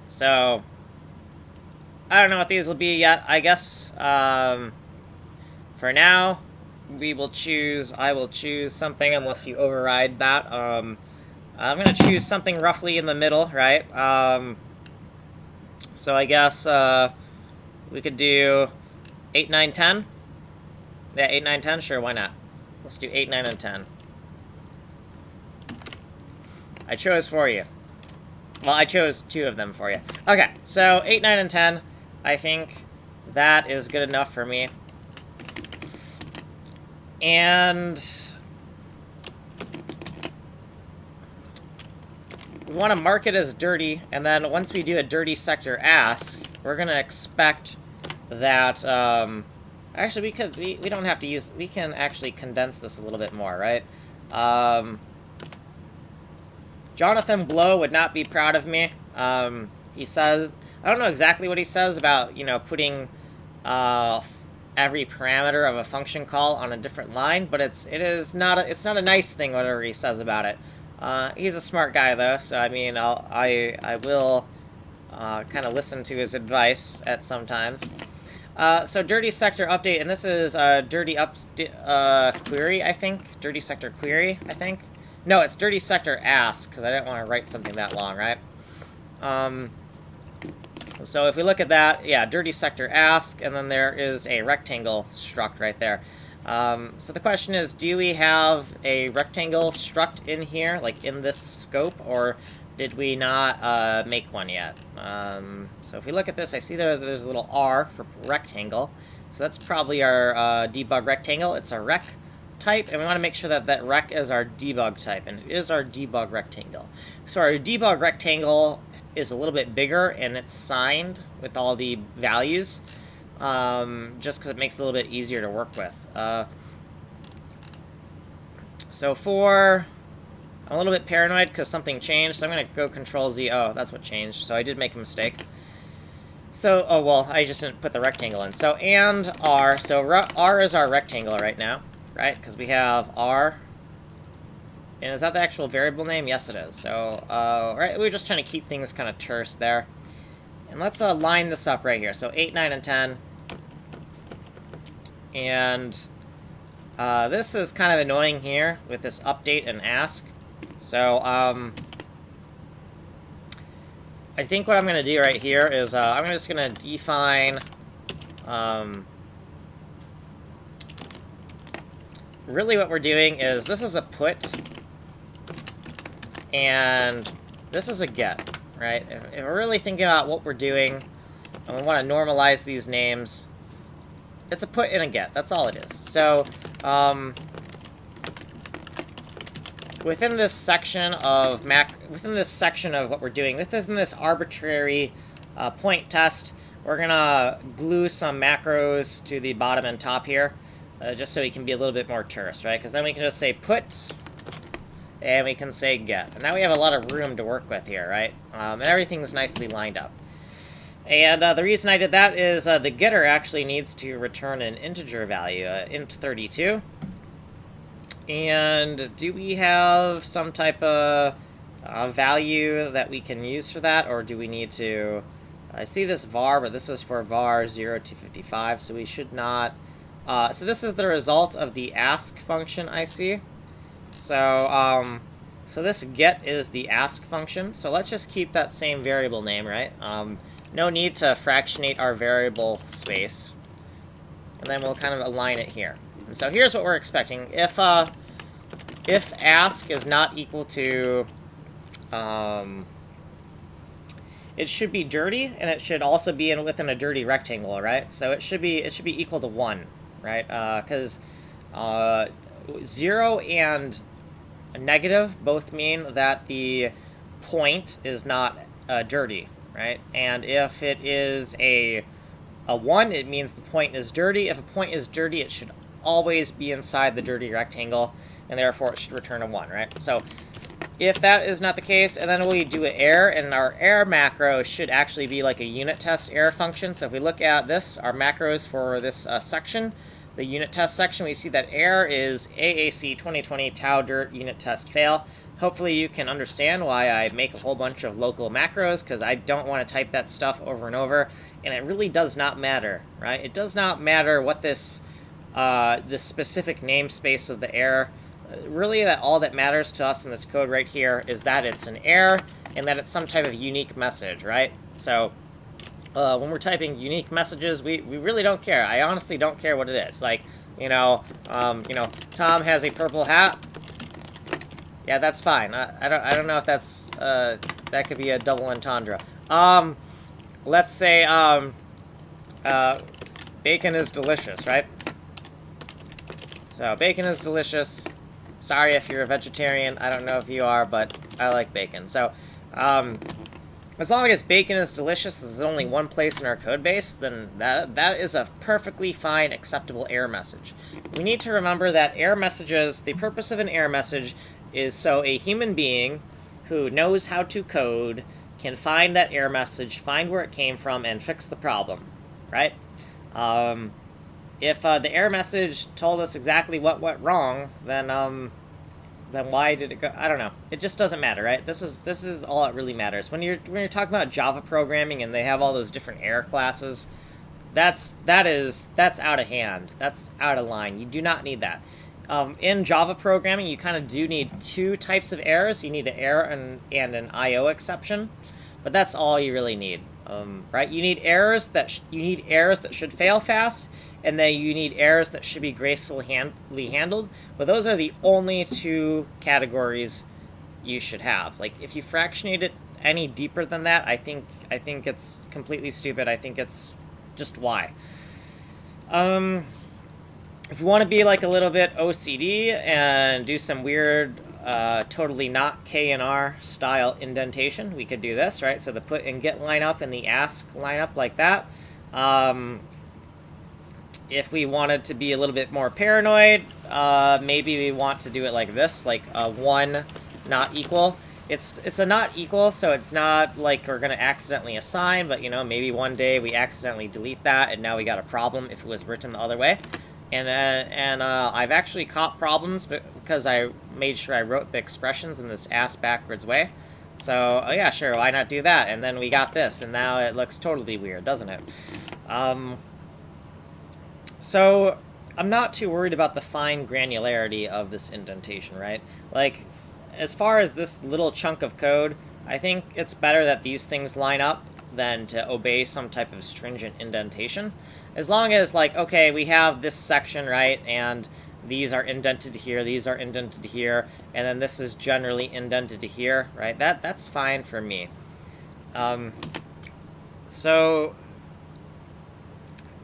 So, I don't know what these will be yet. I guess, for now, I will choose something unless you override that. I'm going to choose something roughly in the middle, right? So I guess we could do 8, 9, 10. Yeah, 8, 9, 10? Sure, why not? Let's do 8, 9, and 10. I chose for you. Well, I chose 2 of them for you. Okay, so 8, 9, and 10. I think that is good enough for me. And we want to mark it as dirty, and then once we do a dirty sector ask, we're going to expect that, actually we don't have to use, we can actually condense this a little bit more, right? Jonathan Blow would not be proud of me. He says, I don't know exactly what he says about, you know, putting, every parameter of a function call on a different line, but it's not a nice thing whatever he says about it. He's a smart guy though, so I mean I will kind of listen to his advice at some times. So dirty sector update, and this is dirty query, I think. Dirty sector query, I think. No, it's dirty sector ask because I didn't want to write something that long, right? So if we look at that, yeah, dirty sector ask, and then there is a rectangle struct right there. So the question is, do we have a rectangle struct in here, like in this scope, or did we not make one yet? So if we look at this, I see there's a little R for rectangle. So that's probably our debug rectangle. It's a rec type, and we want to make sure that that rec is our debug type, and it is our debug rectangle. So our debug rectangle is a little bit bigger, and it's signed with all the values, just because it makes it a little bit easier to work with. So I'm a little bit paranoid because something changed, so I'm going to go Control-Z. Oh, that's what changed, so I did make a mistake. So, oh, well, I just didn't put the rectangle in. So, and R. So, R is our rectangle right now, right? Because we have R. And is that the actual variable name? Yes, it is. So, right, we're just trying to keep things kind of terse there. And let's line this up right here. So 8, 9, and 10. And this is kind of annoying here with this update and ask. So, I think what I'm going to do right here is I'm just going to define really what we're doing is this is a put and this is a get, right? If we're really thinking about what we're doing and we want to normalize these names, it's a put and a get. That's all it is. So, within this section of what we're doing, within this arbitrary point test, we're gonna glue some macros to the bottom and top here, just so we can be a little bit more terse, right? Because then we can just say put, and we can say get. And now we have a lot of room to work with here, right? And everything's nicely lined up. And the reason I did that is the getter actually needs to return an integer value, int 32. And do we have some type of value that we can use for that, or do we need to... I see this var, but this is for var 0 to 55, so we should not... so this is the result of the ask function I see. So, so this get is the ask function, so let's just keep that same variable name, right? No need to fractionate our variable space. And then we'll kind of align it here. And so here's what we're expecting. If ask is not equal to... it should be dirty, and it should also be within a dirty rectangle, right? So it should be equal to 1, right? Because 0 and negative both mean that the point is not dirty, right? And if it is a 1, it means the point is dirty. If a point is dirty, it should always be inside the dirty rectangle, and therefore it should return a 1, right? So if that is not the case, and then we do an error, and our error macro should actually be like a unit test error function. So if we look at this, our macros for this section, the unit test section, we see that error is AAC 2020 Taudirt unit test fail. Hopefully you can understand why I make a whole bunch of local macros, because I don't want to type that stuff over and over, and it really does not matter, right? It does not matter what this specific namespace of the error. Really, that all that matters to us in this code right here is that it's an error and that it's some type of unique message, right? So when we're typing unique messages, we really don't care. I honestly don't care what it is. Like, Tom has a purple hat. Yeah, that's fine. I don't know if that's that could be a double entendre. Let's say bacon is delicious, right? So bacon is delicious. Sorry if you're a vegetarian. I don't know if you are, but I like bacon. So, as long as bacon is delicious, there's only one place in our code base, then that is a perfectly fine, acceptable error message. We need to remember that error messages, the purpose of an error message is so a human being who knows how to code can find that error message, find where it came from, and fix the problem, right? If the error message told us exactly what went wrong, then why did it go? I don't know. It just doesn't matter, right? This is all that really matters. When you're talking about Java programming and they have all those different error classes, that's out of hand. That's out of line. You do not need that. In Java programming, you kind of do need two types of errors. You need an error and an I/O exception, but that's all you really need, right? You need errors that should fail fast, and then you need errors that should be gracefully handled. But those are the only two categories you should have. Like, if you fractionate it any deeper than that, I think it's completely stupid. I think it's just why. If you want to be like a little bit OCD and do some weird, totally not K&R style indentation, we could do this, right? So the put and get line up and the ask line up like that. If we wanted to be a little bit more paranoid, maybe we want to do it like this, like a 1 not equal. It's a not equal, so it's not like we're going to accidentally assign, but, maybe one day we accidentally delete that, and now we got a problem if it was written the other way. And I've actually caught problems because I made sure I wrote the expressions in this ass backwards way. So, oh yeah, sure, why not do that? And then we got this, and now it looks totally weird, doesn't it? So, I'm not too worried about the fine granularity of this indentation, right? Like, as far as this little chunk of code, I think it's better that these things line up than to obey some type of stringent indentation. As long as, like, okay, we have this section, right, and these are indented here, these are indented here, and then this is generally indented to here, right? That's fine for me.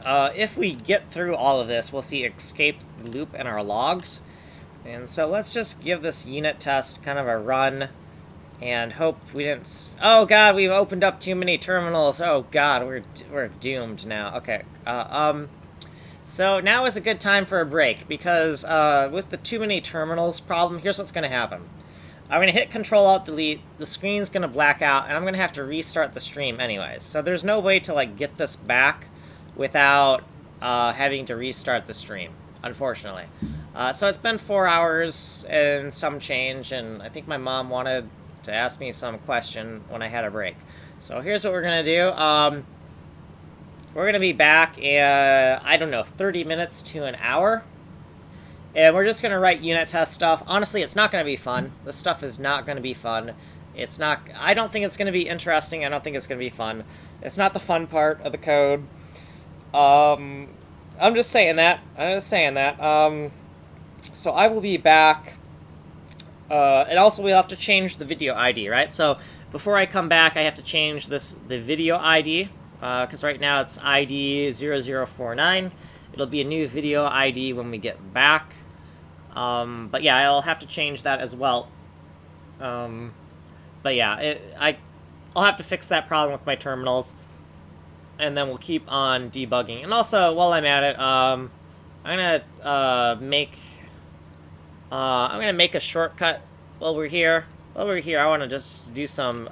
If we get through all of this, we'll see escape the loop in our logs. And so let's just give this unit test kind of a run and hope we didn't... Oh god, we've opened up too many terminals. Oh god, we're doomed now. Okay. So now is a good time for a break, because with the too many terminals problem, here's what's going to happen. I'm going to hit Control-Alt-Delete, the screen's going to black out, and I'm going to have to restart the stream anyways. So there's no way to, like, get this back without having to restart the stream, unfortunately. So it's been 4 hours and some change, and I think my mom wanted to ask me some question when I had a break. So here's what we're gonna do. We're gonna be back in, I don't know, 30 minutes to an hour. And we're just gonna write unit test stuff. Honestly, it's not gonna be fun. This stuff is not gonna be fun. It's not, I don't think it's gonna be interesting. I don't think it's gonna be fun. It's not the fun part of the code. I'm just saying that. So I will be back. And also we'll have to change the video ID, right? So before I come back, I have to change the video ID. Because right now it's ID 0049. It'll be a new video ID when we get back. But yeah, I'll have to change that as well. But yeah, I'll have to fix that problem with my terminals. And then we'll keep on debugging. And also, while I'm at it, I'm gonna make a shortcut while we're here. I want to just do some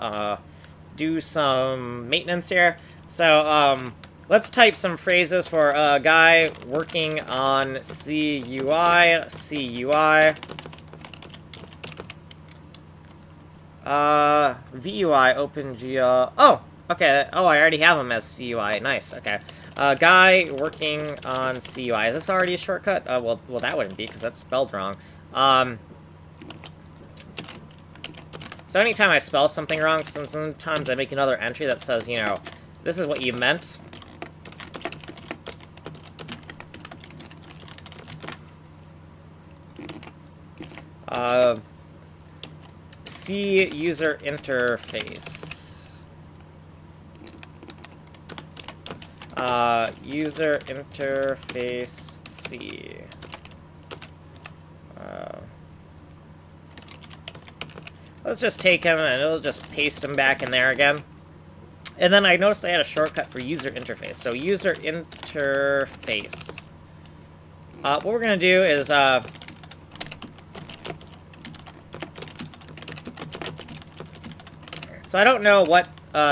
maintenance here. So let's type some phrases for a guy working on CUI. VUI OpenGL. Oh, okay. Oh, I already have him as CUI. Nice. Okay. Guy working on CUI. Is this already a shortcut? Well, that wouldn't be because that's spelled wrong. So anytime I spell something wrong, sometimes I make another entry that says, you know, this is what you meant. C user interface. User interface C. Let's just take him and it'll just paste him back in there again. And then I noticed I had a shortcut for user interface. So user interface. What we're gonna do is so I don't know what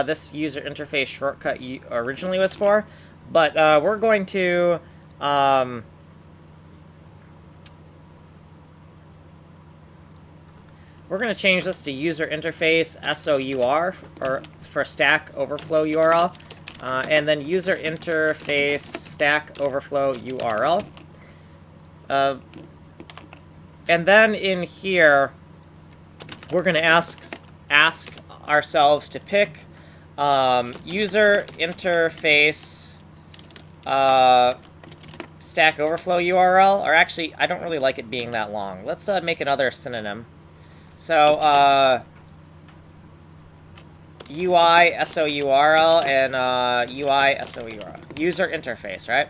this user interface shortcut originally was for, but we're going to change this to user interface SOUR, or for Stack Overflow URL, and then user interface Stack Overflow URL. And then in here, we're going to ask ourselves to pick user interface Stack Overflow URL, or actually, I don't really like it being that long. Let's make another synonym. So, UI SOURL and UI SOURL. User interface, right?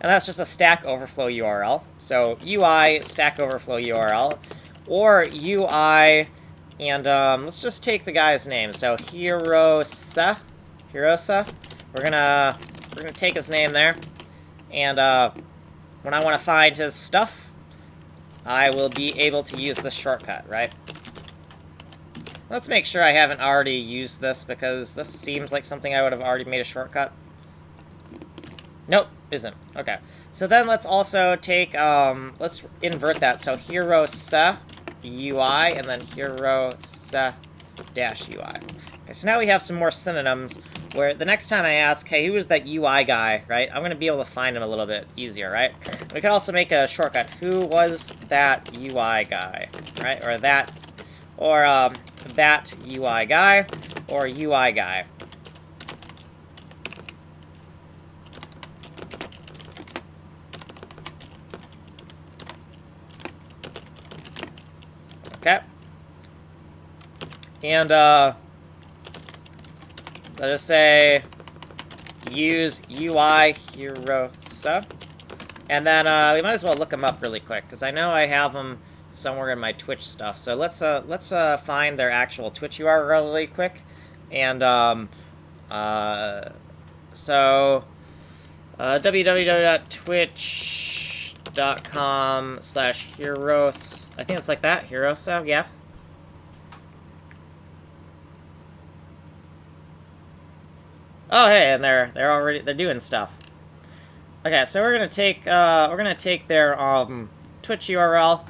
And that's just a Stack Overflow URL. So, UI Stack Overflow URL, or UI, and let's just take the guy's name. So, Hirosa. We're gonna take his name there, and when I want to find his stuff, I will be able to use this shortcut, right? Let's make sure I haven't already used this, because this seems like something I would have already made a shortcut. Nope, isn't. Okay. So then let's also take, let's invert that. So Hirosa UI, and then Hirosa dash UI. Okay, so now we have some more synonyms, where the next time I ask, hey, who is that UI guy, right? I'm going to be able to find him a little bit easier, right? We could also make a shortcut. Who was that UI guy, right? Or that UI guy, or UI guy. Okay. And, let us say use UI Hirosa, and then we might as well look him up really quick, because I know I have him somewhere in my Twitch stuff. So let's find their actual Twitch URL really quick, and www.twitch.com/Hiros. I think it's like that, Hirosa, yeah. Oh, hey, and they're doing stuff. Okay, so we're gonna take their Twitch URL,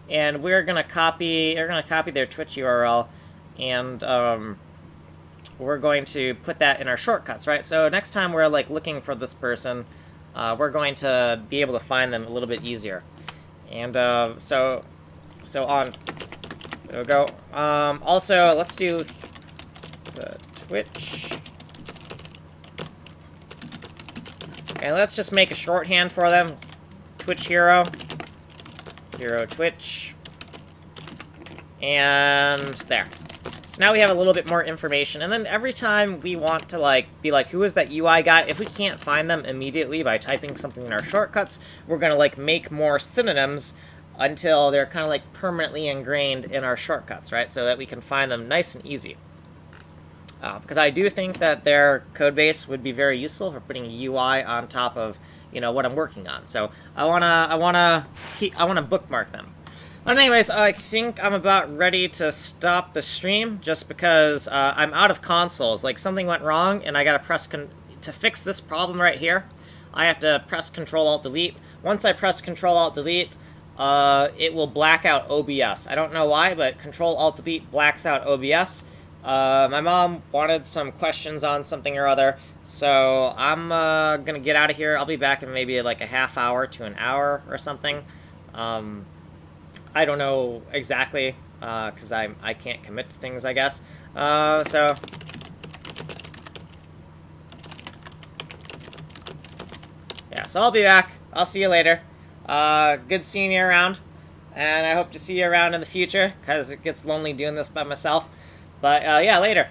and we're gonna copy their Twitch URL, and we're going to put that in our shortcuts, right? So next time we're like looking for this person, we're going to be able to find them a little bit easier. And so go. Also, let's do Twitch. And let's just make a shorthand for them. Twitch Hero. Hero Twitch. And there. So now we have a little bit more information. And then every time we want to like be like, who is that UI guy? If we can't find them immediately by typing something in our shortcuts, we're gonna like make more synonyms until they're kind of like permanently ingrained in our shortcuts, right? So that we can find them nice and easy. Because I do think that their code base would be very useful for putting a UI on top of, you know, what I'm working on. So I wanna bookmark them. But anyways, I think I'm about ready to stop the stream just because I'm out of consoles. Like something went wrong and I gotta press to fix this problem right here. I have to press Control-Alt-Delete. Once I press Control-Alt-Delete, it will black out OBS. I don't know why, but Control-Alt-Delete blacks out OBS. My mom wanted some questions on something or other, so I'm gonna get out of here. I'll be back in maybe like a half hour to an hour or something. I don't know exactly, because I can't commit to things, I guess. So yeah, so I'll be back. I'll see you later. Good seeing you around, and I hope to see you around in the future, because it gets lonely doing this by myself. But yeah, later.